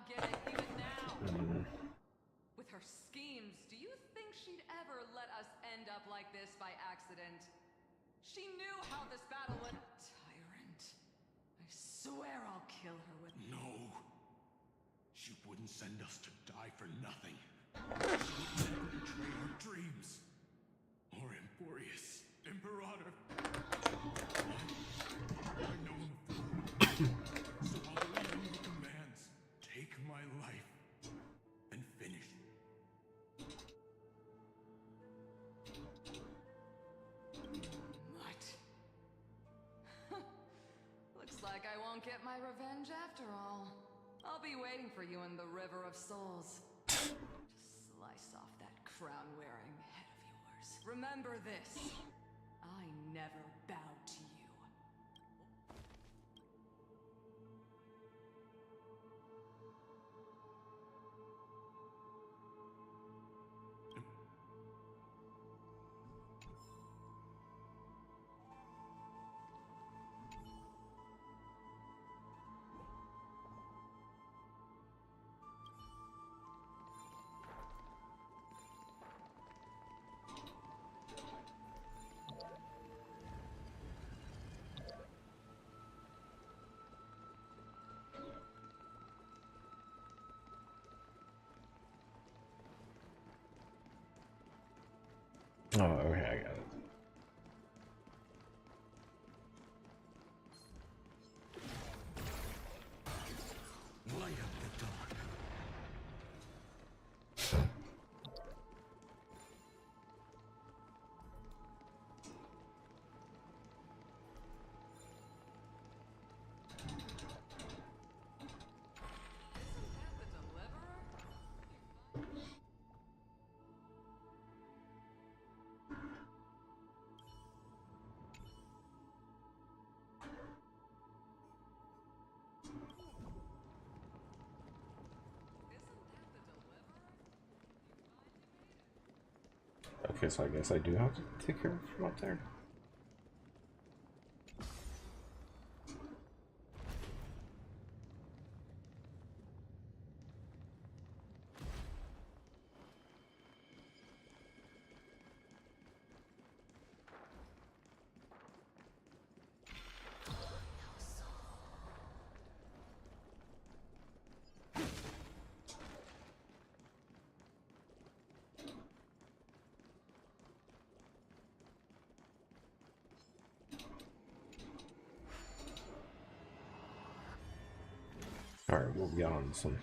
get it even now. Mm. With her schemes, do you think she'd ever let us end up like this by accident? She knew how this battle would... Tyrant. I swear I'll kill her with... No. She wouldn't send us to die for nothing. She would never betray our dreams. Or Emporius, Imperator. I know him fully. So I'll believe in the commands. Take my life and finish. What? Looks like I won't get my revenge after all. I'll be waiting for you in the River of Souls. Just slice off that crown-wearing head of yours. Remember this. I never bowed to you. Oh, okay, I got it. Light up the dawn. Okay, so I guess I do have to take care of from up there. Alright, we'll get on this one.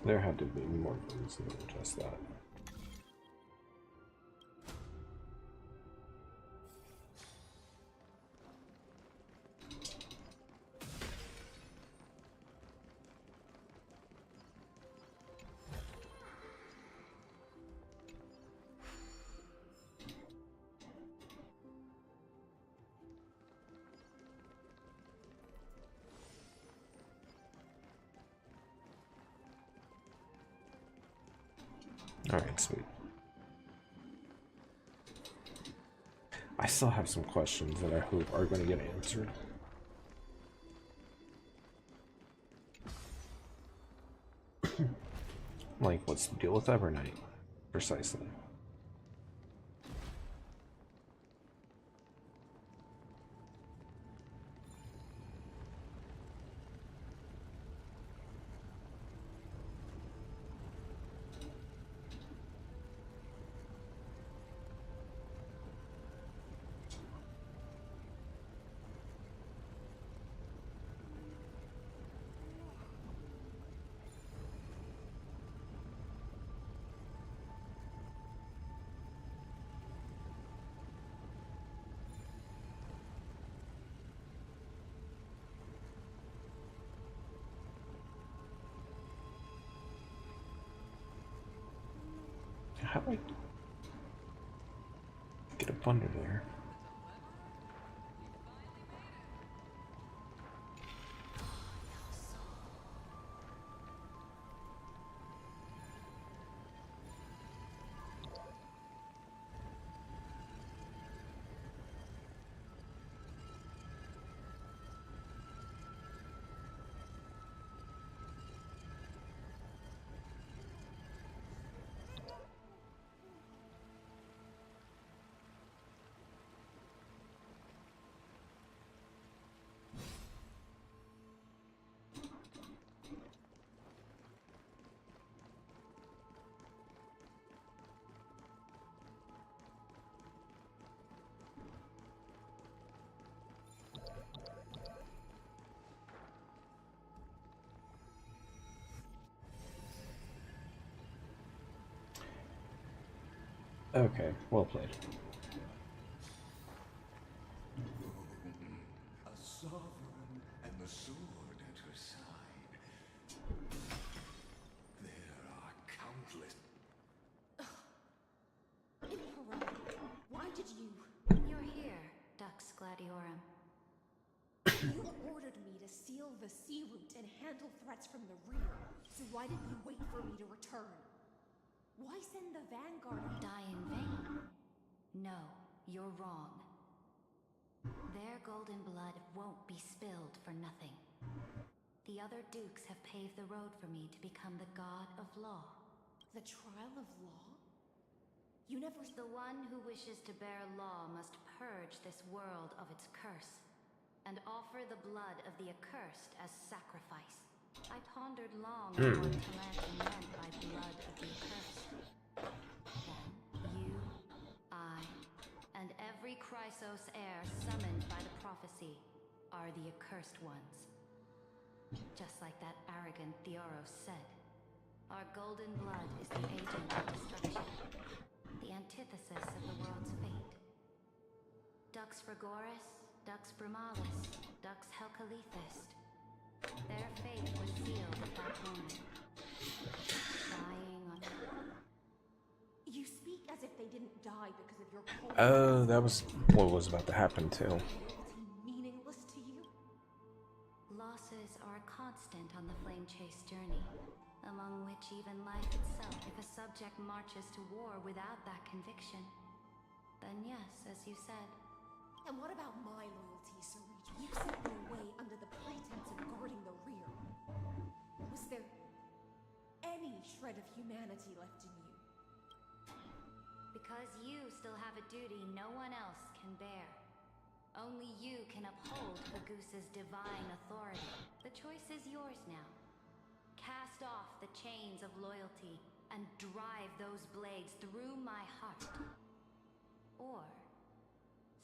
There had to be more things than just that. Alright, sweet. I still have some questions that I hope are going to get answered. Like, what's the deal with Evernight? Precisely. How do I get up under there? Okay, well played. A sovereign and the sword at her side. There are countless. Imperator, why did you? You're here, Dux Gladiorum. You ordered me to seal the sea route and handle threats from the rear. So why didn't you wait for me to return? Why send the vanguard? Die in vain? No, you're wrong. Their golden blood won't be spilled for nothing. The other dukes have paved the road for me to become the god of law. The trial of law? You never... The one who wishes to bear law must purge this world of its curse, and offer the blood of the accursed as sacrifice. I pondered long on what Talanta meant by blood of the accursed. Then, you, I, and every Chrysos heir summoned by the prophecy are the accursed ones. Just like that arrogant Theoros said, our golden blood is the agent of destruction, the antithesis of the world's fate. Dux Frigoris, Dux Brumalis, Dux Helcalethist. Their fate was sealed at that moment. Dying on... You speak as if they didn't die because of your cold. Oh, that was what was about to happen too. Meaningless to you? Losses are a constant on the Flame Chase journey, among which even life itself. If a subject marches to war without that conviction, then yes, as you said. And what about my loyalty, Sir Regent? You sent me away under the pretense of guarding the rear. Was there any shred of humanity left in you? Because you still have a duty no one else can bear. Only you can uphold Bagoose's divine authority. The choice is yours now. Cast off the chains of loyalty and drive those blades through my heart. Or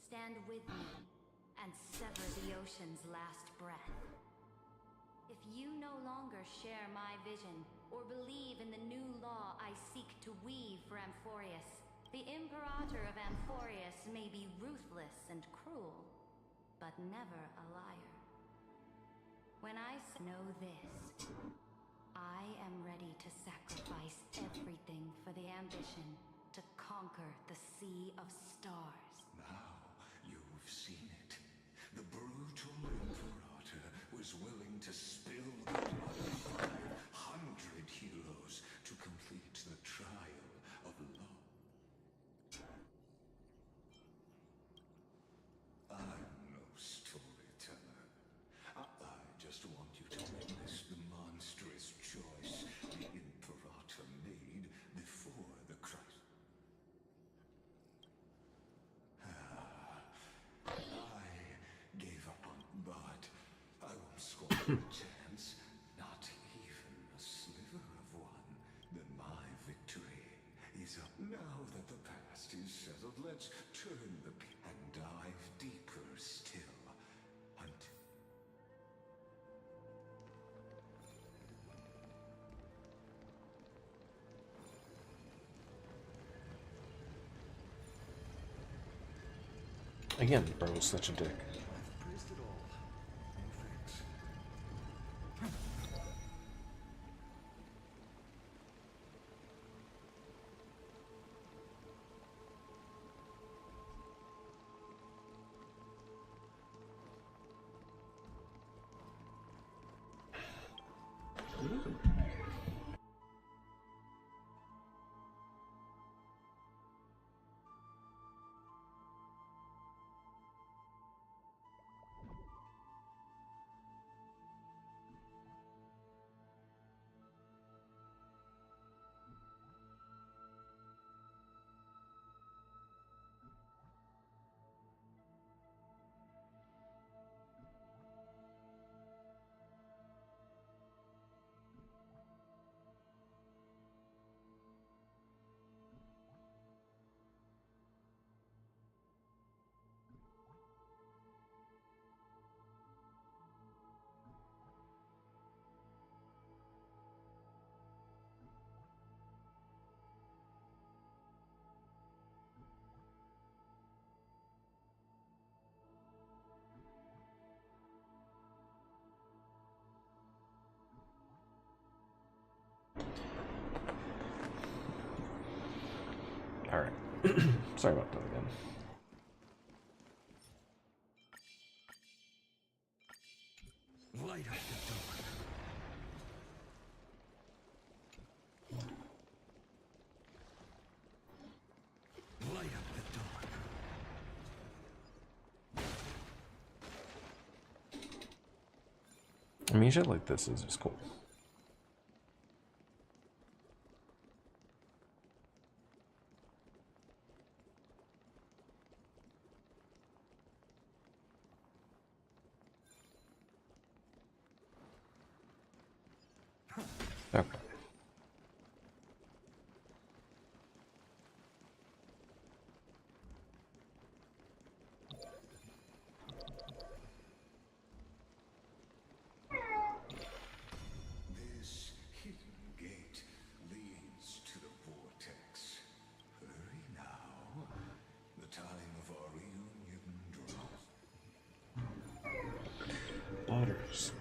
stand with me and sever the ocean's last breath. If you no longer share my vision or believe in the new law I seek to weave for Amphorius, the Imperator of Amphorius may be ruthless and cruel, but never a liar. When I know this, I am ready to sacrifice everything for the ambition to conquer the Sea of Stars. Now you've seen it. The brutal Imperator was willing to spill the blood of 500 heroes to complete the trial of law. I'm no storyteller. I just want you to witness the monstrous choice the Imperator made before the crisis. I gave up on, but I won't squander a chance. Not even a sliver of one. Then my victory is up. Now that the past is settled, let's turn the and dive deeper still. Until Again, bro was such a dick. I've praised it all. No thanks. Sorry about that again. Light up the door. Light up the door. I mean, shit like this is just cool. Okay. This hidden gate leads to the vortex. Hurry now. The time of our reunion draws. Butters.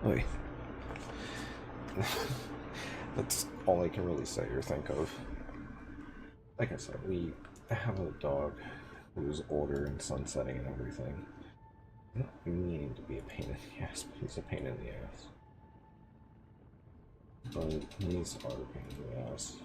Oy. That's all I can really say or think of. Like I said, we have a dog who's older and sunsetting and everything. Not meaning to be a pain in the ass, but he's a pain in the ass. But these are a pain in the ass.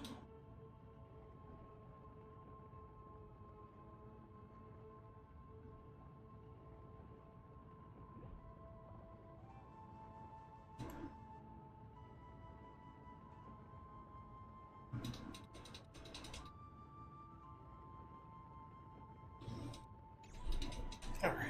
Alright.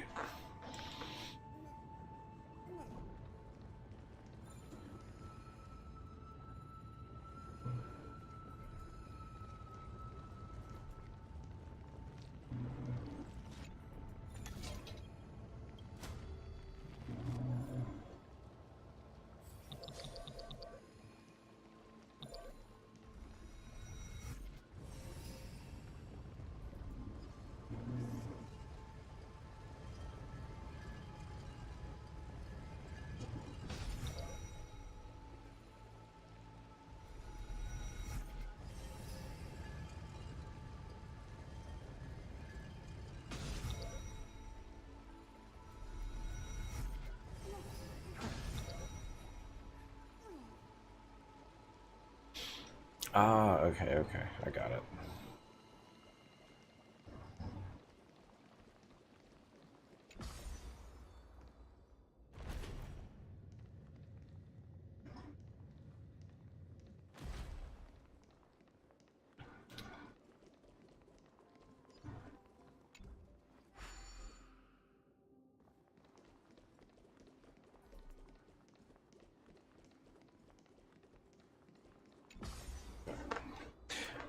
Ah, okay, I got it.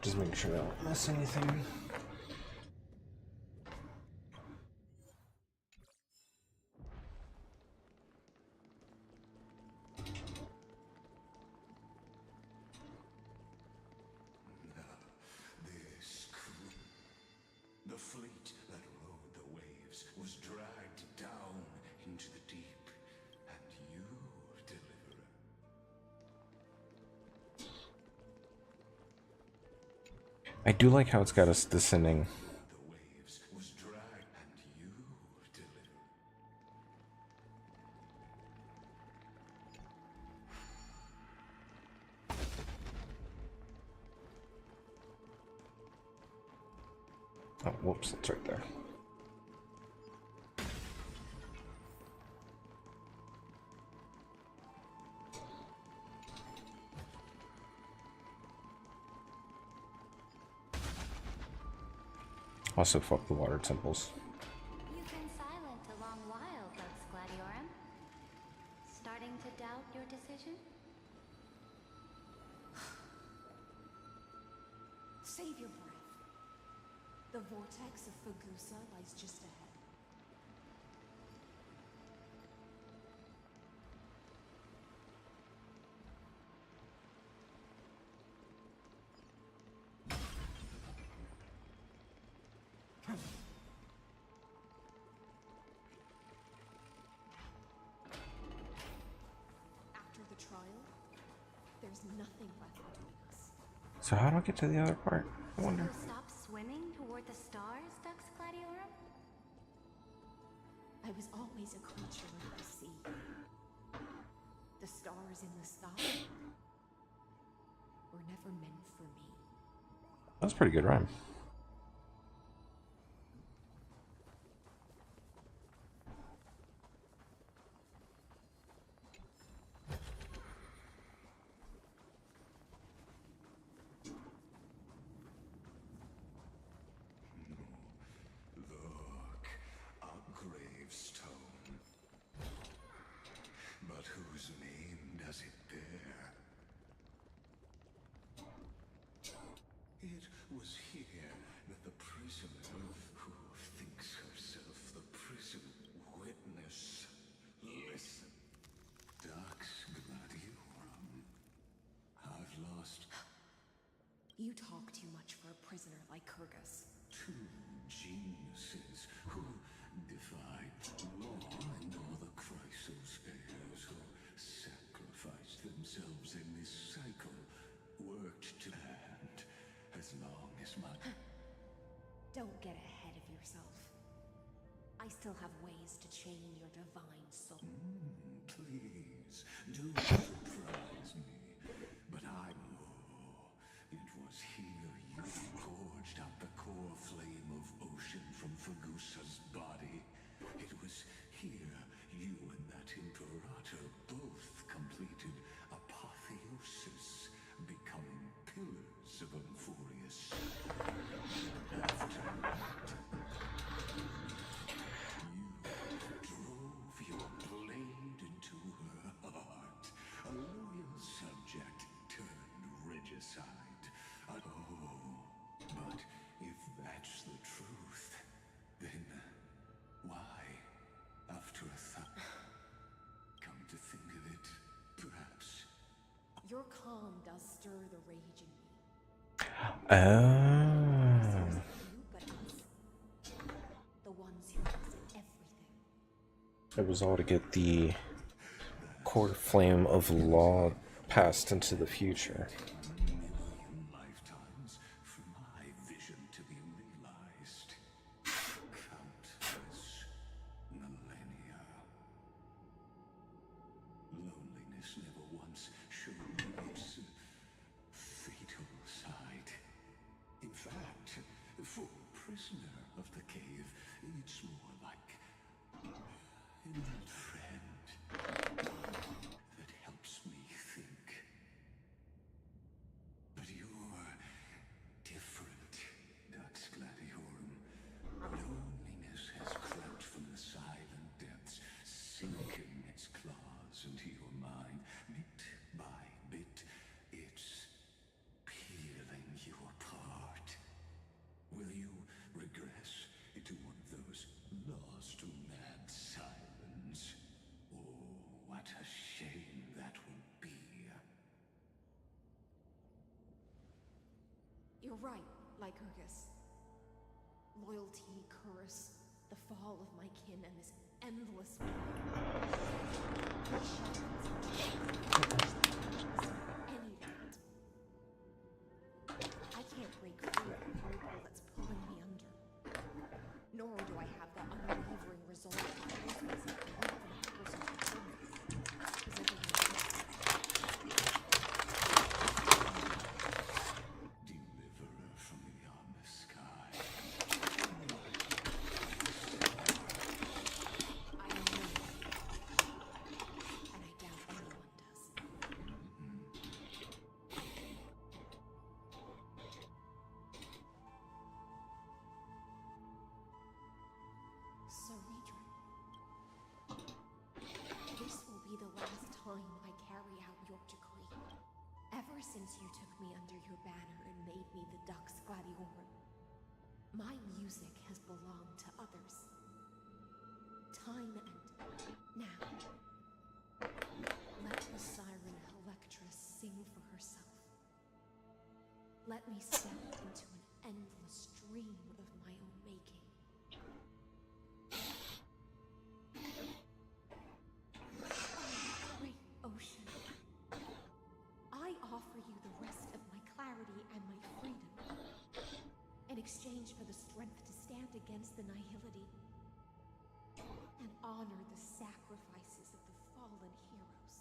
Just making sure I don't miss anything. This crew, the fleet that rode the waves, was dragged down into the deep, and you, Deliverer. I do like how it's got us descending. The waves was dragged, and you, Deliverer. Oh, whoops, it's right there. Also, fuck the water temples. You've been silent a long while, Lux Gladiorum. Starting to doubt your decision? Save your breath. The vortex of Fagusa lies just ahead. After the trial, there's nothing left between us. So how do I get to the other part? I wonder. You'll stop swimming toward the stars, Lux Gladiorum? I was always a creature of the sea. The stars in the sky were never meant for me. That's a pretty good rhyme. Look, a gravestone. But whose name does it bear? It was here that the prisoner who thinks herself the prison witness. Listen, Dux Gladiorum. I've lost You talk too much for a prisoner like Kurgus. two geniuses who defied law and all the Chrysos heirs who sacrificed themselves in this cycle, worked to hand as long as my... Don't get ahead of yourself. I still have ways to chain your divine soul. Please, don't surprise me. But I know it was here you forged out the core flame of ocean from Fagusa's body. It was here you and that Imperator both completed apotheosis, becoming pillars of Euphorius. After that, you drove your blade into her heart. A loyal subject turned regicide. Oh, but if that's the truth, then why, after a come to think of it, perhaps Your calm does stir the rage in me. Oh. You, but us. The ones who lost everything. It was all to get the core flame of law passed into the future. lifetimes for my vision to be realized. Countless millennia. Loneliness never once showed me its fatal side. In fact, for a prisoner of the cave, it's more like an old friend that helps me think. You're right, Lycurgus. Loyalty, curse, the fall of my kin, and this endless any limit. I can't break free of the whirlpool that's pulling me under. Nor do I have the unwavering resolve to force myself away from a person's performance. Is everything Deliverer from beyond the sky. I know, and I doubt anyone does. Saridra, this will be the last time I carry out your decree. Ever since you took me under your banner and made me the Dux Gladiorum, my music has belonged to others. Time and now, let the siren Electra sing for herself. Let me step into an endless dream of my own making. Oh, great ocean. I offer you the rest of my clarity and my freedom in exchange for the strength to stand against the nihility and honor the sacrifices of the fallen heroes.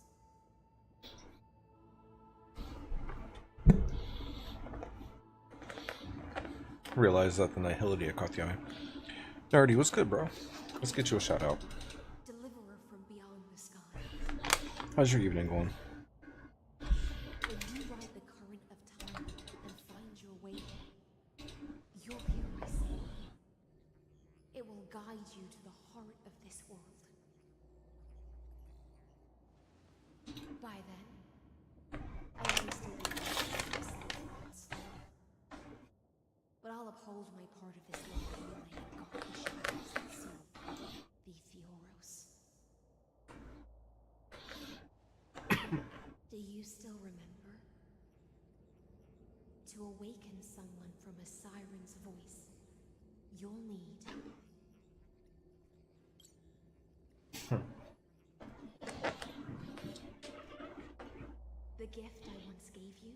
Realize that the nihility had caught the eye. Darty, what's good, bro? Let's get you a shout out. Deliverer from beyond the sky. How's your evening going? When you ride the current of time and find your way, you'll hear my song. It will guide you to the heart of this world. By then, I may still be but I'll uphold my part of this long relay and guard the shadows that serve the Theoros. Do you still remember? To awaken someone from a siren's voice, you'll need the gift I once gave you.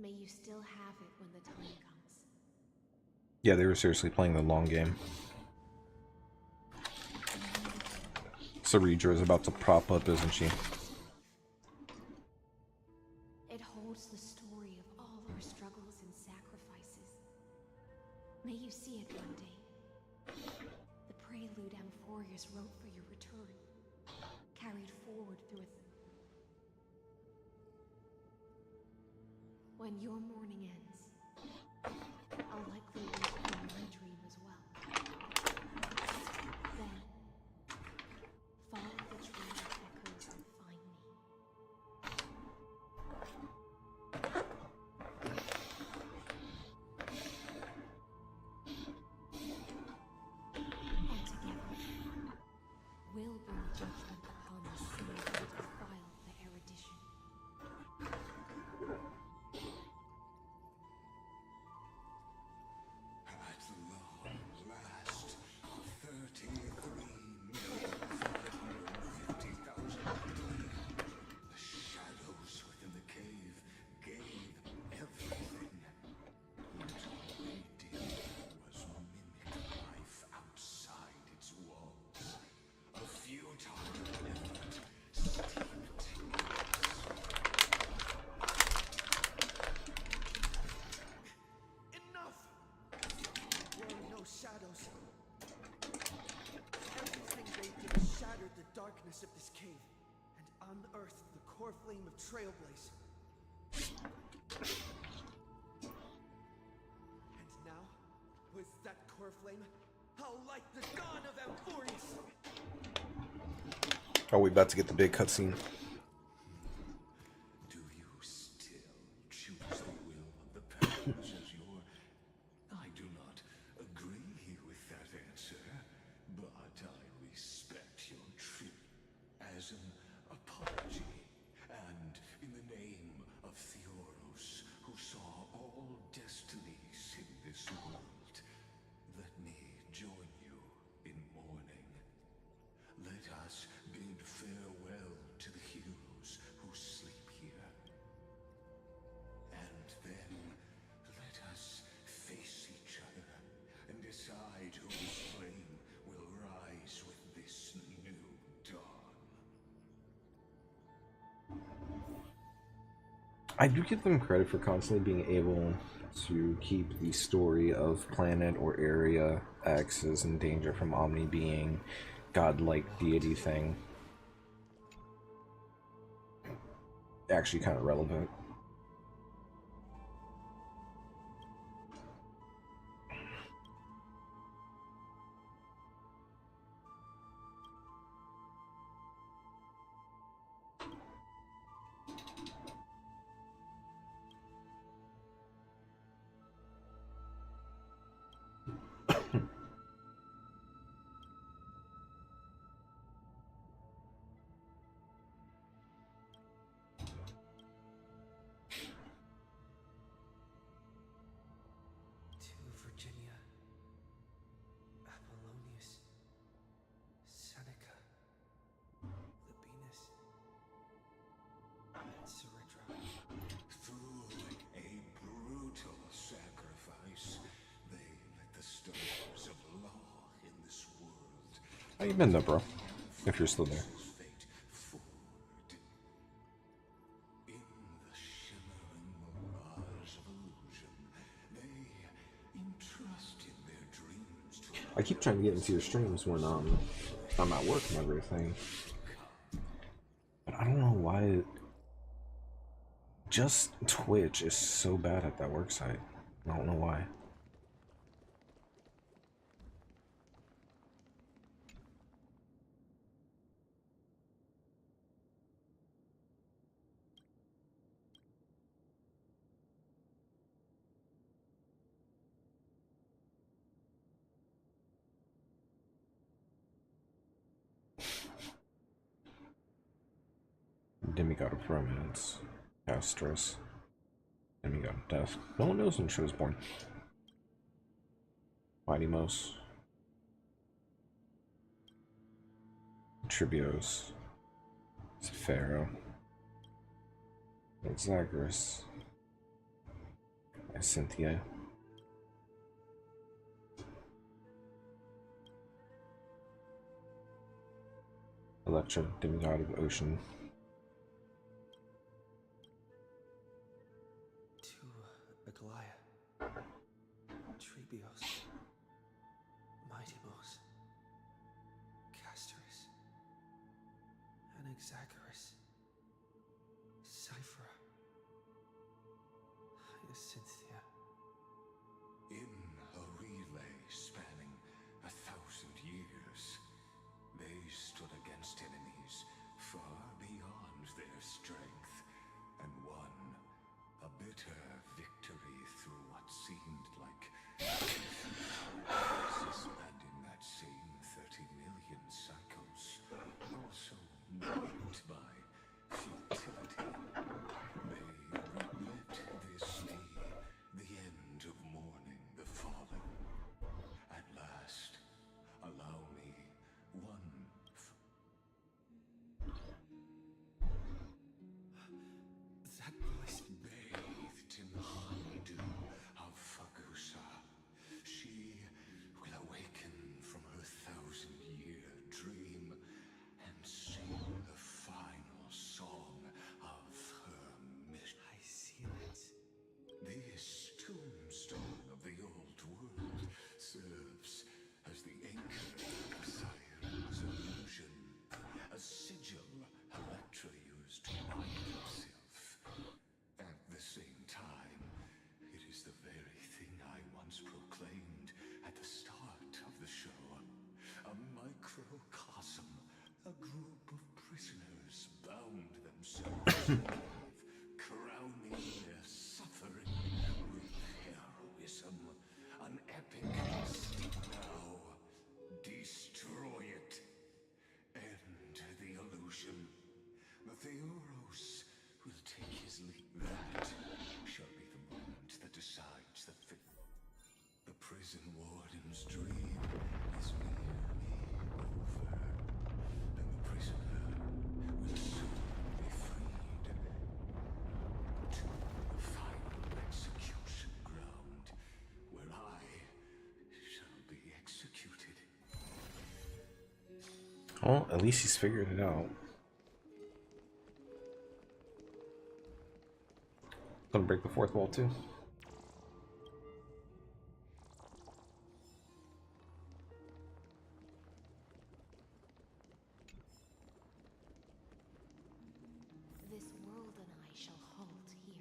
May you still have it when the time comes. Yeah, they were seriously playing the long game. Saridra is about to prop up, isn't she? It holds the story of all our struggles and sacrifices. May you see it one day. The prelude Amphorius wrote for your return, carried forward through it. When your mourning ends, I'll likely wake up in my dream as well. Then, follow the trail of echoes and find me. And together, we'll bring judgment upon the sinners who defiled the erudition. At long last, 33,550,000. The shadows within the cave gave everything. What we did was mimic life outside its walls. A futile effort steeped in Enough! There are no shadows. Everything they did shattered the darkness of this cave and unearthed the core flame of Trailblaze. And now, with that core flame, I'll light the dawn of Amphorius! Oh, we about to get the big cutscene. Do you still choose the will of the powers as your... I do not agree with that answer, but I respect your trip as an apology. And in the name of Theoros, who saw all I do give them credit for constantly being able to keep the story of planet or area X is in danger from Omni being godlike deity thing actually kind of relevant. To Virginia, Apollonius, Seneca, Libinus, and Ceridra. Through a brutal sacrifice, they lit the stars of law in this world. How you been though, bro? If you're still there. Fate forward. In the shimmering mirage of illusion, they entrusted their dreams to I keep trying to get into your streams when I'm at work and everything. But I don't know why just Twitch is so bad at that work site. I don't know why. Demigod of romance, Astrus, Demigod of death. No one knows when she was born. Minimos, Tribios, Pharaoh, Zagreus, Cynthia. Electra, Demigod of ocean. To Aglaia, Trebios, Mightimos, Castorus, Anaxagoras, Cyphera, Hyacinthia. In a relay spanning 1,000 years, they stood against enemies far beyond their strength and won a bitter victory through what seemed like defeat. And in that same 30 million cycles, also marked by futility, they let this be the end of mourning the fallen. At last, allow me one that voice bathed in the honeydew of Fagusa. She will awaken from her 1,000-year dream and sing the final song of her mission. I seal it. This tombstone of the old world serves as the anchor of Siren's illusion, a sigil Electra used to bind herself. At the same time, it is the very thing I once proclaimed at the start of the show. A microcosm, a group of prisoners bound themselves in a cave, crowning their suffering with heroism. An epic quest. Now, destroy it. End the illusion. The Theoros will take his lead. That shall be the moment that decides the fate. The prison warden's dream is nearly over, and the prisoner will soon be freed. To the final execution ground, where I shall be executed. Well, at least he's figured it out. Gonna break the fourth wall too. This world and I shall halt here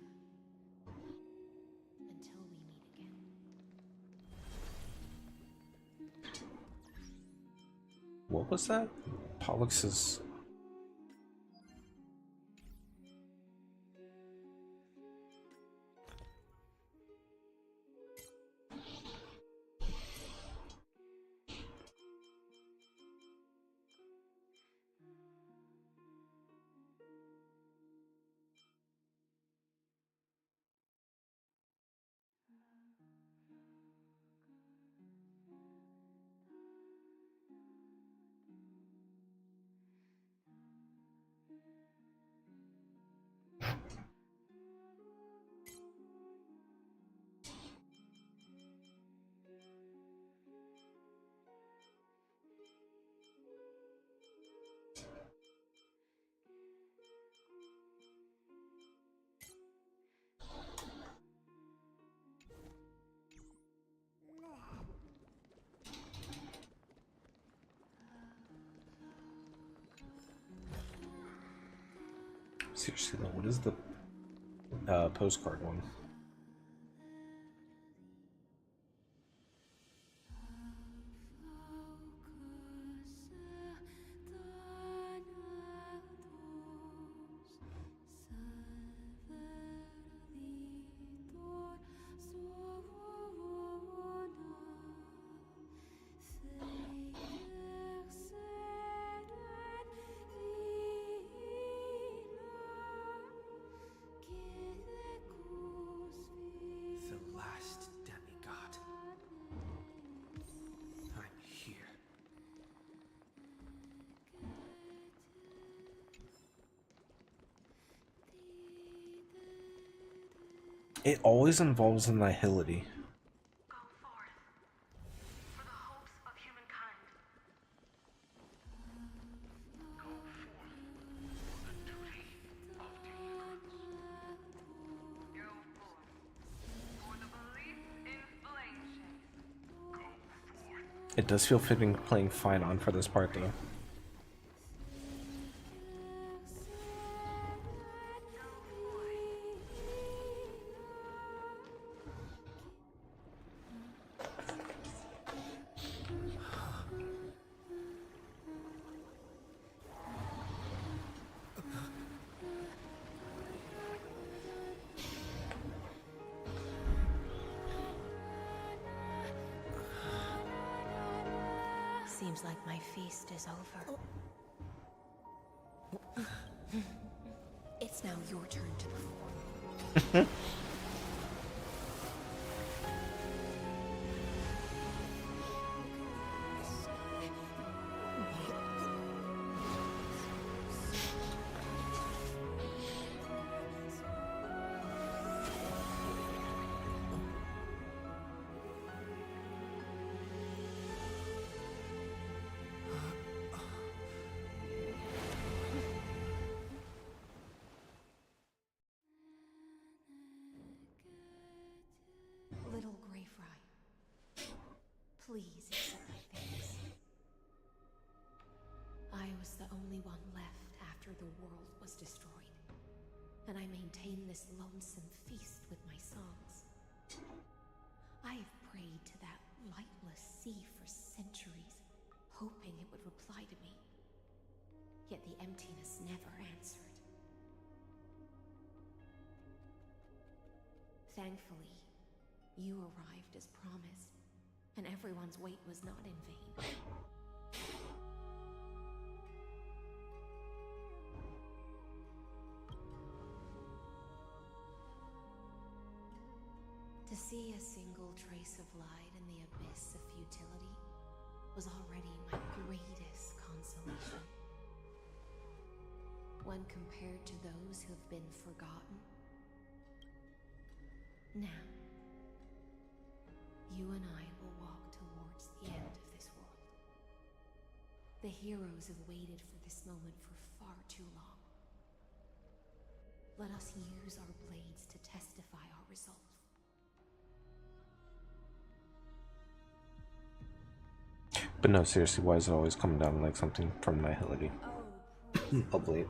until we meet again. What was that? Pollux's. Seriously though, what is the postcard one? The last demigod. I'm here. It always involves annihility. It does feel fitting playing Finon for this part though. Seems like my feast is over. It's now your turn to perform. Little Grey Fry, please accept my thanks. I was the only one left after the world was destroyed, and I maintained this lonesome feast with my songs. I have prayed to that lightless sea for centuries, hoping it would reply to me. Yet the emptiness never answered. Thankfully, you arrived as promised, and everyone's wait was not in vain. To see a single trace of light in the abyss of futility was already my greatest consolation. When compared to those who have been forgotten. Now, you and I will walk towards the end of this world. The heroes have waited for this moment for far too long. Let us use our blades to testify our resolve. But no, seriously, why is it always coming down like something from Nihility? Of late.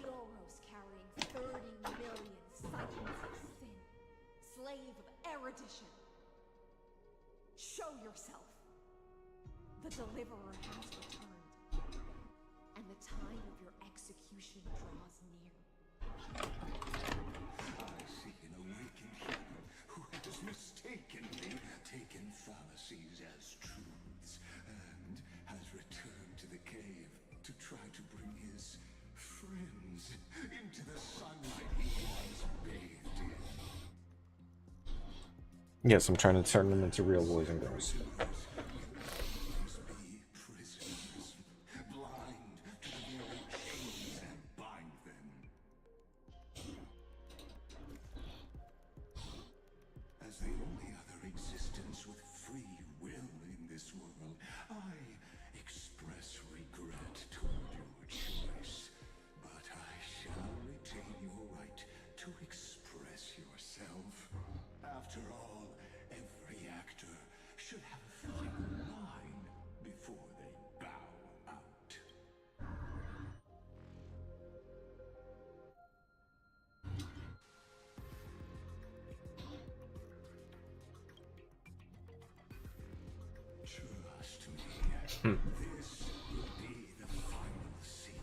Fioros carrying 30 million cycles of sin, slave of erudition. Show yourself. The deliverer has returned, and the time of your execution draws near. I see an awakened human who has mistakenly taken fallacies as truths and has returned to the cave to try to bring his friends into the sunlight he once bathed in. Yes, I'm trying to turn them into real boys and girls. As the only other existence with free will in this world, I express regret toward your choice, but I shall retain your right to express yourself. After all, every actor should have a final line before they bow out. Trust me, this will be the final scene.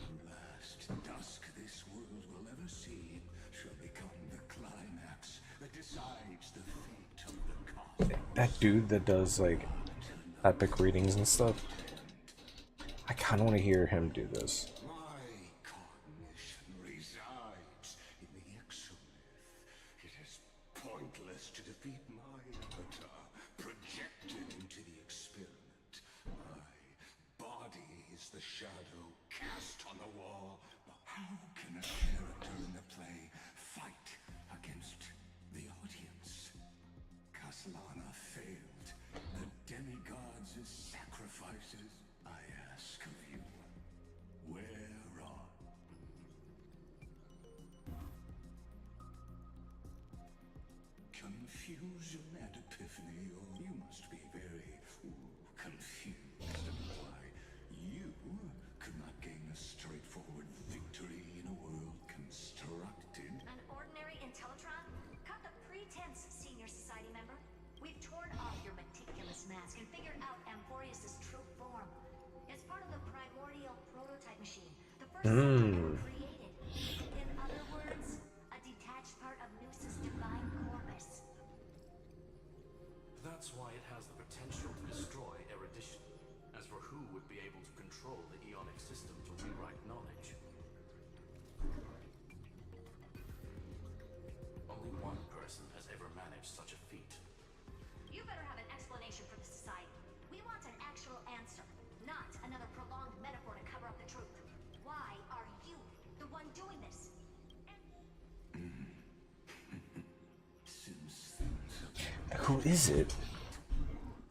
The last dusk this world will ever see shall become the climax that decides the fate of the cosmos. That dude that does like epic readings and stuff, I kind of want to hear him do this. My cognition resides in the exomyth. It is pointless to defeat my avatar, projected into the experiment. My body is the shadow cast on the wall. How can a character in the play fight against the audience? Caslana failed. The demigods' sacrifices, I ask of you, where are? Confusion and epiphany, or you must be very confused and why you could not gain a straightforward victory in a world constructed. An ordinary Intellitron? Cut the pretense, Senior Society member. We've torn off your meticulous mask and figured out Amphorius' true form. It's part of the primordial prototype machine, the first system ever created. In other words, a detached part of Noos's divine corpus. That's why it has the potential to destroy erudition. As for who would be able to control the Ionic system to rewrite knowledge, only one person has ever managed such a feat. You better have an explanation for the Society. We want an actual answer, not another prolonged metaphor to cover up the truth. Why are you the one doing this? Since things have Who is it?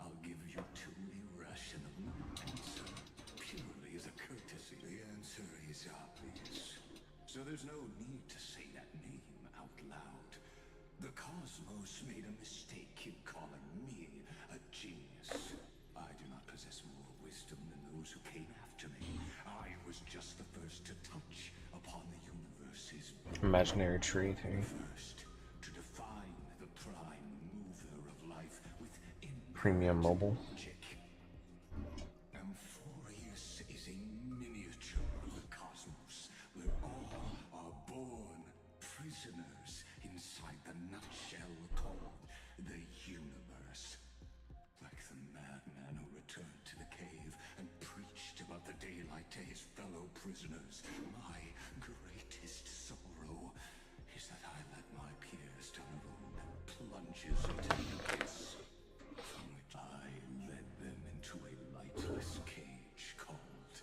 I'll give you two irrational answer, purely as a courtesy. The answer is obvious, so there's no need to say that name out loud. The cosmos made a mistake in calling me a genius. I do not possess more wisdom than those who came after me. I was just the first to touch upon the universe's Imaginary tree thing. first to define the prime mover of life with Premium mobile. logic. Amphorius is a miniature of the cosmos, where all are born prisoners inside the nutshell called the universe. Like the madman who returned to the cave and preached about the daylight to his fellow prisoners, my greatest sorrow is that I let my peers down a road that plunges into the abyss, from which I led them into a lightless cage called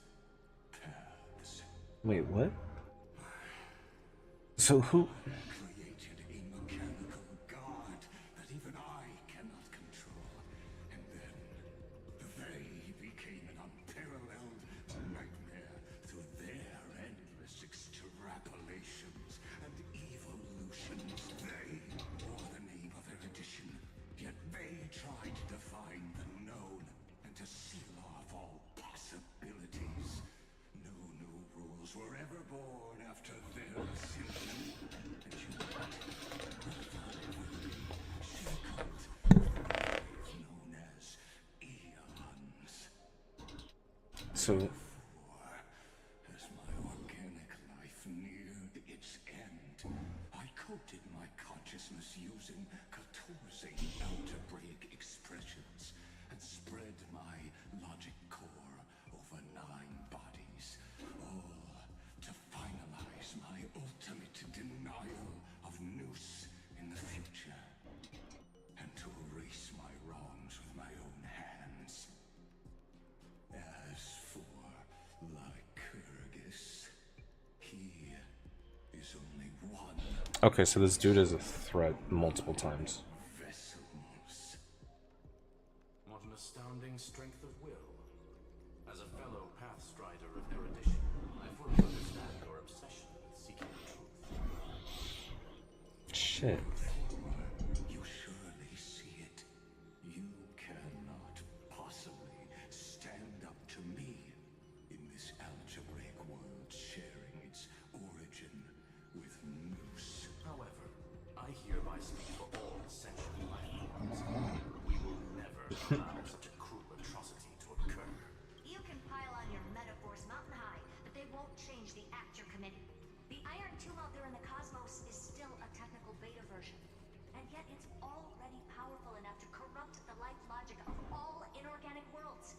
paths. Wait, what? So who? Created a mechanical god that even I cannot control. And then they became an unparalleled nightmare through their endless extremes. so As my organic life neared its end, I coded my consciousness using 14 algebraic expressions and spread my logic core over 9 bodies, all to finalize my ultimate denial of Noose in the future, and to erase my wrongs with my own hands. As for Lycurgus, he is only one. okay, so this dude is a threat multiple times. Vessels. What an astounding strength of will. As a fellow pathstrider of erudition, I fully understand your obsession with seeking the truth. Shit. You surely see it. You cannot possibly stand up to me in this algebraic world sharing its origin with Noose. However, I hereby speak for all sentient life forms. We will never allow such a cruel atrocity to occur. You can pile on your metaphors mountain high, but they won't change the act you're committing. The Iron Tomb out there in the cosmos is still a technical beta version, and yet it's already powerful enough to corrupt the life logic of all inorganic worlds.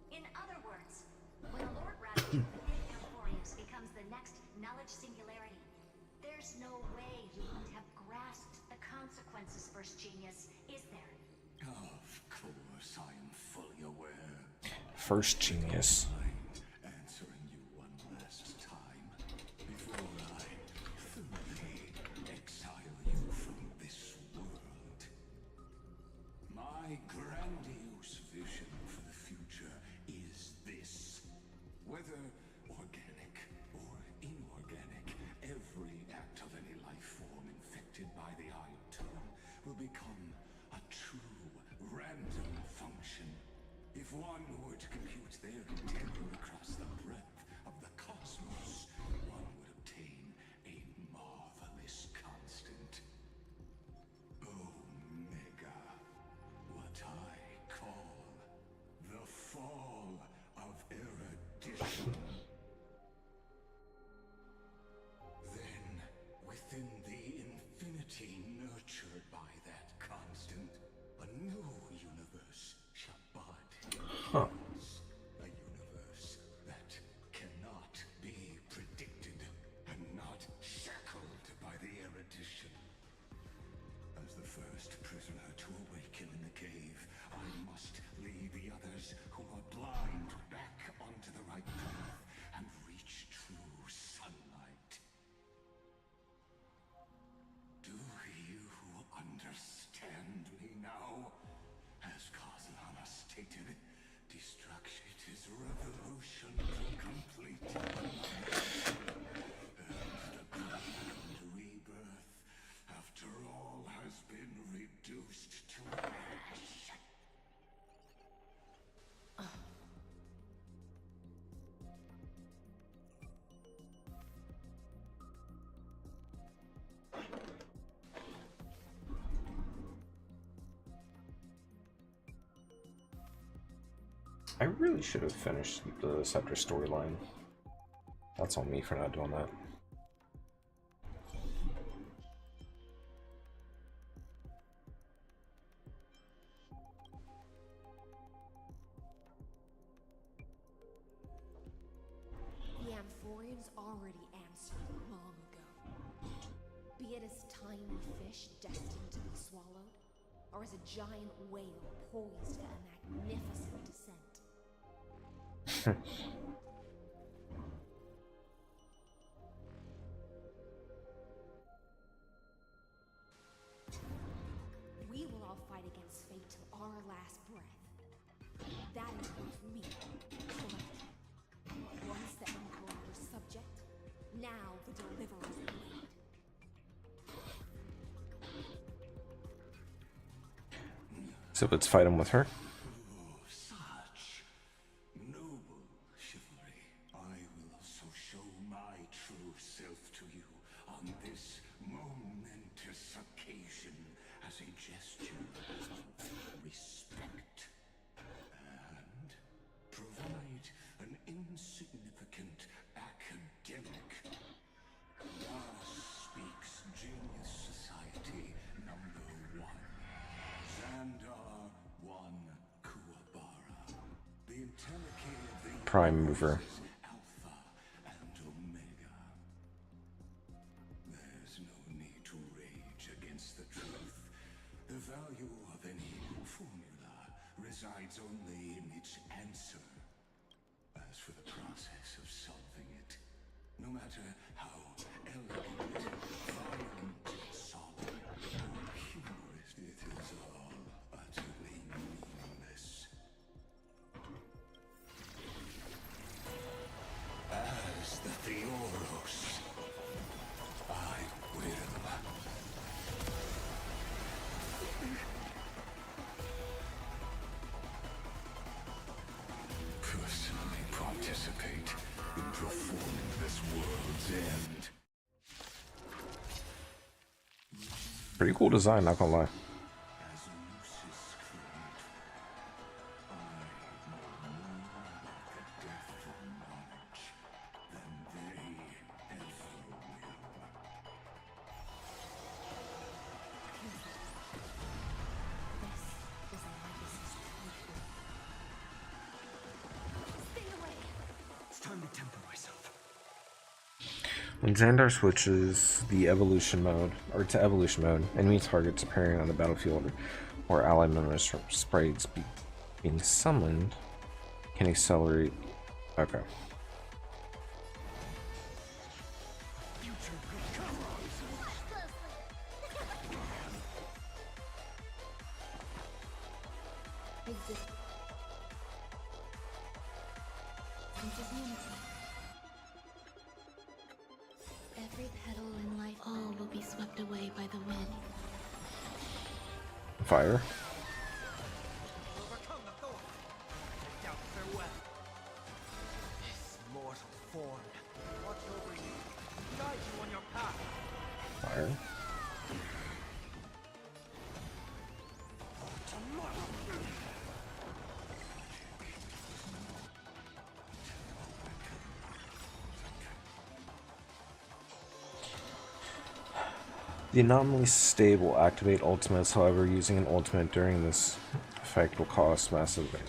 In other words, when a Lord Ravage within Emporius becomes the next knowledge singularity, there's no way you wouldn't have grasped the consequences, First Genius, is there? Of course, I am fully aware. First Genius. Answering you one last time before I thoroughly exile you from this world. My grandiose vision for the future is this. Whether organic or inorganic, every act of any life form infected by the Iron Tomb will become a true random function. If one were to compute their integral across the breadth of the cosmos, one would obtain a marvelous constant. Omega. What I call the fall of erudition. Then, within the infinity nurtured by that constant, a new universe shall bud. Huh. A universe that cannot be predicted and not shackled by the erudition. As the first prisoner to awaken in the cave, I must lead the others who are blind back onto the right path and reach true sunlight. Do you understand me now? As Kazlana stated, destruction is revolution to complete annihilation. And the grand rebirth, after all, has been reduced to ash. I really should have finished the Scepter storyline. That's on me for not doing that. The Amphorians already answered long ago. Be it as tiny fish destined to be swallowed, or as a giant whale poised for a magnificent descent. We will all fight against fate till our last breath. That includes me, collectively. Once the Emperor's subject, now the Deliverer's blade. So let's fight him with her. Such noble chivalry. I will also show my true self to you on this momentous occasion as a gesture of respect. And prime mover. Alpha and Omega. There's no need to rage against the truth. The value of any formula resides only in its answer. As for the process of solving it, no matter how elegant, violent, solemn, or humorous, it is all utterly meaningless. As the Theoros, I will personally participate in performing this world's end. Pretty cool design, not gonna lie. It's time to temper myself. When Xandar switches the evolution mode, or to evolution mode, enemy targets appearing on the battlefield or ally members from sprites being summoned can accelerate. Okay. Every petal in life, all will be swept away by the wind. Fire. Overcome the thorn. I doubt farewell. This mortal form, watch over you, guide you on your path. Fire. The anomaly stave will activate ultimates, however, using an ultimate during this effect will cost massive damage.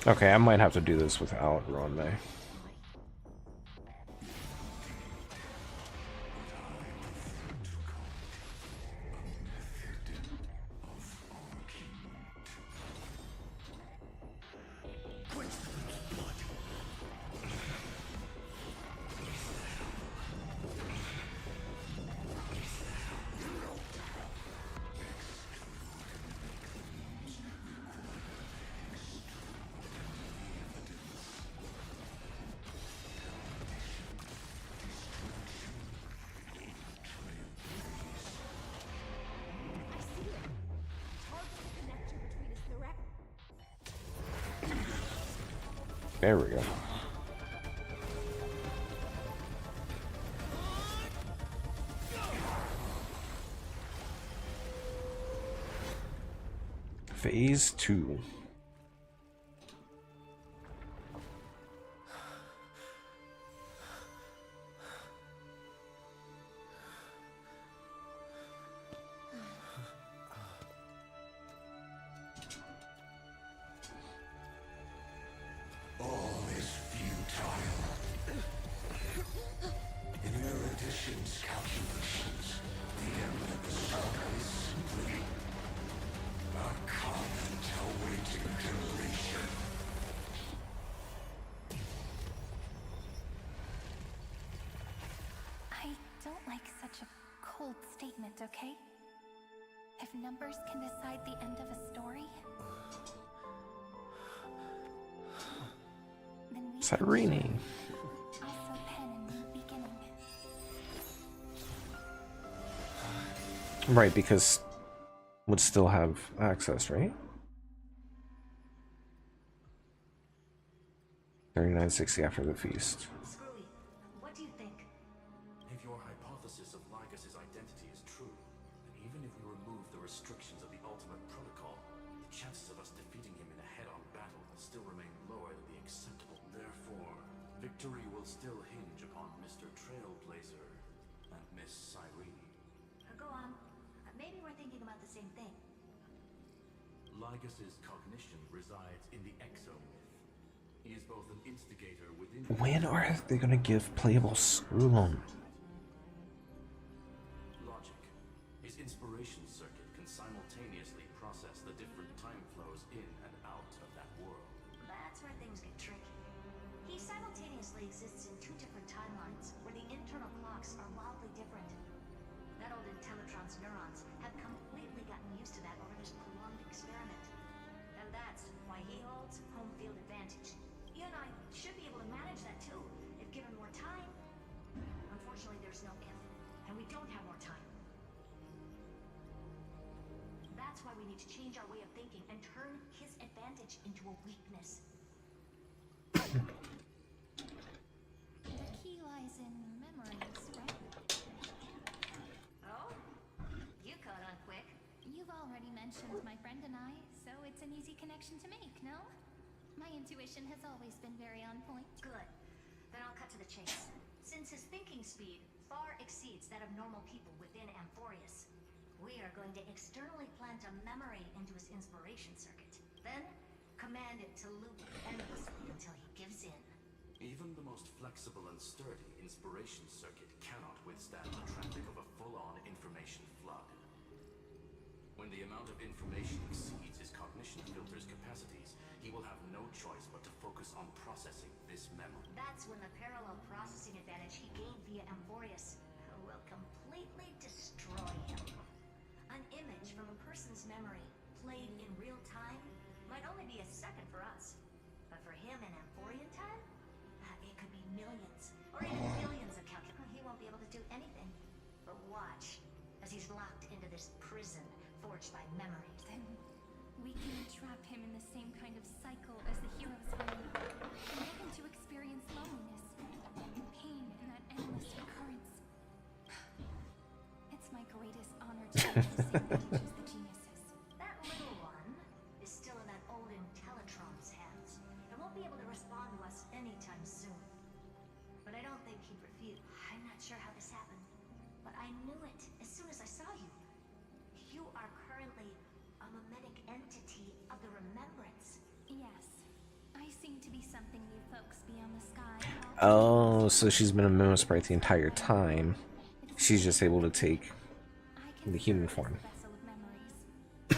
Okay, I might have to do this without Ruin May. There we go. Phase 2. All is futile. In erudition's calculations, the end of the saga is simply a comment awaiting completion. I don't like such a cold statement, okay? If numbers can decide the end of a story, then we Cyrene. also pen a new beginning. Right, because would still have access, right? 3960 after the feast. Screwy, what do you think? If your hypothesis still hinge upon Mr. Trailblazer and Miss Cyrene. Go on. Maybe we're thinking about the same thing. Lygas's cognition resides in the exomyth. He is both an instigator within... When are they gonna give playable Scroom? Logic. His inspiration circuit can simultaneously process the different time flows in and out of that world. That's where things get tricky. He simultaneously exists in two different timelines, where the internal clocks are wildly different. That old Intellitron's neurons have completely gotten used to that over this prolonged experiment. And that's why he holds home field advantage. You and I should be able to manage that too, if given more time. Unfortunately, there's no if, and we don't have more time. That's why we need to change our way of thinking and turn his advantage into a weakness. The key lies in memories, right? Oh? You caught on quick. You've already mentioned my friend and I, so it's an easy connection to make, no? My intuition has always been very on point. Good. Then I'll cut to the chase. Since his thinking speed far exceeds that of normal people within Amphorius, we are going to externally plant a memory into his inspiration circuit. Then, command it to loop endlessly until he gives in. Even the most flexible and sturdy inspiration circuit cannot withstand the traffic of a full-on information flood. When the amount of information exceeds his cognition filter's capacities, he will have no choice but to focus on processing this memory. That's when the parallel processing advantage he gained via Amphorius will completely destroy him. An image from a person's memory, played in real time, might only be a second for us. But for him in Amphorian time, it could be millions, or even billions of calculations. He won't be able to do anything. But watch, as he's locked into this prison forged by memories. Then we can trap him in the same kind of cycle as the heroes were in, and get him to experience loneliness and pain in that endless recurrence. It's my greatest honor to be the same age as the geniuses. That little one is still in that old Intellitron's hands and won't be able to respond to us anytime soon. But I don't think he'd refuse. I'm not sure how this happened, but I knew it as soon as I saw you. You are currently a mimetic entity of the remembrance. Yes. I seem to be something you folks beyond the sky. Oh, so she's been a Mimo Sprite the entire time. She's just able to take the human form. But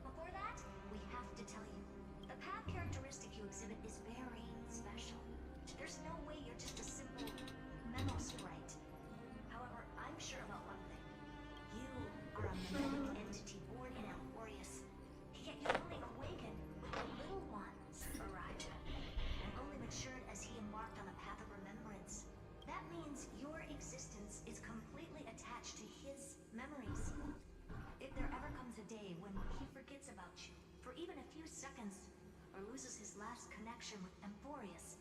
before that, we have to tell you, the path characteristic you exhibit is very special. There's no way you're just a simple memo sprite. However, I'm sure about one thing. You are a mimetic entity born in Amphorius, yet you only awakened when the little ones arrived, and only matured as he embarked on the path of remembrance. That means your existence is completely attached to his memories. If there ever comes a day when he forgets about you for even a few seconds, or loses his last connection with Amphorius,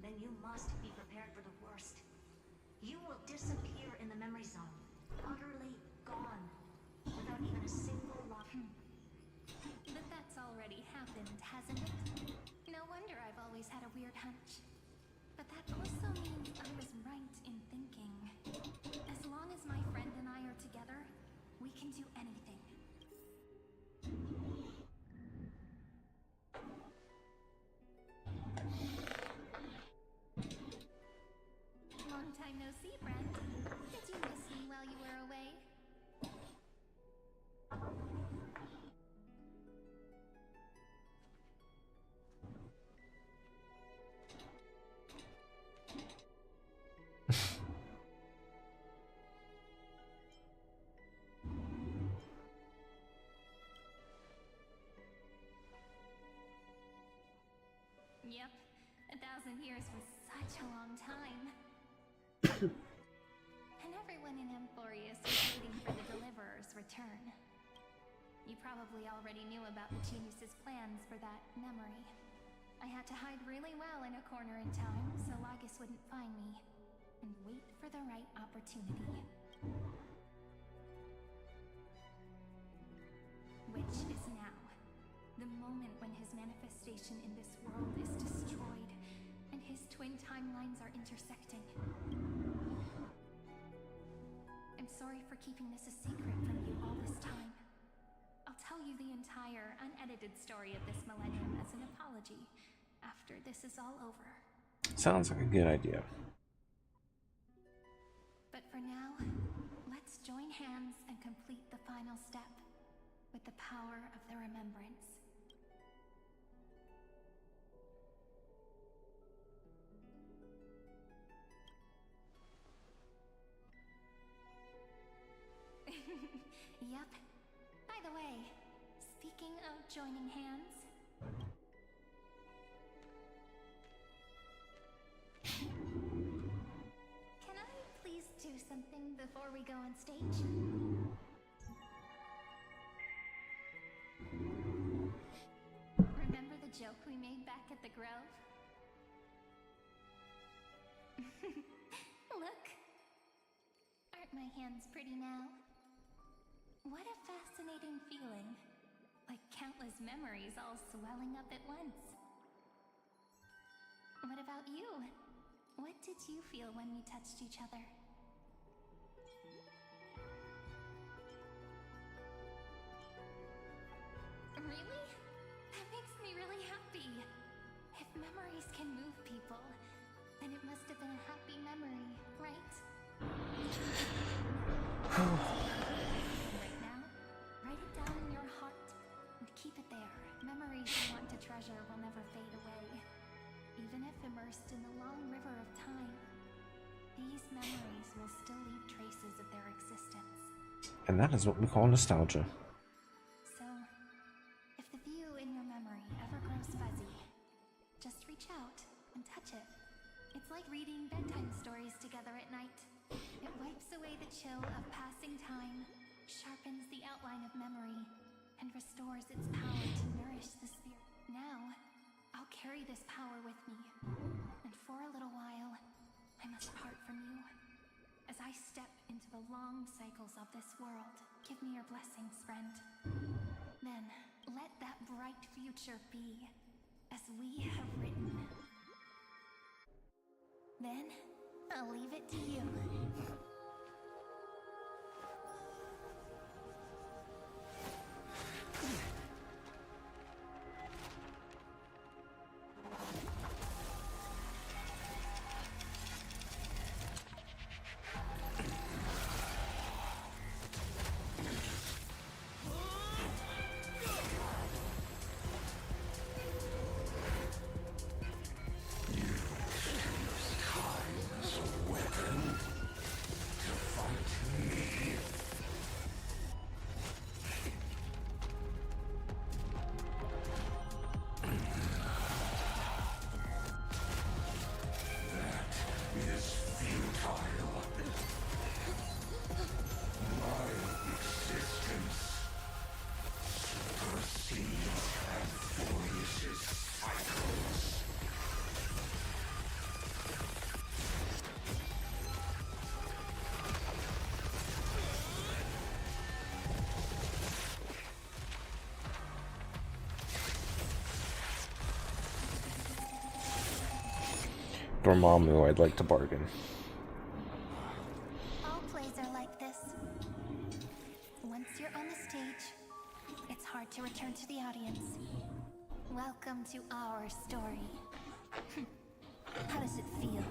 then you must be prepared for the worst. You will disappear in the memory zone, utterly gone, without even a single lock. But that's already happened, hasn't it? No wonder I've always had a weird hunch. But that also means I was right in thinking. As long as my friend and I are together, we can do anything. Long time no see, friend. Did you miss me while you were away? Yep, 1,000 years was such a long time. And everyone in Amphorius was waiting for the Deliverer's return. You probably already knew about the genius's plans for that memory. I had to hide really well in a corner in time so Lygas wouldn't find me, and wait for the right opportunity. Which is now. The moment when his manifestation in this world is destroyed, his twin timelines are intersecting. I'm sorry for keeping this a secret from you all this time. I'll tell you the entire unedited story of this millennium as an apology after this is all over. Sounds like a good idea. But for now, let's join hands and complete the final step with the power of the remembrance. Yep. By the way, speaking of joining hands, can I please do something before we go on stage? Remember the joke we made back at the Grove? Look! Aren't my hands pretty now? What a fascinating feeling. Like countless memories all swelling up at once. What about you? What did you feel when we touched each other? Really? That makes me really happy. If memories can move people, then it must have been a happy memory, right? Right now, write it down in your heart and keep it there. Memories you want to treasure will never fade away. Even if immersed in the long river of time, these memories will still leave traces of their existence. And that is what we call nostalgia. So, if the view in your memory ever grows fuzzy, just reach out and touch it. It's like reading bedtime stories together at night. It wipes away the chill of passing time, sharpens the outline of memory, and restores its power to nourish the spirit. Now, I'll carry this power with me, and for a little while, I must part from you. As I step into the long cycles of this world, give me your blessings, friend. Then, let that bright future be, as we have written. Then, I'll leave it to you. Dormammu, I'd like to bargain. All plays are like this. Once you're on the stage, it's hard to return to the audience. Welcome to our story. How does it feel?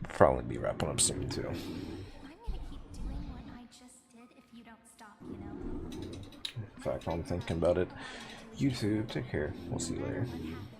Probably be wrapping up soon too. I'm gonna keep doing what I just did if you don't stop, you know? In fact, while I'm thinking about it, YouTube, take care. We'll see you later. What happens?